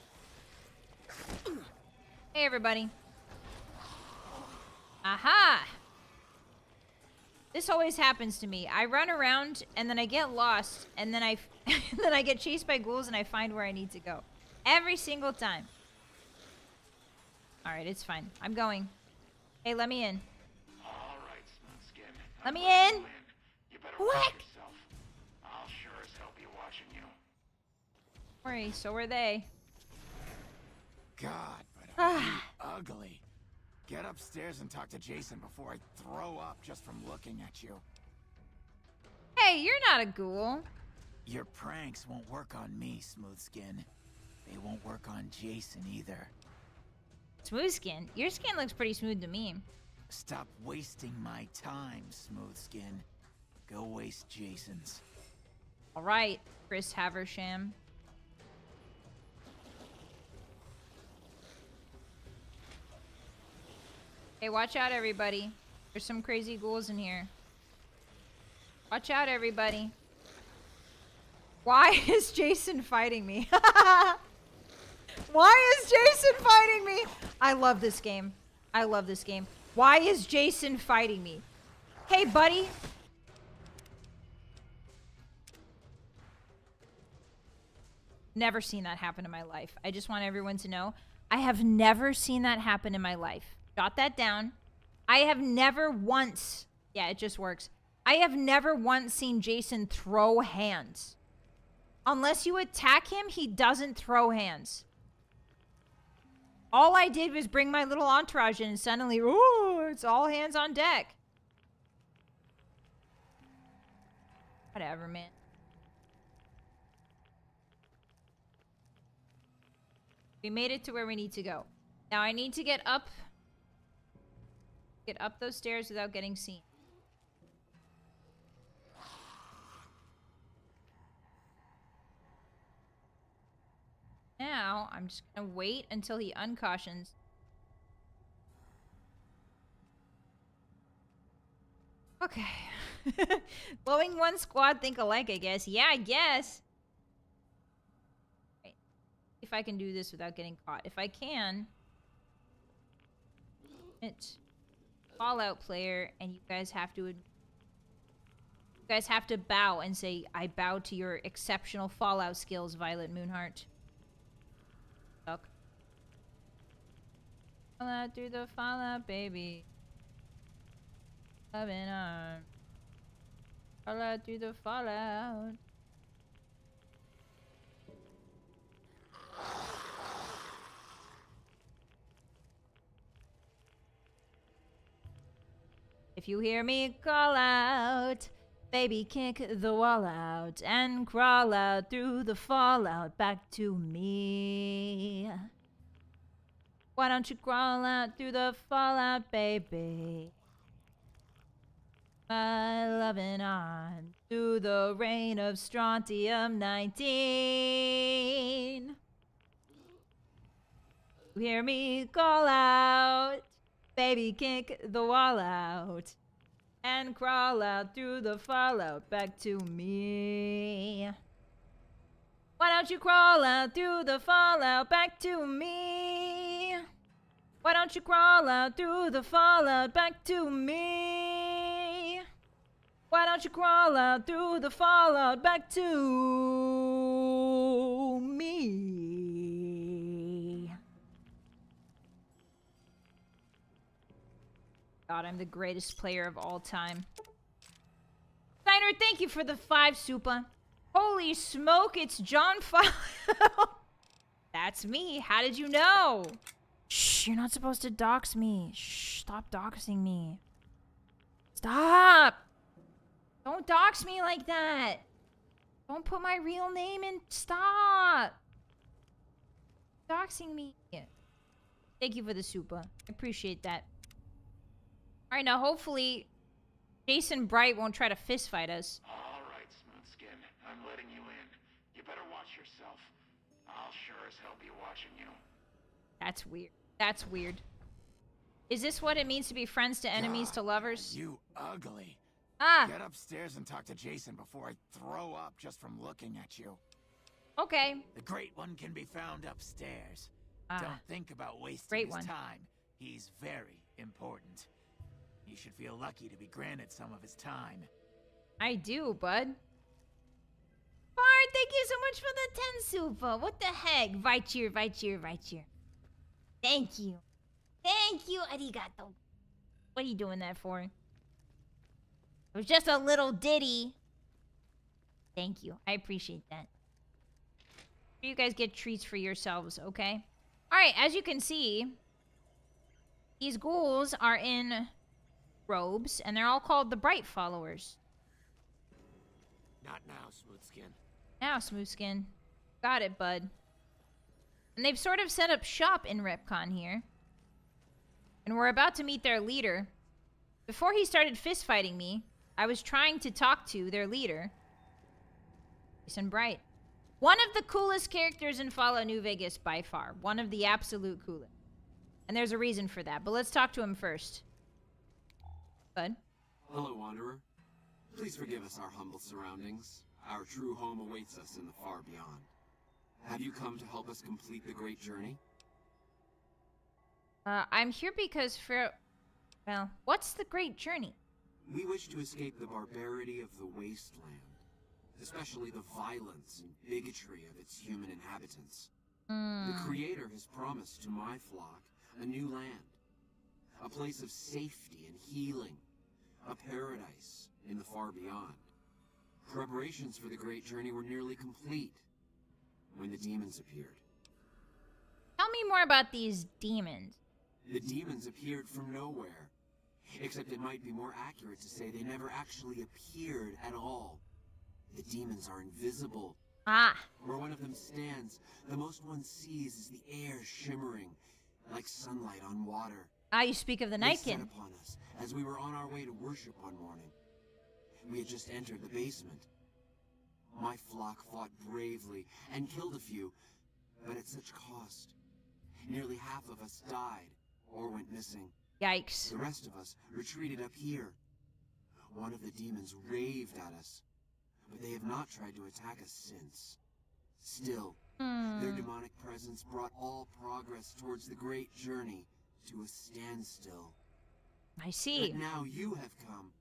Hey, everybody. Aha! This always happens to me. I run around and then I get lost and then then I get chased by ghouls and I find where I need to go. Every single time. All right, it's fine. I'm going. Hey, let me in. All right, Smoothskin. Let me in. You better watch yourself. I'll sure as hell be watching you. Don't worry, so are they. God, but are you ugly. Get upstairs and talk to Jason before I throw up just from looking at you. Hey, you're not a ghoul. Your pranks won't work on me, Smoothskin. They won't work on Jason either. Smooth skin? Your skin looks pretty smooth to me. Stop wasting my time, Smoothskin. Go waste Jason's. All right, Chris Haversham. Hey, watch out, everybody. There's some crazy ghouls in here. Watch out, everybody. Why is Jason fighting me? Why is Jason fighting me? I love this game. I love this game. Why is Jason fighting me? Hey, buddy. Never seen that happen in my life. I just want everyone to know. I have never seen that happen in my life. Jot that down. I have never once... Yeah, it just works. I have never once seen Jason throw hands. Unless you attack him, he doesn't throw hands. All I did was bring my little entourage in and suddenly, ooh, it's all hands on deck. Whatever, man. We made it to where we need to go. Now I need to get up those stairs without getting seen. Now, I'm just gonna wait until he uncautions. Okay. Blowing one squad think alike, I guess. Yeah, I guess. Right. If I can do this without getting caught. If I can... It's Fallout player, and you guys have to bow and say, I bow to your exceptional Fallout skills, Vylett Moonheart. Suck. Fallout through the Fallout, baby. Loving arm. Fallout through the Fallout. If you hear me call out, baby, kick the wall out and crawl out through the fallout back to me. Why don't you crawl out through the fallout, baby? My loving arm through the rain of strontium 19. You hear me call out, baby, kick the wall out and crawl out through the fallout back to me. Why don't you crawl out through the fallout back to me? Why don't you crawl out through the fallout back to me? Why don't you crawl out through the fallout back to me? God, I'm the greatest player of all time. Steiner, thank you for the 5 super. Holy smoke, it's John Fallout. That's me. How did you know? Shh, you're not supposed to dox me. Shh, stop doxing me. Stop. Don't dox me like that. Don't put my real name in. Stop. Doxing me. Thank you for the super. I appreciate that. Alright, now hopefully Jason Bright won't try to fist fight us. Alright, Smoothskin. I'm letting you in. You better watch yourself. I'll sure as hell be watching you. That's weird. That's weird. Is this what it means to be friends to enemies to lovers? You ugly. Ah. Get upstairs and talk to Jason before I throw up just from looking at you. Okay. The Great One can be found upstairs. Ah. Don't think about wasting Great his One. time. He's very important. He should feel lucky to be granted some of his time. I do, bud. Bard, thank you so much for the 10 super. What the heck? Vycheer, Vycheer, Vycheer. Thank you. Thank you, arigato. What are you doing that for? It was just a little ditty. Thank you. I appreciate that. You guys get treats for yourselves, okay? Alright, as you can see, these ghouls are in robes, and they're all called the Bright Followers. Not now, Smoothskin. Now, Smoothskin. Got it, bud. And they've sort of set up shop in Repcon here. And we're about to meet their leader. Before he started fistfighting me, I was trying to talk to their leader, Jason Bright. One of the coolest characters in Fallout New Vegas by far. One of the absolute coolest. And there's a reason for that, but let's talk to him first. Bud? Hello, Wanderer. Please forgive us our humble surroundings. Our true home awaits us in the far beyond. Have you come to help us complete the great journey? I'm here because well, what's the great journey? We wish to escape the barbarity of the wasteland, especially the violence and bigotry of its human inhabitants. The Creator has promised to my flock a new land, a place of safety and healing, a paradise in the far beyond. Preparations for the great journey were nearly complete when the demons appeared. Tell me more about these demons. The demons appeared from nowhere, except it might be more accurate to say they never actually appeared at all. The demons are invisible. Where one of them stands, the most one sees is the air shimmering like sunlight on water. You speak of the Nightkin. They set upon us as we were on our way to worship one morning. We had just entered the basement. My flock fought bravely and killed a few, but at such cost. Nearly half of us died or went missing. Yikes. The rest of us retreated up here. One of the demons raved at us, but they have not tried to attack us since. Still, their demonic presence brought all progress towards the great journey to a standstill. I see. But now you have come.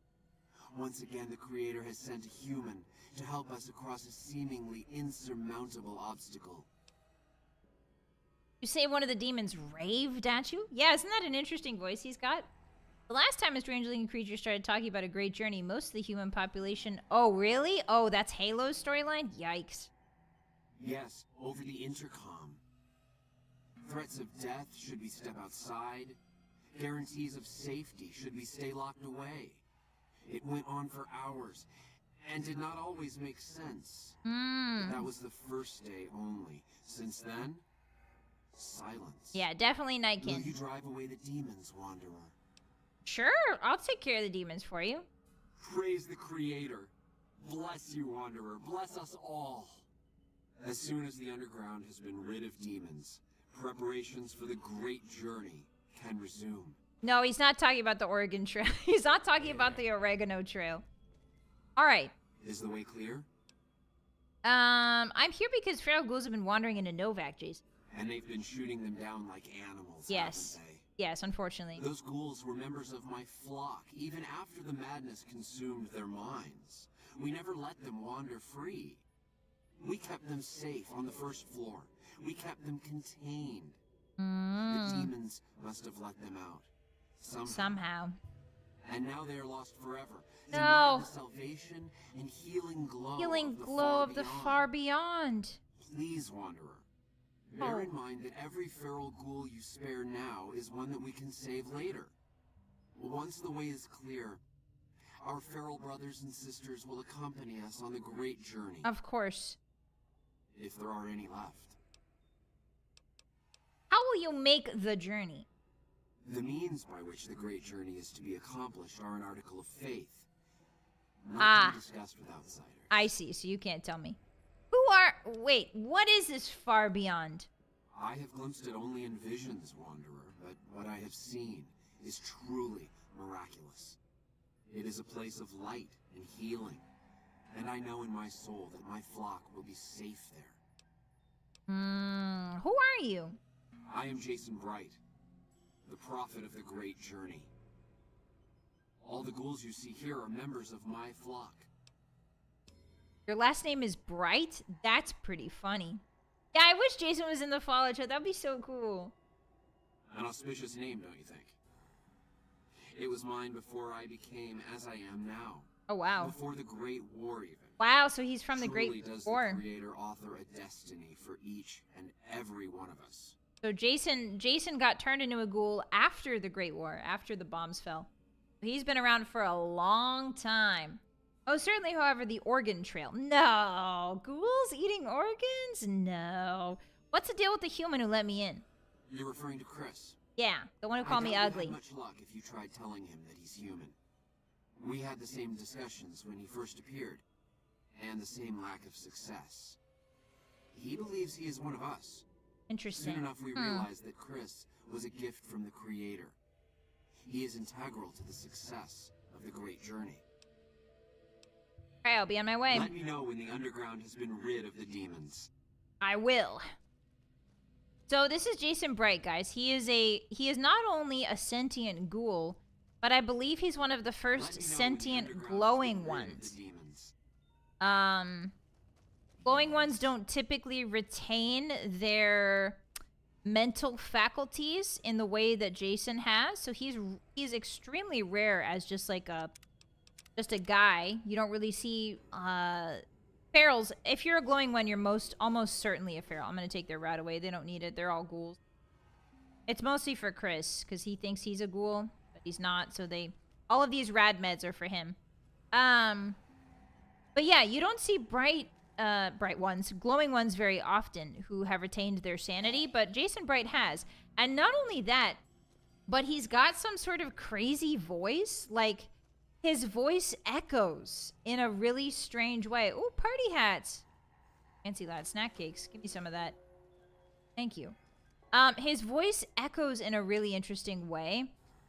Once again, the Creator has sent a human to help us across a seemingly insurmountable obstacle. You say one of the demons raved at you? Yeah, isn't that an interesting voice he's got? The last time a strange-looking creature started talking about a great journey, most of the human population... Oh, really? Oh, that's Halo's storyline? Yikes. Yes, over the intercom. Threats of death should we step outside. Guarantees of safety should we stay locked away. It went on for hours, and did not always make sense. But that was the first day only. Since then, silence. Yeah, definitely Nightkin. Will you drive away the demons, Wanderer? Sure, I'll take care of the demons for you. Praise the Creator. Bless you, Wanderer. Bless us all. As soon as the underground has been rid of demons, preparations for the great journey can resume. No, he's not talking about the Oregon Trail. He's not talking about the Oregano Trail. All right. Is the way clear? I'm here because feral ghouls have been wandering into Novak, Jason. And they've been shooting them down like animals, yes. haven't they? Yes, unfortunately. Those ghouls were members of my flock, even after the madness consumed their minds. We never let them wander free. We kept them safe on the first floor. We kept them contained. The demons must have let them out. Somehow. And now they are lost forever. No. The salvation and healing glow. Healing glow of the far beyond. Please, Wanderer. Bear in mind that every feral ghoul you spare now is one that we can save later. Once the way is clear, our feral brothers and sisters will accompany us on the great journey. Of course. If there are any left. How will you make the journey? The means by which the great journey is to be accomplished are an article of faith. to Not be discussed with outsiders. I see, so you can't tell me. Wait, what is this far beyond? I have glimpsed it only in visions, Wanderer, but what I have seen is truly miraculous. It is a place of light and healing, and I know in my soul that my flock will be safe there. Who are you? I am Jason Bright, the prophet of the great journey. All the ghouls you see here are members of my flock. Your last name is Bright? That's pretty funny. Yeah, I wish Jason was in the Fallout show. That'd be so cool. An auspicious name, don't you think? It was mine before I became as I am now. Oh, wow. Before the Great War, even. Wow, so he's from the Truly Great does War. the Creator author a destiny for each and every one of us. So Jason got turned into a ghoul after the Great War, after the bombs fell. He's been around for a long time. Oh, certainly, however, the organ trail. No. Ghouls eating organs? No. What's the deal with the human who let me in? You're referring to Chris? Yeah, the one who called me ugly. Had much luck if you tried telling him that he's human. We had the same discussions when he first appeared, and the same lack of success. He believes he is one of us. Interesting. Soon enough, we realized that Chris was a gift from the Creator. He is integral to the success of the Great Journey. Okay, I'll be on my way. Let me know when the underground has been rid of the demons. I will. So this is Jason Bright, guys. He is not only a sentient ghoul, but I believe he's one of the first sentient glowing ones. Glowing ones don't typically retain their mental faculties in the way that Jason has, so he's extremely rare as just a guy. You don't really see ferals. If you're a glowing one, you're almost certainly a feral. I'm gonna take their rat away. They don't need it. They're all ghouls. It's mostly for Chris because he thinks he's a ghoul, but he's not. So all of these rad meds are for him. But yeah, you don't see bright ones, glowing ones very often who have retained their sanity, but Jason Bright has. And not only that, but he's got some sort of crazy voice. Like, his voice echoes in a really strange way. Oh, party hats. Fancy lad. Snack cakes. Give me some of that. Thank you. His voice echoes in a really interesting way.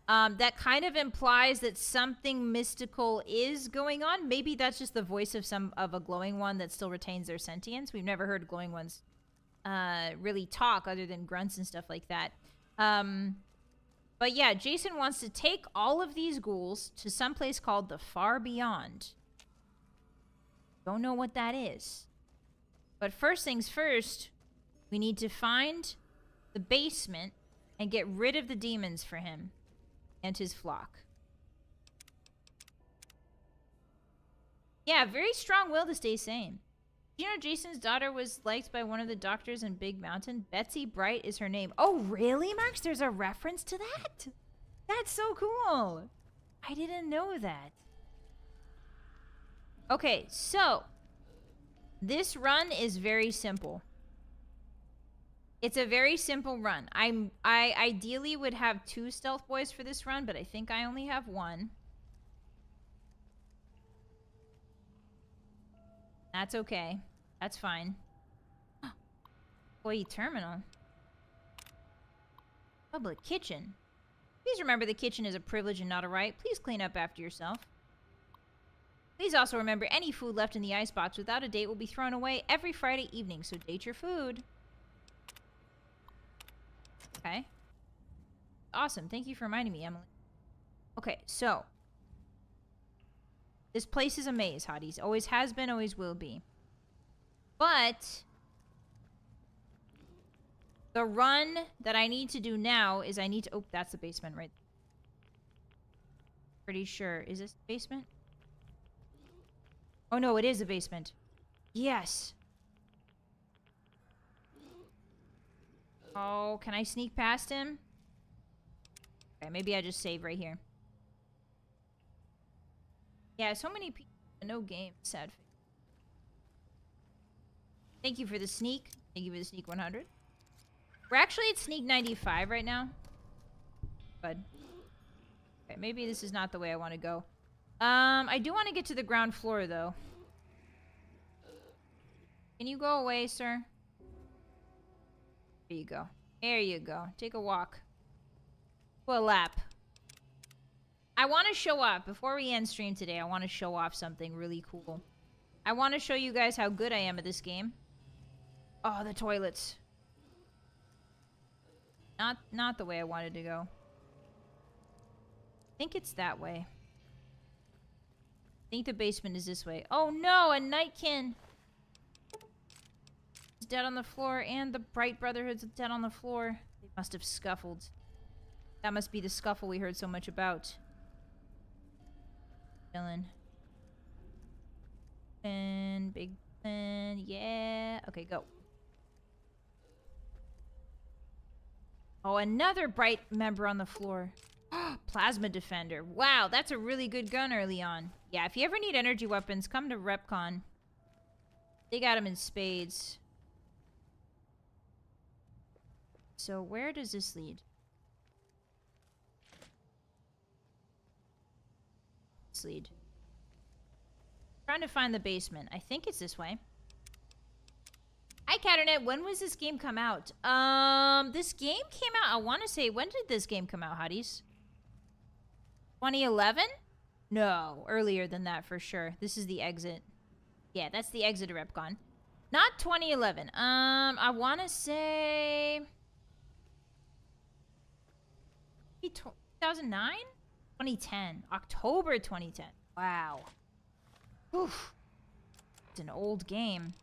That kind of implies that something mystical is going on. Maybe that's just the voice of a glowing one that still retains their sentience. We've never heard glowing ones really talk other than grunts and stuff like that. But yeah, Jason wants to take all of these ghouls to some place called the Far Beyond. Don't know what that is. But first things first, we need to find the basement and get rid of the demons for him and his flock. Yeah, very strong will to stay sane. You know, Jason's daughter was liked by one of the doctors in Big Mountain. Betsy Bright is her name. Oh, really, Marks? There's a reference to that? That's so cool. I didn't know that. Okay, so this run is very simple. It's a very simple run. I ideally would have 2 stealth boys for this run, but I think I only have 1. That's okay. That's fine. Employee terminal. Public kitchen. Please remember the kitchen is a privilege and not a right. Please clean up after yourself. Please also remember any food left in the icebox without a date will be thrown away every Friday evening, so date your food. Okay. Awesome. Thank you for reminding me, Emily. Okay, so this place is a maze, Hotties. Always has been, always will be. But the run that I need to do now is I need to... Oh, that's the basement, right? Pretty sure. Is this the basement? Oh, no, it is a basement. Yes. Oh, can I sneak past him? Okay, maybe I just save right here. Yeah, so many people, no game. Sad face. Thank you for the sneak. Thank you for the sneak 100. We're actually at sneak 95 right now. But okay, maybe this is not the way I want to go. I do want to get to the ground floor though. Can you go away, sir? There you go. There you go. Take a walk. Go a lap. I want to show off, before we end stream today, I want to show off something really cool. I want to show you guys how good I am at this game. Oh, the toilets. Not the way I wanted to go. I think it's that way. think the basement is this way. Oh no, a Nightkin is dead on the floor, and the Bright Brotherhood's dead on the floor. They must have scuffled. That must be the scuffle we heard so much about. Villain. And big pen, yeah. Okay, go. Oh, another Bright member on the floor. Plasma Defender. Wow, that's a really good gun early on. Yeah, if you ever need energy weapons, come to RepCon. They got them in spades. So where does this lead? This lead. Trying to find the basement. I think it's this way. Hi, Caternet. When was this game come out? This game came out, I want to say, when did this game come out, Hotties? 2011? No, earlier than that for sure. This is the exit. Yeah, that's the exit of RepCon. Not 2011. I want to say 2009? 2010. October 2010. Wow. Oof. It's an old game.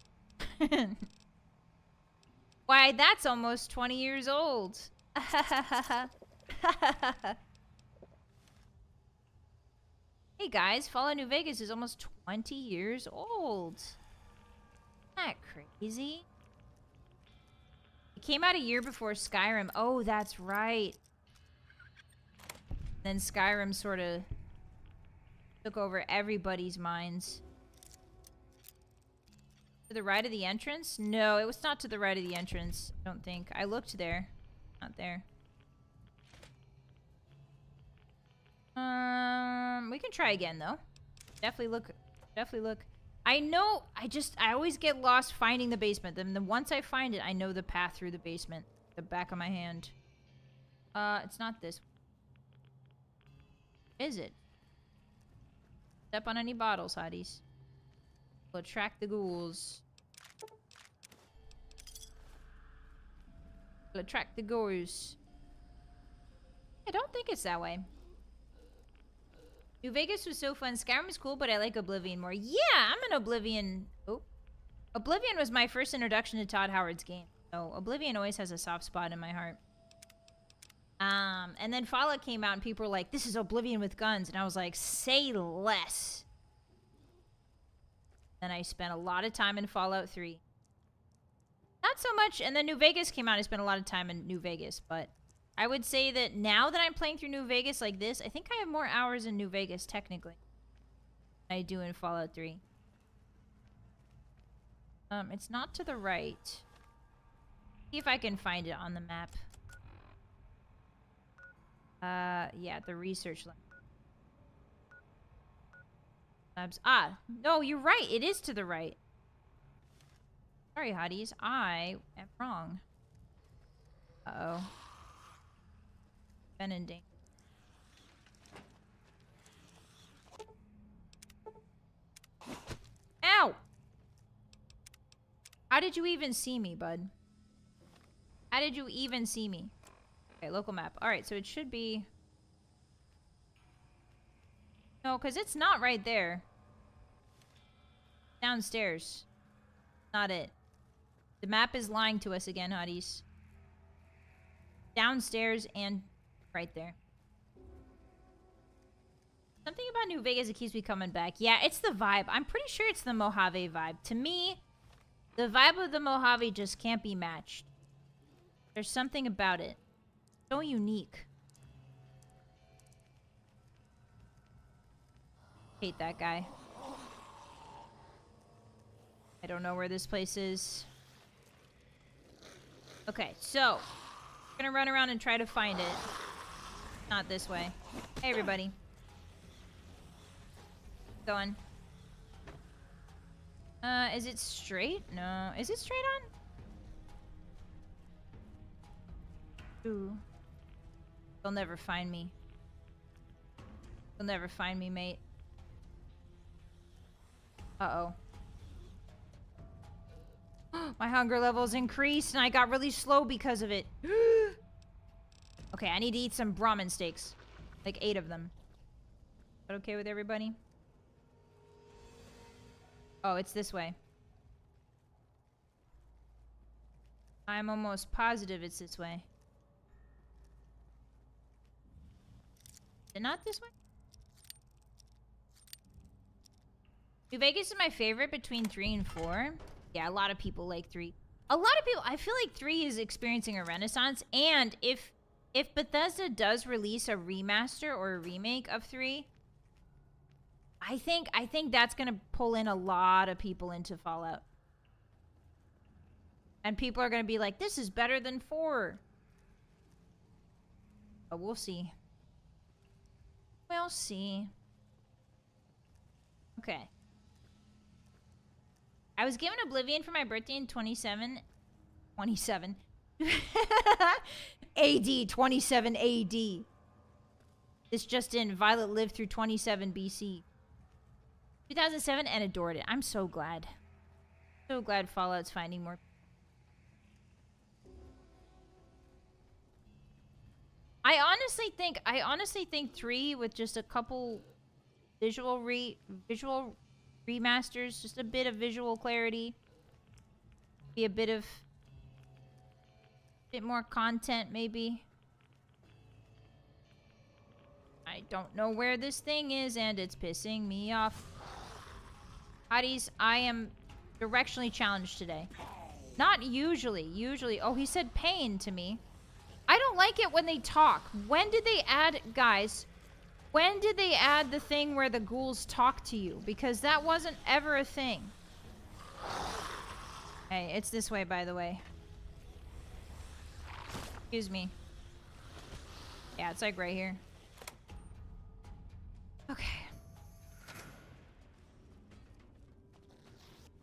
Why, that's almost 20 years old. Hey guys, Fallout New Vegas is almost 20 years old. Isn't that crazy? It came out a year before Skyrim. Oh, that's right. Then Skyrim sort of took over everybody's minds. To the right of the entrance? No, it was not to the right of the entrance. I don't think. I looked there. Not there. We can try again though. Definitely look. I know, I always get lost finding the basement. Then once I find it, I know the path through the basement. The back of my hand. It's not this. Is it? Step on any bottles, Hotties. We'll attract the ghouls. We'll attract the ghouls. I don't think it's that way. New Vegas was so fun. Skyrim was cool, but I like Oblivion more. Yeah, I'm an Oblivion. Oh. Oblivion was my first introduction to Todd Howard's game. So Oblivion always has a soft spot in my heart. And then Fallout came out and people were like, this is Oblivion with guns. And I was like, say less. Then I spent a lot of time in Fallout 3. Not so much. And then New Vegas came out. I spent a lot of time in New Vegas, but I would say that now that I'm playing through New Vegas like this, I think I have more hours in New Vegas, technically, than I do in Fallout 3. It's not to the right. See if I can find it on the map. Yeah, the research lab. Labs. Ah, no, you're right. It is to the right. Sorry, Hotties. I am wrong. Uh-oh. Been in danger. Ow! How did you even see me, bud? How did you even see me? Okay, local map. Alright, so it should be... No, because it's not right there. Downstairs. Not it. The map is lying to us again, Hotties. Downstairs and... right there. Something about New Vegas that keeps me coming back. Yeah, it's the vibe. I'm pretty sure it's the Mojave vibe. To me, the vibe of the Mojave just can't be matched. There's something about it. So unique. Hate that guy. I don't know where this place is. Okay, so I'm gonna run around and try to find it. Not this way. Hey, everybody. Going. Is it straight? No. Is it straight on? Ooh. They'll never find me. They'll never find me, mate. Uh-oh. My hunger level's increased and I got really slow because of it. Okay, I need to eat some Brahmin steaks. Like 8 of them. Is that okay with everybody? Oh, it's this way. I'm almost positive it's this way. Is it not this way? New Vegas is my favorite between 3 and 4. Yeah, a lot of people like 3. A lot of people, I feel like 3 is experiencing a renaissance, and if Bethesda does release a remaster or a remake of 3, I think that's gonna pull in a lot of people into Fallout. And people are gonna be like, this is better than 4. But we'll see. We'll see. Okay. I was given Oblivion for my birthday in 27 AD, 27 AD. This just in, Vylett lived through 27 BC. 2007 and adored it. I'm so glad. So glad Fallout's finding more. I honestly think 3 with just a couple visual remasters, just a bit of visual clarity, be a bit more content maybe. I don't know where this thing is and it's pissing me off. Hotties, I am directionally challenged today. Not usually. Usually, oh, he said pain to me. I don't like it when they talk. When did they add, guys, when did they add the thing where the ghouls talk to you? Because that wasn't ever a thing. Hey, it's this way, by the way. Excuse me. Yeah, it's like right here. Okay.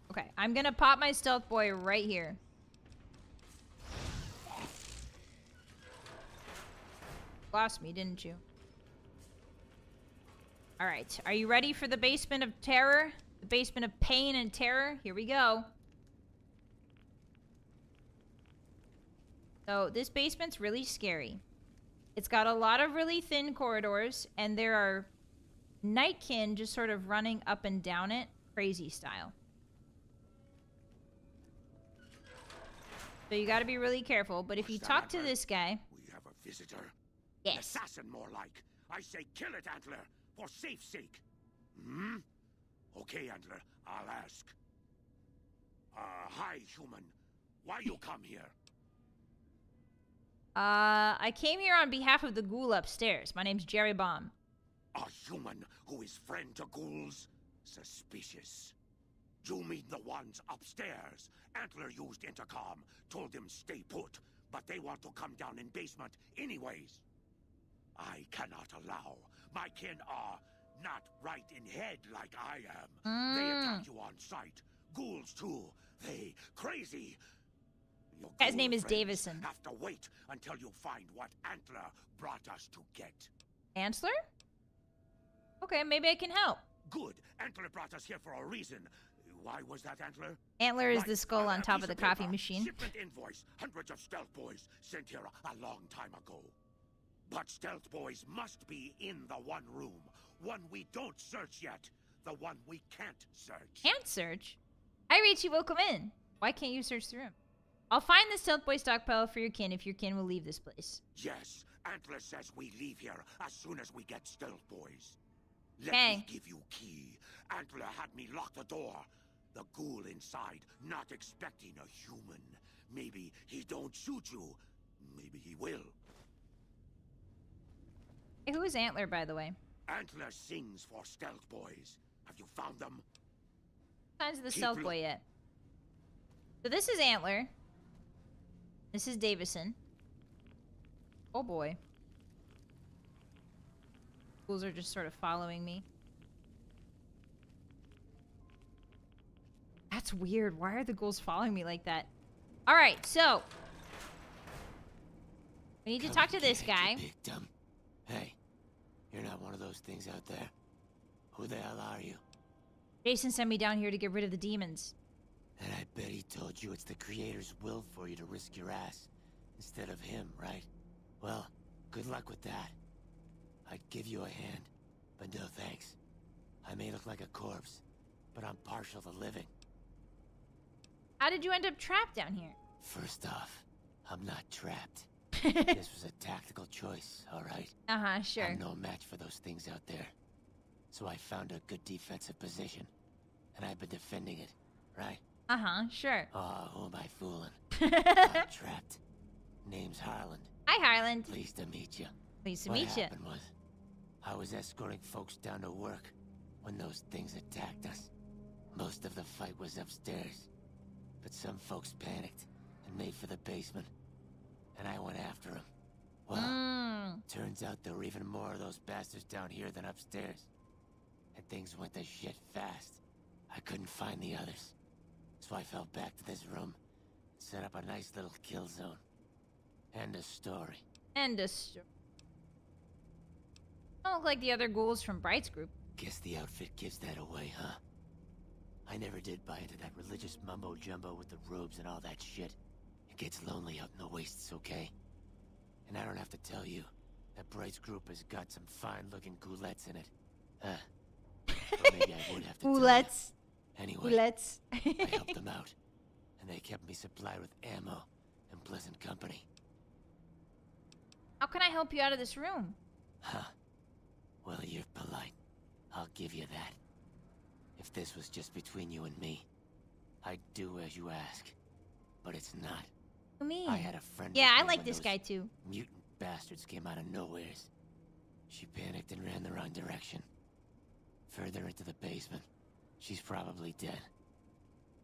Okay, I'm gonna pop my stealth boy right here. Lost me, didn't you? Alright, are you ready for the basement of terror? The basement of pain and terror? Here we go. So, this basement's really scary. It's got a lot of really thin corridors, and there are nightkin just sort of running up and down it, crazy style. So you gotta be really careful, but if you talk to this guy... We have a visitor. Yes. Assassin, more like. I say kill it, Antler, for safe sake. Hmm? Okay, Antler, I'll ask. Hi, human. Why you come here? I came here on behalf of the ghoul upstairs. My name's Jerry Bomb. A human who is friend to ghouls? Suspicious. You mean the ones upstairs? Antler used intercom, told them stay put, but they want to come down in basement anyways. I cannot allow. My kin are not right in head like I am. They attack you on sight. Ghouls too. They crazy. Your guy's name is friends Davison. Have to wait until you find what Antler brought us to get. Antler? Okay, maybe I can help. Good. Antler brought us here for a reason. Why was that, Antler? Antler is the skull on top of the coffee machine. Shipment invoice. Hundreds of stealth boys sent here a long time ago. But stealth boys must be in the one room. One we don't search yet. The one we can't search. Can't search? Hi, Richie, welcome in. Why can't you search the room? I'll find the stealth boy stockpile for your kin if your kin will leave this place. Yes, Antler says we leave here as soon as we get stealth boys. Let Okay. me give you key. Antler had me lock the door. The ghoul inside, not expecting a human. Maybe he don't shoot you. Maybe he will. Hey, who is Antler, by the way? Antler sings for stealth boys. Have you found them? Signs of the stealth boy yet. So this is Antler. This is Davison. Oh boy. Ghouls are just sort of following me. That's weird. Why are the ghouls following me like that? Alright, so. We need to talk to this guy. Big dumb. Hey, you're not one of those things out there. Who the hell are you? Jason sent me down here to get rid of the demons. And I bet he told you it's the Creator's will for you to risk your ass instead of him, right? Well, good luck with that. I'd give you a hand, but no thanks. I may look like a corpse, but I'm partial to living. How did you end up trapped down here? First off, I'm not trapped. This was a tactical choice, alright? Uh-huh, sure. I'm no match for those things out there. So I found a good defensive position, and I've been defending it, right? Uh-huh, sure. Oh, who am I fooling? I'm trapped. Name's Harland. Hi, Harland. Pleased to meet you. Pleased to meet you. What happened was, I was escorting folks down to work when those things attacked us. Most of the fight was upstairs, but some folks panicked and made for the basement, and I went after them. Well, turns out there were even more of those bastards down here than upstairs, and things went to shit fast. I couldn't find the others, so I fell back to this room, set up a nice little kill zone. End of story. End of story. Don't look like the other ghouls from Bright's group. Guess the outfit gives that away, huh? I never did buy into that religious mumbo-jumbo with the robes and all that shit. It gets lonely out in the wastes, okay? And I don't have to tell you that Bright's group has got some fine-looking ghoulettes in it. Or maybe I would have to ghoulettes. Anyway, ghoulettes. I helped them out, and they kept me supplied with ammo and pleasant company. How can I help you out of this room? Huh. Well, you're polite. I'll give you that. If this was just between you and me, I'd do as you ask. But it's not. What do you mean? I had a friend. Yeah, I when like this those guy too. Mutant bastards came out of nowheres. She panicked and ran the wrong direction. Further into the basement. She's probably dead.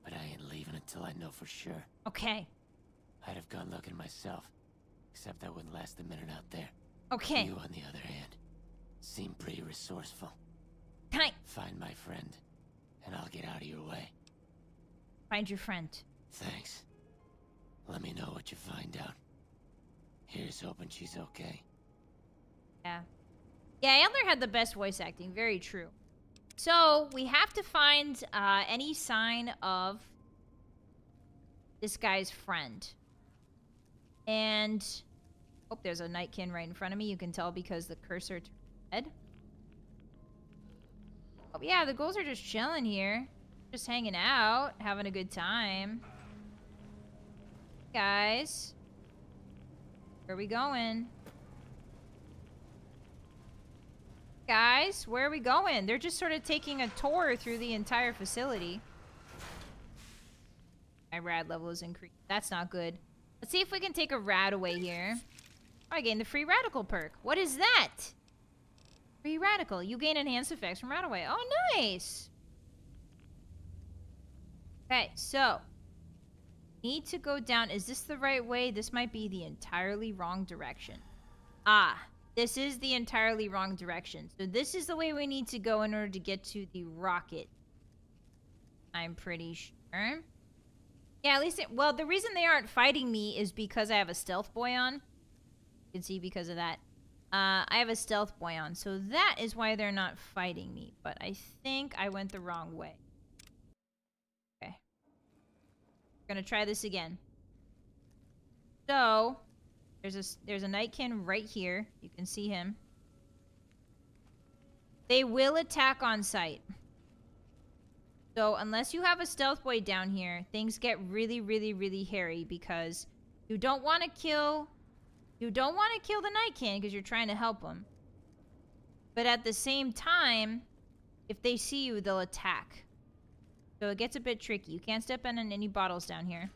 But I ain't leaving until I know for sure. Okay. I'd have gone looking myself. Except I wouldn't last a minute out there. Okay. You, on the other hand, seem pretty resourceful. Can I find my friend, and I'll get out of your way. Find your friend. Thanks. Let me know what you find out. Here's hoping she's okay. Yeah. Yeah, Antler had the best voice acting. Very true. So, we have to find any sign of this guy's friend. And... oh, there's a nightkin right in front of me. You can tell because the cursor turned red. Oh, yeah, the ghouls are just chilling here. Just hanging out, having a good time. Guys. Where are we going? Guys, where are we going? They're just sort of taking a tour through the entire facility. My rad level is increased. That's not good. Let's see if we can take a rad away here. Oh, I gained the free radical perk. What is that? Free radical. You gain enhanced effects from rad away. Oh, nice. Okay, so. Need to go down. Is this the right way? This might be the entirely wrong direction. Ah, this is the entirely wrong direction. So this is the way we need to go in order to get to the rocket. I'm pretty sure. Yeah, at least well, the reason they aren't fighting me is because I have a stealth boy on. You can see because of that. I have a stealth boy on, so that is why they're not fighting me. But I think I went the wrong way. Okay. We're gonna try this again. So, there's a nightkin right here. You can see him. They will attack on sight. So, unless you have a stealth boy down here, things get really, really, really hairy because you don't want to kill... you don't want to kill the nightkin because you're trying to help them. But at the same time, if they see you, they'll attack. So it gets a bit tricky. You can't step in any bottles down here.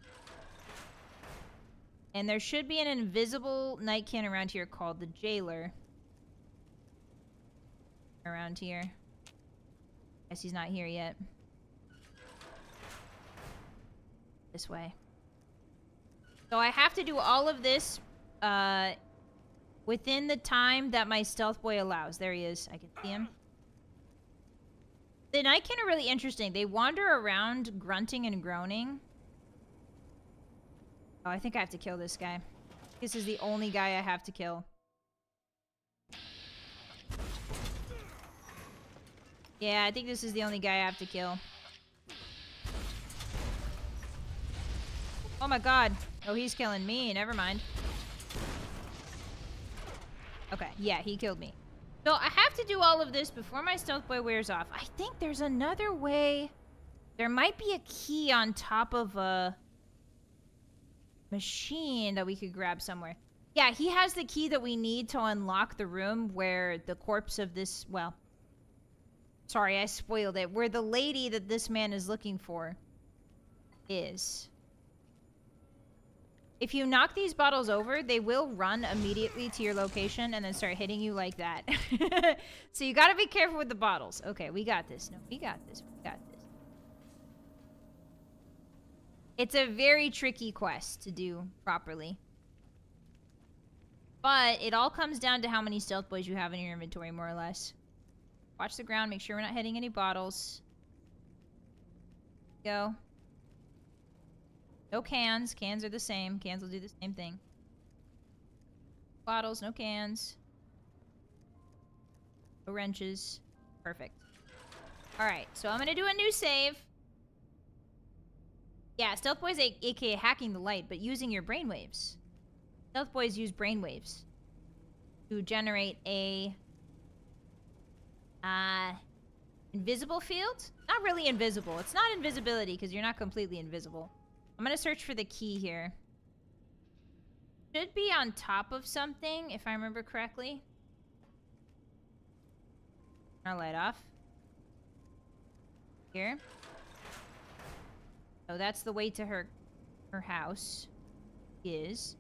And there should be an invisible nightkin around here called the Jailer. Around here. Guess he's not here yet. This way. So I have to do all of this within the time that my stealth boy allows. There he is. I can see him. The nightkin are really interesting. They wander around grunting and groaning. Oh, I think I have to kill this guy. This is the only guy I have to kill. Yeah, I think this is the only guy I have to kill. Oh my god. Oh, he's killing me. Never mind. Okay, yeah, he killed me. So I have to do all of this before my stealth boy wears off. I think there's another way There might be a key on top of a machine that we could grab somewhere. Yeah, he has the key that we need to unlock the room where the corpse of this, well, sorry, I spoiled it. Where the lady that this man is looking for is. If you knock these bottles over, they will run immediately to your location and then start hitting you like that. So you gotta be careful with the bottles. Okay, we got this. No, we got this. We got this. It's a very tricky quest to do properly. But it all comes down to how many stealth boys you have in your inventory, more or less. Watch the ground. Make sure we're not hitting any bottles. Go. No cans. Cans are the same. Cans will do the same thing. Bottles, no cans. No wrenches. Perfect. Alright, so I'm gonna do a new save. Yeah, stealth boys, aka hacking the light, but using your brainwaves. Stealth boys use brainwaves to generate a invisible field. Not really invisible. It's not invisibility because you're not completely invisible. I'm gonna search for the key here. Should be on top of something, if I remember correctly. Turn our light off. Here. Oh, that's the way to her house. Is.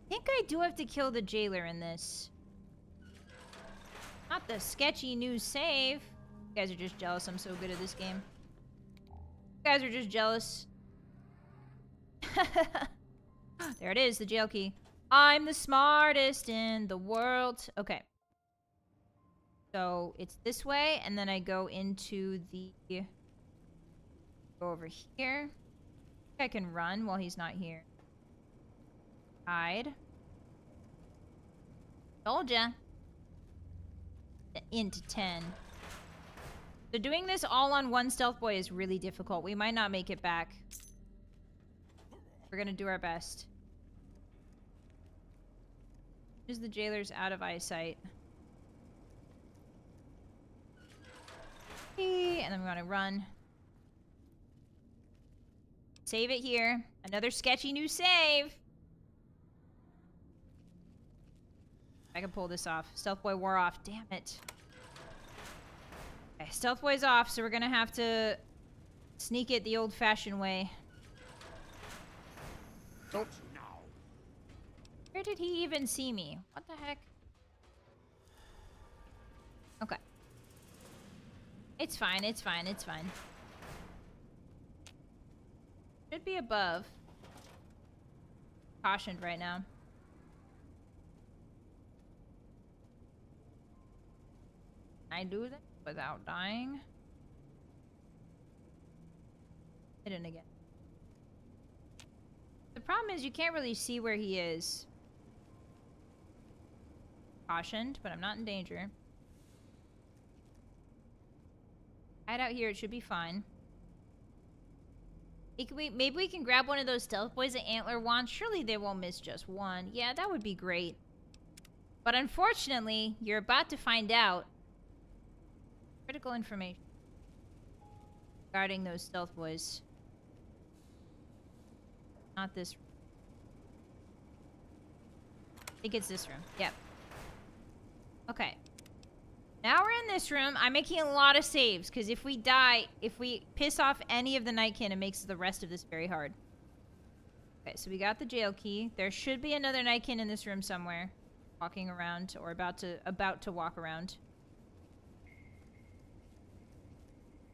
I think I do have to kill the jailer in this. Not the sketchy new save. You guys are just jealous I'm so good at this game. You guys are just jealous. There it is, the jail key. I'm the smartest in the world. Okay. So it's this way, and then I go into the... Go over here. I can run while he's not here. Hide. Told ya. Into 10. So doing this all on one stealth boy is really difficult. We might not make it back. We're gonna do our best. Is the jailer's out of eyesight. And then we're gonna run. Save it here. Another sketchy new save. I can pull this off. Stealth boy wore off. Damn it. Okay, stealth boy's off, so we're gonna have to sneak it the old-fashioned way. Don't now. Where did he even see me? What the heck? Okay. It's fine, it's fine, it's fine. Should be above. Cautioned right now. Can I do that without dying? Hidden again. The problem is you can't really see where he is. Cautioned, but I'm not in danger. Hide out here, it should be fine. Maybe we can grab one of those stealth boys that Antler wants. Surely they won't miss just one. Yeah, that would be great. But unfortunately, you're about to find out critical information regarding those stealth boys. Not this room. I think it's this room. Yep. Okay. Now we're in this room. I'm making a lot of saves, because if we die, if we piss off any of the Nightkin, it makes the rest of this very hard. Okay, so we got the jail key. There should be another Nightkin in this room somewhere. Walking around, or about to walk around.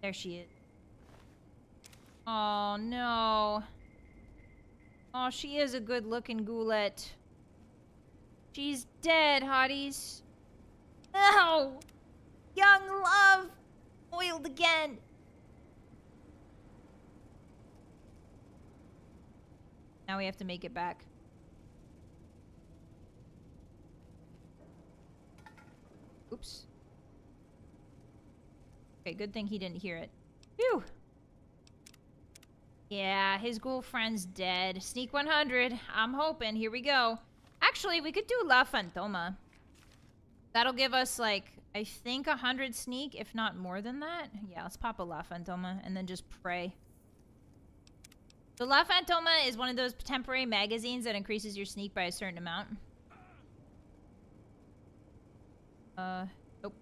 There she is. Oh, no. Oh, she is a good-looking Vylett. She's dead, Hotties. No! Young love! Foiled again! Now we have to make it back. Oops. Okay, good thing he didn't hear it. Phew! Yeah, his ghoul friend's dead. Sneak 100. I'm hoping. Here we go. Actually, we could do La Fantoma. That'll give us, like, I think 100 sneak, if not more than that. Yeah, let's pop a La Fantoma and then just pray. So La Fantoma is one of those temporary magazines that increases your sneak by a certain amount. Nope.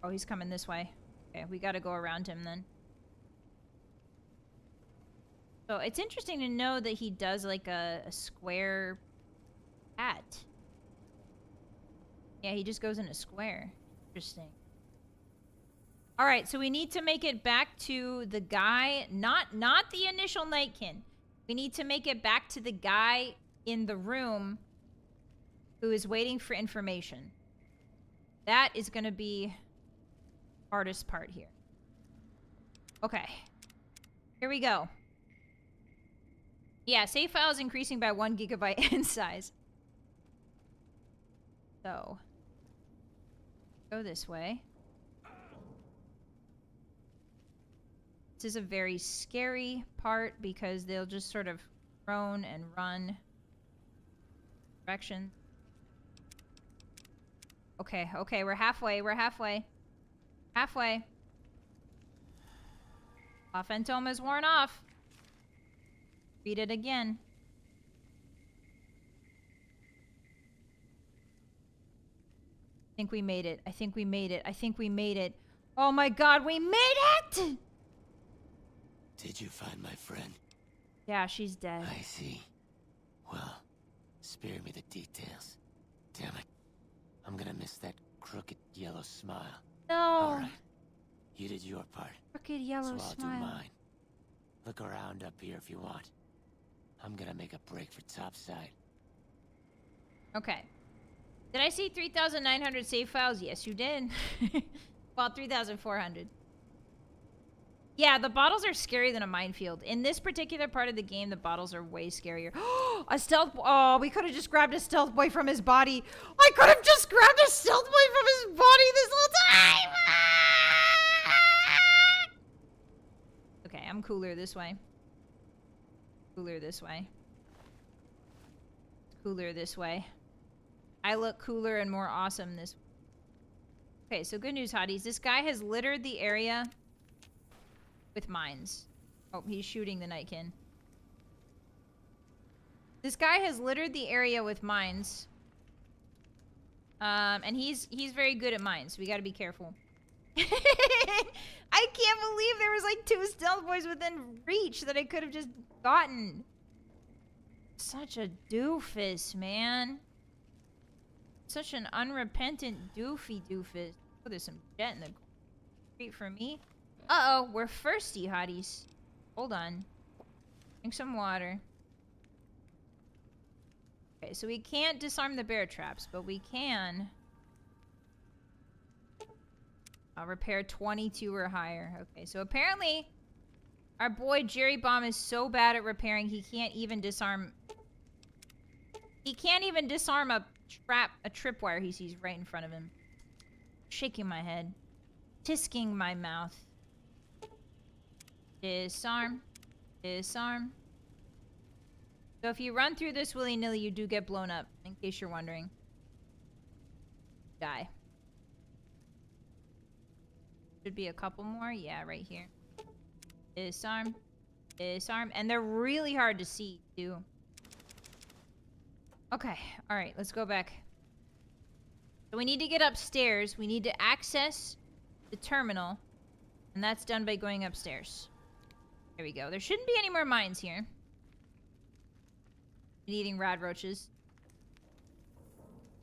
Oh, he's coming this way. Okay, we gotta go around him then. So it's interesting to know that he does like a square hat. Yeah, he just goes in a square. Interesting. Alright, so we need to make it back to the guy, not the initial Nightkin. We need to make it back to the guy in the room who is waiting for information. That is going to be the hardest part here. Okay. Here we go. Yeah, save file is increasing by 1 gigabyte in size. So, go this way. This is a very scary part because they'll just sort of roam and run direction. Okay, okay, we're halfway, we're halfway. Halfway. La Fantoma's worn off. Read it again. I think we made it. I think we made it. I think we made it. Oh my god, we made it! Did you find my friend? Yeah, she's dead. I see. Well, spare me the details. Damn it. I'm gonna miss that crooked yellow smile. No! Alright. You did your part. Crooked yellow so I'll smile. do mine. Look around up here if you want. I'm gonna make a break for topside. Okay. Did I see 3,900 save files? Yes, you did. Well, 3,400. Yeah, the bottles are scarier than a minefield. In this particular part of the game, the bottles are way scarier. A stealth... Oh, we could have just grabbed a stealth boy from his body. I could have just grabbed a stealth boy from his body this whole time! Okay, I'm cooler this way. Cooler this way. Cooler this way. I look cooler and more awesome this way. Okay, so good news, hotties. This guy has littered the area with mines. Oh, he's shooting the Nightkin. This guy has littered the area with mines. And he's very good at mines. We gotta be careful. I can't believe there was like 2 stealth boys within reach that I could have just gotten. Such a doofus, man. Such an unrepentant doofus. Oh, there's some jet in the street for me. Uh-oh, we're thirsty, hotties. Hold on. Drink some water. Okay, so we can't disarm the bear traps, but we can... repair 22 or higher. Okay, so apparently our boy Jerry Bomb is so bad at repairing he can't even disarm... He can't even disarm a tripwire he sees right in front of him. Shaking my head. Tisking my mouth. Disarm. Disarm. So if you run through this willy-nilly, you do get blown up, in case you're wondering. Die. Should be a couple more. Yeah, right here. Disarm. Disarm. And they're really hard to see, too. Okay. Alright, let's go back. So we need to get upstairs. We need to access the terminal. And that's done by going upstairs. There we go. There shouldn't be any more mines here. Eating rad roaches.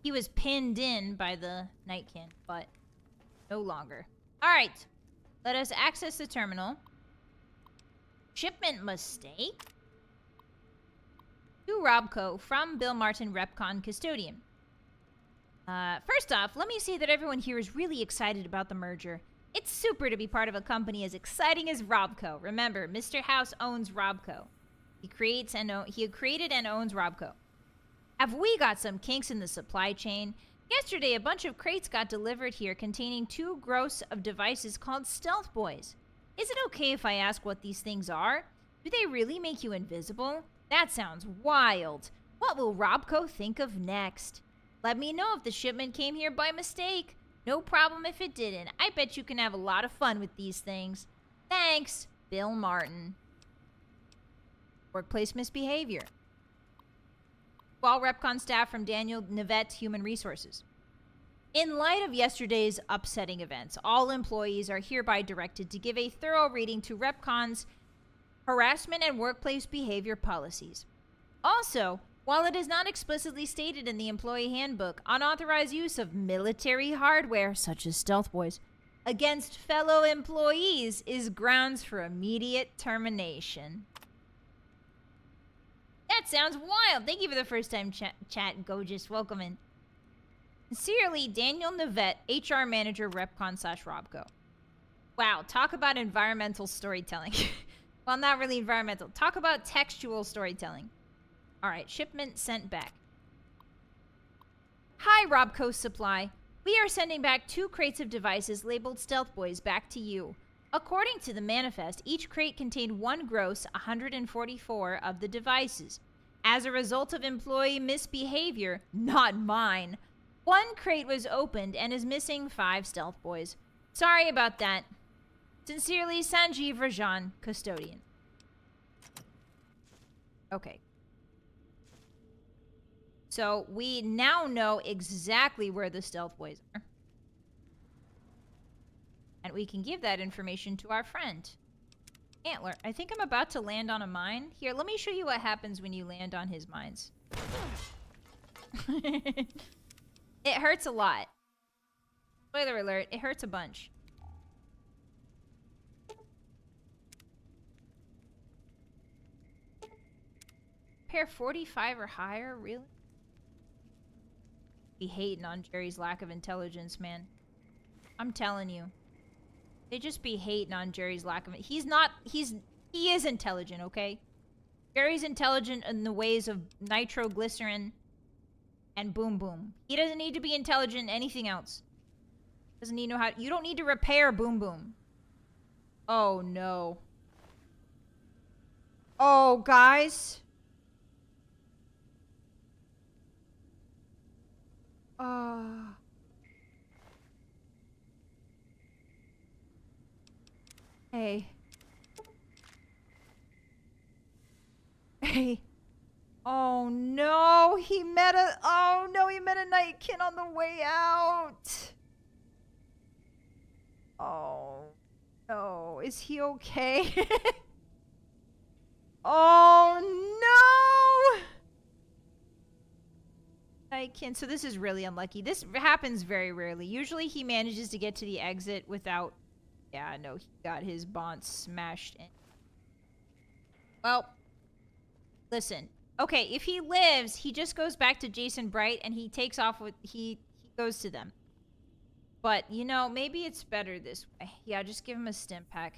He was pinned in by the Nightkin, but no longer. Alright. Let us access the terminal. Shipment mistake. To Robco from Bill Martin, Repcon Custodian. First off, let me say that everyone here is really excited about the merger. It's super to be part of a company as exciting as Robco. Remember, Mr. House owns Robco. He created and owns Robco. Have we got some kinks in the supply chain? Yesterday, a bunch of crates got delivered here containing 2 gross of devices called Stealth Boys. Is it okay if I ask what these things are? Do they really make you invisible? That sounds wild. What will Robco think of next? Let me know if the shipment came here by mistake. No problem if it didn't. I bet you can have a lot of fun with these things. Thanks, Bill Martin. Workplace misbehavior. All RepCon staff from Daniel Nivette Human Resources. In light of yesterday's upsetting events, all employees are hereby directed to give a thorough reading to RepCon's harassment and workplace behavior policies. Also, while it is not explicitly stated in the employee handbook, unauthorized use of military hardware, such as stealth boys, against fellow employees is grounds for immediate termination. That sounds wild. Thank you for the first time chat, Gorgeous. Welcome in. Sincerely, Daniel Nivette, HR Manager, RepCon/Robco. Wow, talk about environmental storytelling. Well, not really environmental. Talk about textual storytelling. All right, shipment sent back. Hi, Robco Supply. We are sending back 2 crates of devices labeled Stealth Boys back to you. According to the manifest, each crate contained 1 gross 144 of the devices. As a result of employee misbehavior, not mine, 1 crate was opened and is missing 5 Stealth Boys. Sorry about that. Sincerely, Sanjeev Rajan, Custodian. Okay. So we now know exactly where the Stealth Boys are. And we can give that information to our friend. Antler. I think I'm about to land on a mine. Here, let me show you what happens when you land on his mines. It hurts a lot. Spoiler alert, it hurts a bunch. Pair 45 or higher? Really? Be hating on Jerry's lack of intelligence, man. I'm telling you. They just be hating on Jerry's lack of it. He is intelligent, okay? Jerry's intelligent in the ways of nitroglycerin and boom boom. He doesn't need to be intelligent in anything else. Doesn't need to know how. You don't need to repair boom boom. Oh no. Oh, guys. Hey. Hey. Oh no, he met a Nightkin on the way out. Oh no, is he okay? Oh no! Nightkin, so this is really unlucky. This happens very rarely. Usually he manages to get to the exit without... Yeah, no, he got his bonds smashed in. Well, listen. Okay, if he lives, he just goes back to Jason Bright and he takes off with... He goes to them. But, you know, maybe it's better this way. Yeah, just give him a stim pack.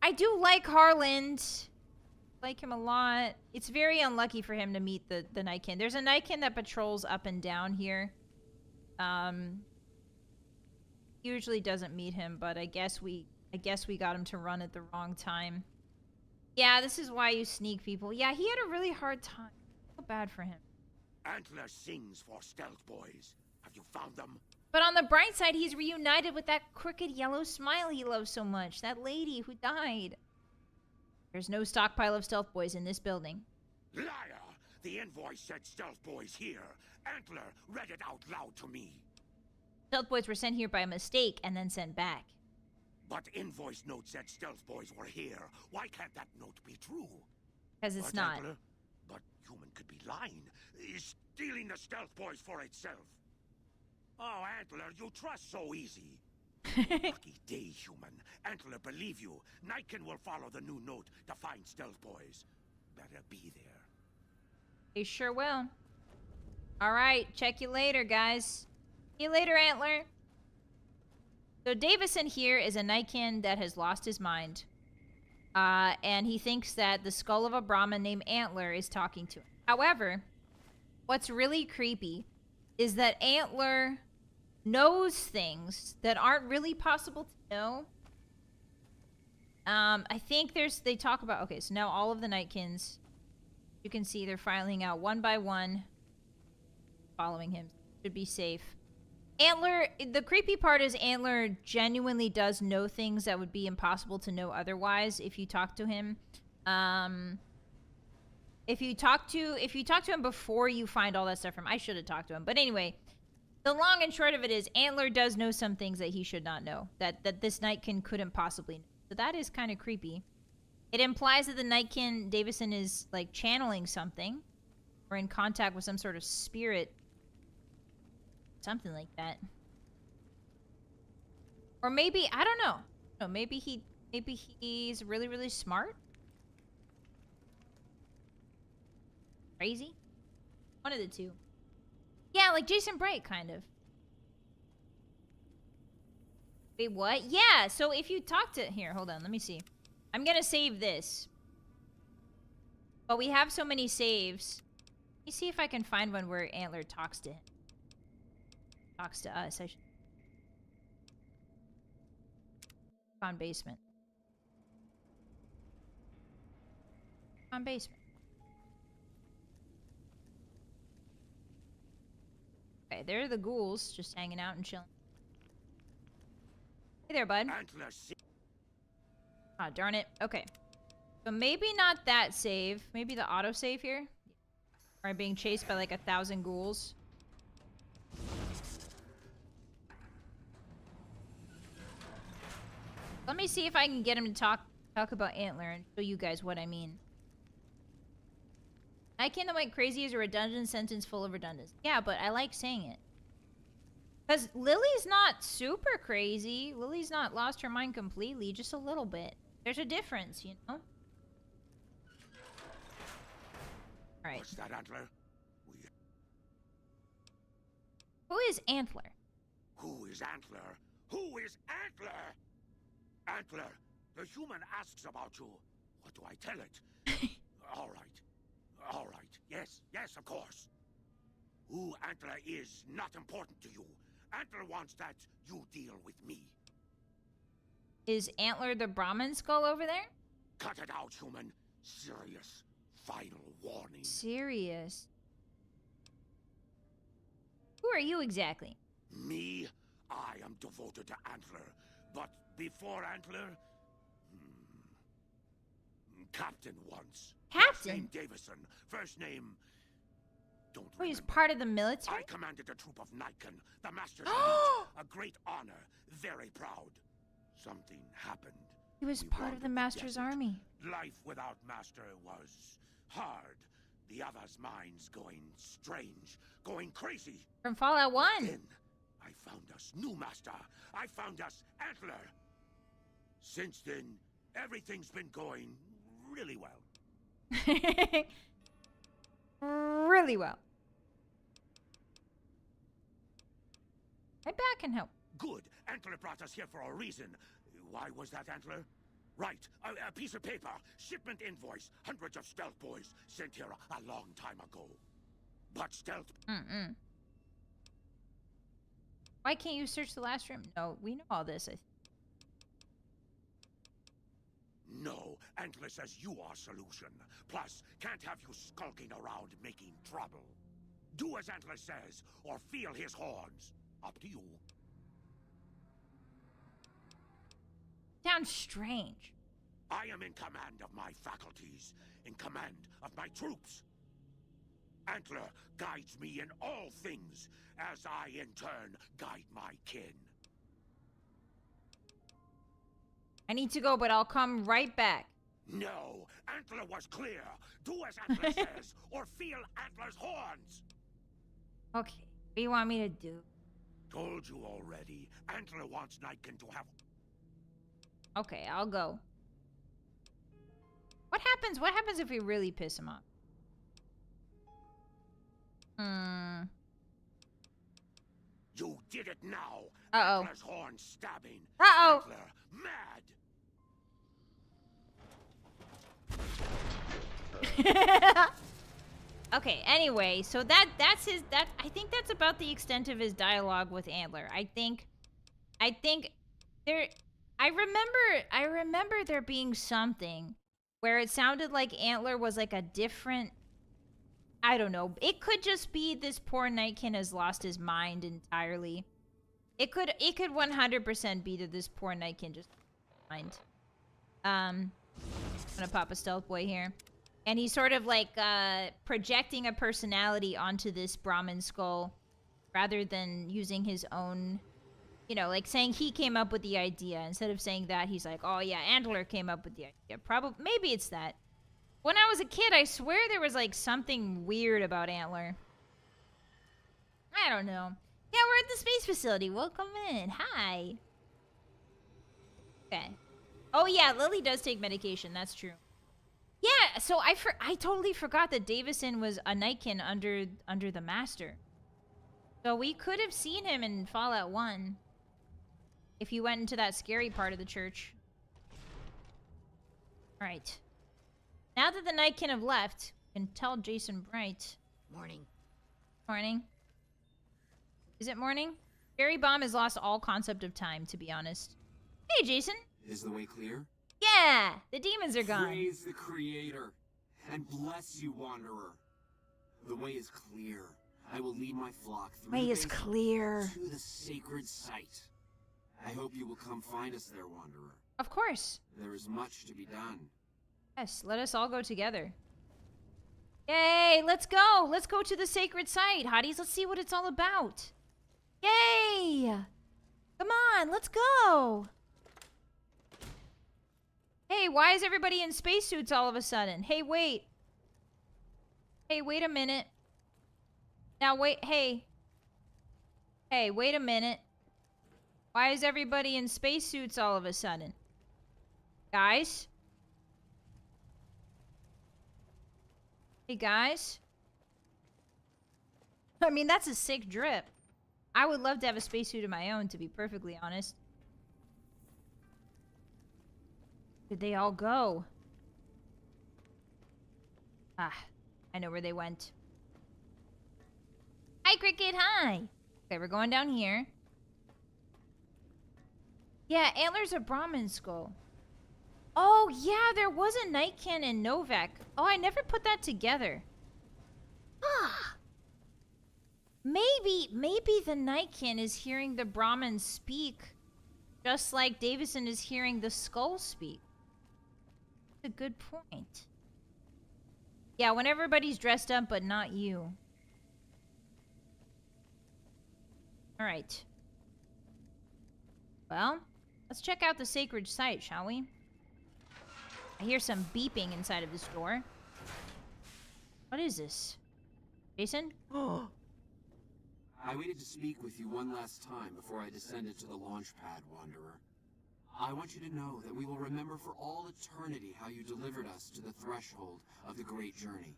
I do like Harland. Like him a lot. It's very unlucky for him to meet the Nightkin. There's a Nightkin that patrols up and down here. Usually doesn't meet him, but I guess we got him to run at the wrong time. Yeah, this is why you sneak people. Yeah, he had a really hard time. I feel bad for him. Antler sings for Stealth Boys. Have you found them? But on the bright side, he's reunited with that crooked yellow smile he loves so much. That lady who died. There's no stockpile of Stealth Boys in this building. Liar! The invoice said Stealth Boys here. Antler read it out loud to me. Stealth Boys were sent here by mistake and then sent back. But invoice note said Stealth Boys were here. Why can't that note be true? Because it's not. Antler, but human could be lying. Is stealing the Stealth Boys for itself. Oh, Antler, you trust so easy. Lucky day, human. Antler, believe you. Nightkin will follow the new note to find Stealth Boys. Better be there. He sure will. Alright, check you later, guys. See you later, Antler. So Davison here is a Nightkin that has lost his mind. And he thinks that the skull of a Brahmin named Antler is talking to him. However, what's really creepy is that Antler knows things that aren't really possible to know. I think they talk about, okay, so now all of the Nightkins, you can see they're filing out one by one, following him. Should be safe. Antler, the creepy part is Antler genuinely does know things that would be impossible to know otherwise if you talk to him. If you talk to him before you find all that stuff from, I should have talked to him. But anyway, the long and short of it is Antler does know some things that he should not know, that this Nightkin couldn't possibly know. So that is kind of creepy. It implies that the Nightkin Davison is like channeling something or in contact with some sort of spirit. Something like that. Or maybe, I don't know. No, maybe he's really, really smart. Crazy. One of the two. Yeah, like Jason Bright, kind of. Wait, what? Yeah, so if you talk to... Here, hold on, let me see. I'm gonna save this. But we have so many saves. Let me see if I can find one where Antler talks to him. Talks to us. I should... On basement. On basement. Okay, there are the ghouls just hanging out and chilling. Hey there, bud. Ah, darn it. Okay. So maybe not that save. Maybe the autosave here. Or I'm being chased by like 1,000 ghouls. Let me see if I can get him to talk about Antler and show you guys what I mean. I can't went crazy is a redundant sentence full of redundancy. Yeah, but I like saying it. Because Lily's not super crazy. Lily's not lost her mind completely, just a little bit. There's a difference, you know? Alright. What's that, Antler? Who is Antler? Who is Antler? Who is Antler? Antler, the human asks about you. What do I tell it? All right. All right. Yes, yes, of course. Who Antler is not important to you. Antler wants that you deal with me. Is Antler the Brahmin skull over there? Cut it out, human. Serious. Final warning. Serious. Who are you exactly? Me? I am devoted to Antler. But before Antler... Captain once. Captain? Last name Davison. First name... Don't remember. He's part of the military? I commanded a troop of Nightkin, the Master's elite. A great honor. Very proud. Something happened. He was part of the Master's army. Life without Master was hard. The others' minds going strange, going crazy. From Fallout 1. Then I found us new Master. I found us Antler. Since then, everything's been going really well. Really well. My back can help. Good. Antler brought us here for a reason. Why was that, Antler? Right. A piece of paper. Shipment invoice. Hundreds of stealth boys sent here a long time ago. But stealth... Why can't you search the last room? No, we know all this, I think. No, Antler says you are solution. Plus, can't have you skulking around making trouble. Do as Antler says, or feel his horns. Up to you. Sounds strange. I am in command of my faculties, in command of my troops. Antler guides me in all things, as I in turn guide my kin. I need to go, but I'll come right back. No, Antler was clear. Do as Antler says, or feel Antler's horns. Okay, what do you want me to do? Told you already. Antler wants Nightkin to have... Okay, I'll go. What happens? What happens if we really piss him off? You did it now. Uh-oh. Antler's horn stabbing. Uh-oh. Antler mad. Okay, anyway, so that's his I think that's about the extent of his dialogue with Antler. I think there I remember there being something where it sounded like Antler was like a different, I don't know. It could just be this poor Nightkin has lost his mind entirely. It could 100% be that this poor Nightkin just mind. I'm gonna pop a stealth boy here. And he's sort of like projecting a personality onto this Brahmin skull rather than using his own, you know, like saying he came up with the idea. Instead of saying that, he's like, oh yeah, Antler came up with the idea. Probably, maybe it's that. When I was a kid, I swear there was like something weird about Antler. I don't know. Yeah, we're at the space facility. Welcome in. Hi. Okay. Oh yeah, Lily does take medication. That's true. Yeah, so I totally forgot that Davison was a Nightkin under the Master. So we could have seen him in Fallout 1 if you went into that scary part of the church. All right. Now that the Nightkin have left, we can tell Jason Bright. Morning. Morning. Is it morning? Jerry Bomb has lost all concept of time, to be honest. Hey, Jason. Is the way clear? Yeah, the demons are gone. Praise the Creator, and bless you, Wanderer. The way is clear. I will lead my flock through way is clear to the sacred site. I hope you will come find us there, Wanderer. Of course. There is much to be done. Yes, let us all go together. Yay, let's go. Let's go to the sacred site, Hotties. Let's see what it's all about. Yay! Come on, let's go. Hey, why is everybody in spacesuits all of a sudden? Hey, wait. Hey, wait a minute. Now, wait. Hey. Hey, wait a minute. Why is everybody in spacesuits all of a sudden? Guys? Hey, guys? I mean, that's a sick drip. I would love to have a spacesuit of my own, to be perfectly honest. Where'd they all go? Ah, I know where they went. Hi, Cricket, hi! Okay, we're going down here. Yeah, Antler's a Brahmin skull. Oh, yeah, there was a Nightkin in Novak. Oh, I never put that together. Ah! Maybe the Nightkin is hearing the Brahmin speak, just like Davison is hearing the skull speak. That's a good point. Yeah, when everybody's dressed up, but not you. Alright. Well, let's check out the sacred site, shall we? I hear some beeping inside of this door. What is this? Jason? Oh. I waited to speak with you one last time before I descended to the launch pad, Wanderer. I want you to know that we will remember for all eternity how you delivered us to the threshold of the great journey.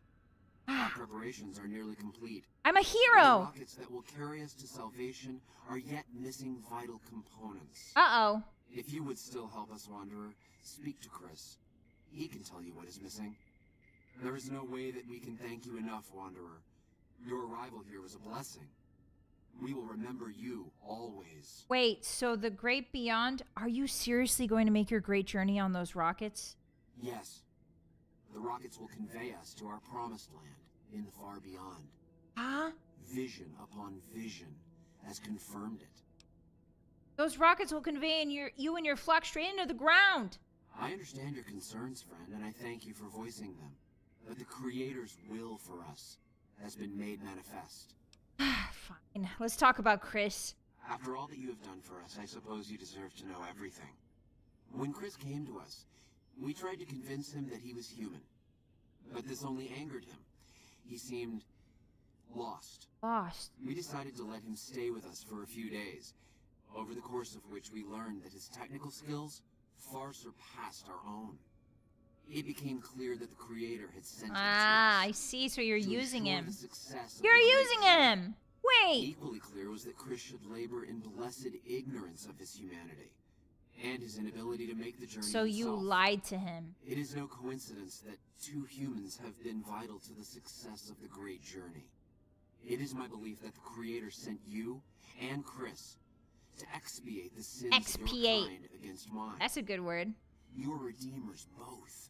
Our preparations are nearly complete. I'm a hero! The rockets that will carry us to salvation are yet missing vital components. Uh-oh. If you would still help us, Wanderer, speak to Chris. He can tell you what is missing. There is no way that we can thank you enough, Wanderer. Your arrival here was a blessing. We will remember you always. Wait, so the great beyond? Are you seriously going to make your great journey on those rockets? Yes. The rockets will convey us to our promised land in the far beyond. Huh? Vision upon vision has confirmed it. Those rockets will convey you and your flock straight into the ground. I understand your concerns, friend, and I thank you for voicing them. But the Creator's will for us has been made manifest. Fine. Let's talk about Chris. After all that you have done for us, I suppose you deserve to know everything. When Chris came to us, we tried to convince him that he was human. But this only angered him. He seemed lost. Lost. We decided to let him stay with us for a few days, over the course of which we learned that his technical skills far surpassed our own. It became clear that the Creator had sent him to us. I see, so you're using him. You're using him! Wait! Equally clear was that Chris should labor in blessed ignorance of his humanity, and his inability to make the journey So you himself. lied to him. It is no coincidence that two humans have been vital to the success of the great journey. It is my belief that the Creator sent you and Chris to expiate the sins of your kind against mine. That's a good word. Your redeemers both.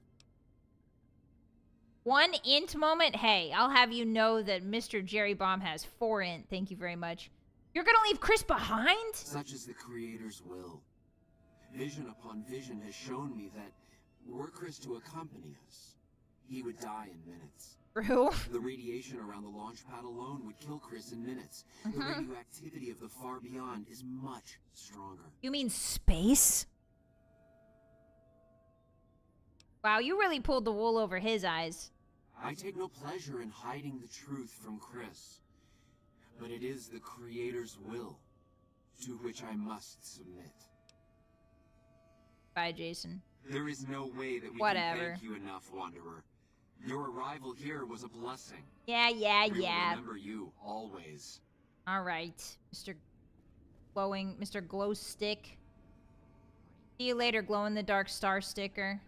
One int moment? Hey, I'll have you know that Mr. Jerry Bomb has 4 int. Thank you very much. You're gonna leave Chris behind? Such is the Creator's will. Vision upon vision has shown me that were Chris to accompany us, he would die in minutes. True. The radiation around the launch pad alone would kill Chris in minutes. The radioactivity of the far beyond is much stronger. You mean space? Wow, you really pulled the wool over his eyes. I take no pleasure in hiding the truth from Chris, but it is the Creator's will to which I must submit. Bye, Jason. There is no way that we can thank you enough, Wanderer. Your arrival here was a blessing. Yeah. We will remember you always. All right, Mr. Glow Stick. See you later, glow in the dark star sticker.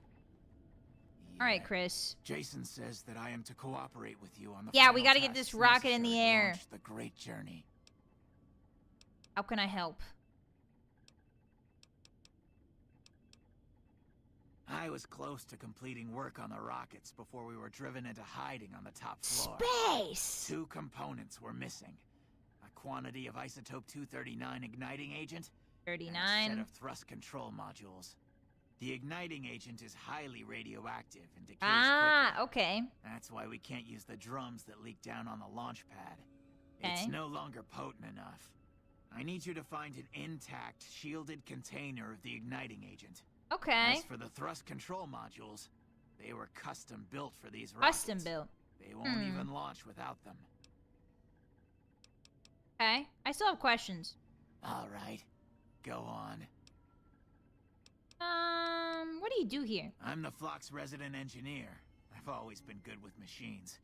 All right, Chris. Jason says that I am to cooperate with you on the we gotta get this rocket in the air. Launch the great journey. How can I help? I was close to completing work on the rockets before we were driven into hiding on the top floor. Space! 2 components were missing. A quantity of isotope 239 igniting agent. 39. And a set of thrust control modules. The igniting agent is highly radioactive and decays quickly. Okay. That's why we can't use the drums that leak down on the launch pad. Okay. It's no longer potent enough. I need you to find an intact, shielded container of the igniting agent. Okay. As for the thrust control modules, they were custom built for these rockets. Custom built. They won't even launch without them. Okay. I still have questions. All right. Go on. What do you do here? I'm the flock's resident engineer. I've always been good with machines.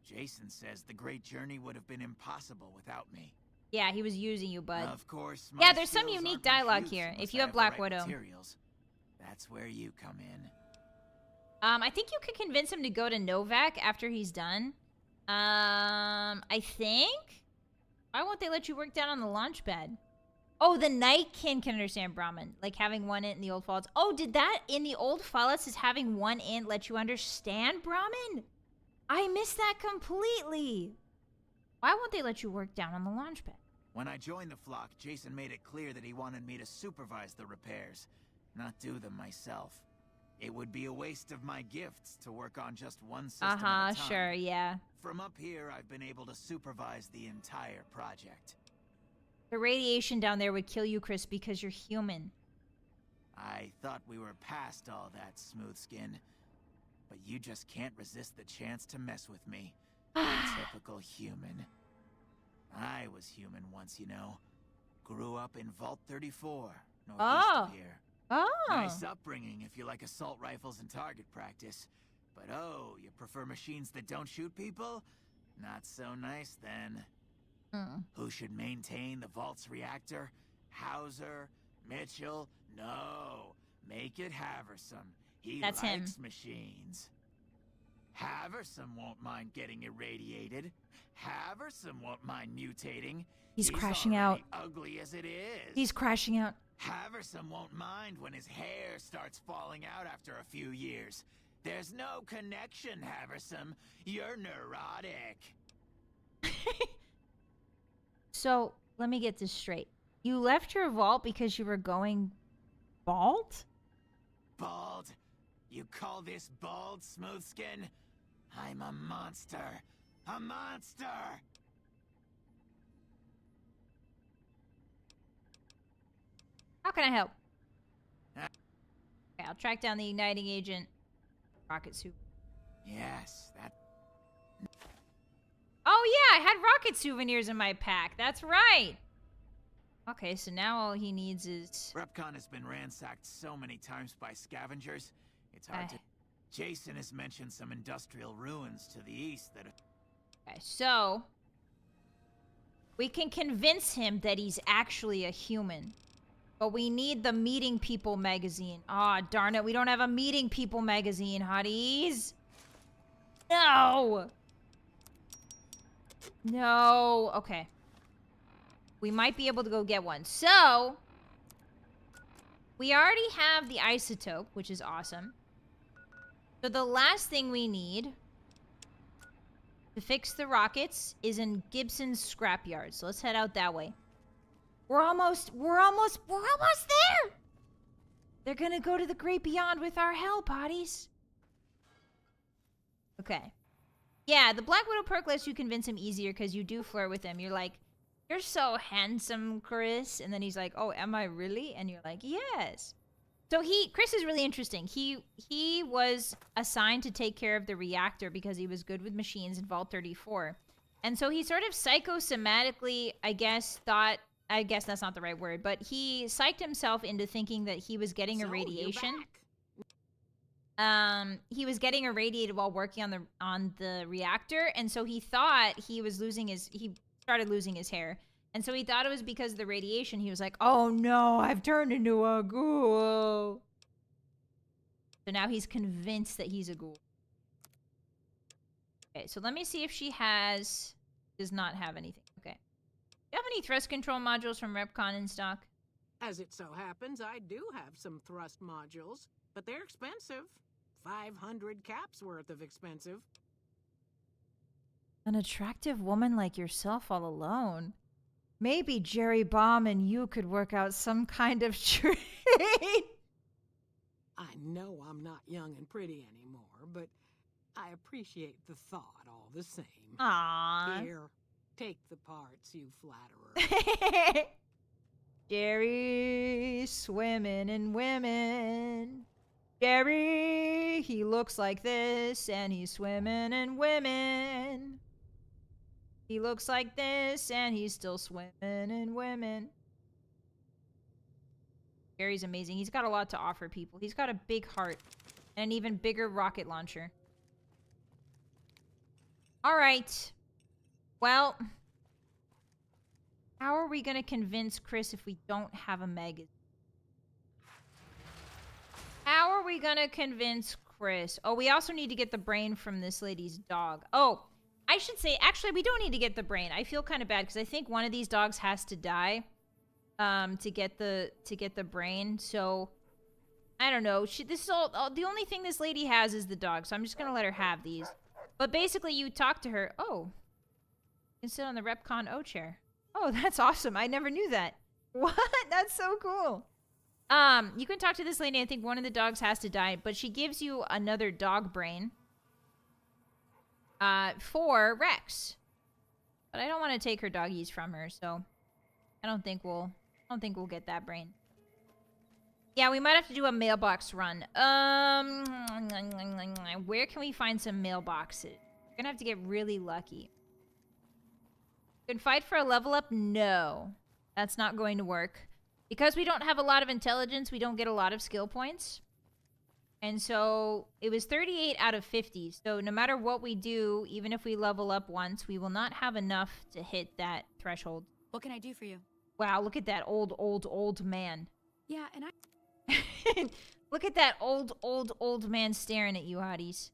Jason says the great journey would have been impossible without me. Yeah, he was using you, bud. Of course. Yeah, there's some unique dialogue here. If you have Black Widow. Materials. That's where you come in. I think you could convince him to go to Novak after he's done. I think? Why won't they let you work down on the launch pad? Oh, the Nightkin can understand Brahmin. Like having one int in the old faults. Oh, did that in the old faults is having one int let you understand Brahmin? I missed that completely. Why won't they let you work down on the launch pad? When I joined the flock, Jason made it clear that he wanted me to supervise the repairs, not do them myself. It would be a waste of my gifts to work on just one system at a time. Sure, yeah. From up here, I've been able to supervise the entire project. The radiation down there would kill you, Chris, because you're human. I thought we were past all that, Smooth Skin. But you just can't resist the chance to mess with me. Typical human. I was human once, you know. Grew up in Vault 34, northeast of here. Nice upbringing if you like assault rifles and target practice. But oh, you prefer machines that don't shoot people? Not so nice then. Who should maintain the Vault's reactor? Hauser? Mitchell? No. Make it Haversam. He likes machines. Haversam won't mind getting irradiated. Haversam won't mind mutating. He's crashing out. Ugly as it is. He's crashing out. Haversam won't mind when his hair starts falling out after a few years. There's no connection, Haversam. You're neurotic. So, let me get this straight. You left your vault because you were going bald? Bald? You call this bald, Smoothskin? I'm a monster. A monster! How can I help? Okay, I'll track down the igniting agent. Rocket suit. Yes, that... Oh yeah, I had rocket souvenirs in my pack. That's right. Okay, so now all he needs is... Repcon has been ransacked so many times by scavengers, it's hard to... Jason has mentioned some industrial ruins to the east that... Okay, so... we can convince him that he's actually a human. But we need the Meeting People magazine. Aw, darn it, we don't have a Meeting People magazine, hotties. No! No, okay. We might be able to go get one. So, we already have the isotope, which is awesome. So the last thing we need to fix the rockets is in Gibson's scrapyard. So let's head out that way. We're almost there! They're gonna go to the great beyond with our help, Hotties. Okay. Yeah, the Black Widow perk lets you convince him easier because you do flirt with him. You're like, you're so handsome, Chris. And then he's like, oh, am I really? And you're like, yes. So Chris is really interesting. He was assigned to take care of the reactor because he was good with machines in Vault 34. And so he sort of psychosomatically, I guess that's not the right word, but he psyched himself into thinking that he was getting irradiation. He was getting irradiated while working on the reactor, and so he thought he started losing his hair. And so he thought it was because of the radiation. He was like, oh no, I've turned into a ghoul. So now he's convinced that he's a ghoul. Okay, so let me see if she does not have anything. Okay. Do you have any thrust control modules from Repcon in stock? As it so happens, I do have some thrust modules, but they're expensive. 500 caps worth of expensive. An attractive woman like yourself all alone. Maybe Jerry Baum and you could work out some kind of trade. I know I'm not young and pretty anymore, but I appreciate the thought all the same. Aww. Here, take the parts, you flatterer. Jerry swimming in women. Jerry, he looks like this, and he's swimming in women. He looks like this, and he's still swimming in women. Jerry's amazing. He's got a lot to offer people. He's got a big heart and an even bigger rocket launcher. All right. Well, how are we going to convince Chris if we don't have a magazine? How are we going to convince Chris? Oh, we also need to get the brain from this lady's dog. Oh, I should say, actually, we don't need to get the brain. I feel kind of bad because I think one of these dogs has to die to get the brain. So, I don't know. The only thing this lady has is the dog, so I'm just going to let her have these. But basically, you talk to her. Oh, you can sit on the Repcon O chair. Oh, that's awesome. I never knew that. What? That's so cool. You can talk to this lady. I think one of the dogs has to die, but she gives you another dog brain. For Rex. But I don't want to take her doggies from her, so I don't think we'll get that brain. Yeah, we might have to do a mailbox run. Where can we find some mailboxes? We're gonna have to get really lucky. Can fight for a level up? No. That's not going to work. Because we don't have a lot of intelligence, we don't get a lot of skill points. And so it was 38 out of 50. So no matter what we do, even if we level up once, we will not have enough to hit that threshold. What can I do for you? Wow, look at that old man. Yeah, and I... Look at that old man staring at you, Hotties.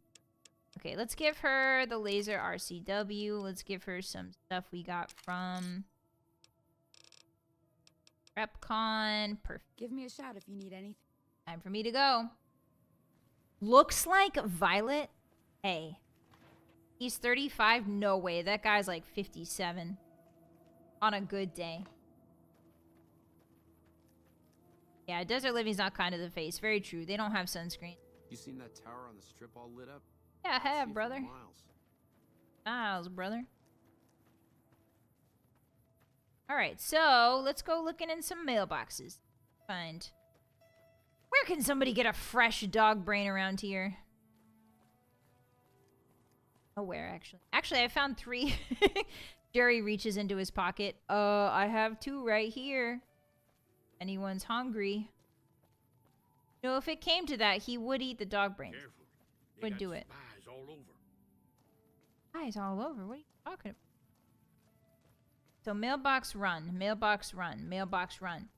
Okay, let's give her the laser RCW. Let's give her some stuff we got from Repcon. Perfect. Give me a shout if you need anything. Time for me to go. Looks like Vylett. Hey. He's 35? No way. That guy's like 57. On a good day. Yeah, desert living's not kind to the face. Very true. They don't have sunscreen. You seen that tower on the strip all lit up? Yeah, I have, brother. Miles, brother. Alright, so let's go looking in some mailboxes. Find. Where can somebody get a fresh dog brain around here? Nowhere, actually. Actually, I found 3. Jerry reaches into his pocket. I have 2 right here. Anyone's hungry. You know, if it came to that, he would eat the dog brains. Would do it. Spies all over. Spies all over? What are you talking about? So mailbox run, mailbox run, mailbox run.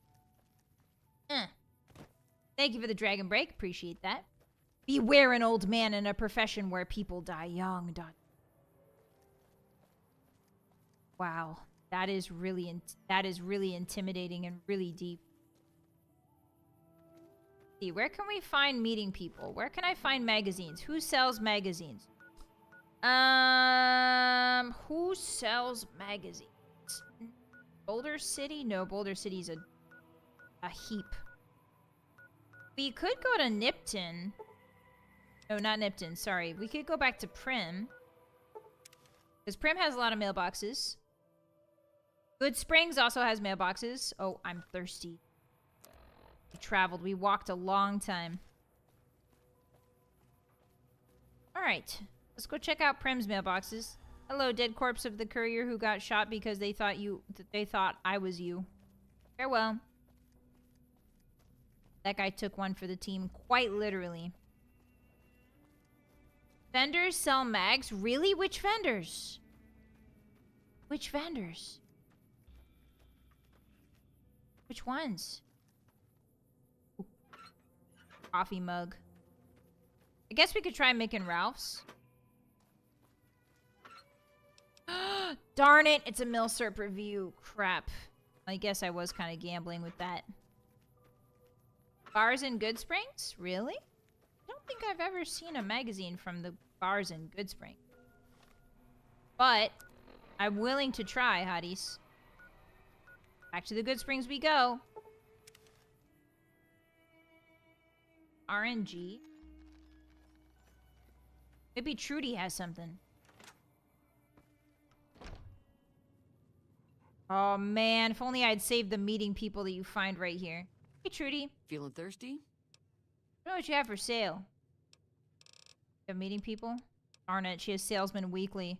Thank you for the dragon break. Appreciate that. Beware an old man in a profession where people die young. Wow, that is really intimidating and really deep. See, where can we find meeting people? Where can I find magazines? Who sells magazines? Who sells magazines? Boulder City? No, Boulder City's a heap. We could go to Nipton. No, not Nipton. Sorry. We could go back to Prim. Because Prim has a lot of mailboxes. Good Springs also has mailboxes. Oh, I'm thirsty. We traveled. We walked a long time. Alright. Let's go check out Prim's mailboxes. Hello, dead corpse of the courier who got shot because they thought I was you. Farewell. That guy took one for the team, quite literally. Vendors sell mags? Really? Which vendors? Which vendors? Which ones? Ooh. Coffee mug. I guess we could try making Ralph's. Darn it, it's a Milsurp review. Crap. I guess I was kind of gambling with that. Bars in Good Springs? Really? I don't think I've ever seen a magazine from the bars in Good Springs. But I'm willing to try, hotties. Back to the Good Springs we go. RNG. Maybe Trudy has something. Oh man, if only I'd saved the meeting people that you find right here. Hey Trudy. Feeling thirsty? I don't know what you have for sale. You have meeting people? Darn it, she has Salesman Weekly.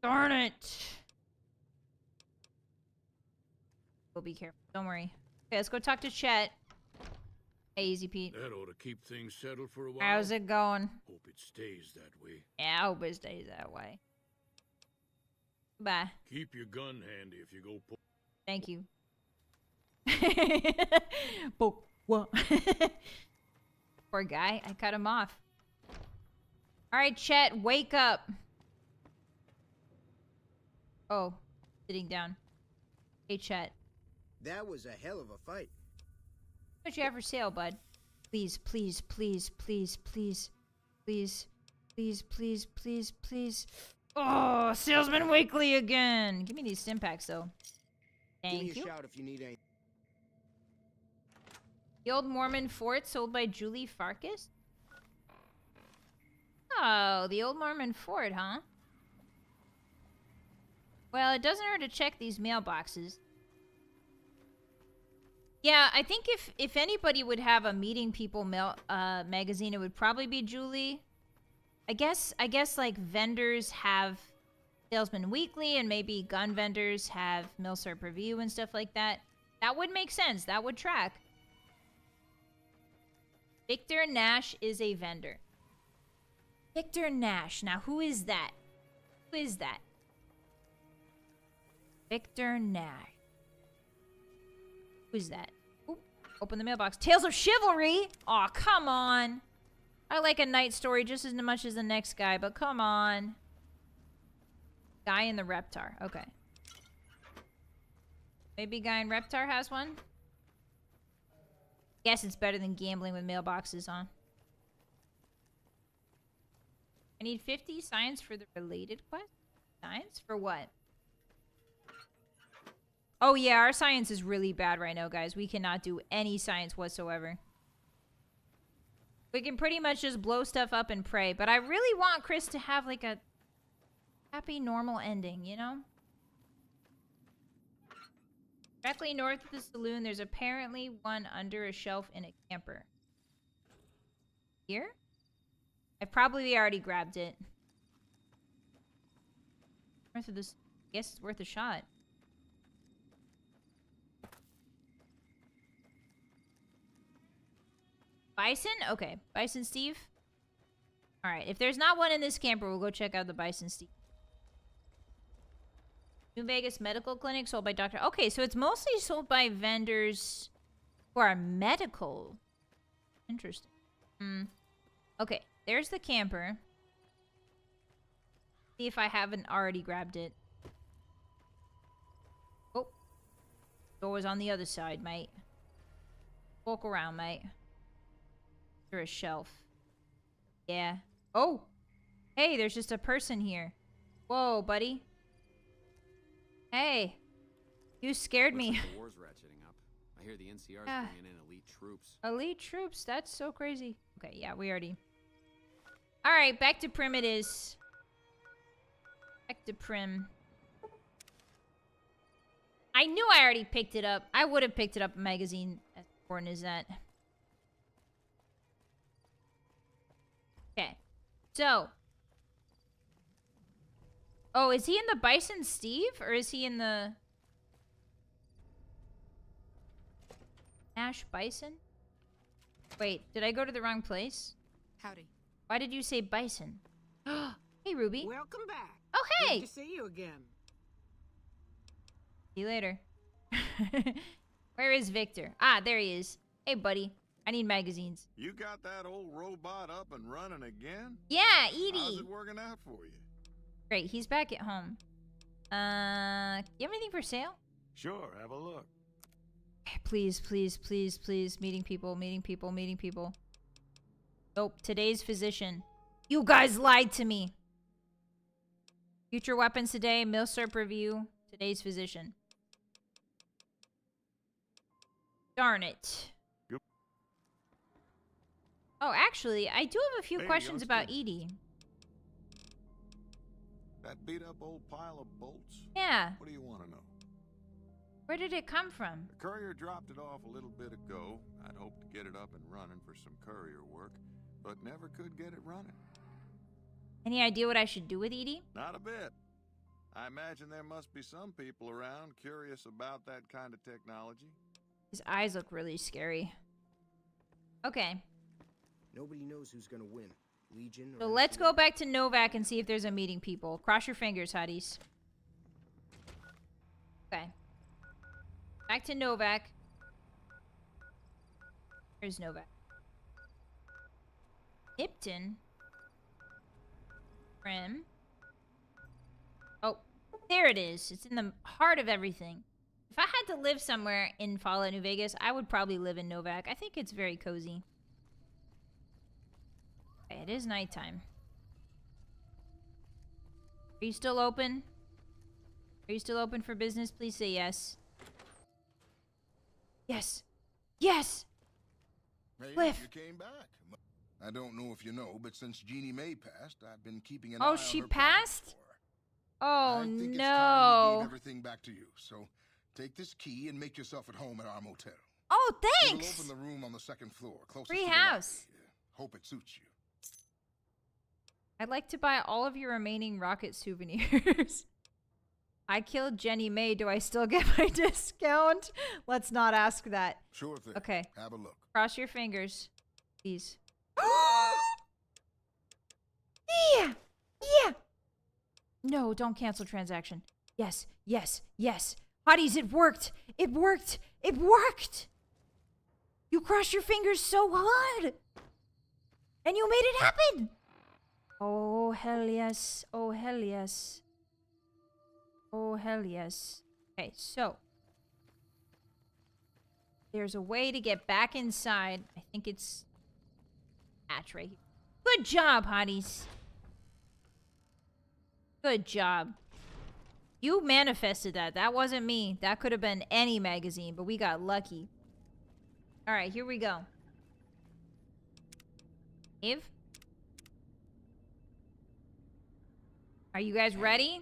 Darn it! We'll be careful, don't worry. Okay, let's go talk to Chet. Hey, Easy Pete. That ought to keep things settled for a while. How's it going? Hope it stays that way. Yeah, I hope it stays that way. Bye. Keep your gun handy if you go. Thank you. What? Poor guy. I cut him off. All right, Chet, wake up. Oh, sitting down. Hey, Chet. That was a hell of a fight. What you have for sale, bud? Please, please, please, please, please, please, please, please, please, please. Oh, Salesman Weekly again. Give me these stim packs, though. Thank you. Give me a shout if you need any. The Old Mormon Fort sold by Julie Farkas? Oh, the Old Mormon Fort, huh? Well, it doesn't hurt to check these mailboxes. Yeah, I think if anybody would have a meeting people magazine, it would probably be Julie. I guess like vendors have Salesman Weekly and maybe gun vendors have Milsurp Review and stuff like that. That would make sense. That would track. Victor Nash is a vendor. Victor Nash. Now, who is that? Who is that? Victor Nash. Who is that? Oop, open the mailbox. Tales of Chivalry? Aw, come on. I like A Night Story just as much as the next guy, but come on. Guy in the Reptar. Okay. Maybe Guy in Reptar has one? Guess it's better than gambling with mailboxes on. I need 50 signs for the related quest. Signs? For what? Oh yeah, our science is really bad right now, guys. We cannot do any science whatsoever. We can pretty much just blow stuff up and pray. But I really want Chris to have like a happy, normal ending, you know? Directly north of the saloon, there's apparently one under a shelf in a camper. Here? I probably already grabbed it. North of this, I guess it's worth a shot. Bison? Okay. Bison Steve? Alright, if there's not one in this camper, we'll go check out the Bison Steve. New Vegas Medical Clinic sold by Dr. Okay, so it's mostly sold by vendors who are medical. Interesting. Okay, there's the camper. See if I haven't already grabbed it. Oh. Door's on the other side, mate. Walk around, mate. There's a shelf. Yeah. Oh! Hey, there's just a person here. Whoa, buddy. Hey. You scared me. Looks like the war's ratcheting up. I hear the NCR's bringing in elite troops. Elite troops? That's so crazy. Okay, yeah, we already... Alright, back to Prim it is. Back to Prim. I knew I already picked it up. I would have picked it up a magazine. As important as that. Okay. So. Oh, is he in the Bison Steve? Or is he in the... Ash Bison? Wait, did I go to the wrong place? Howdy. Why did you say Bison? Hey, Ruby. Welcome back. Oh, hey! Good to see you again. See you later. Where is Victor? Ah, there he is. Hey, buddy. I need magazines. You got that old robot up and running again? Yeah, Edie. How's it working out for you? Great, he's back at home. You have anything for sale? Sure, have a look. Please, please, please, please. Meeting people, meeting people, meeting people. Nope, today's physician. You guys lied to me. Future weapons today, Milsurp review. Today's physician. Darn it. Yep. Oh, actually, I do have a few questions about Edie. That beat up old pile of bolts? Yeah. What do you want to know? Where did it come from? The courier dropped it off a little bit ago. I'd hoped to get it up and running for some courier work, but never could get it running. Any idea what I should do with Edie? Not a bit. I imagine there must be some people around curious about that kind of technology. His eyes look really scary. Okay. Nobody knows who's gonna win. Legion or So let's go back to Novak and see if there's a meeting people. Cross your fingers, Hotties. Okay. Back to Novak. Here's Novak. Hipton. Prim. Oh, there it is. It's in the heart of everything. If I had to live somewhere in Fallout New Vegas, I would probably live in Novak. I think it's very cozy. Okay, it is nighttime. Are you still open? Are you still open for business? Please say yes. Yes. Yes! Hey, Cliff. you came back. I don't know if you know, but since Jeannie Mae passed, I've been keeping an eye Oh, on she her passed? Oh, I think it's time we no. gave everything back to you. So take this key and make yourself at home at our motel. Oh, We'll thanks! open the room on the second floor, closest Free to the house. lobby. Hope it suits you. I'd like to buy all of your remaining rocket souvenirs. I killed Jenny Mae. Do I still get my discount? Let's not ask that. Sure thing. Okay. Have a look. Cross your fingers. Please. Yeah! Yeah! No, don't cancel transaction. Yes, yes, yes. Hotties, it worked! It worked! It worked! You crossed your fingers so hard! And you made it happen! Oh, hell yes. Oh, hell yes. Oh, hell yes. Okay, so. There's a way to get back inside. I think it's... hatch right here. Good job, Hotties. Good job. You manifested that. That wasn't me. That could have been any magazine, but we got lucky. Alright, here we go. Eve? Are you guys ready?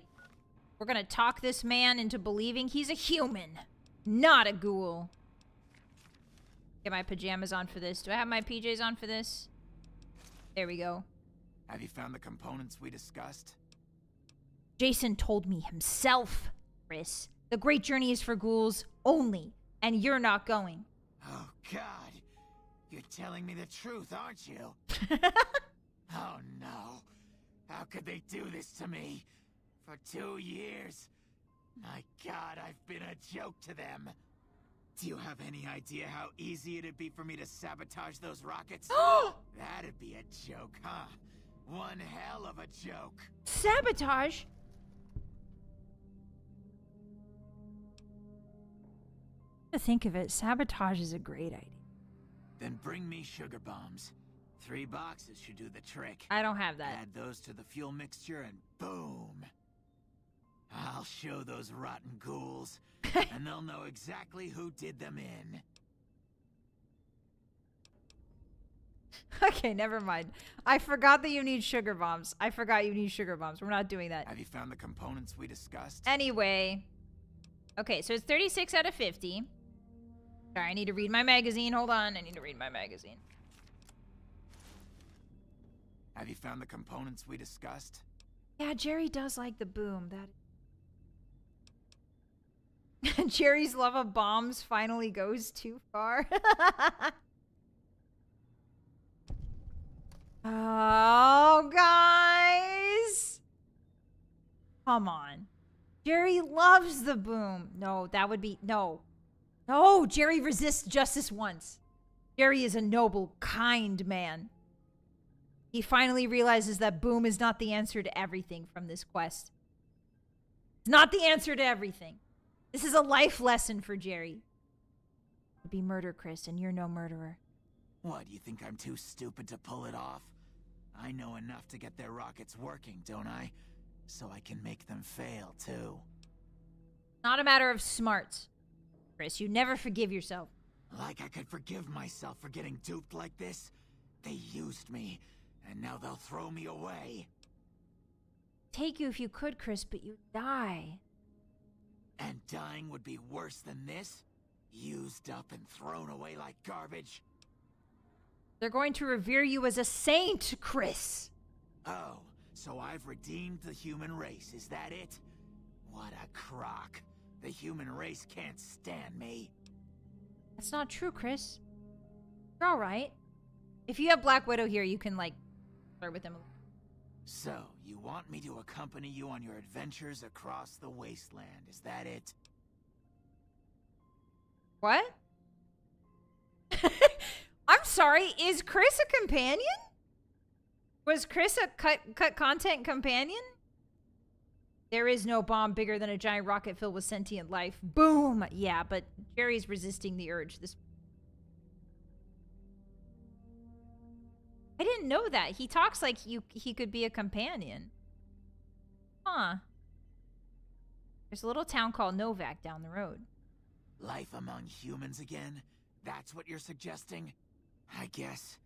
We're gonna talk this man into believing he's a human, not a ghoul. Get my pajamas on for this. Do I have my PJs on for this? There we go. Have you found the components we discussed? Jason told me himself, Chris. The great journey is for ghouls only, and you're not going. Oh, God. You're telling me the truth, aren't you? Oh, no. How could they do this to me? For 2 years. My God, I've been a joke to them. Do you have any idea how easy it'd be for me to sabotage those rockets? That'd be a joke, huh? One hell of a joke. Sabotage? To think of it, sabotage is a great idea. Then bring me sugar bombs. 3 boxes should do the trick. I don't have that. Add those to the fuel mixture and boom. I'll show those rotten ghouls, and they'll know exactly who did them in. Okay, never mind. I forgot that you need sugar bombs. I forgot you need sugar bombs. We're not doing that. Have you found the components we discussed? Anyway. Okay, so it's 36 out of 50. Sorry, I need to read my magazine. Hold on. I need to read my magazine. Have you found the components we discussed? Yeah, Jerry does like the boom. That Jerry's love of bombs finally goes too far. Oh, guys. Come on. Jerry loves the boom. No, that would be... No. No, Jerry resists justice once. Jerry is a noble, kind man. He finally realizes that boom is not the answer to everything from this quest. It's not the answer to everything. This is a life lesson for Jerry. It would be murder, Chris, and you're no murderer. What, you think I'm too stupid to pull it off? I know enough to get their rockets working, don't I? So I can make them fail, too. Not a matter of smarts. Chris, you never forgive yourself. Like I could forgive myself for getting duped like this? They used me, and now they'll throw me away. Take you if you could, Chris, but you'd die. And dying would be worse than this? Used up and thrown away like garbage? They're going to revere you as a saint, Chris. Oh, so I've redeemed the human race, is that it? What a crock. The human race can't stand me. That's not true, Chris. You're alright. If you have Black Widow here, you can, like, flirt with him. So, you want me to accompany you on your adventures across the wasteland, is that it? What? I'm sorry, is Chris a companion? Was Chris a cut content companion? There is no bomb bigger than a giant rocket filled with sentient life. Boom! Yeah, but Jerry's resisting the urge. I didn't know that. He talks like he could be a companion. Huh. There's a little town called Novak down the road. Life among humans again? That's what you're suggesting? I guess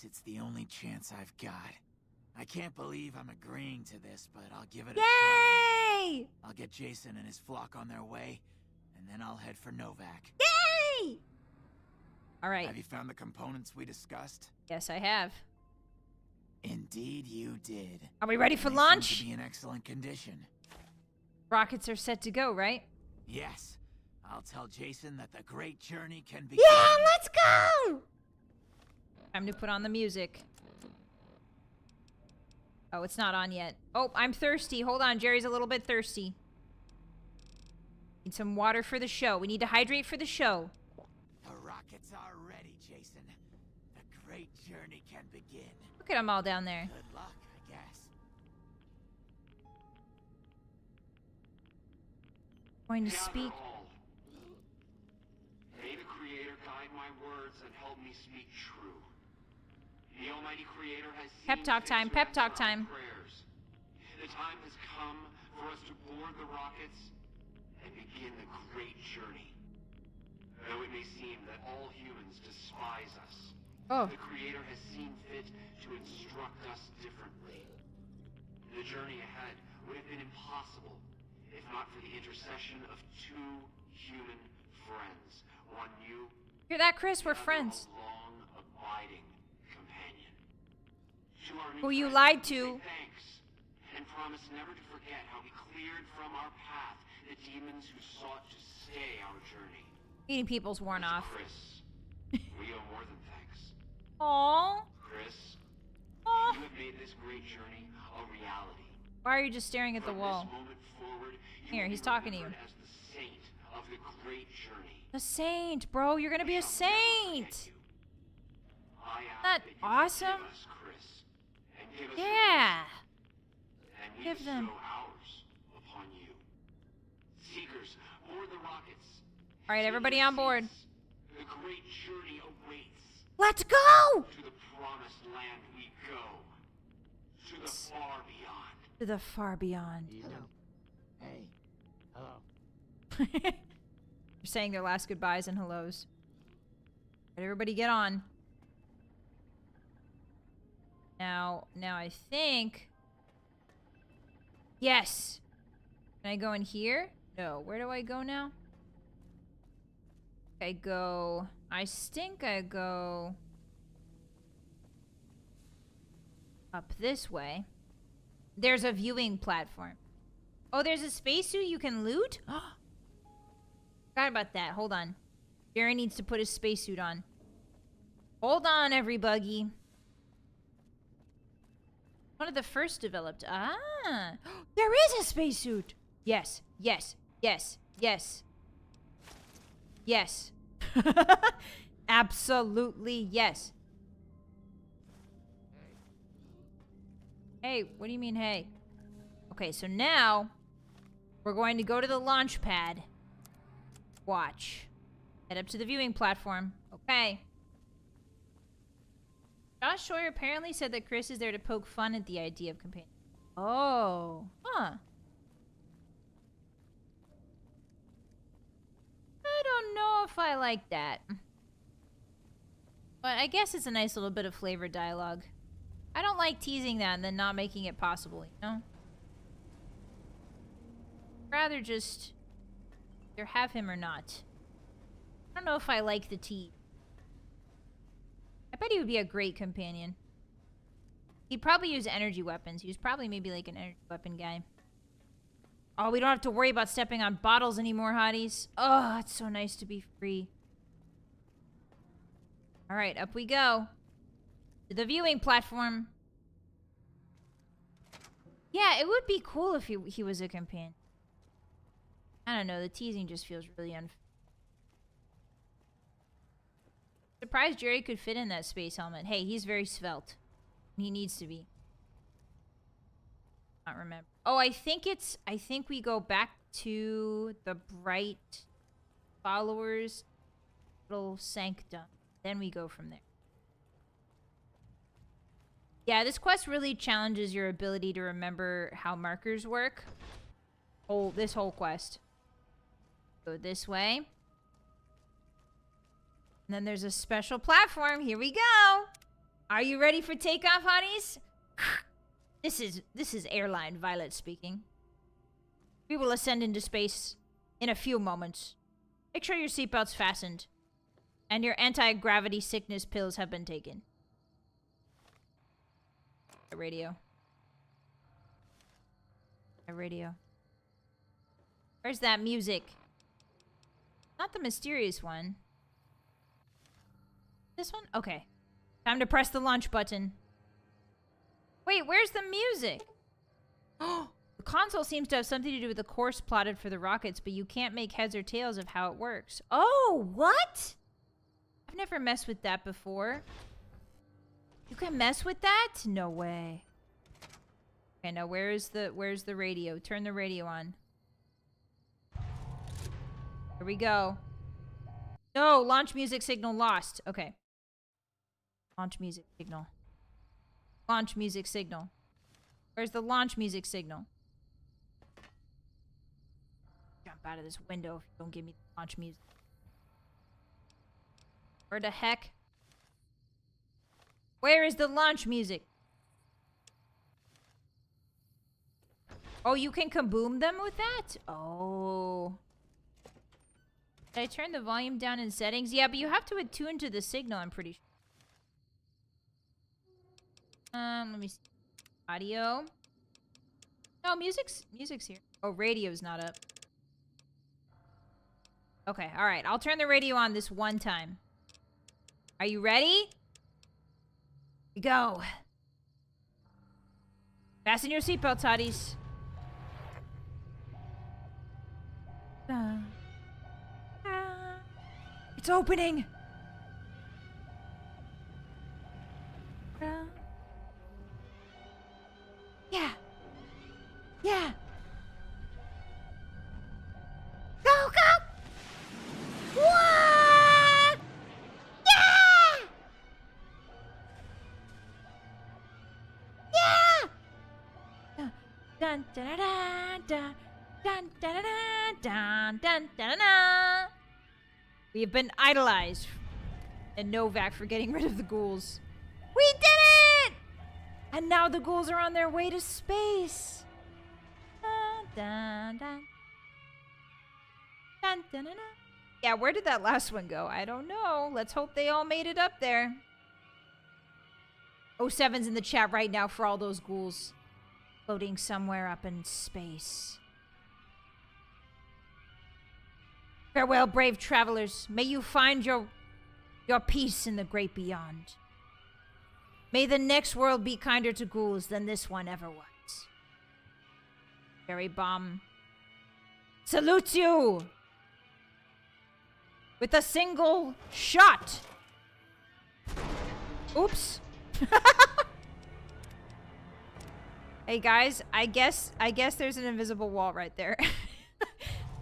it's the only chance I've got. I can't believe I'm agreeing to this, but I'll give it a try. Yay! I'll get Jason and his flock on their way, and then I'll head for Novak. Yay! All right. Have you found the components we discussed? Yes, I have. Indeed you did. Are we ready for They launch? seem to be in excellent condition. Rockets are set to go, right? Yes. I'll tell Jason that the great journey can begin. Yeah, let's go! Time to put on the music. Oh, it's not on yet. Oh, I'm thirsty. Hold on, Jerry's a little bit thirsty. Need some water for the show. We need to hydrate for the show. The rockets are ready, Jason. The great journey can begin. Look at them all down there. Good luck, I guess. Going to speak. May the Creator guide my words and help me speak true. The Almighty Creator has seen Pep talk time, pep talk time. prayers. The time has come for us to board the rockets and begin the great journey. Though it may seem that all humans despise us, the Creator has seen fit to instruct us differently. The journey ahead would have been impossible if not for the intercession of two human friends. One new, Hear that, Chris? We're friends. long-abiding companion. To our new Who you friend, lied we to. say thanks and promise never to forget how he cleared from our path the demons who sought to stay our journey. Eating people's worn off. Chris, we owe more than thanks. Aww. Chris, you have made this great journey a reality. Why are you just staring at the wall? From this moment forward, you Here, will he's be talking to you. remembered as the saint of the great journey. A saint, bro. You're gonna be a saint. I Isn't that awesome? Give us, Chris, and give us Yeah. and we Give them. bestow ours upon you. Seekers, board the rockets. All right, everybody on board. The great journey awaits. Let's go! To the promised land we go. To the far beyond. To the far beyond. Hello. They're saying their last goodbyes and hellos. Right, everybody get on. Now I think... Yes! Can I go in here? No. Where do I go now? I go... I think I go... up this way. There's a viewing platform. Oh, there's a spacesuit you can loot? Forgot about that. Hold on. Jerry needs to put his spacesuit on. Hold on, everybody. One of the first developed. Ah! There is a spacesuit! Yes, yes, yes, yes. Yes. Absolutely yes. Hey, what do you mean, hey? Okay, so now we're going to go to the launch pad. Watch. Head up to the viewing platform. Okay. Josh Sawyer apparently said that Chris is there to poke fun at the idea of companion. Oh. Huh. I don't know if I like that. But I guess it's a nice little bit of flavored dialogue. I don't like teasing that and then not making it possible, you know? Rather just either have him or not. I don't know if I like the tease. I bet he would be a great companion. He'd probably use energy weapons. He was probably maybe like an energy weapon guy. Oh, we don't have to worry about stepping on bottles anymore, hotties. Oh, it's so nice to be free. Alright, up we go. To the viewing platform. Yeah, it would be cool if he was a companion. I don't know, the teasing just feels really unfair. Surprised Jerry could fit in that space helmet. Hey, he's very svelte. He needs to be. Not remember. Oh, I think we go back to the bright followers little sanctum. Then we go from there. Yeah, this quest really challenges your ability to remember how markers work. This whole quest. Go this way. And then there's a special platform. Here we go. Are you ready for takeoff, hotties? This is airline Vylett speaking. We will ascend into space in a few moments. Make sure your seatbelt's fastened. And your anti-gravity sickness pills have been taken. A radio. A radio. Where's that music? Not the mysterious one. This one? Okay. Time to press the launch button. Wait, where's the music? Oh, the console seems to have something to do with the course plotted for the rockets, but you can't make heads or tails of how it works. Oh, what? I've never messed with that before. You can mess with that? No way. Okay, now where's the radio? Turn the radio on. Here we go. No, launch music signal lost. Okay. Launch music signal. Launch music signal. Where's the launch music signal? Jump out of this window if you don't give me the launch music. Where the heck? Where is the launch music? Oh, you can kaboom them with that? Oh. Did I turn the volume down in settings? Yeah, but you have to attune to the signal, I'm pretty sure. Let me see. Audio. No, music's here. Oh, radio's not up. Okay, alright. I'll turn the radio on this one time. Are you ready? Here we go. Fasten your seatbelts, hotties. It's opening! Yeah! Yeah! Go, go! What? Yeah! Yeah! Dun, dun, dun, dun, dun. Dun, dun, dun, dun, dun, dun, dun. We have been idolized. And Novak for getting rid of the ghouls. We did it! And now the ghouls are on their way to space. Dun, dun, dun. Dun, dun, dun, dun. Yeah, where did that last one go? I don't know. Let's hope they all made it up there. 07's in the chat right now for all those ghouls. Floating somewhere up in space. Farewell, brave travelers. May you find your peace in the great beyond. May the next world be kinder to ghouls than this one ever was. Cherry Bomb salutes you with a single shot. Oops. Hey guys, I guess there's an invisible wall right there.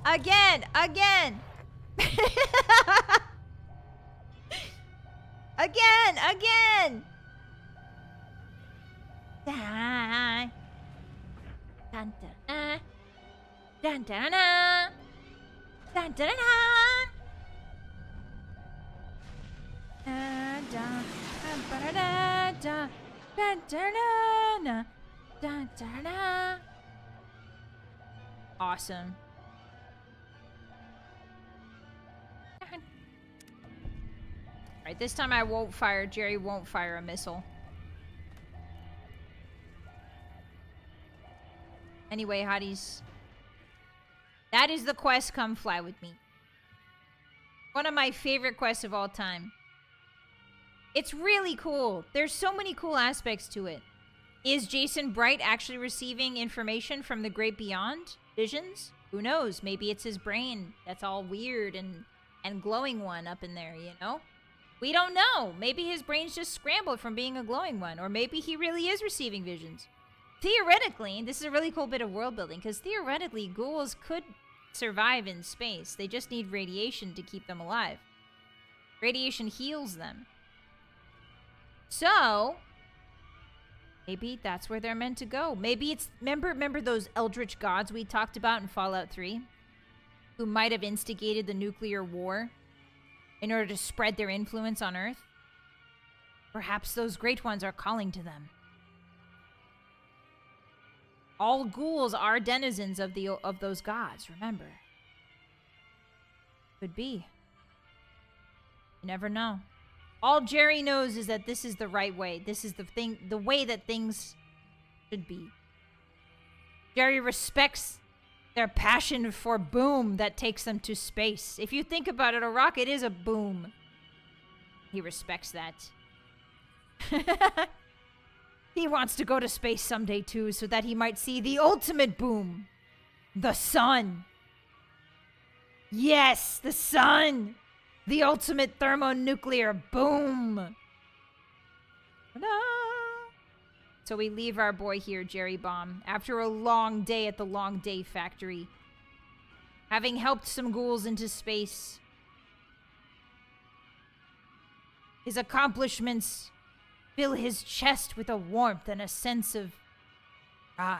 Again. Again. Dun, dun, dun, dun, dun, dun, dun, dun, dun. Awesome. Alright, this time I won't fire. Jerry won't fire a missile. Anyway, hotties. That is the quest, Come Fly With Me. One of my favorite quests of all time. It's really cool. There's so many cool aspects to it. Is Jason Bright actually receiving information from the great beyond? Visions? Who knows? Maybe it's his brain that's all weird and glowing one up in there, you know? We don't know. Maybe his brain's just scrambled from being a glowing one. Or maybe he really is receiving visions. Theoretically, this is a really cool bit of world building, because theoretically, ghouls could survive in space. They just need radiation to keep them alive. Radiation heals them. So, maybe that's where they're meant to go. Maybe it's... Remember those eldritch gods we talked about in Fallout 3? Who might have instigated the nuclear war in order to spread their influence on Earth? Perhaps those great ones are calling to them. All ghouls are denizens of those gods, remember. Could be. You never know. All Jerry knows is that this is the right way. This is the way that things should be. Jerry respects their passion for boom that takes them to space. If you think about it, a rocket is a boom. He respects that. He wants to go to space someday too, so that he might see the ultimate boom. The sun. Yes, the sun. The ultimate thermonuclear boom. Ta-da! So we leave our boy here, Jerry Bomb, after a long day at the Long Day Factory. Having helped some ghouls into space. His accomplishments fill his chest with a warmth and a sense of pride.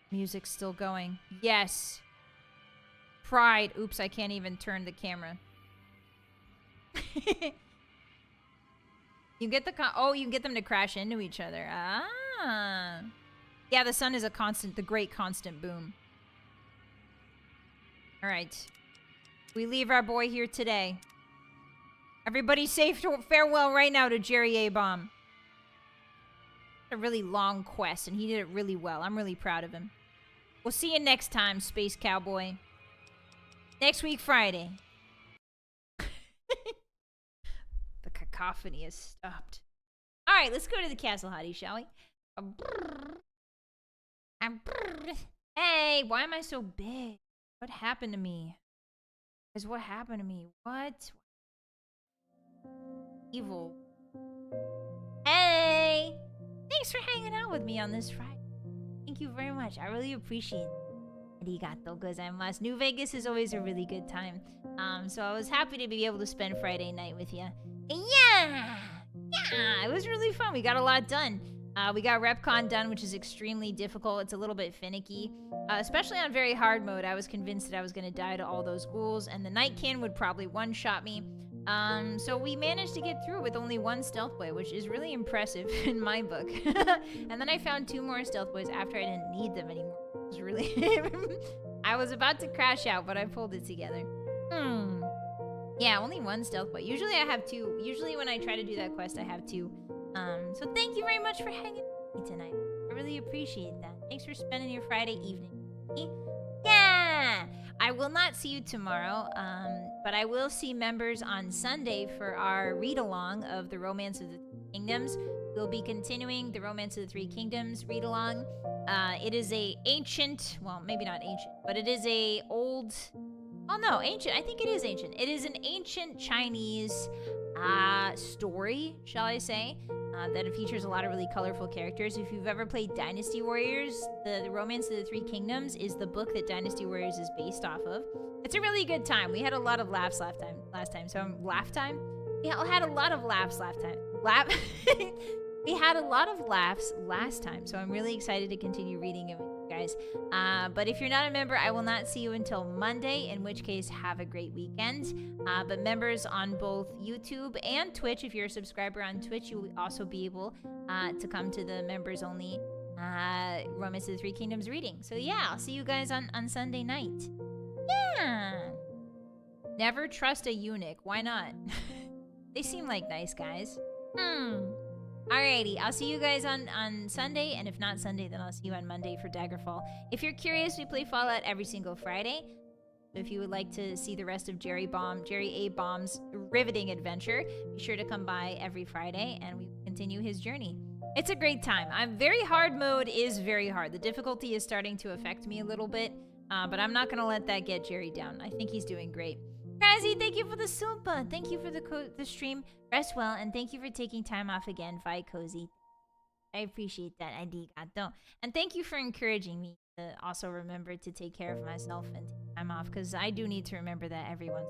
Music's still going. Yes. Pride. Oops, I can't even turn the camera. You get the you can get them to crash into each other. Ah. Yeah, the sun is a constant, the great constant boom. All right. We leave our boy here today. Everybody safe farewell right now to Jerry A-Bomb. A really long quest, and he did it really well. I'm really proud of him. We'll see you next time, Space Cowboy. Next week, Friday. The cacophony has stopped. All right, let's go to the castle, Hottie, shall we? Hey, why am I so big? What happened to me? What happened to me? What? Evil. Hey! Thanks for hanging out with me on this Friday. Thank you very much. I really appreciate it. Arigato gozaimasu. New Vegas is always a really good time. So I was happy to be able to spend Friday night with you. Yeah! Yeah, it was really fun. We got a lot done. We got RepCon done, which is extremely difficult. It's a little bit finicky, especially on very hard mode. I was convinced that I was going to die to all those ghouls, and the Nightkin would probably one-shot me. So we managed to get through with only one stealth boy, which is really impressive in my book. And then I found 2 more stealth boys after I didn't need them anymore. It was really... I was about to crash out, but I pulled it together. Yeah, only 1 stealth boy. Usually I have 2. Usually when I try to do that quest, I have 2. So thank you very much for hanging with me tonight. I really appreciate that. Thanks for spending your Friday evening with me. Yeah! I will not see you tomorrow, but I will see members on Sunday for our read-along of The Romance of the Kingdoms. We'll be continuing The Romance of the Three Kingdoms read-along. It is a ancient, well, maybe not ancient, but it is a old... Oh no, ancient. I think it is ancient. It is an ancient Chinese story, shall I say, that features a lot of really colorful characters. If you've ever played Dynasty Warriors, the Romance of the Three Kingdoms is the book that Dynasty Warriors is based off of. It's a really good time. We had a lot of laughs last time. So laugh time? We had a lot of laughs last time. We had a lot of laughs last time, so I'm really excited to continue reading it with you guys. But if you're not a member, I will not see you until Monday, in which case, have a great weekend. But members on both YouTube and Twitch, if you're a subscriber on Twitch, you will also be able to come to the members-only Romance of the Three Kingdoms reading. So yeah, I'll see you guys on Sunday night. Yeah! Never trust a eunuch. Why not? They seem like nice guys. Alrighty, I'll see you guys on Sunday, and if not Sunday, then I'll see you on Monday for Daggerfall. If you're curious, we play Fallout every single Friday. So if you would like to see the rest of Jerry A. Bomb's riveting adventure, be sure to come by every Friday, and we continue his journey. It's a great time. Very hard mode is very hard. The difficulty is starting to affect me a little bit, but I'm not going to let that get Jerry down. I think he's doing great. Razzie, thank you for the super. Thank you for the stream. Rest well, and thank you for taking time off again, Vi Cozy. I appreciate that, Adigato. And thank you for encouraging me to also remember to take care of myself and take time off, because I do need to remember that every once.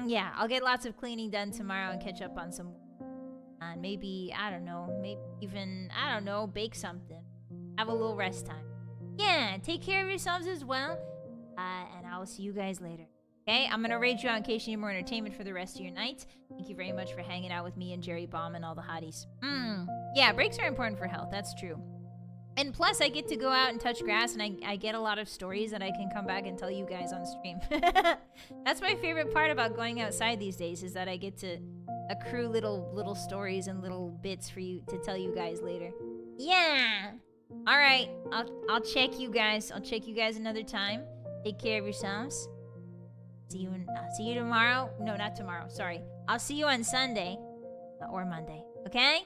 Yeah, I'll get lots of cleaning done tomorrow and catch up on some. And maybe, I don't know, maybe even, I don't know, bake something. Have a little rest time. Yeah, take care of yourselves as well. And I will see you guys later. Okay, I'm going to raid you out in case you need more entertainment for the rest of your night. Thank you very much for hanging out with me and Jerry Bomb and all the hotties. Yeah, breaks are important for health. That's true. And plus, I get to go out and touch grass, and I get a lot of stories that I can come back and tell you guys on stream. That's my favorite part about going outside these days, is that I get to accrue little stories and little bits for you to tell you guys later. Yeah! All right, I'll check you guys. I'll check you guys another time. Take care of yourselves. See you tomorrow. No, not tomorrow. Sorry. I'll see you on Sunday or Monday. Okay?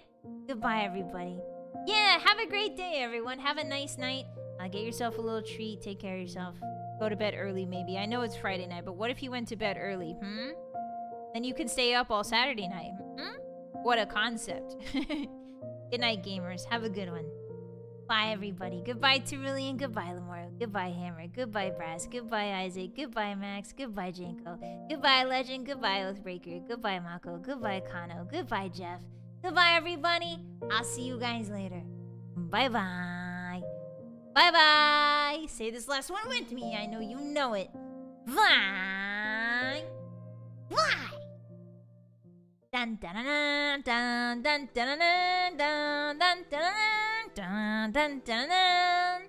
Goodbye, everybody. Yeah, have a great day, everyone. Have a nice night. Get yourself a little treat. Take care of yourself. Go to bed early, maybe. I know it's Friday night, but what if you went to bed early? Then you can stay up all Saturday night. What a concept. Good night, gamers. Have a good one. Bye, everybody. Goodbye, Cerulean. Goodbye, Lamoro. Goodbye, Hammer. Goodbye, Brass. Goodbye, Isaac. Goodbye, Max. Goodbye, Janko. Goodbye, Legend. Goodbye, Oathbreaker. Goodbye, Mako. Goodbye, Kano. Goodbye, Jeff. Goodbye, everybody. I'll see you guys later. Bye-bye. Bye-bye. Say this last one with me. I know you know it. Bye. Bye. Dun dun dun dun dun dun dun dun dun dun dun dun dun dun.